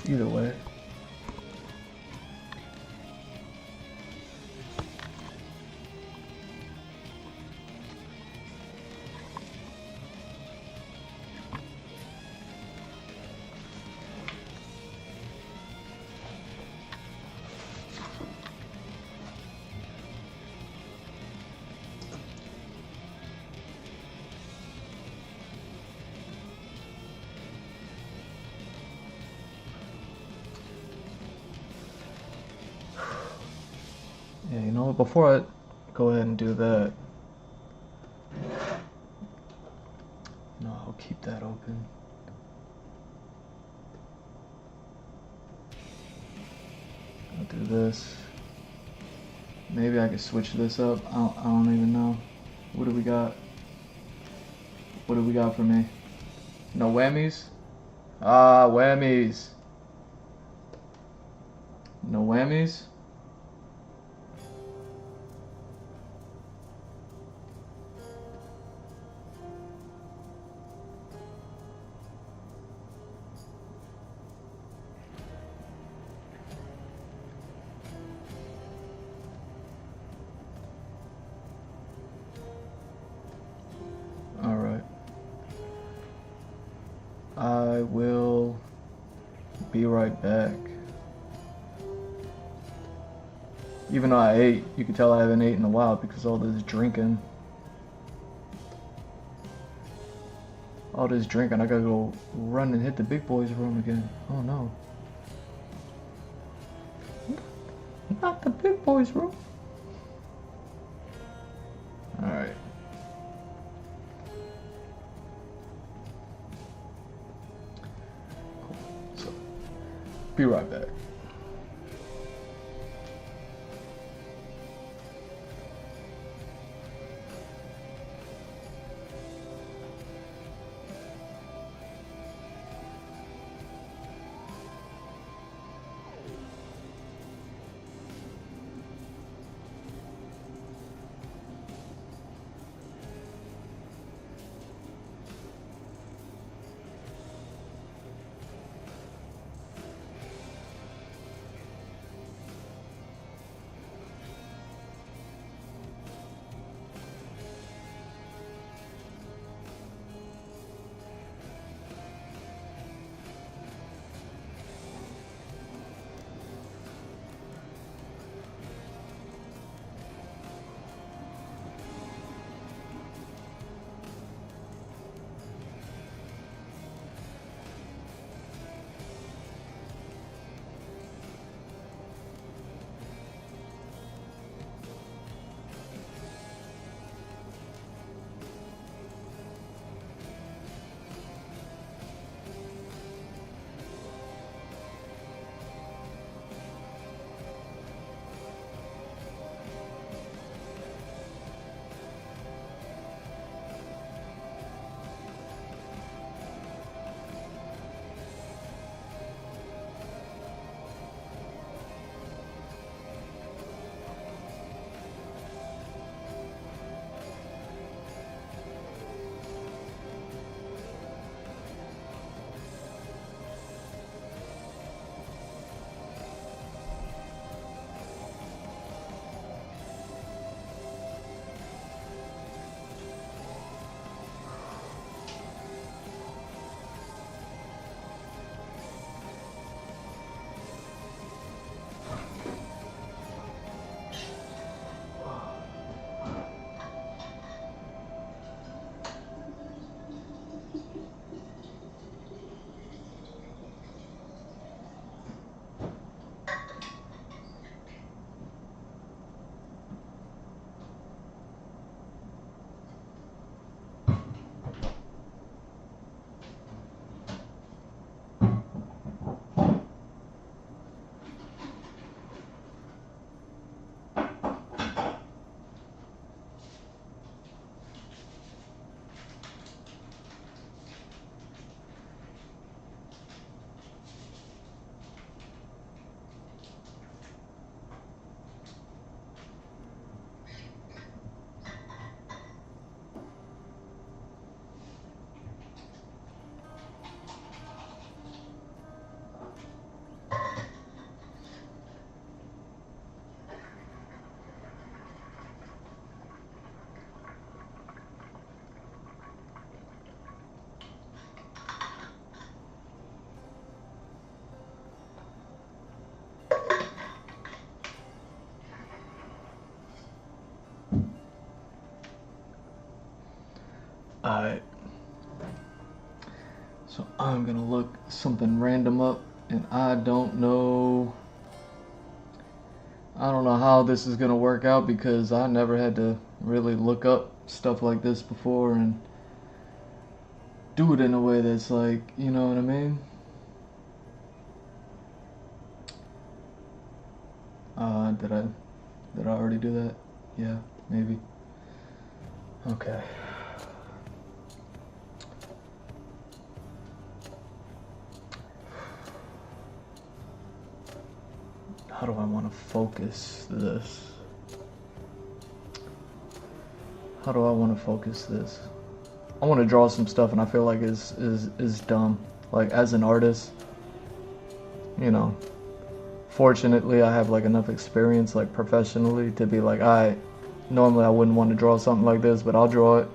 Speaker 1: Either way. Yeah, you know what, before I go ahead and do that, no, I'll keep that open. I'll do this. Maybe I could switch this up. I don't even know. What do we got? What do we got for me? No whammies? Ah, whammies. No whammies? Alright. I will be right back. Even though I ate, you can tell I haven't eaten in a while because all this drinking. All this drinking, I gotta go run and hit the big boys' room again. Oh no. Not the big boys' room. Alright. Cool. So, be right back. Alright. So I'm gonna look something random up, and I don't know how this is gonna work out because I never had to really look up stuff like this before and do it in a way that's like, you know what I mean? Did I already do that? Yeah, maybe. Okay. How do I want to focus this? How do I want to focus this? I want to draw some stuff, and I feel like is dumb. Like, as an artist, you know, fortunately I have like enough experience, like professionally, to be like, normally I wouldn't want to draw something like this, but I'll draw it.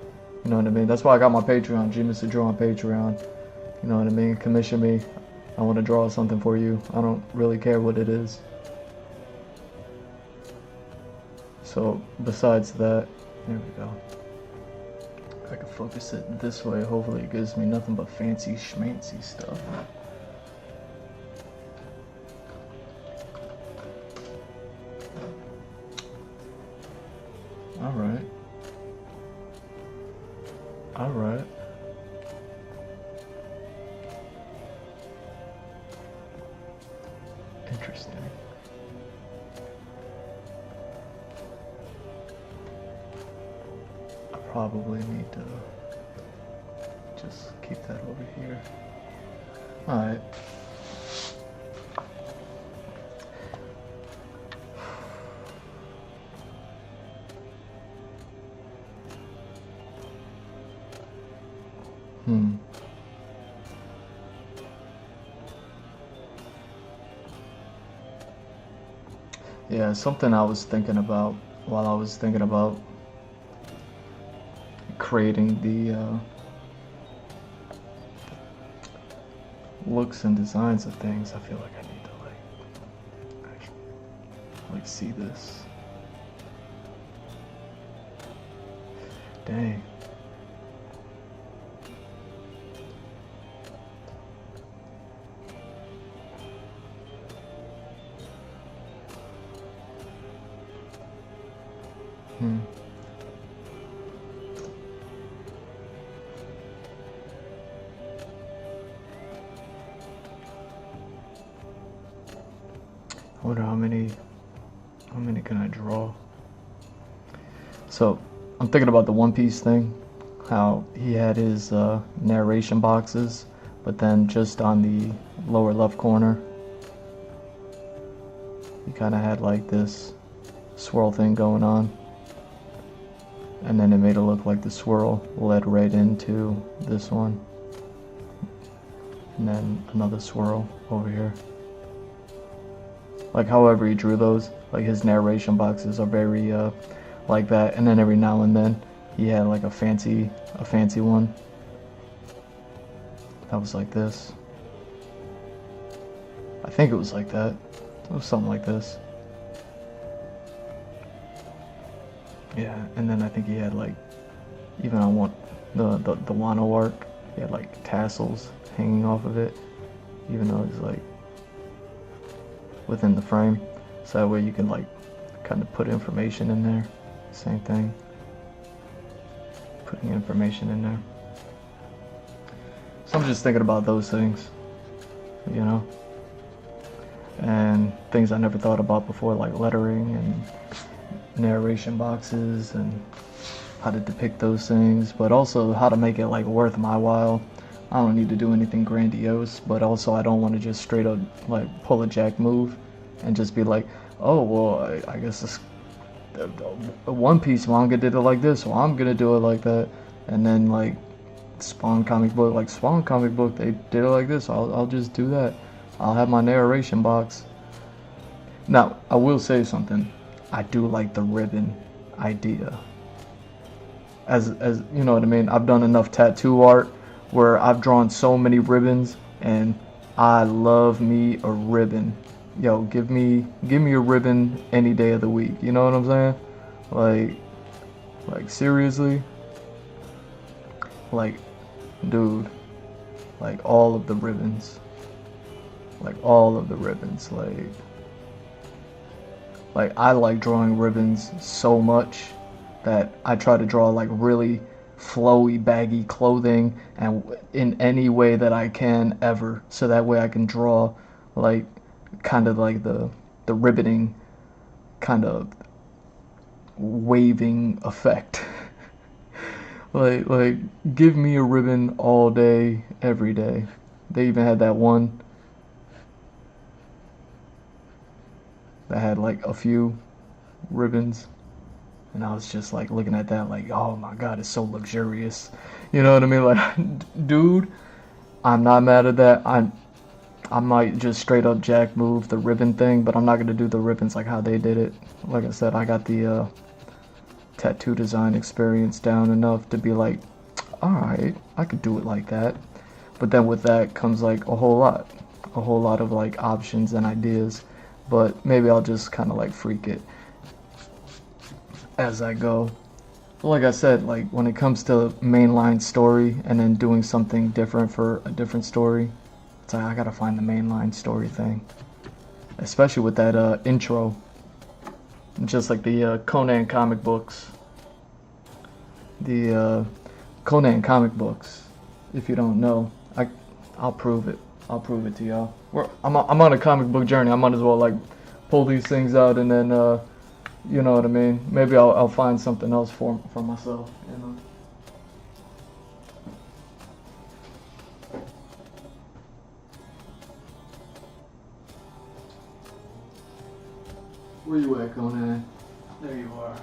Speaker 1: You know what I mean? That's why I got my Patreon, Genius to Draw on Patreon. You know what I mean? Commission me. I want to draw something for you. I don't really care what it is. So besides that, there we go. If I can focus it this way, hopefully it gives me nothing but fancy schmancy stuff. Alright. Alright. Interesting. I probably need to just keep that over here. Alright. Yeah, something I was thinking about while I was thinking about creating the looks and designs of things. I feel like I need to actually see this. Dang. I wonder how many can I draw? So I'm thinking about the One Piece thing, how he had his narration boxes, but then just on the lower left corner he kind of had like this swirl thing going on, and then it made it look like the swirl led right into this one, and then another swirl over here. Like however he drew those, like his narration boxes are very like that, and then every now and then he had like a fancy one that was like this. I think it was like that. It was something like this. Yeah, and then I think he had like, even on one, the Wano arc, he had like tassels hanging off of it, even though it's like within the frame, so that way you can like kind of put information in there. Same thing, putting information in there. So I'm just thinking about those things, you know, and things I never thought about before, like lettering and narration boxes and how to depict those things, but also how to make it like worth my while. I don't need to do anything grandiose, but also I don't want to just straight up like pull a jack move and just be like, oh well, I guess this One Piece manga did it like this, so I'm gonna do it like that. And then like Spawn comic book, they did it like this, I'll just do that. I'll have my narration box. Now I will say something, I do like the ribbon idea. As you know what I mean, I've done enough tattoo art where I've drawn so many ribbons, and I love me a ribbon. Yo, give me a ribbon any day of the week. You know what I'm saying? Like seriously. Like, dude, like all of the ribbons. Like all of the ribbons. Like I like drawing ribbons so much that I try to draw like really flowy, baggy clothing and in any way that I can ever, so that way I can draw like kind of like the ribboning kind of waving effect. like give me a ribbon all day, every day. They even had that one that had like a few ribbons, and I was just like looking at that like, oh my god, it's so luxurious. You know what I mean? Like, dude, I'm not mad at that. I might just straight up jack move the ribbon thing, but I'm not gonna do the ribbons like how they did it. Like I said, I got the tattoo design experience down enough to be like, alright, I could do it like that. But then with that comes like a whole lot of like options and ideas. But maybe I'll just kind of like freak it as I go. But like I said, like when it comes to mainline story and then doing something different for a different story, it's like I gotta find the mainline story thing. Especially with that intro. Just like the Conan comic books. The Conan comic books, if you don't know, I'll prove it. I'll prove it to y'all. I'm on a comic book journey. I might as well like pull these things out and then you know what I mean. Maybe I'll find something else for myself. You know. Where you at, Conan? There you are.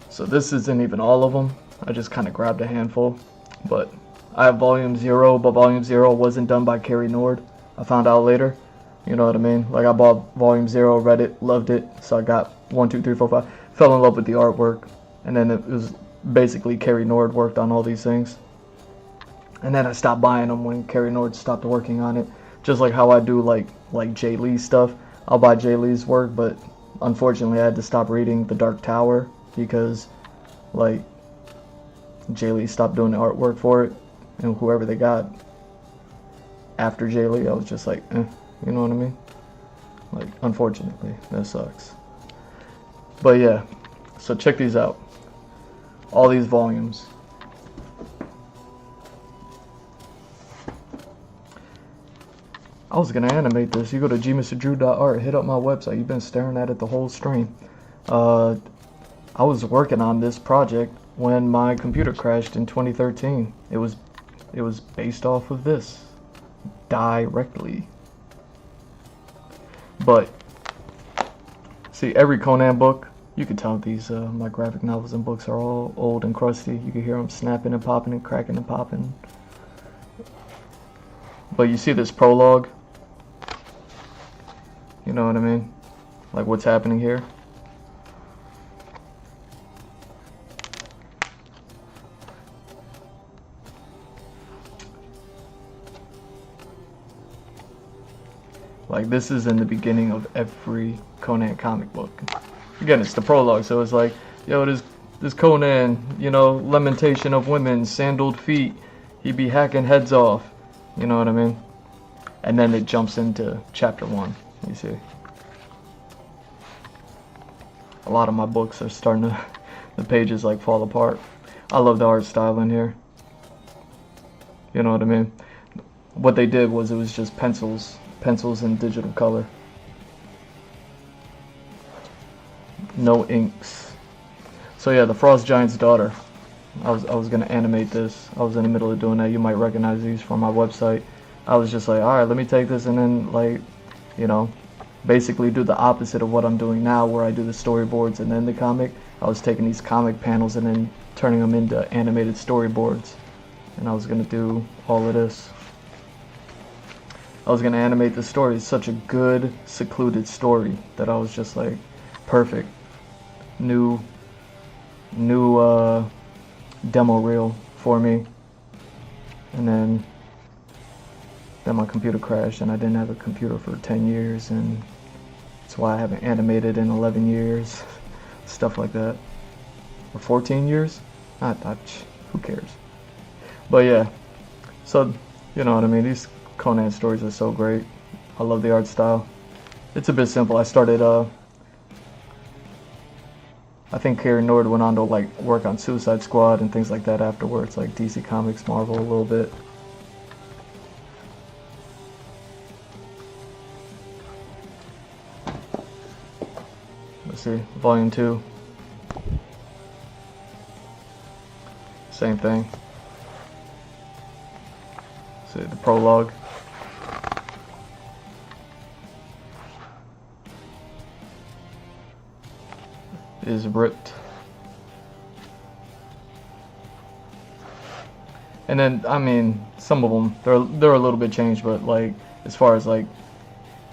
Speaker 1: So this isn't even all of them. I just kind of grabbed a handful. But I have Volume 0, but Volume 0 wasn't done by Carrie Nord. I found out later. You know what I mean? Like I bought Volume 0, read it, loved it. So I got 1, 2, 3, 4, 5. Fell in love with the artwork. And then it was basically Carrie Nord worked on all these things. And then I stopped buying them when Carrie Nord stopped working on it. Just like how I do like Jay Lee stuff. I'll buy Jay Lee's work, but unfortunately I had to stop reading The Dark Tower because like Jay Lee stopped doing the artwork for it, and whoever they got after Jay Lee, I was just like, you know what I mean? Like, unfortunately, that sucks. But yeah, so check these out. All these volumes. I was gonna animate this. You go to gmrdrew.art, hit up my website. You've been staring at it the whole stream. I was working on this project when my computer crashed in 2013. It was based off of this directly. But see, every Conan book, you can tell these my graphic novels and books are all old and crusty. You can hear them snapping and popping and cracking and popping. But you see this prologue? You know what I mean? Like what's happening here? Like this is in the beginning of every Conan comic book. Again, it's the prologue, so it's like, yo, this Conan, you know, lamentation of women, sandaled feet, he be hacking heads off. You know what I mean? And then it jumps into chapter 1, you see. A lot of my books are starting to, the pages like fall apart. I love the art style in here. You know what I mean? What they did was it was just pencils in digital color. No inks. So yeah, the Frost Giant's Daughter. I was gonna animate this. I was in the middle of doing that. You might recognize these from my website. I was just like, alright, let me take this and then like, you know, basically do the opposite of what I'm doing now, where I do the storyboards and then the comic. I was taking these comic panels and then turning them into animated storyboards. And I was gonna do all of this. I was gonna animate the story. It's such a good, secluded story that I was just like, perfect. new demo reel for me, and then my computer crashed, and I didn't have a computer for 10 years, and that's why I haven't animated in 11 years, stuff like that, or 14 years, who cares, but yeah, so, you know what I mean, these Conan stories are so great. I love the art style. It's a bit simple. I started, I think Karen Nord went on to like work on Suicide Squad and things like that afterwards, like DC Comics, Marvel a little bit. Let's see, Volume 2. Same thing. See, the prologue. Is ripped. And then, I mean, some of them, they're a little bit changed, but like, as far as like,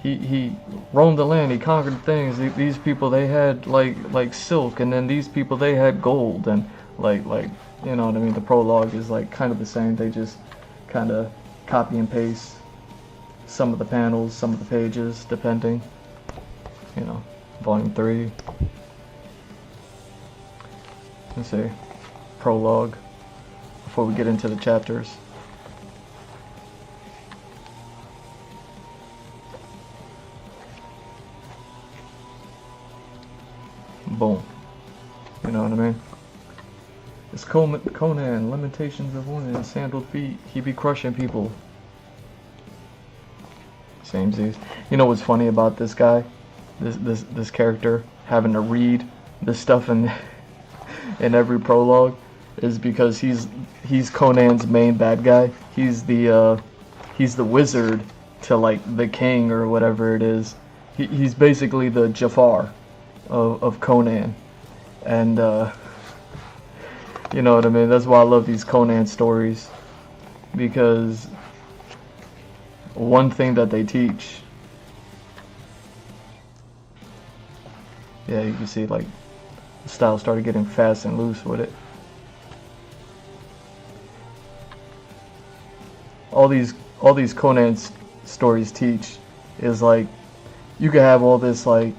Speaker 1: he roamed the land, he conquered things. These people, they had like silk, and then these people, they had gold, and like you know what I mean. The prologue is like kind of the same. They just kind of copy and paste some of the panels, some of the pages, depending. You know, Volume 3. Let's see, prologue, before we get into the chapters. Boom. You know what I mean? It's Conan, Limitations of Women, Sandaled Feet, he be crushing people. Samesies. You know what's funny about this guy? This character having to read this stuff in every prologue is because he's Conan's main bad guy. He's the wizard to like the king or whatever it is. He's basically the Jafar of Conan, and you know what I mean. That's why I love these Conan stories, because one thing that they teach. Yeah, you can see like the style started getting fast and loose with it. All these Conan stories teach is like you can have all this like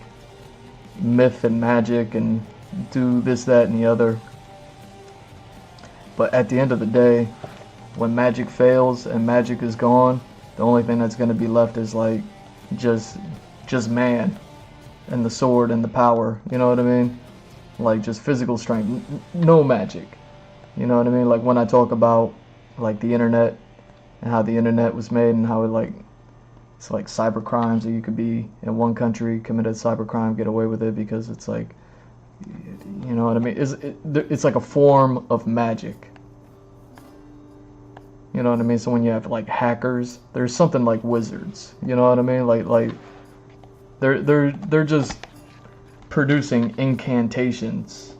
Speaker 1: myth and magic and do this, that, and the other, but at the end of the day, when magic fails and magic is gone, the only thing that's going to be left is like just man and the sword and the power. You know what I mean? Like just physical strength, no magic. You know what I mean? Like when I talk about like the internet and how the internet was made and how it's like cyber crimes, that you could be in one country, commit a cyber crime, get away with it because it's like, you know what I mean? It's like a form of magic. You know what I mean? So when you have like hackers, there's something like wizards. You know what I mean? Like they're just producing incantations.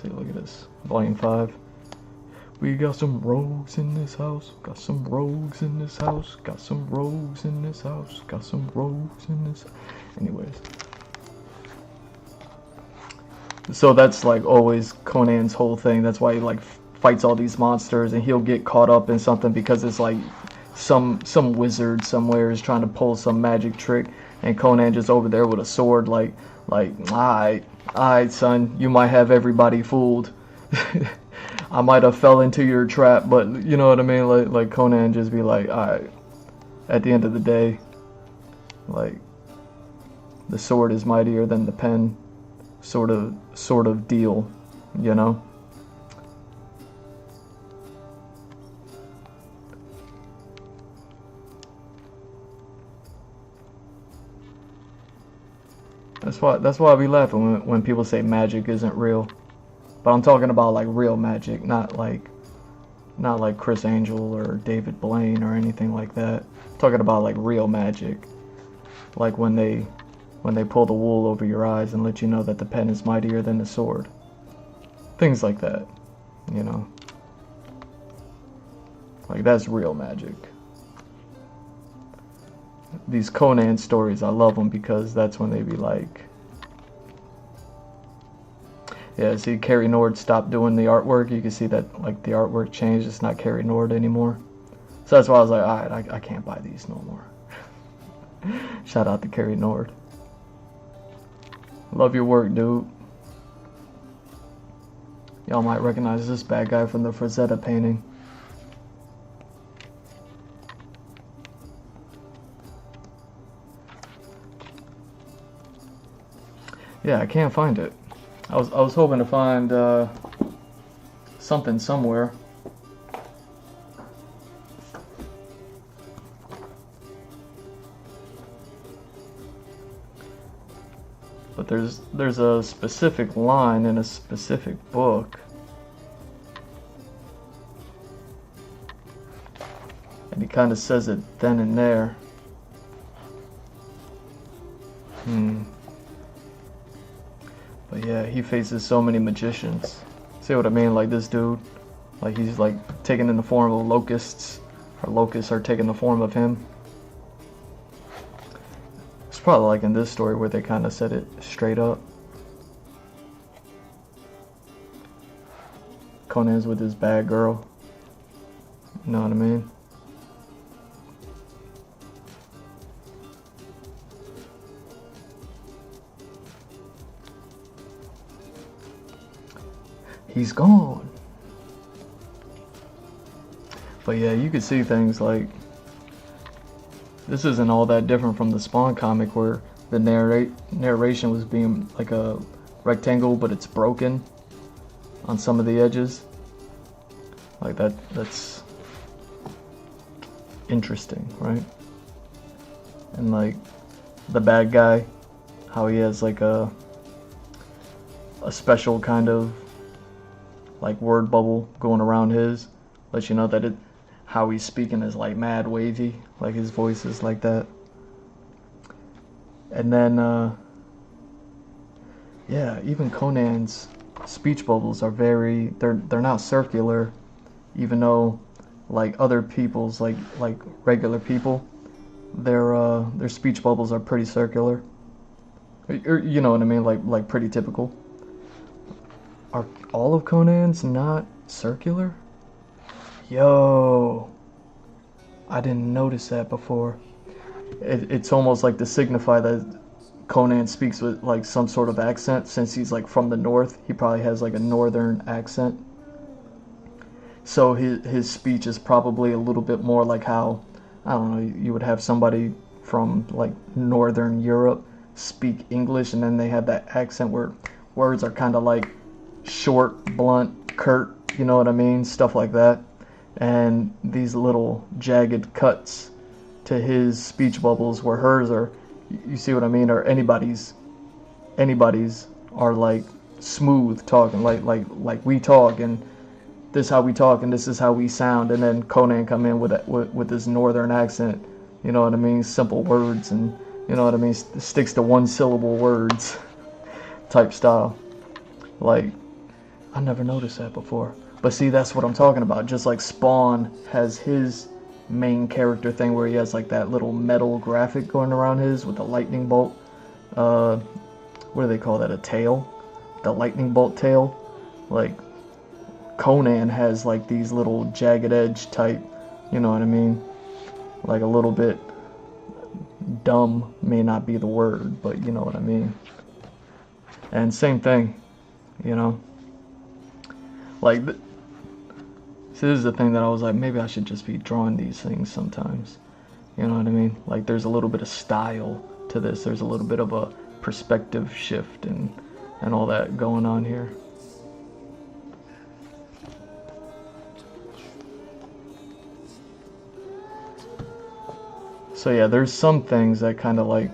Speaker 1: See, look at this. Volume 5. We got some rogues in this house. Got some rogues in this house. Got some rogues in this house. Got some rogues in this. Anyways. So that's like always Conan's whole thing. That's why he like fights all these monsters, and he'll get caught up in something because it's like some wizard somewhere is trying to pull some magic trick, and Conan just over there with a sword like alright son, you might have everybody fooled. I might have fell into your trap, but you know what I mean? Like Conan just be like, alright, at the end of the day, like the sword is mightier than the pen, sort of deal, you know? That's why I be laughing when people say magic isn't real. But I'm talking about like real magic, not like Chris Angel or David Blaine or anything like that. I'm talking about like real magic. Like when they pull the wool over your eyes and let you know that the pen is mightier than the sword. Things like that, you know. Like that's real magic. These Conan stories, I love them because that's when they be like, Yeah, see, Carrie Nord stopped doing the artwork. You can see that, like, the artwork changed. It's not Carrie Nord anymore. So that's why I was like, alright, I can't buy these no more. Shout out to Carrie Nord. Love your work, dude. Y'all might recognize this bad guy from the Frazetta painting. Yeah, I can't find it. I was hoping to find something somewhere. But there's a specific line in a specific book. And he kind of says it then and there. But yeah, he faces so many magicians. See what I mean? Like this dude, like he's like taken in the form of locusts, or locusts are taking the form of him. It's probably like in this story where they kind of said it straight up. Conan's with his bad girl. You know what I mean? He's gone. But yeah, you could see things like this isn't all that different from the Spawn comic where the narration was being like a rectangle, but it's broken on some of the edges. Like that's interesting, right? And like the bad guy, how he has like a special kind of like word bubble going around his, lets you know that how he's speaking is like mad wavy, like his voice is like that. And then yeah, even Conan's speech bubbles are they're not circular, even though like other people's like regular people, their speech bubbles are pretty circular. Or, you know what I mean, like pretty typical. Are all of Conan's not circular? Yo, I didn't notice that before. It's almost like to signify that Conan speaks with like some sort of accent, since he's like from the north. He probably has like a northern accent. So his speech is probably a little bit more like how, I don't know, you would have somebody from like northern Europe speak English, and then they have that accent where words are kind of like short, blunt, curt, you know what I mean? Stuff like that. And these little jagged cuts to his speech bubbles where hers are, you see what I mean? Or anybody's are like smooth talking, like we talk, and this is how we talk, and this is how we sound. And then Conan come in with this northern accent, you know what I mean? Simple words, and you know what I mean? Sticks to one syllable words type style. Like, I never noticed that before. But see, that's what I'm talking about. Just like Spawn has his main character thing where he has like that little metal graphic going around his with the lightning bolt. What do they call that? A tail? The lightning bolt tail? Like, Conan has like these little jagged edge type, you know what I mean? Like a little bit dumb may not be the word, but you know what I mean. And same thing, you know? Like, see, this is the thing that I was like, maybe I should just be drawing these things sometimes. You know what I mean? Like, there's a little bit of style to this. There's a little bit of a perspective shift and all that going on here. So yeah, there's some things that kind of like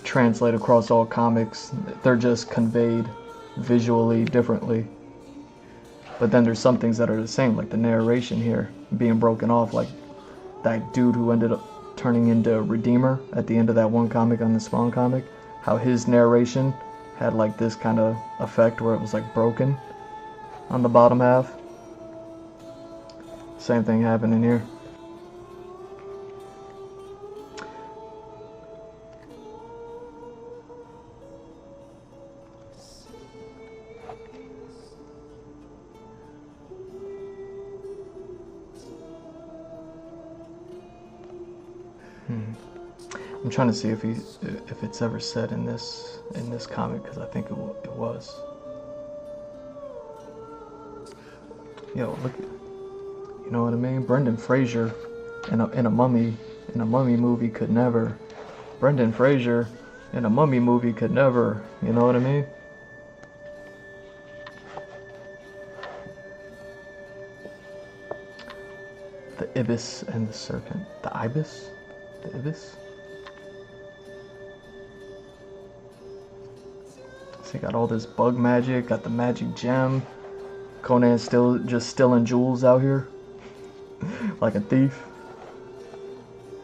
Speaker 1: translate across all comics. They're just conveyed visually differently. But then there's some things that are the same, like the narration here being broken off, like that dude who ended up turning into Redeemer at the end of that one comic on the Spawn comic, how his narration had like this kind of effect where it was like broken on the bottom half. Same thing happening here. I'm trying to see if it's ever said in this comic, because I think it was. Yo, look, you know what I mean? Brendan Fraser in a mummy movie could never. Brendan Fraser in a mummy movie could never. You know what I mean? The ibis and the serpent. The ibis? The ibis? So you got all this bug magic, got the magic gem. Conan's still just stealing jewels out here. Like a thief.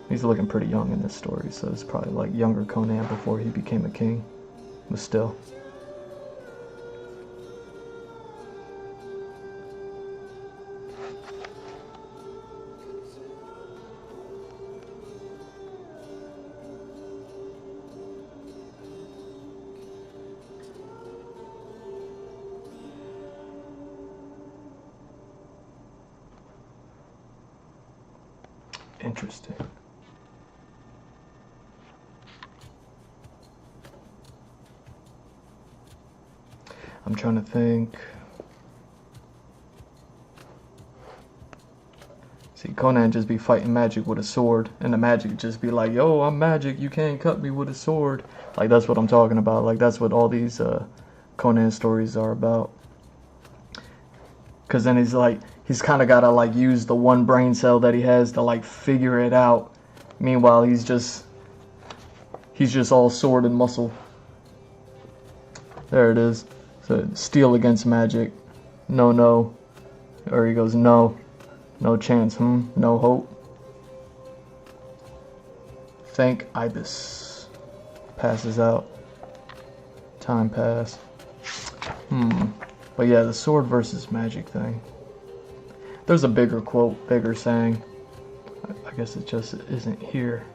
Speaker 1: He's looking pretty young in this story, so it's probably like younger Conan before he became a king. But still. Interesting. I'm trying to think. See, Conan just be fighting magic with a sword, and the magic just be like, yo, I'm magic, you can't cut me with a sword. Like, that's what I'm talking about. Like, that's what all these Conan stories are about. Because then he's kind of got to, like, use the one brain cell that he has to, like, figure it out. Meanwhile, he's just all sword and muscle. There it is. So, steel against magic. No. Or he goes, no. No chance, no hope. Thank Ibis. Passes out. Time pass. But yeah, the sword versus magic thing. There's a bigger quote, bigger saying. I guess it just isn't here.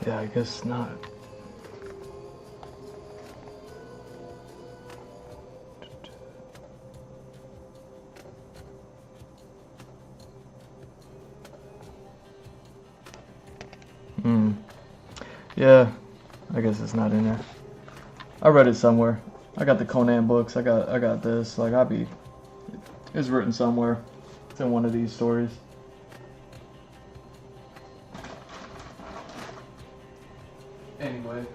Speaker 1: Yeah, I guess not. Yeah, I guess it's not in there. I read it somewhere. I got the Conan books. I got this. Like, it's written somewhere. It's in one of these stories. Anyway.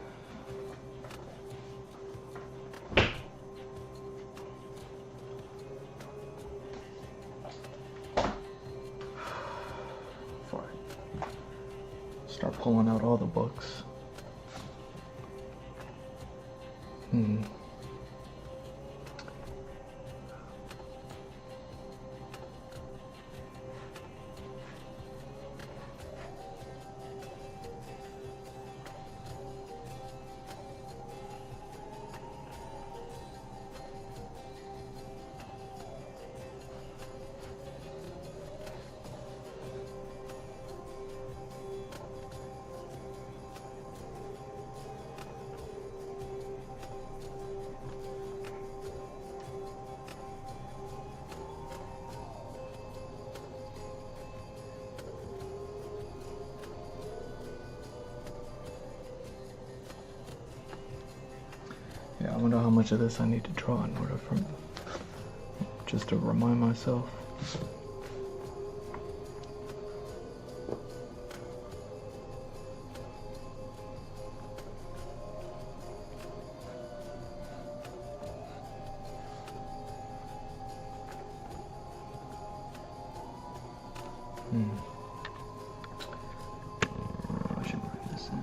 Speaker 1: Before I start pulling out all the books. much of this I need to draw in order for just to remind myself. I should write this in.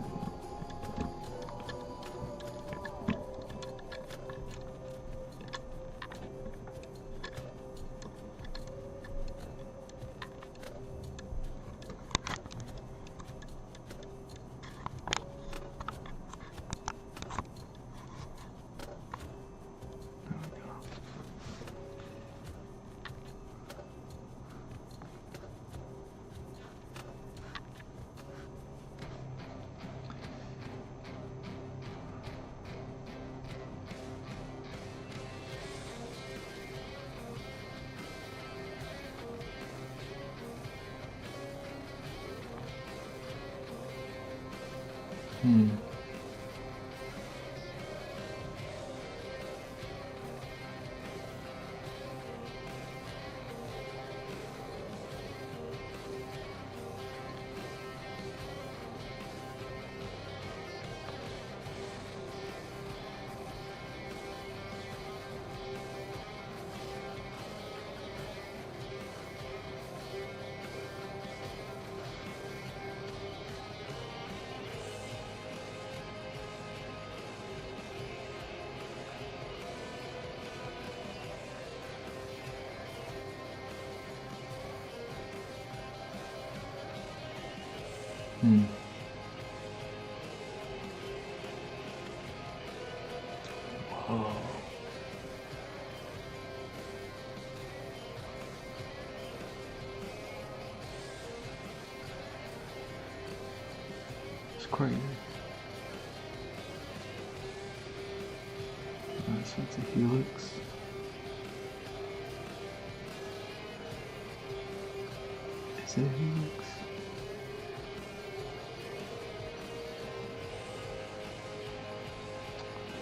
Speaker 1: Whoa. It's crazy. Alright, so it's a helix. Is it a helix?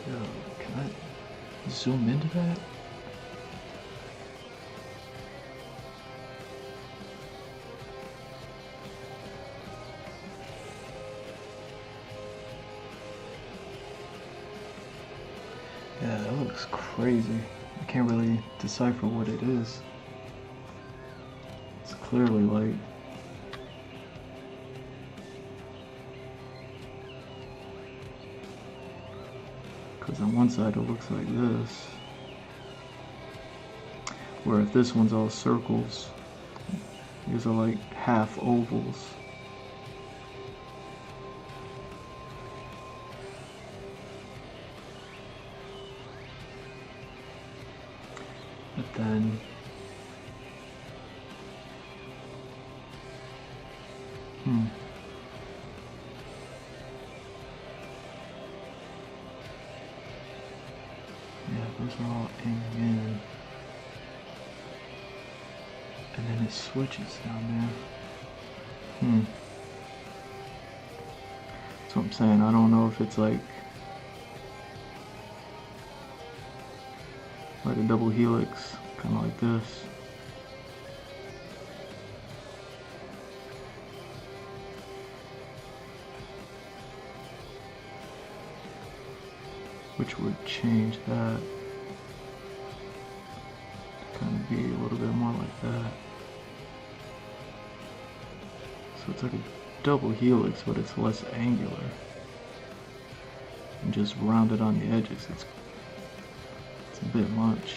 Speaker 1: Yo, can I zoom into that? Yeah, that looks crazy. I can't really decipher what it is. It's clearly light. Because on one side it looks like this, where if this one's all circles, these are like half ovals. But then, yeah, those are all aiming in. And then it switches down there. That's what I'm saying. I don't know if it's like a double helix, kind of like this. Which would change that to kind of be a little bit more like that. So it's like a double helix, but it's less angular and just rounded on the edges. It's a bit much.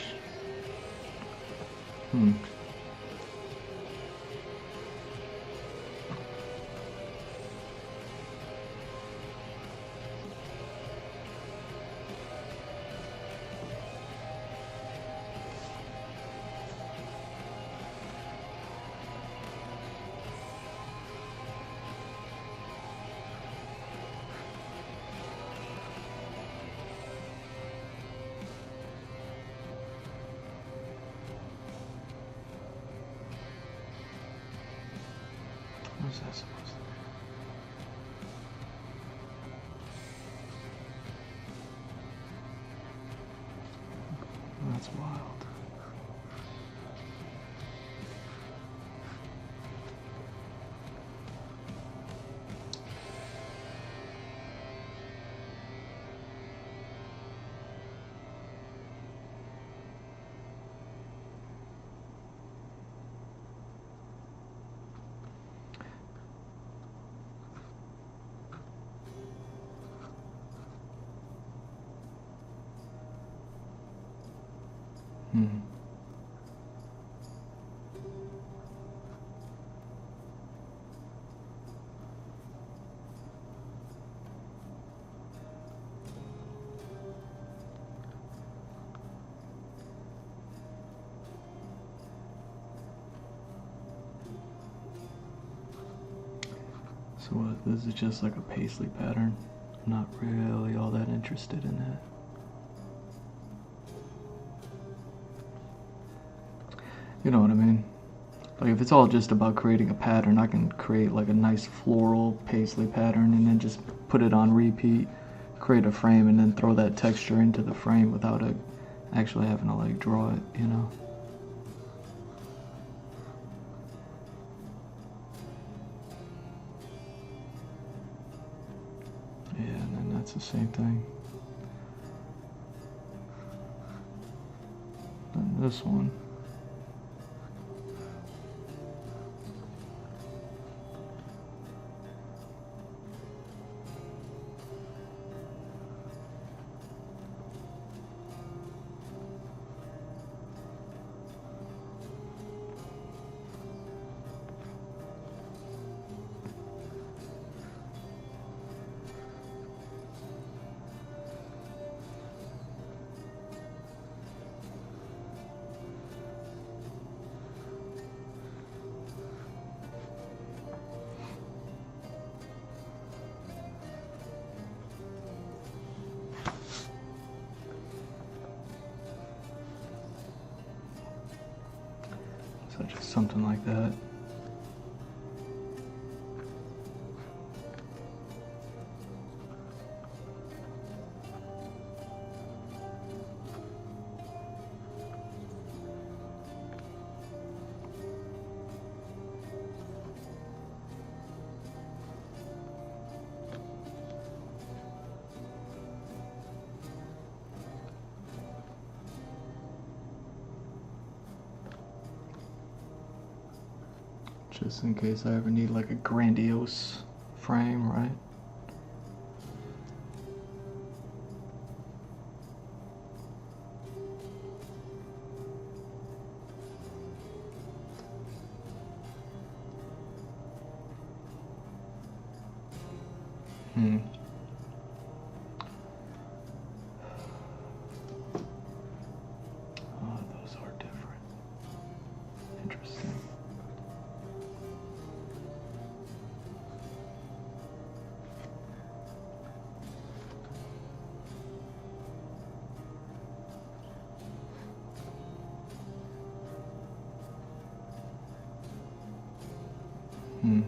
Speaker 1: What is that supposed to be? That's wild. Hmm. So what, this is just like a paisley pattern. I'm not really all that interested in that. You know what I mean? Like if it's all just about creating a pattern, I can create like a nice floral paisley pattern and then just put it on repeat, create a frame, and then throw that texture into the frame without actually having to like draw it, you know? Yeah, and then that's the same thing. Then this one. So just something like that. Just in case I ever need like a grandiose frame, right? Hmm. Oh, those are different. Interesting. Hmm.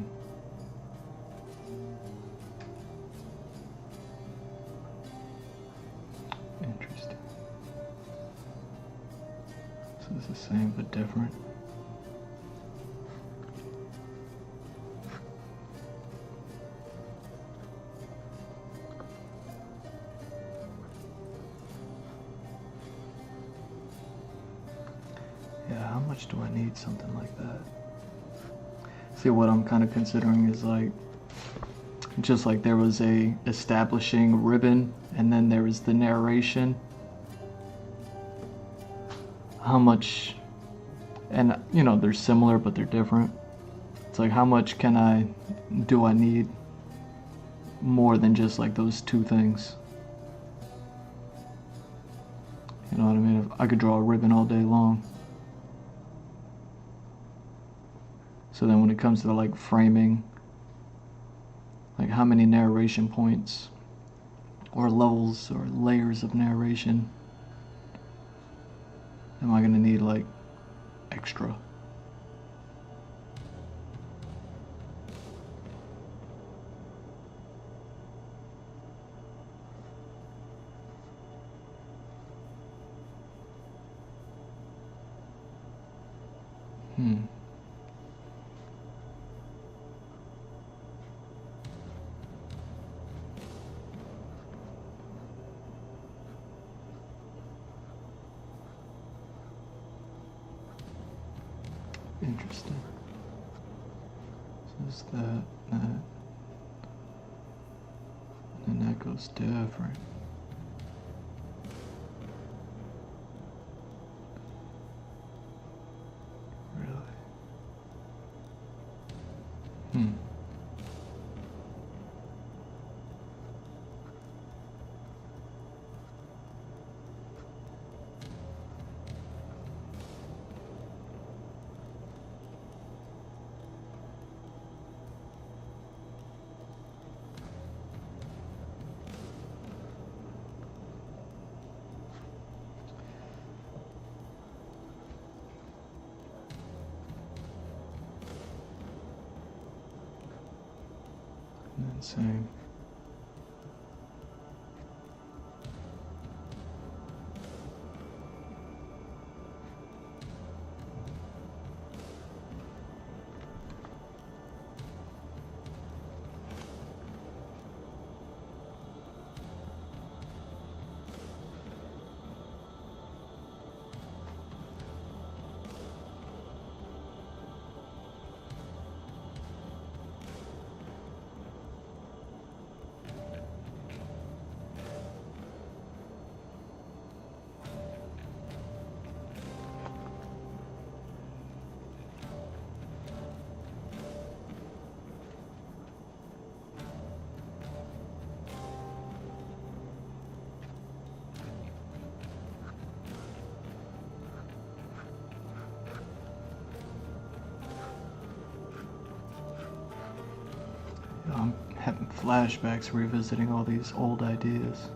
Speaker 1: Interesting. So it's the same but different. Yeah, how much do I need something like that? See, what I'm kind of considering is like, just like there was a establishing ribbon and then there was the narration. How much, and you know, they're similar but they're different. It's like, how much do I need more than just like those two things? You know what I mean? If I could draw a ribbon all day long. So then when it comes to like framing, like how many narration points or levels or layers of narration am I gonna need like extra? Hmm. Interesting. So it's that, and that goes different. Really? Hmm. And then same. I'm having flashbacks revisiting all these old ideas.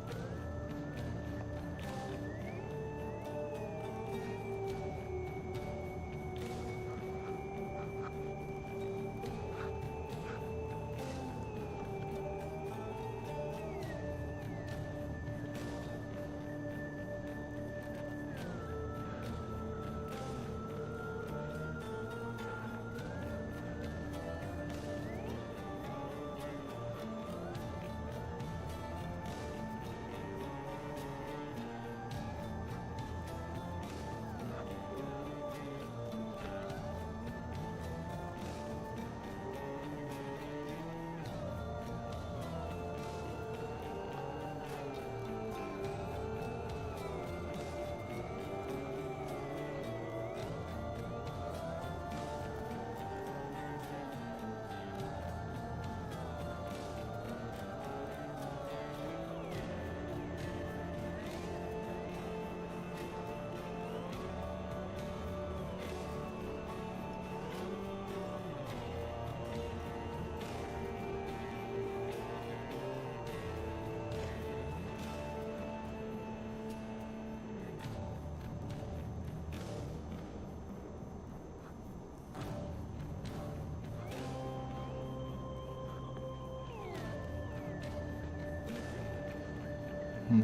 Speaker 1: Hmm.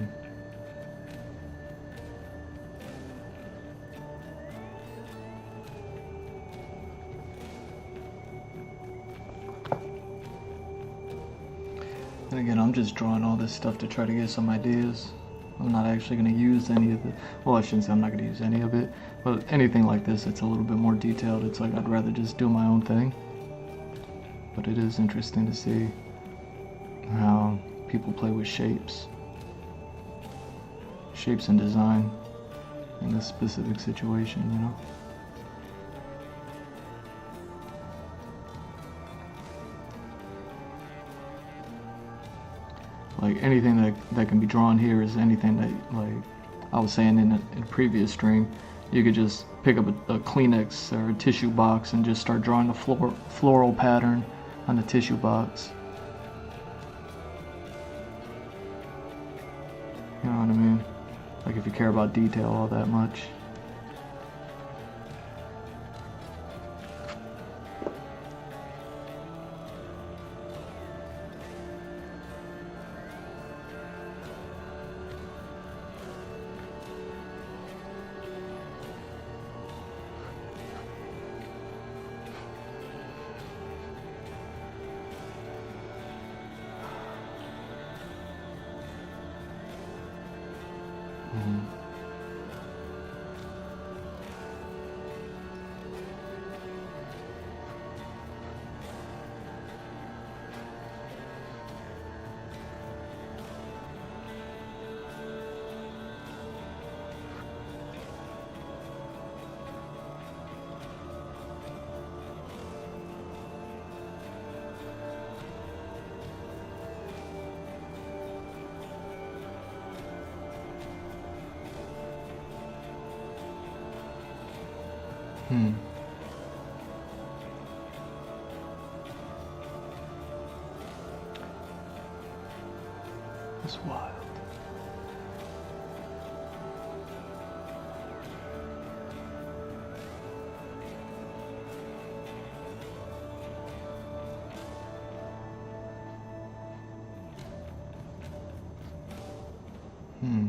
Speaker 1: And again, I'm just drawing all this stuff to try to get some ideas. I'm not actually going to use any of it. Well, I shouldn't say I'm not going to use any of it, but anything like this, it's a little bit more detailed. It's like I'd rather just do my own thing. But it is interesting to see how people play with shapes and design in this specific situation, you know? Like anything that can be drawn here is anything that, like I was saying in a previous stream, you could just pick up a Kleenex or a tissue box and just start drawing the floral pattern on the tissue box. You know what I mean? Like if you care about detail all that much. Hmm. That's wild. Hmm.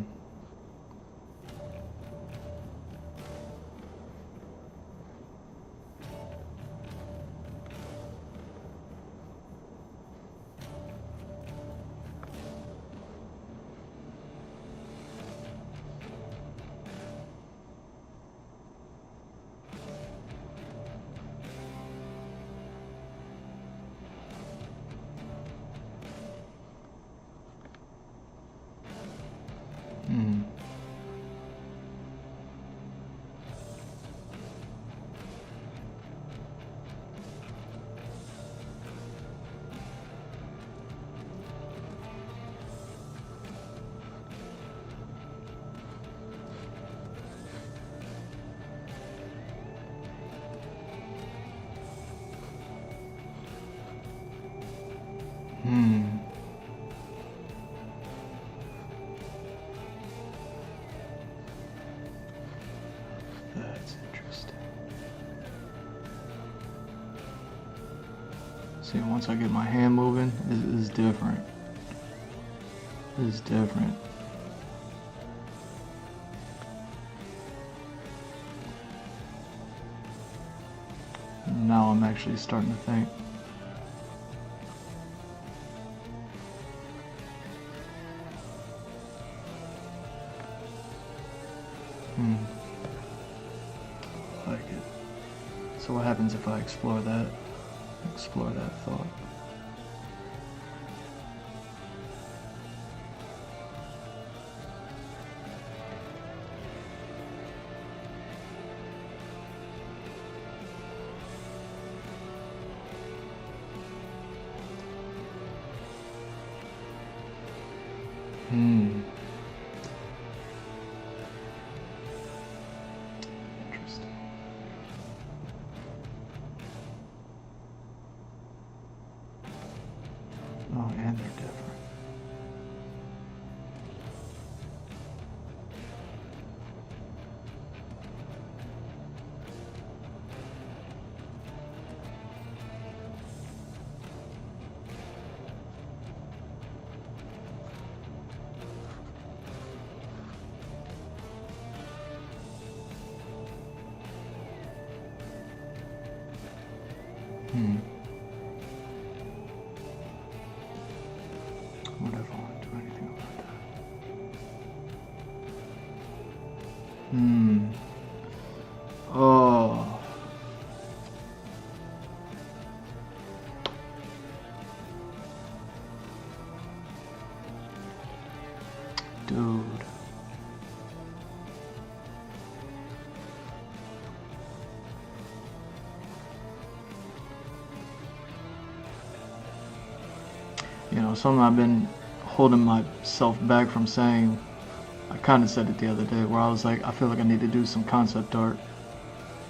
Speaker 1: Hmm. Hmm. That's interesting. See, once I get my hand moving, it's different. It's different. Now I'm actually starting to think. Hmm. I like it. So what happens if I explore that thought? Hmm. Interesting. Oh, and they're different. Hmm. What if I want to do anything about that? Hmm. Oh. Dude. You know, something I've been holding myself back from saying. I kind of said it the other day where I was like, I feel like I need to do some concept art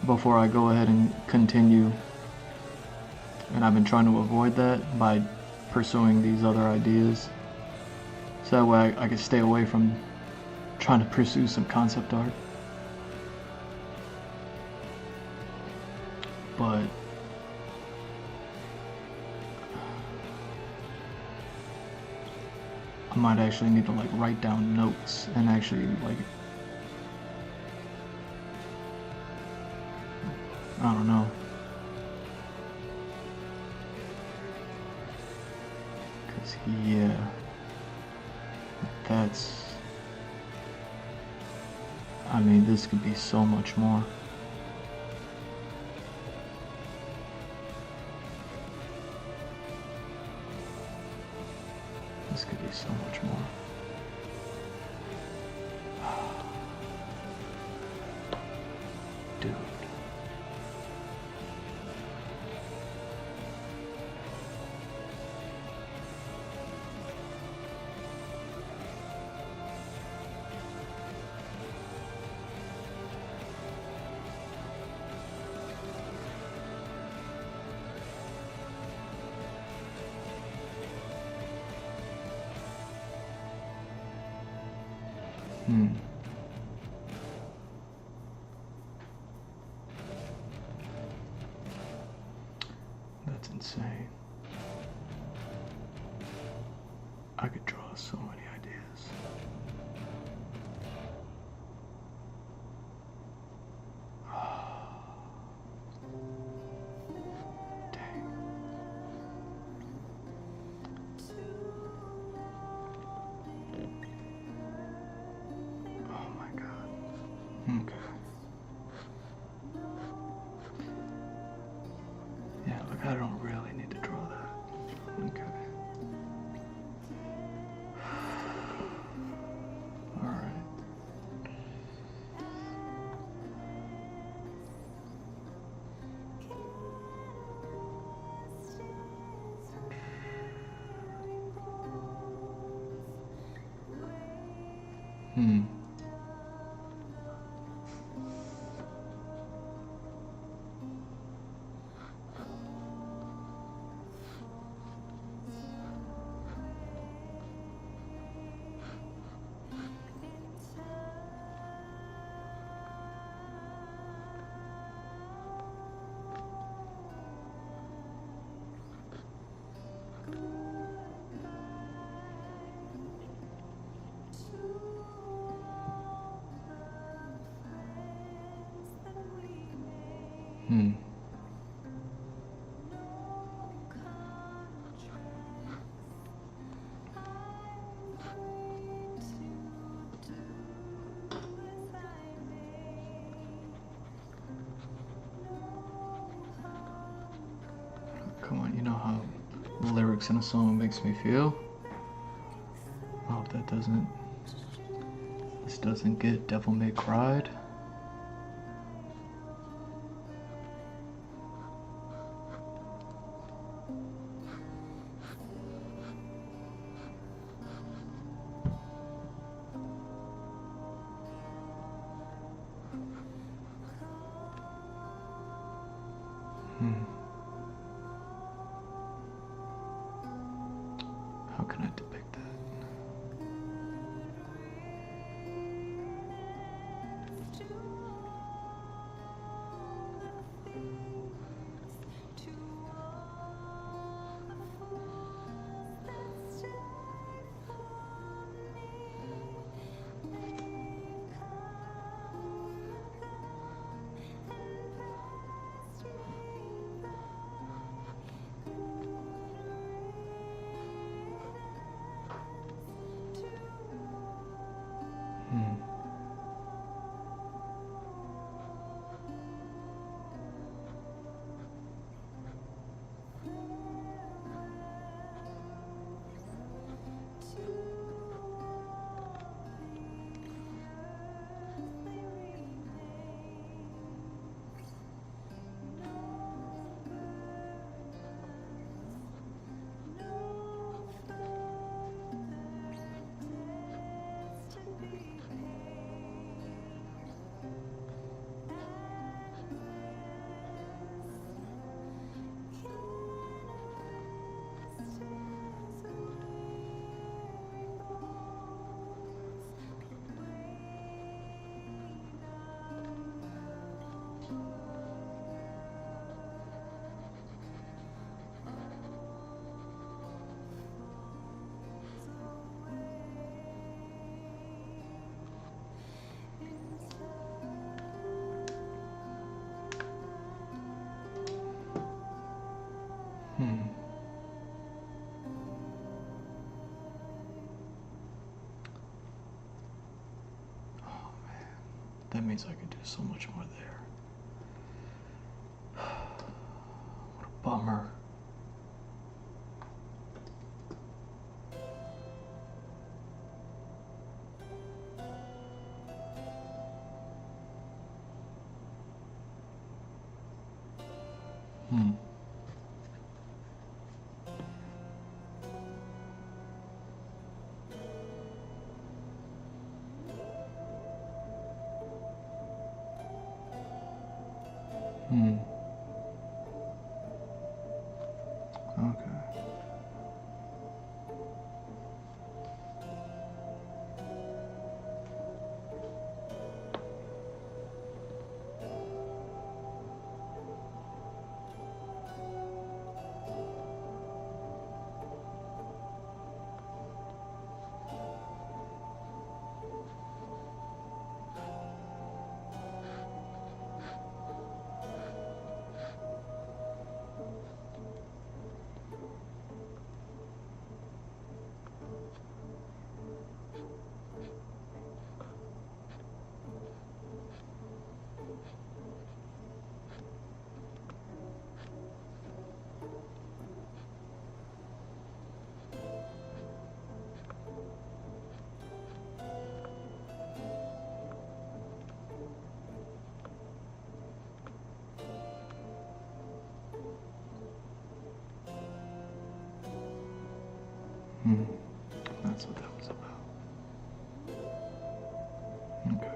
Speaker 1: before I go ahead and continue. And I've been trying to avoid that by pursuing these other ideas. So that way I can stay away from trying to pursue some concept art. But I might actually need to like write down notes and actually like, I don't know. Cause yeah, I mean, this could be so much more. This could be so much more. Dude. Hmm. That's insane. I could draw so many ideas. Dang. Oh my god. Okay. Yeah, look, I don't really need to draw that. Okay. Alright. Hmm. Hmm. Come on, you know how lyrics in a song makes me feel? I hope this doesn't get Devil May Cried. Hmm. How can I depict that? Hmm. Hmm. Oh man, that means I could do so much more there. What a bummer. Hmm. Hmm. Okay. That's what that was about. Okay.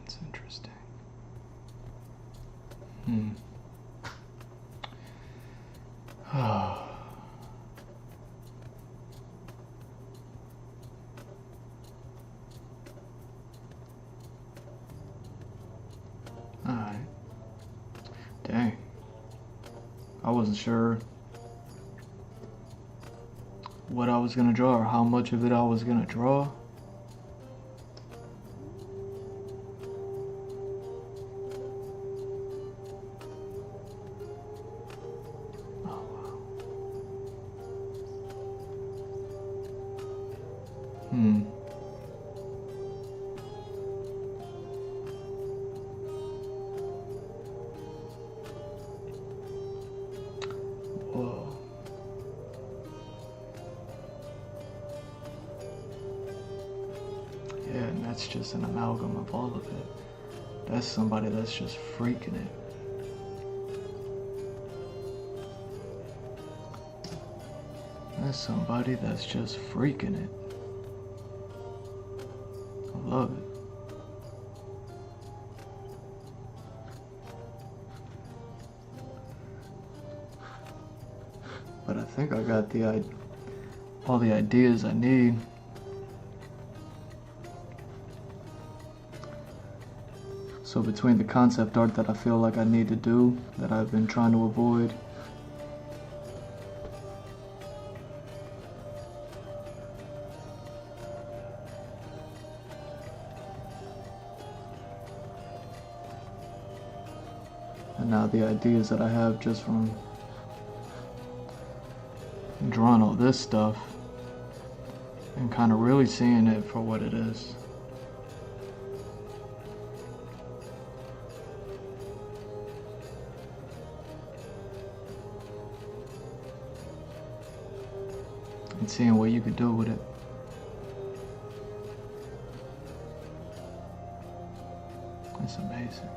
Speaker 1: That's interesting. Oh. Alright. Dang. I wasn't sure what I was gonna draw or how much of it I was gonna draw. Whoa. Yeah, and that's just an amalgam of all of it. That's somebody that's just freaking it. That's somebody that's just freaking it. I love it. But I think I got all the ideas I need. So between the concept art that I feel like I need to do, that I've been trying to avoid, and now the ideas that I have just from drawing all this stuff and kind of really seeing it for what it is. And seeing what you could do with it. It's amazing.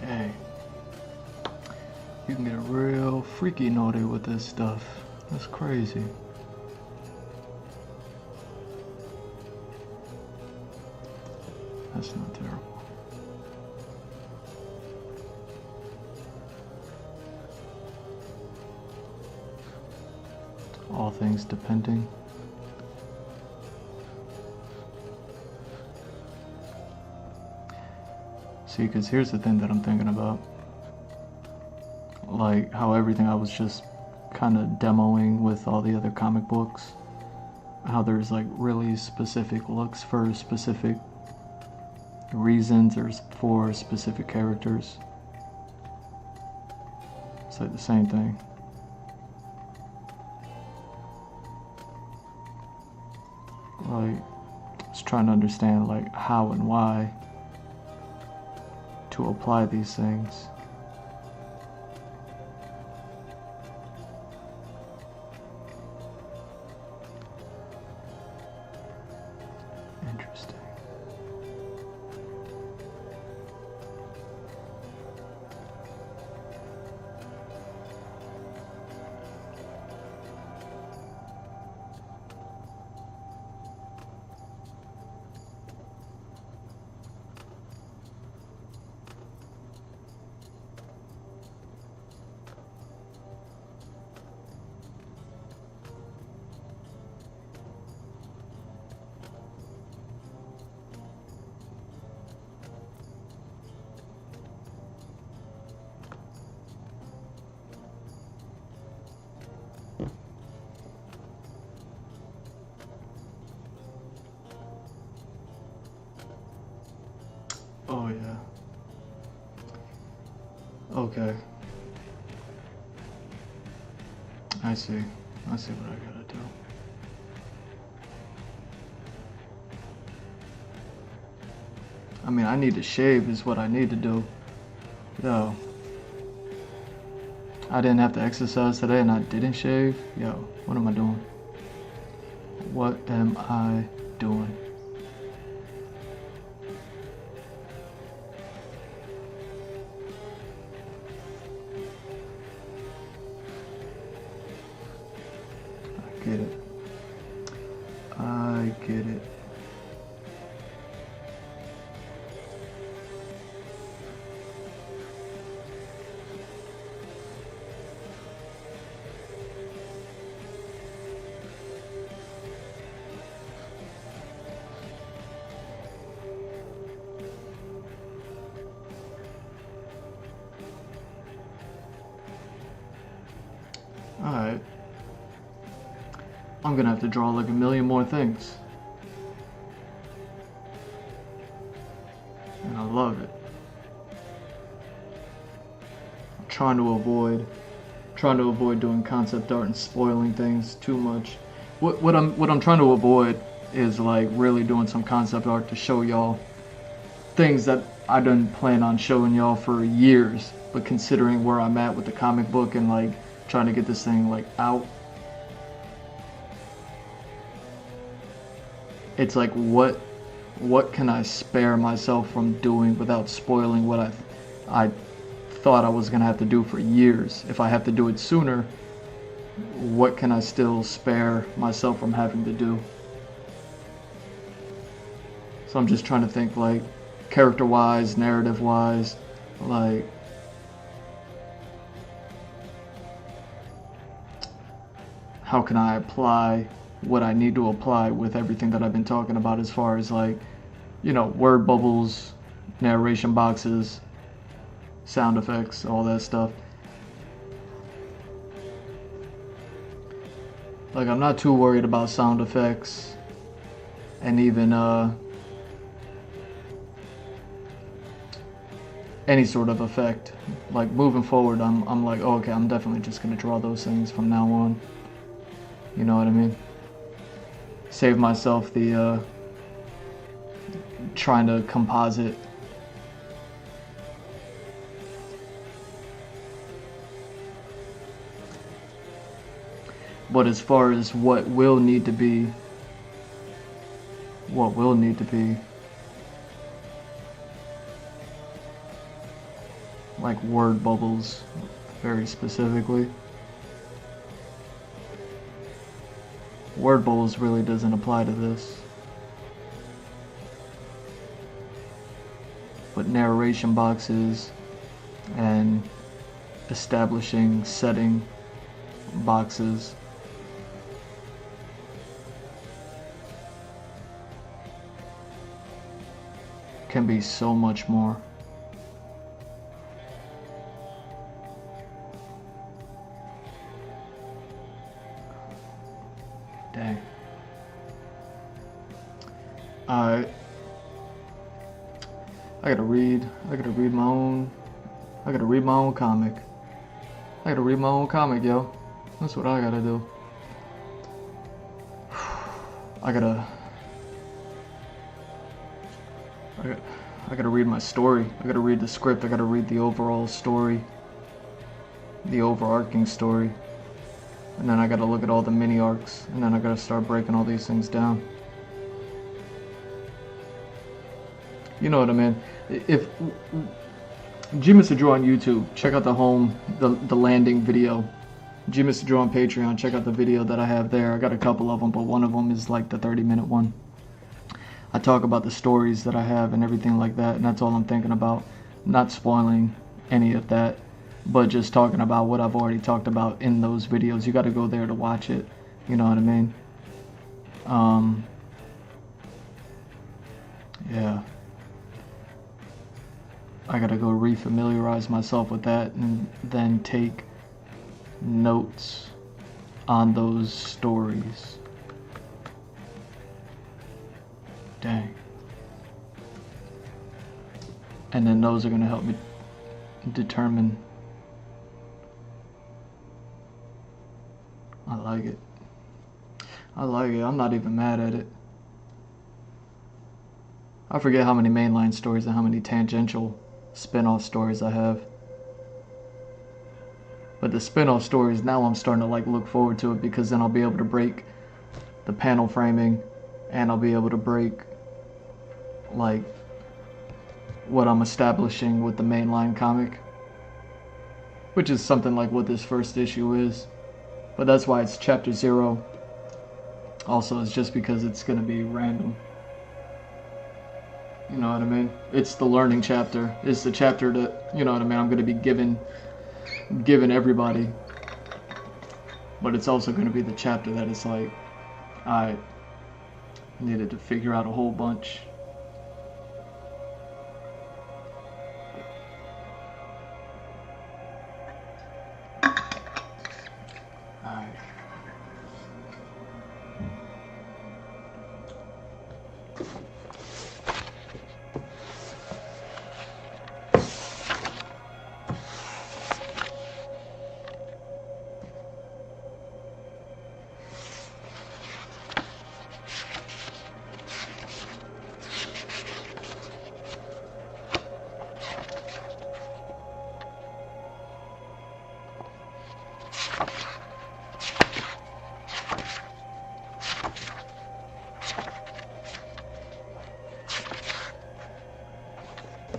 Speaker 1: Dang. You can get real freaky naughty with this stuff. That's crazy. That's not terrible. All things depending. See, because here's the thing that I'm thinking about. Like how everything I was just kind of demoing with all the other comic books, how there's like really specific looks for specific reasons or for specific characters. It's like the same thing. Like, just trying to understand like how and why to apply these things. Interesting. Oh yeah. Okay. I see. I see what I gotta do. I mean, I need to shave is what I need to do. Yo. I didn't have to exercise today and I didn't shave. Yo, what am I doing? What am I doing? I get it. I get it. Alright. I'm gonna have to draw like a million more things. And I love it. I'm trying to avoid doing concept art and spoiling things too much. What I'm trying to avoid is like really doing some concept art to show y'all things that I didn't plan on showing y'all for years, but considering where I'm at with the comic book and like trying to get this thing like out, it's like what can I spare myself from doing without spoiling what I thought I was gonna have to do for years. If I have to do it sooner, what can I still spare myself from having to do? So I'm just trying to think like character wise, narrative wise, like how can I apply what I need to apply with everything that I've been talking about as far as like, you know, word bubbles, narration boxes, sound effects, all that stuff. Like I'm not too worried about sound effects and even any sort of effect. Like moving forward, I'm like, oh, okay, I'm definitely just gonna draw those things from now on. You know what I mean? Save myself the trying to composite. But as far as what will need to be, like word bubbles, very specifically. word bowls really doesn't apply to this. But narration boxes and establishing setting boxes can be so much more. Dang. I gotta read my own comic. I gotta read my own comic, yo. That's what I gotta do. I gotta read my story. I gotta read the script. I gotta read the overall story, the overarching story. And then I gotta look at all the mini arcs. And then I gotta start breaking all these things down. You know what I mean? If G Mr. Drew on YouTube, check out the landing video. G Mr. Drew on Patreon, check out the video that I have there. I got a couple of them, but one of them is like the 30-minute one. I talk about the stories that I have and everything like that, and that's all I'm thinking about. Not spoiling any of that, but just talking about what I've already talked about in those videos. You got to go there to watch it. You know what I mean? Yeah. I gotta go refamiliarize myself with that and then take notes on those stories. Dang. And then those are gonna help me determine. I like it. I like it. I'm not even mad at it. I forget how many mainline stories and how many tangential spin-off stories I have. But the spin-off stories, now I'm starting to like look forward to it, because then I'll be able to break the panel framing, and I'll be able to break like what I'm establishing with the mainline comic, which is something like what this first issue is. But that's why it's chapter 0. Also, it's just because it's going to be random. You know what I mean? It's the learning chapter. It's the chapter that, you know what I mean, I'm going to be giving everybody. But it's also going to be the chapter that is like, I needed to figure out a whole bunch. Alright.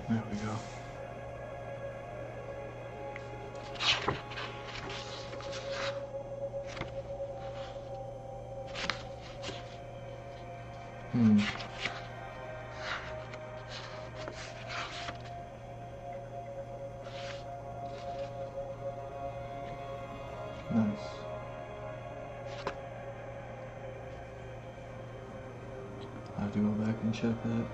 Speaker 1: There we go. Nice. I have to go back and check that.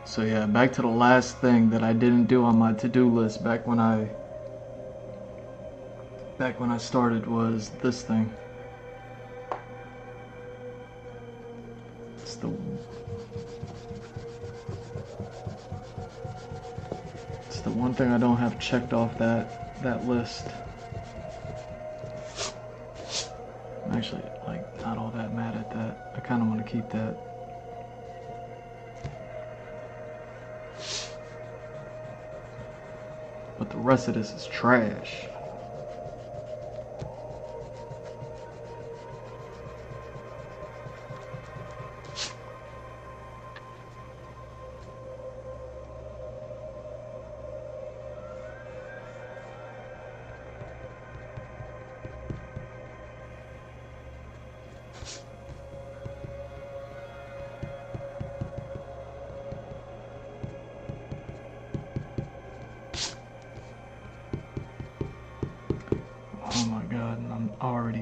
Speaker 1: So yeah, back to the last thing that I didn't do on my to-do list back when I started was this thing. It's the one thing I don't have checked off that list. I'm actually like not all that mad at that. I kind of want to keep that. But the rest of this is trash.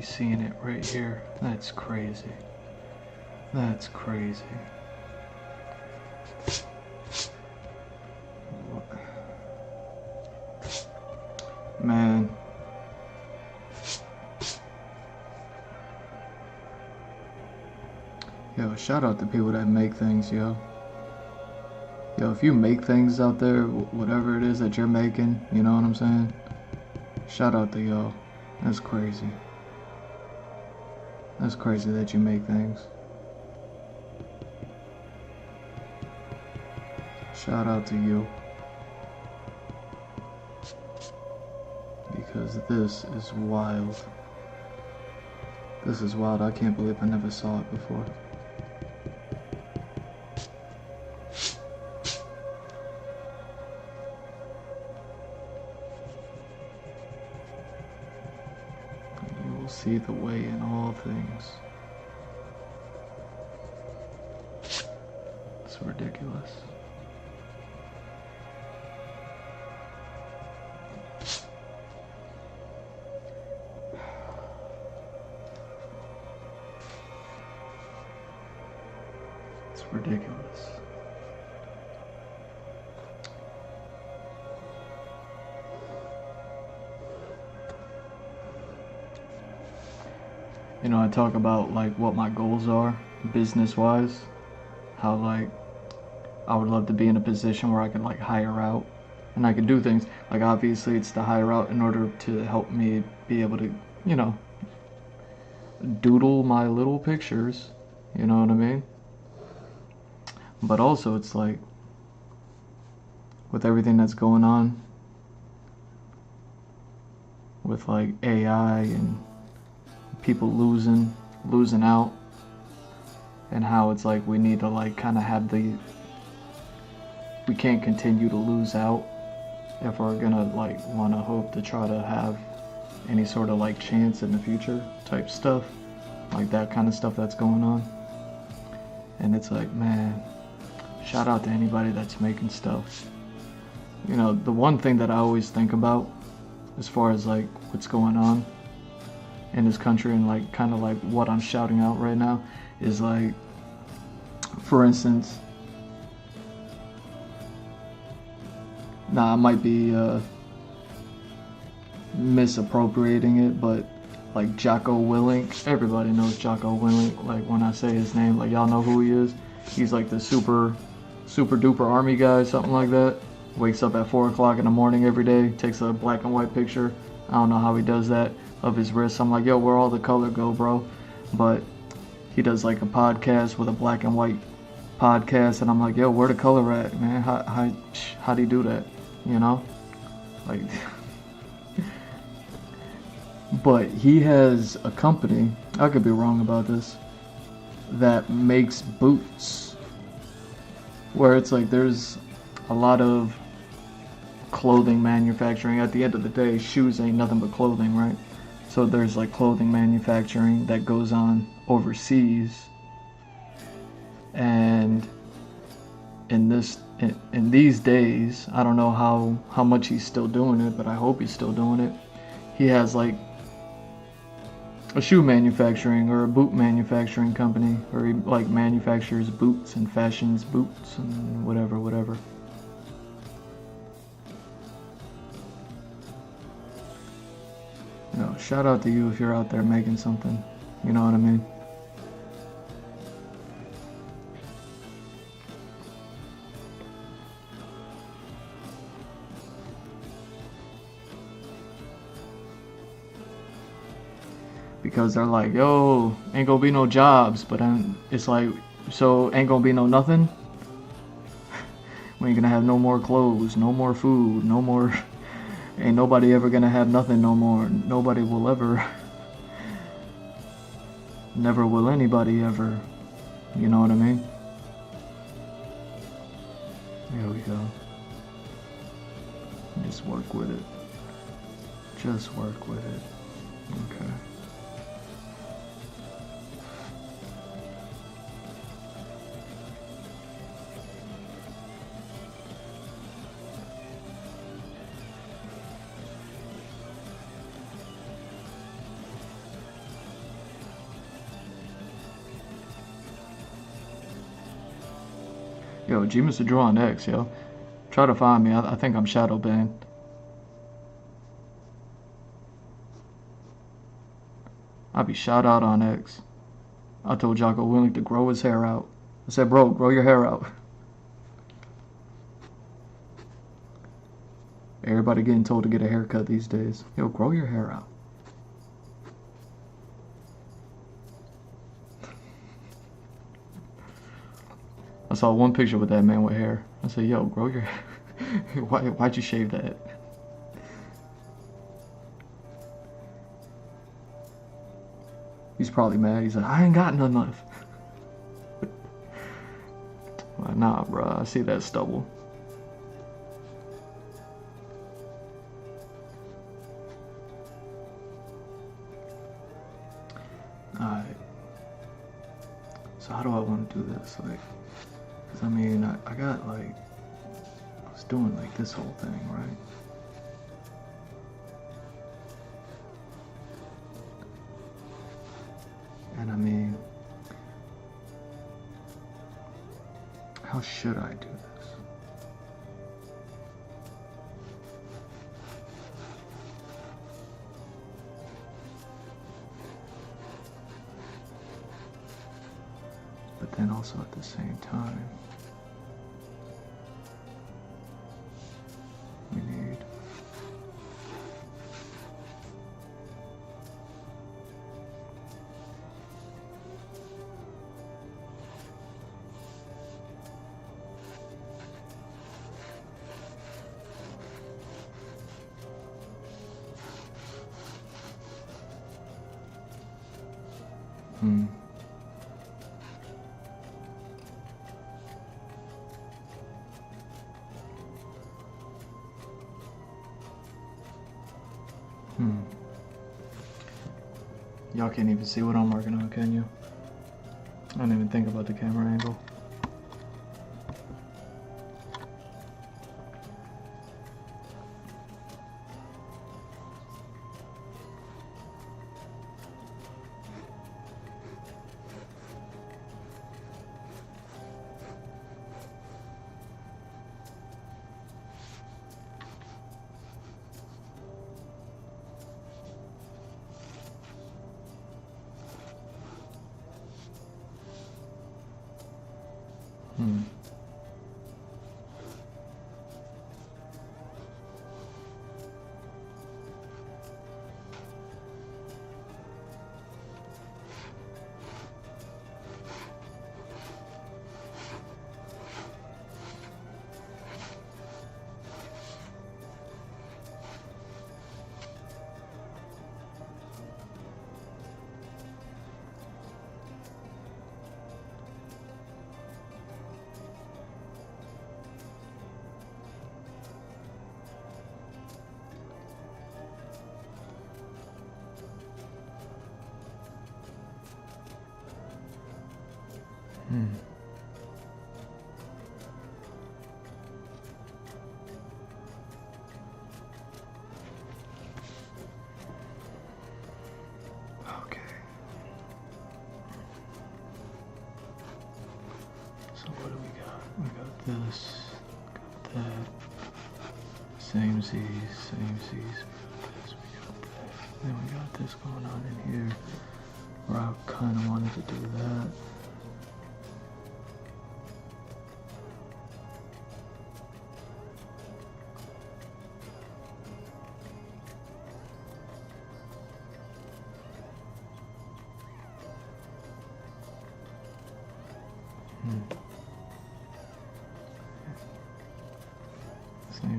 Speaker 1: seeing it right here. That's crazy. That's crazy. Man. Yo, shout out to people that make things, yo. Yo, if you make things out there, whatever it is that you're making, you know what I'm saying? Shout out to y'all. That's crazy. That's crazy that you make things. Shout out to you. Because this is wild. This is wild. I can't believe I never saw it before. You will see the way in all things. It's ridiculous. It's ridiculous. You know, I talk about like what my goals are business-wise. How like I would love to be in a position where I can like hire out and I can do things. Like obviously it's to hire out in order to help me be able to, you know, doodle my little pictures. You know what I mean? But also it's like with everything that's going on with like AI and people losing out, and how it's like we need to like kind of have we can't continue to lose out if we're gonna like want to hope to try to have any sort of like chance in the future type stuff, like that kind of stuff that's going on. And it's like, man, shout out to anybody that's making stuff. You know, the one thing that I always think about as far as like what's going on in this country and like kind of like what I'm shouting out right now is like, for instance, I might be misappropriating it, but like Jocko Willink, everybody knows Jocko Willink. Like when I say his name, like y'all know who he is. He's like the super duper army guy, something like that. Wakes up at 4 o'clock in the morning every day, takes a black and white picture. I don't know how he does that, of his wrist. I'm like, yo, where all the color go, bro? But he does like a podcast with a black and white podcast, and I'm like, yo, where the color at, man? How do you do that? You know, like. But he has a company, I could be wrong about this, that makes boots, where it's like there's a lot of clothing manufacturing. At the end of the day, shoes ain't nothing but clothing, right? So there's like clothing manufacturing that goes on overseas, and in these days, I don't know how much he's still doing it, but I hope he's still doing it. He has like a shoe manufacturing or a boot manufacturing company, or he like manufactures boots and fashions boots and whatever. You know, shout out to you if you're out there making something. You know what I mean? Because they're like, yo, ain't gonna be no jobs, but it's like, so ain't gonna be no nothing? We ain't gonna have no more clothes, no more food, no more, ain't nobody ever gonna have nothing no more. Nobody will ever, never will anybody ever, you know what I mean? Here we go. Just work with it. Just work with it. Okay. Yo, G Mr. Draw on X, yo. Try to find me. I think I'm shadow banned. I'll be shout out on X. I told Jocko Willing to grow his hair out. I said, bro, grow your hair out. Everybody getting told to get a haircut these days. Yo, grow your hair out. I saw one picture with that man with hair. I said, yo, grow your hair. Why'd you shave that? He's probably mad. He's like, I ain't got none left. Like, nah, bro. I see that stubble. Alright. So how do I want to do this? Like, because I mean, I got like, I was doing like this whole thing, right? And I mean, how should I do this? But then also at the same time, we need Y'all can't even see what I'm working on, can you? I didn't even think about the camera angle. Okay. So what do we got? We got this, got that. Same Z's, same Z's. We got that. Then we got this going on in here, where I kind of wanted to do that.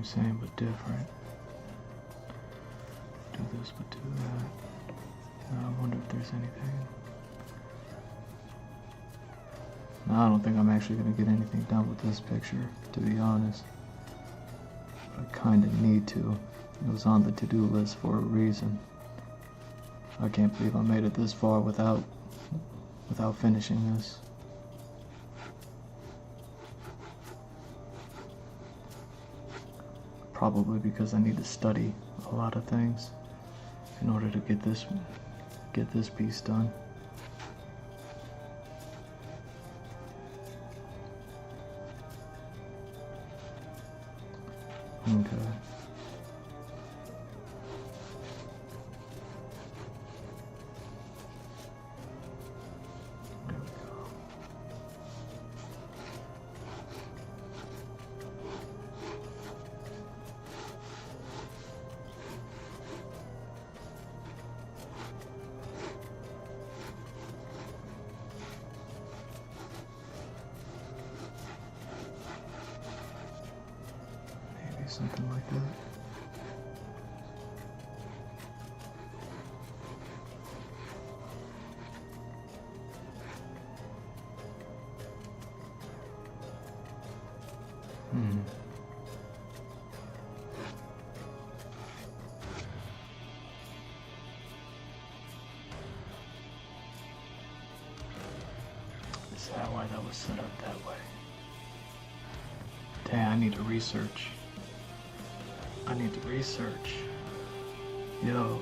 Speaker 1: Same but different. Do this but do that. Now I wonder if there's anything. No, I don't think I'm actually going to get anything done with this picture, to be honest. But I kind of need to. It was on the to-do list for a reason. I can't believe I made it this far without finishing this. Probably because I need to study a lot of things in order to get this piece done. Okay. Something like that. Is that why that was set up that way? Damn, I need to research. I need to research. Yo.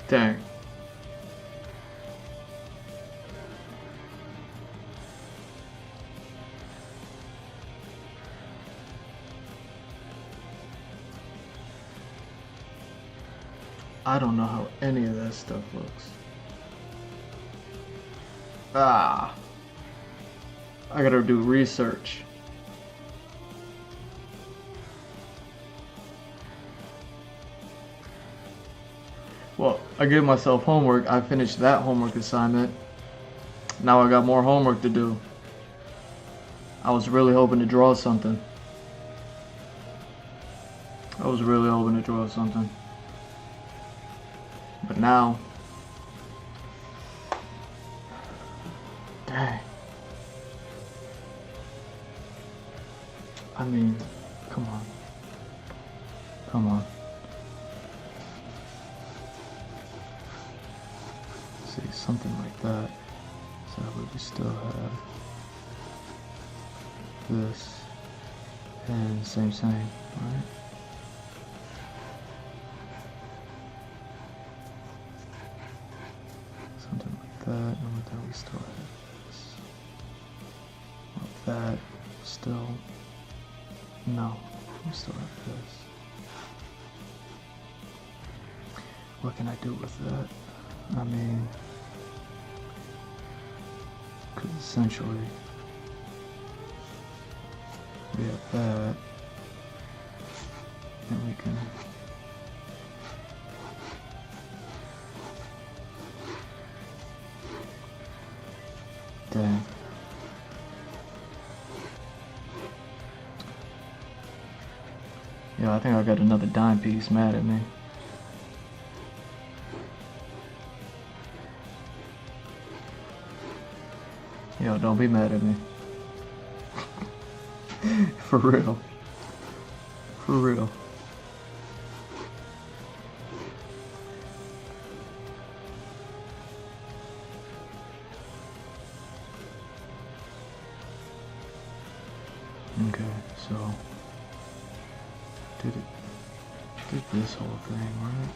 Speaker 1: Dang. I don't know how any of that stuff looks. I gotta do research. Well, I gave myself homework. I finished that homework assignment. Now I got more homework to do. I was really hoping to draw something. But now, dang. I mean, come on. Come on. See, something like that. So we still have this and same, right? Something like that, and with that we still have this. With that, still, no, we still have this. What can I do with that? I mean, because essentially, we have that, and we can dang. Yeah, I think I got another dime piece mad at me. Yo, don't be mad at me. For real. For real. Okay, so did this whole thing, right?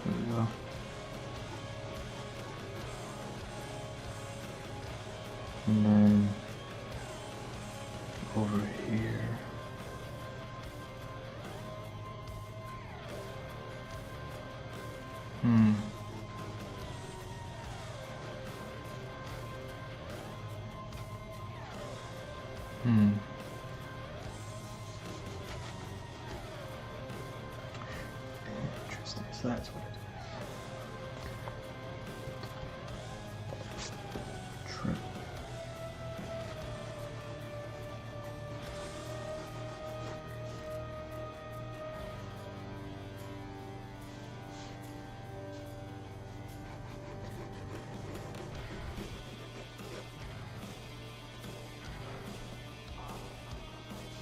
Speaker 1: There we go. And then over here. Interesting, so that's what it is. Trip.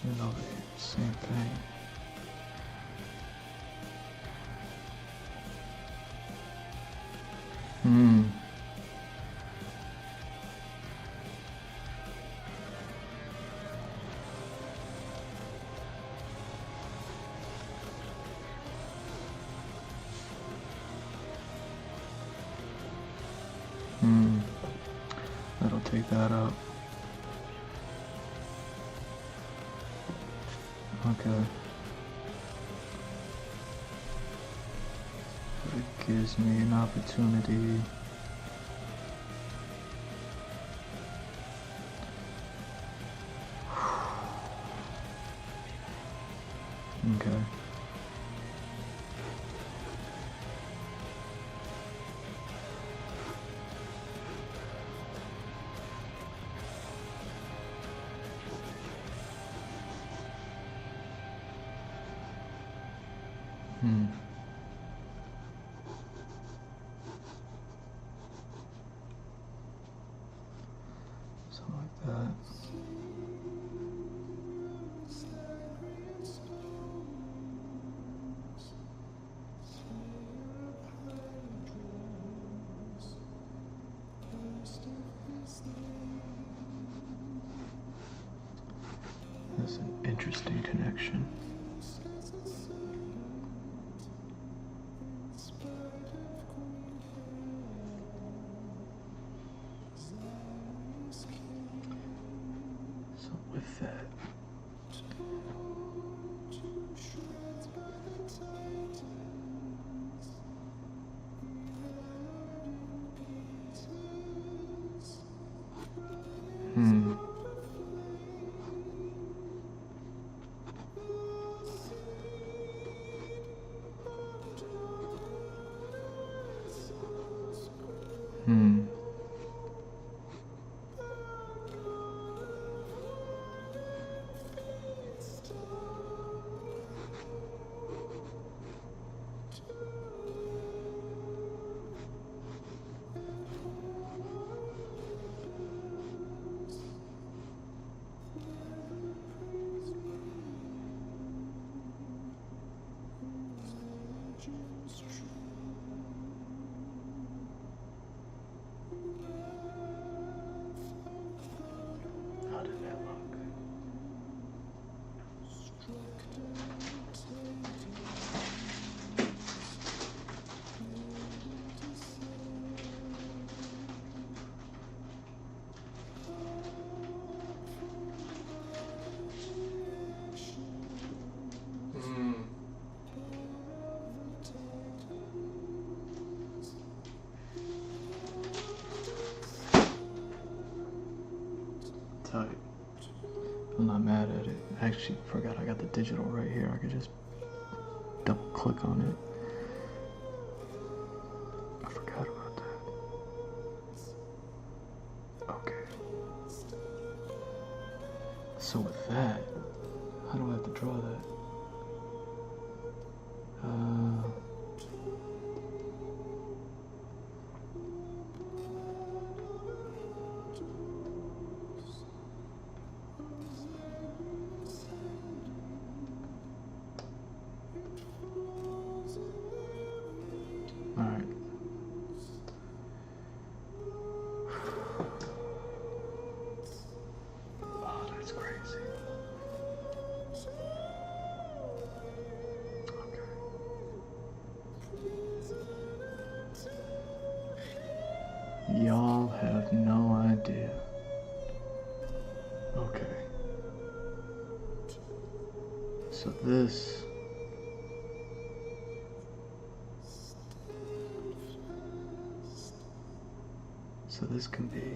Speaker 1: And over here, same thing. Hmm. That'll take that up. Okay. It gives me an opportunity. Okay. Something like that. That's an interesting connection. So with that, how did that look? Tight. I'm not mad at it. I actually forgot I got the digital right here. I could just double click on it. I forgot about that. Okay. So with that, how do I have to draw that? Alright. Oh, that's crazy. Okay. Y'all have no idea. Okay. So this can be it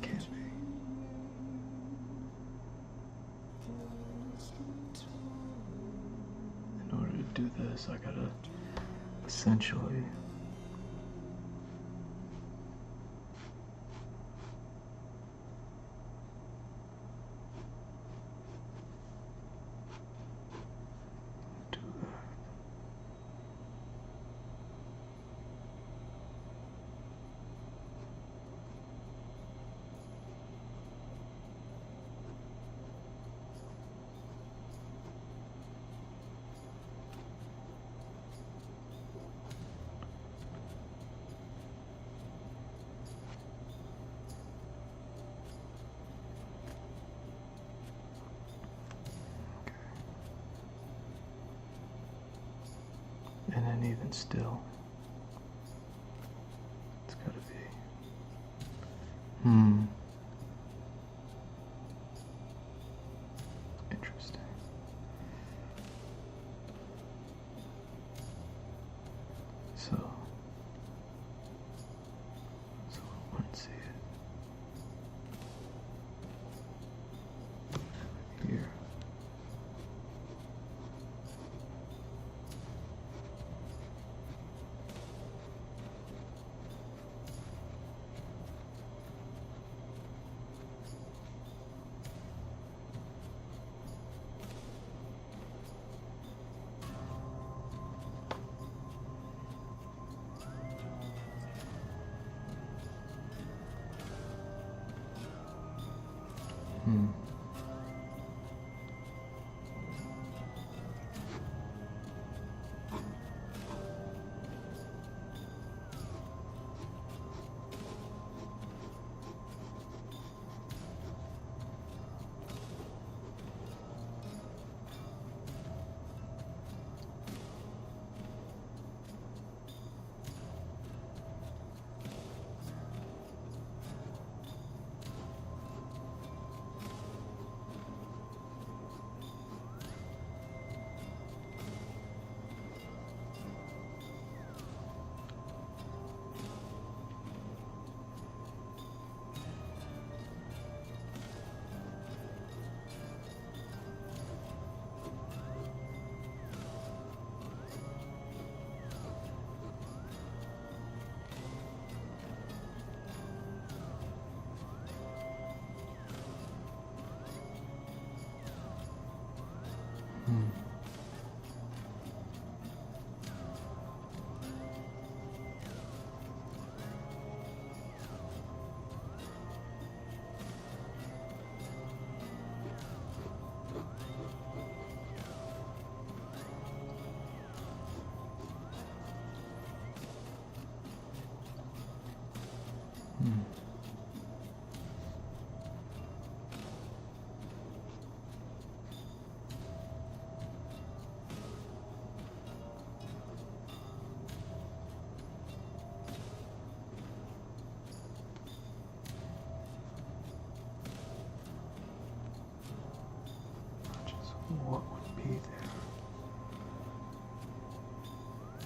Speaker 1: can't be. In order to do this, I gotta essentially do that. stand still. It's gotta be. Interesting. So I wouldn't see it here. What would be there?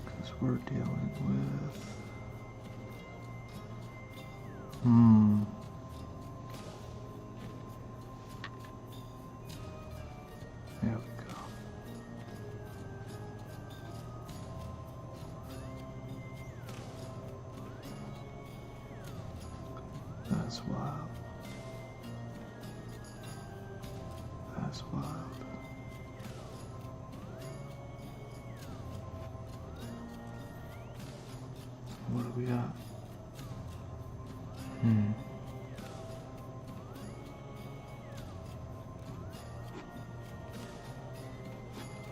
Speaker 1: Because we're dealing with there we go. That's wild. That's wild. What do we got?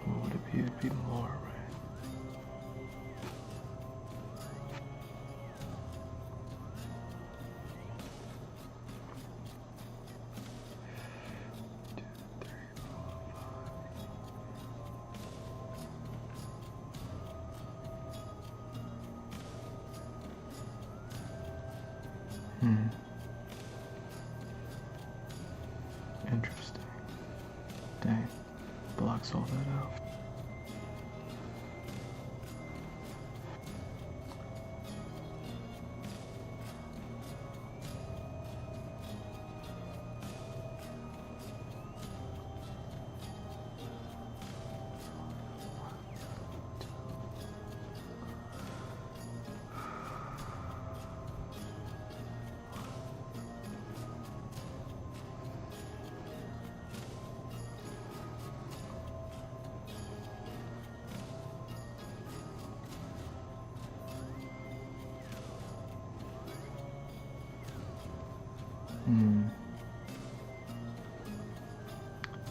Speaker 1: What would it be? It'd be more, right? Interesting. Dang. Blocks all that out.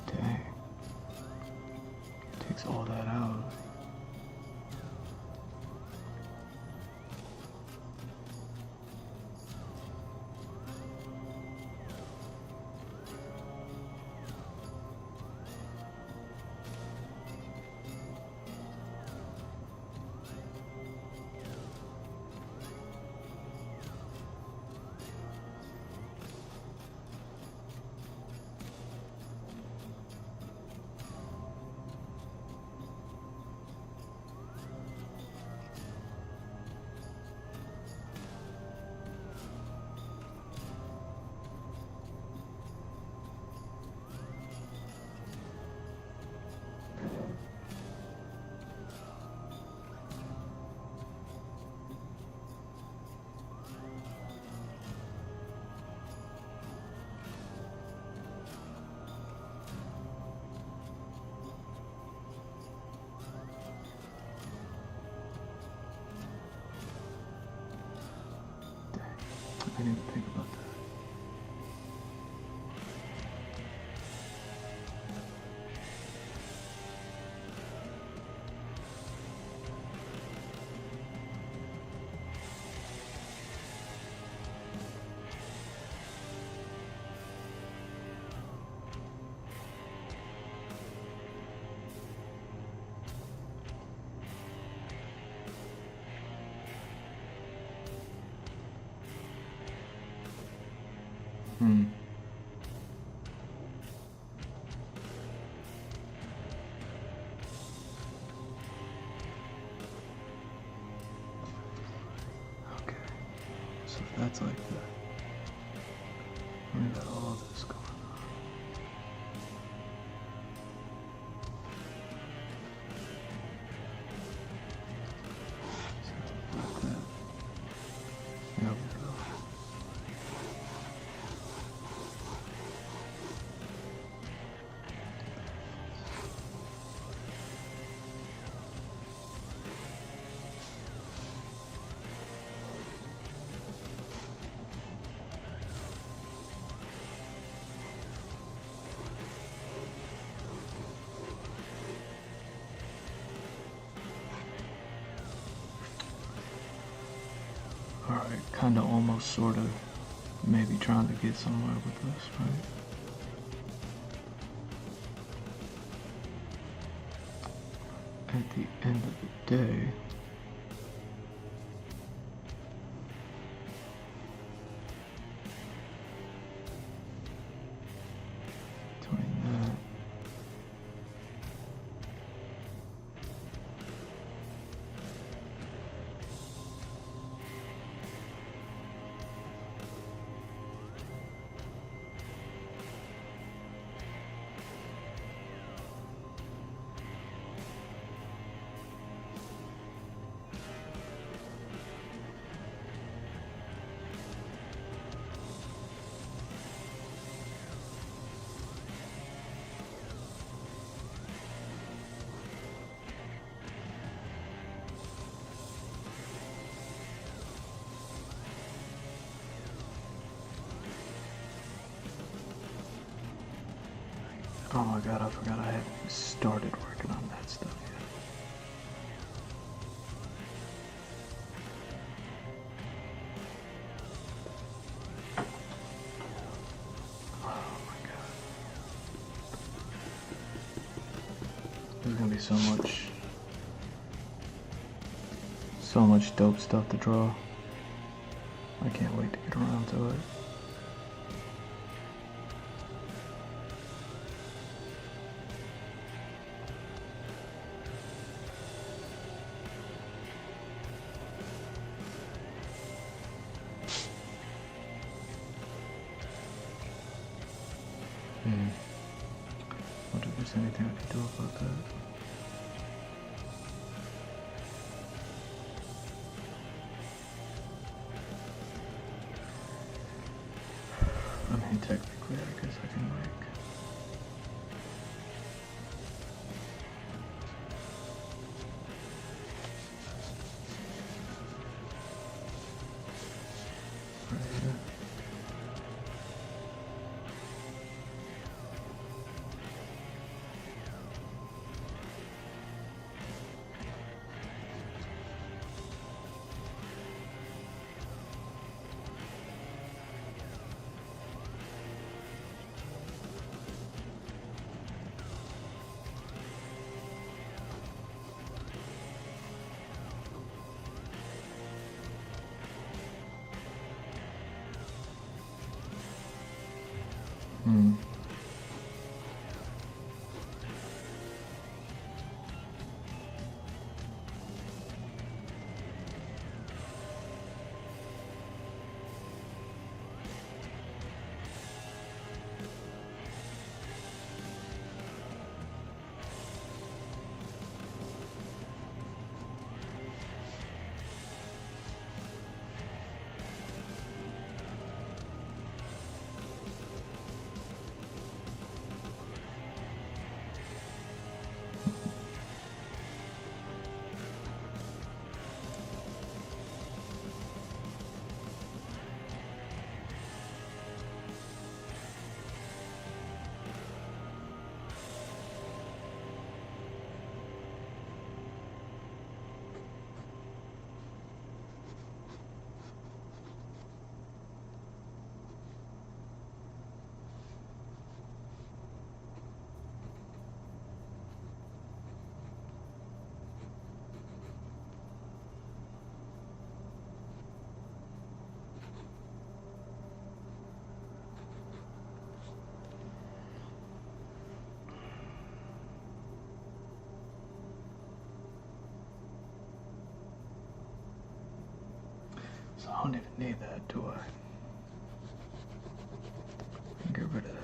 Speaker 1: Dang. Takes all that out. didn't even think about that. Okay, so if that's like that, we got all this going on. So like that. There we go. Alright, kinda almost sorta maybe trying to get somewhere with this, right? At the end of the day, between that oh my god, I forgot I hadn't started working on that stuff yet. Oh my god. There's gonna be so much dope stuff to draw. I can't wait to get around to it. Wonder if there's anything I can do about that. I mean, technically, I guess I can like... right here. don't even need that, do I? Get rid of that.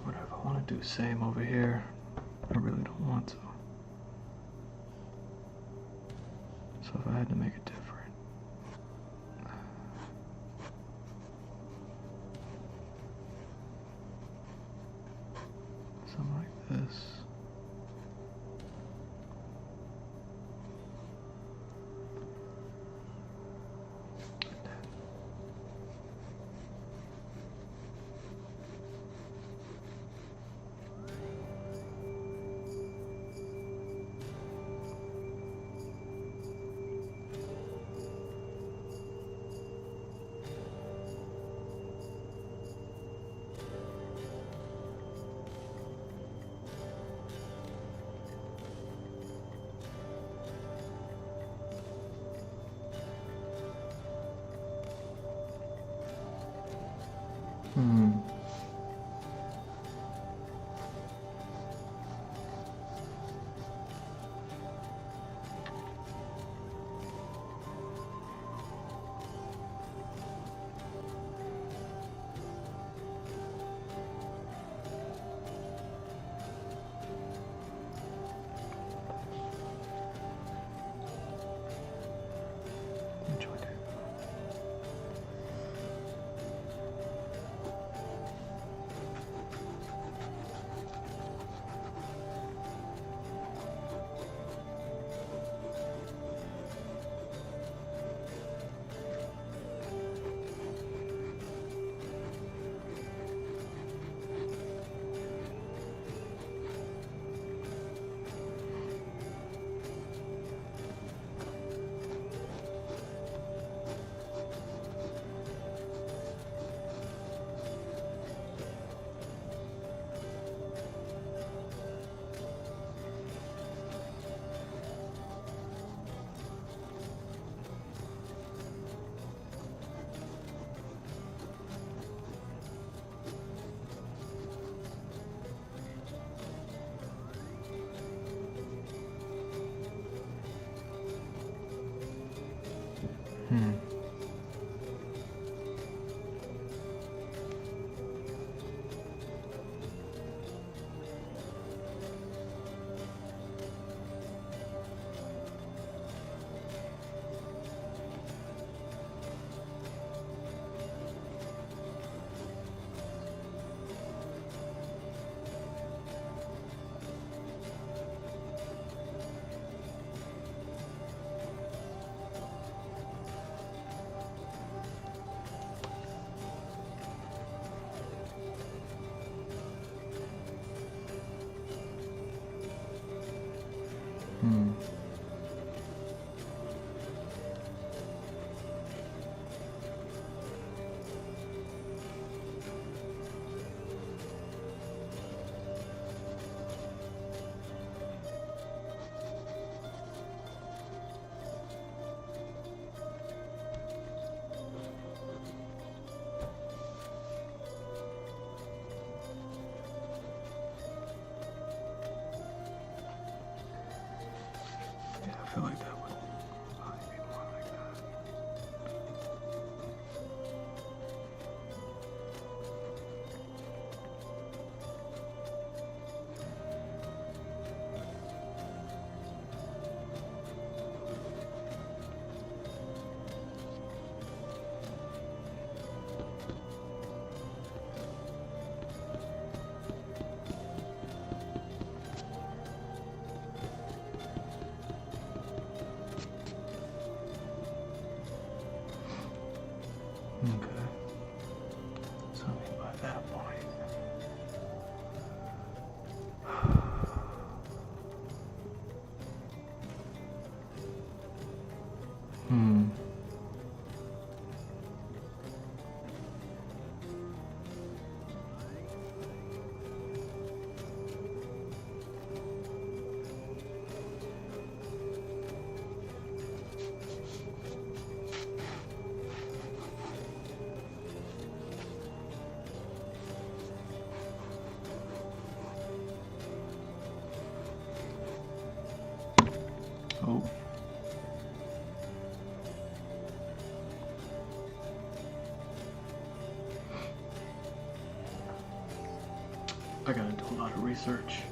Speaker 1: Whatever, I want to do same over here. I really don't want to. So if I had to make it different. Something like this. I gotta do a lot of research.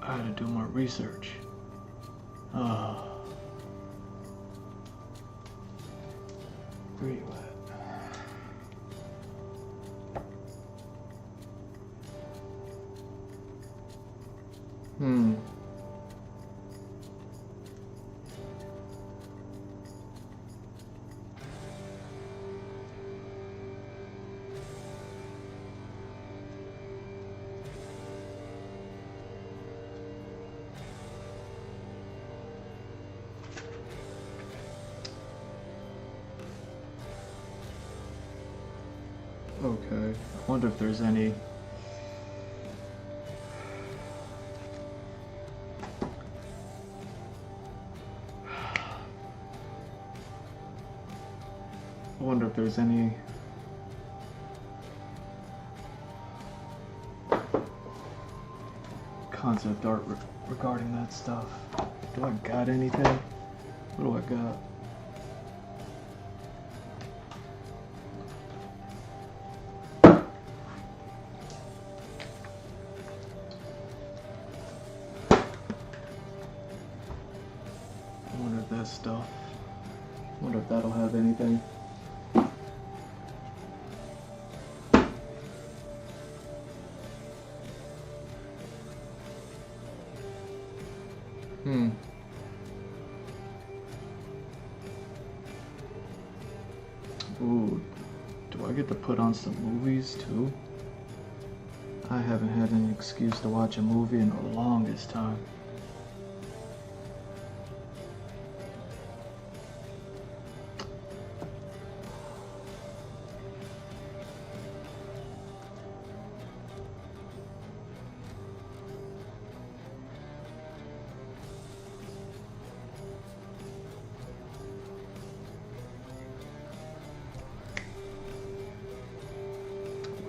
Speaker 1: I had to do more research. Where you at? Okay, I wonder if there's any... I wonder if there's any... concept art regarding that stuff. Do I got anything? What do I got? That stuff. Wonder if that'll have anything. Ooh, do I get to put on some movies too? I haven't had an excuse to watch a movie in the longest time.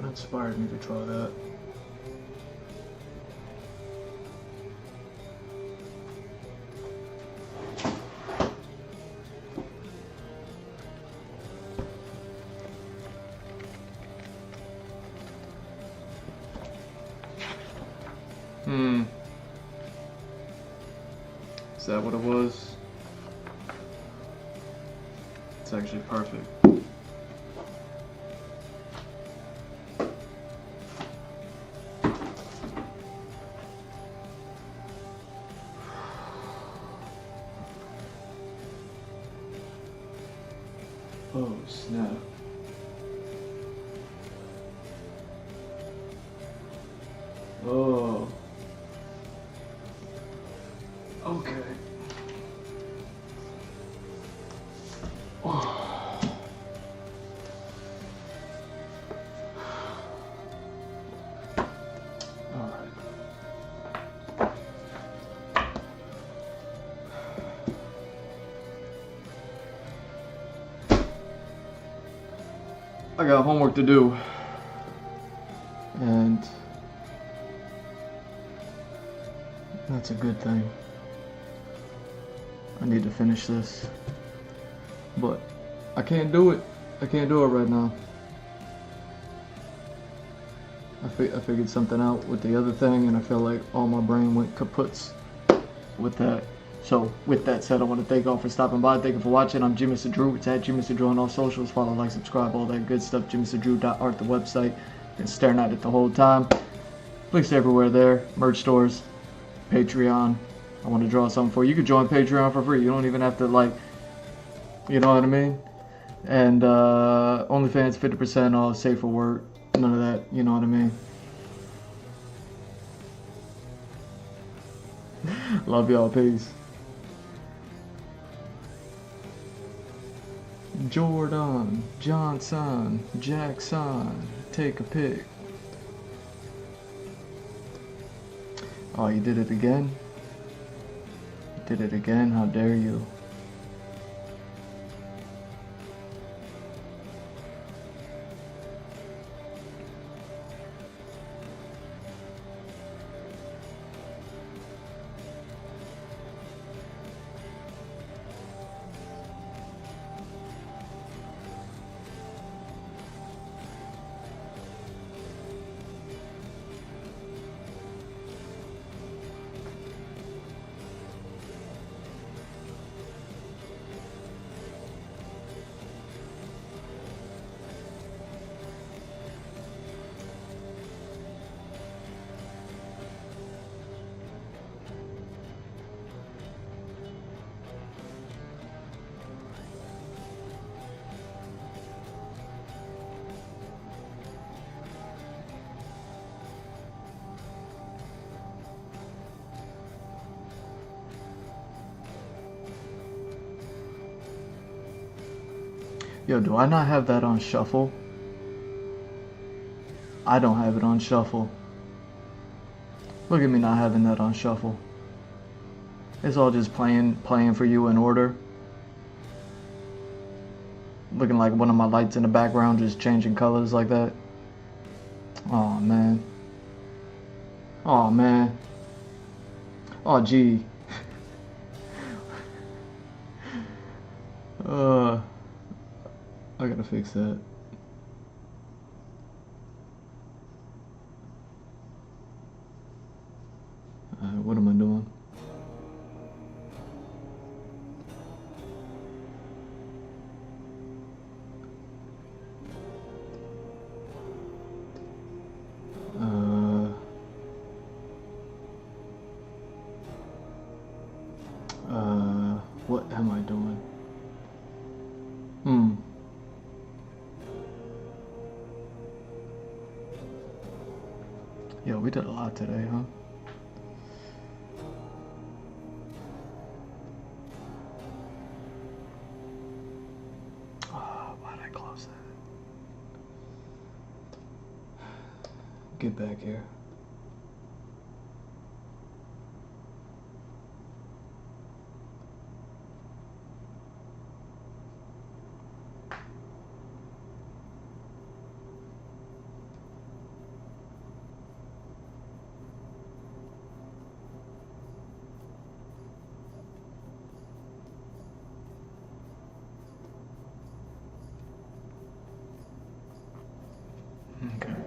Speaker 1: Inspired me to draw that. Is that what it was? It's actually perfect. Oh, snap. Oh. Okay. Oh. All right. I got homework to do, and that's a good thing. I need to finish this, but I can't do it. I can't do it right now. I figured something out with the other thing, and I feel like all my brain went kaputs with that. So, with that said, I want to thank y'all for stopping by. Thank you for watching. I'm Jim Mr. Drew. It's at Jim Mr. Drew on all socials. Follow, like, subscribe, all that good stuff. jimmysterdrew.art, the website. Been staring at it the whole time. Links everywhere there. Merch stores. Patreon. I want to draw something for you. You can join Patreon for free. You don't even have to, like, you know what I mean? And OnlyFans 50% off, safe for work. None of that, you know what I mean? Love y'all, peace. Jordan, Johnson, Jackson, take a pic. Oh, you did it again? You did it again? How dare you? Yo, do I not have that on shuffle? I don't have it on shuffle. Look at me not having that on shuffle. It's all just playing for you in order. Looking like one of my lights in the background just changing colors like that. Oh man. Oh man. Oh gee. I gotta fix that. What am I doing? What am I doing? Yo, we did a lot today, huh? Oh, why'd I close that? Get back here. Okay.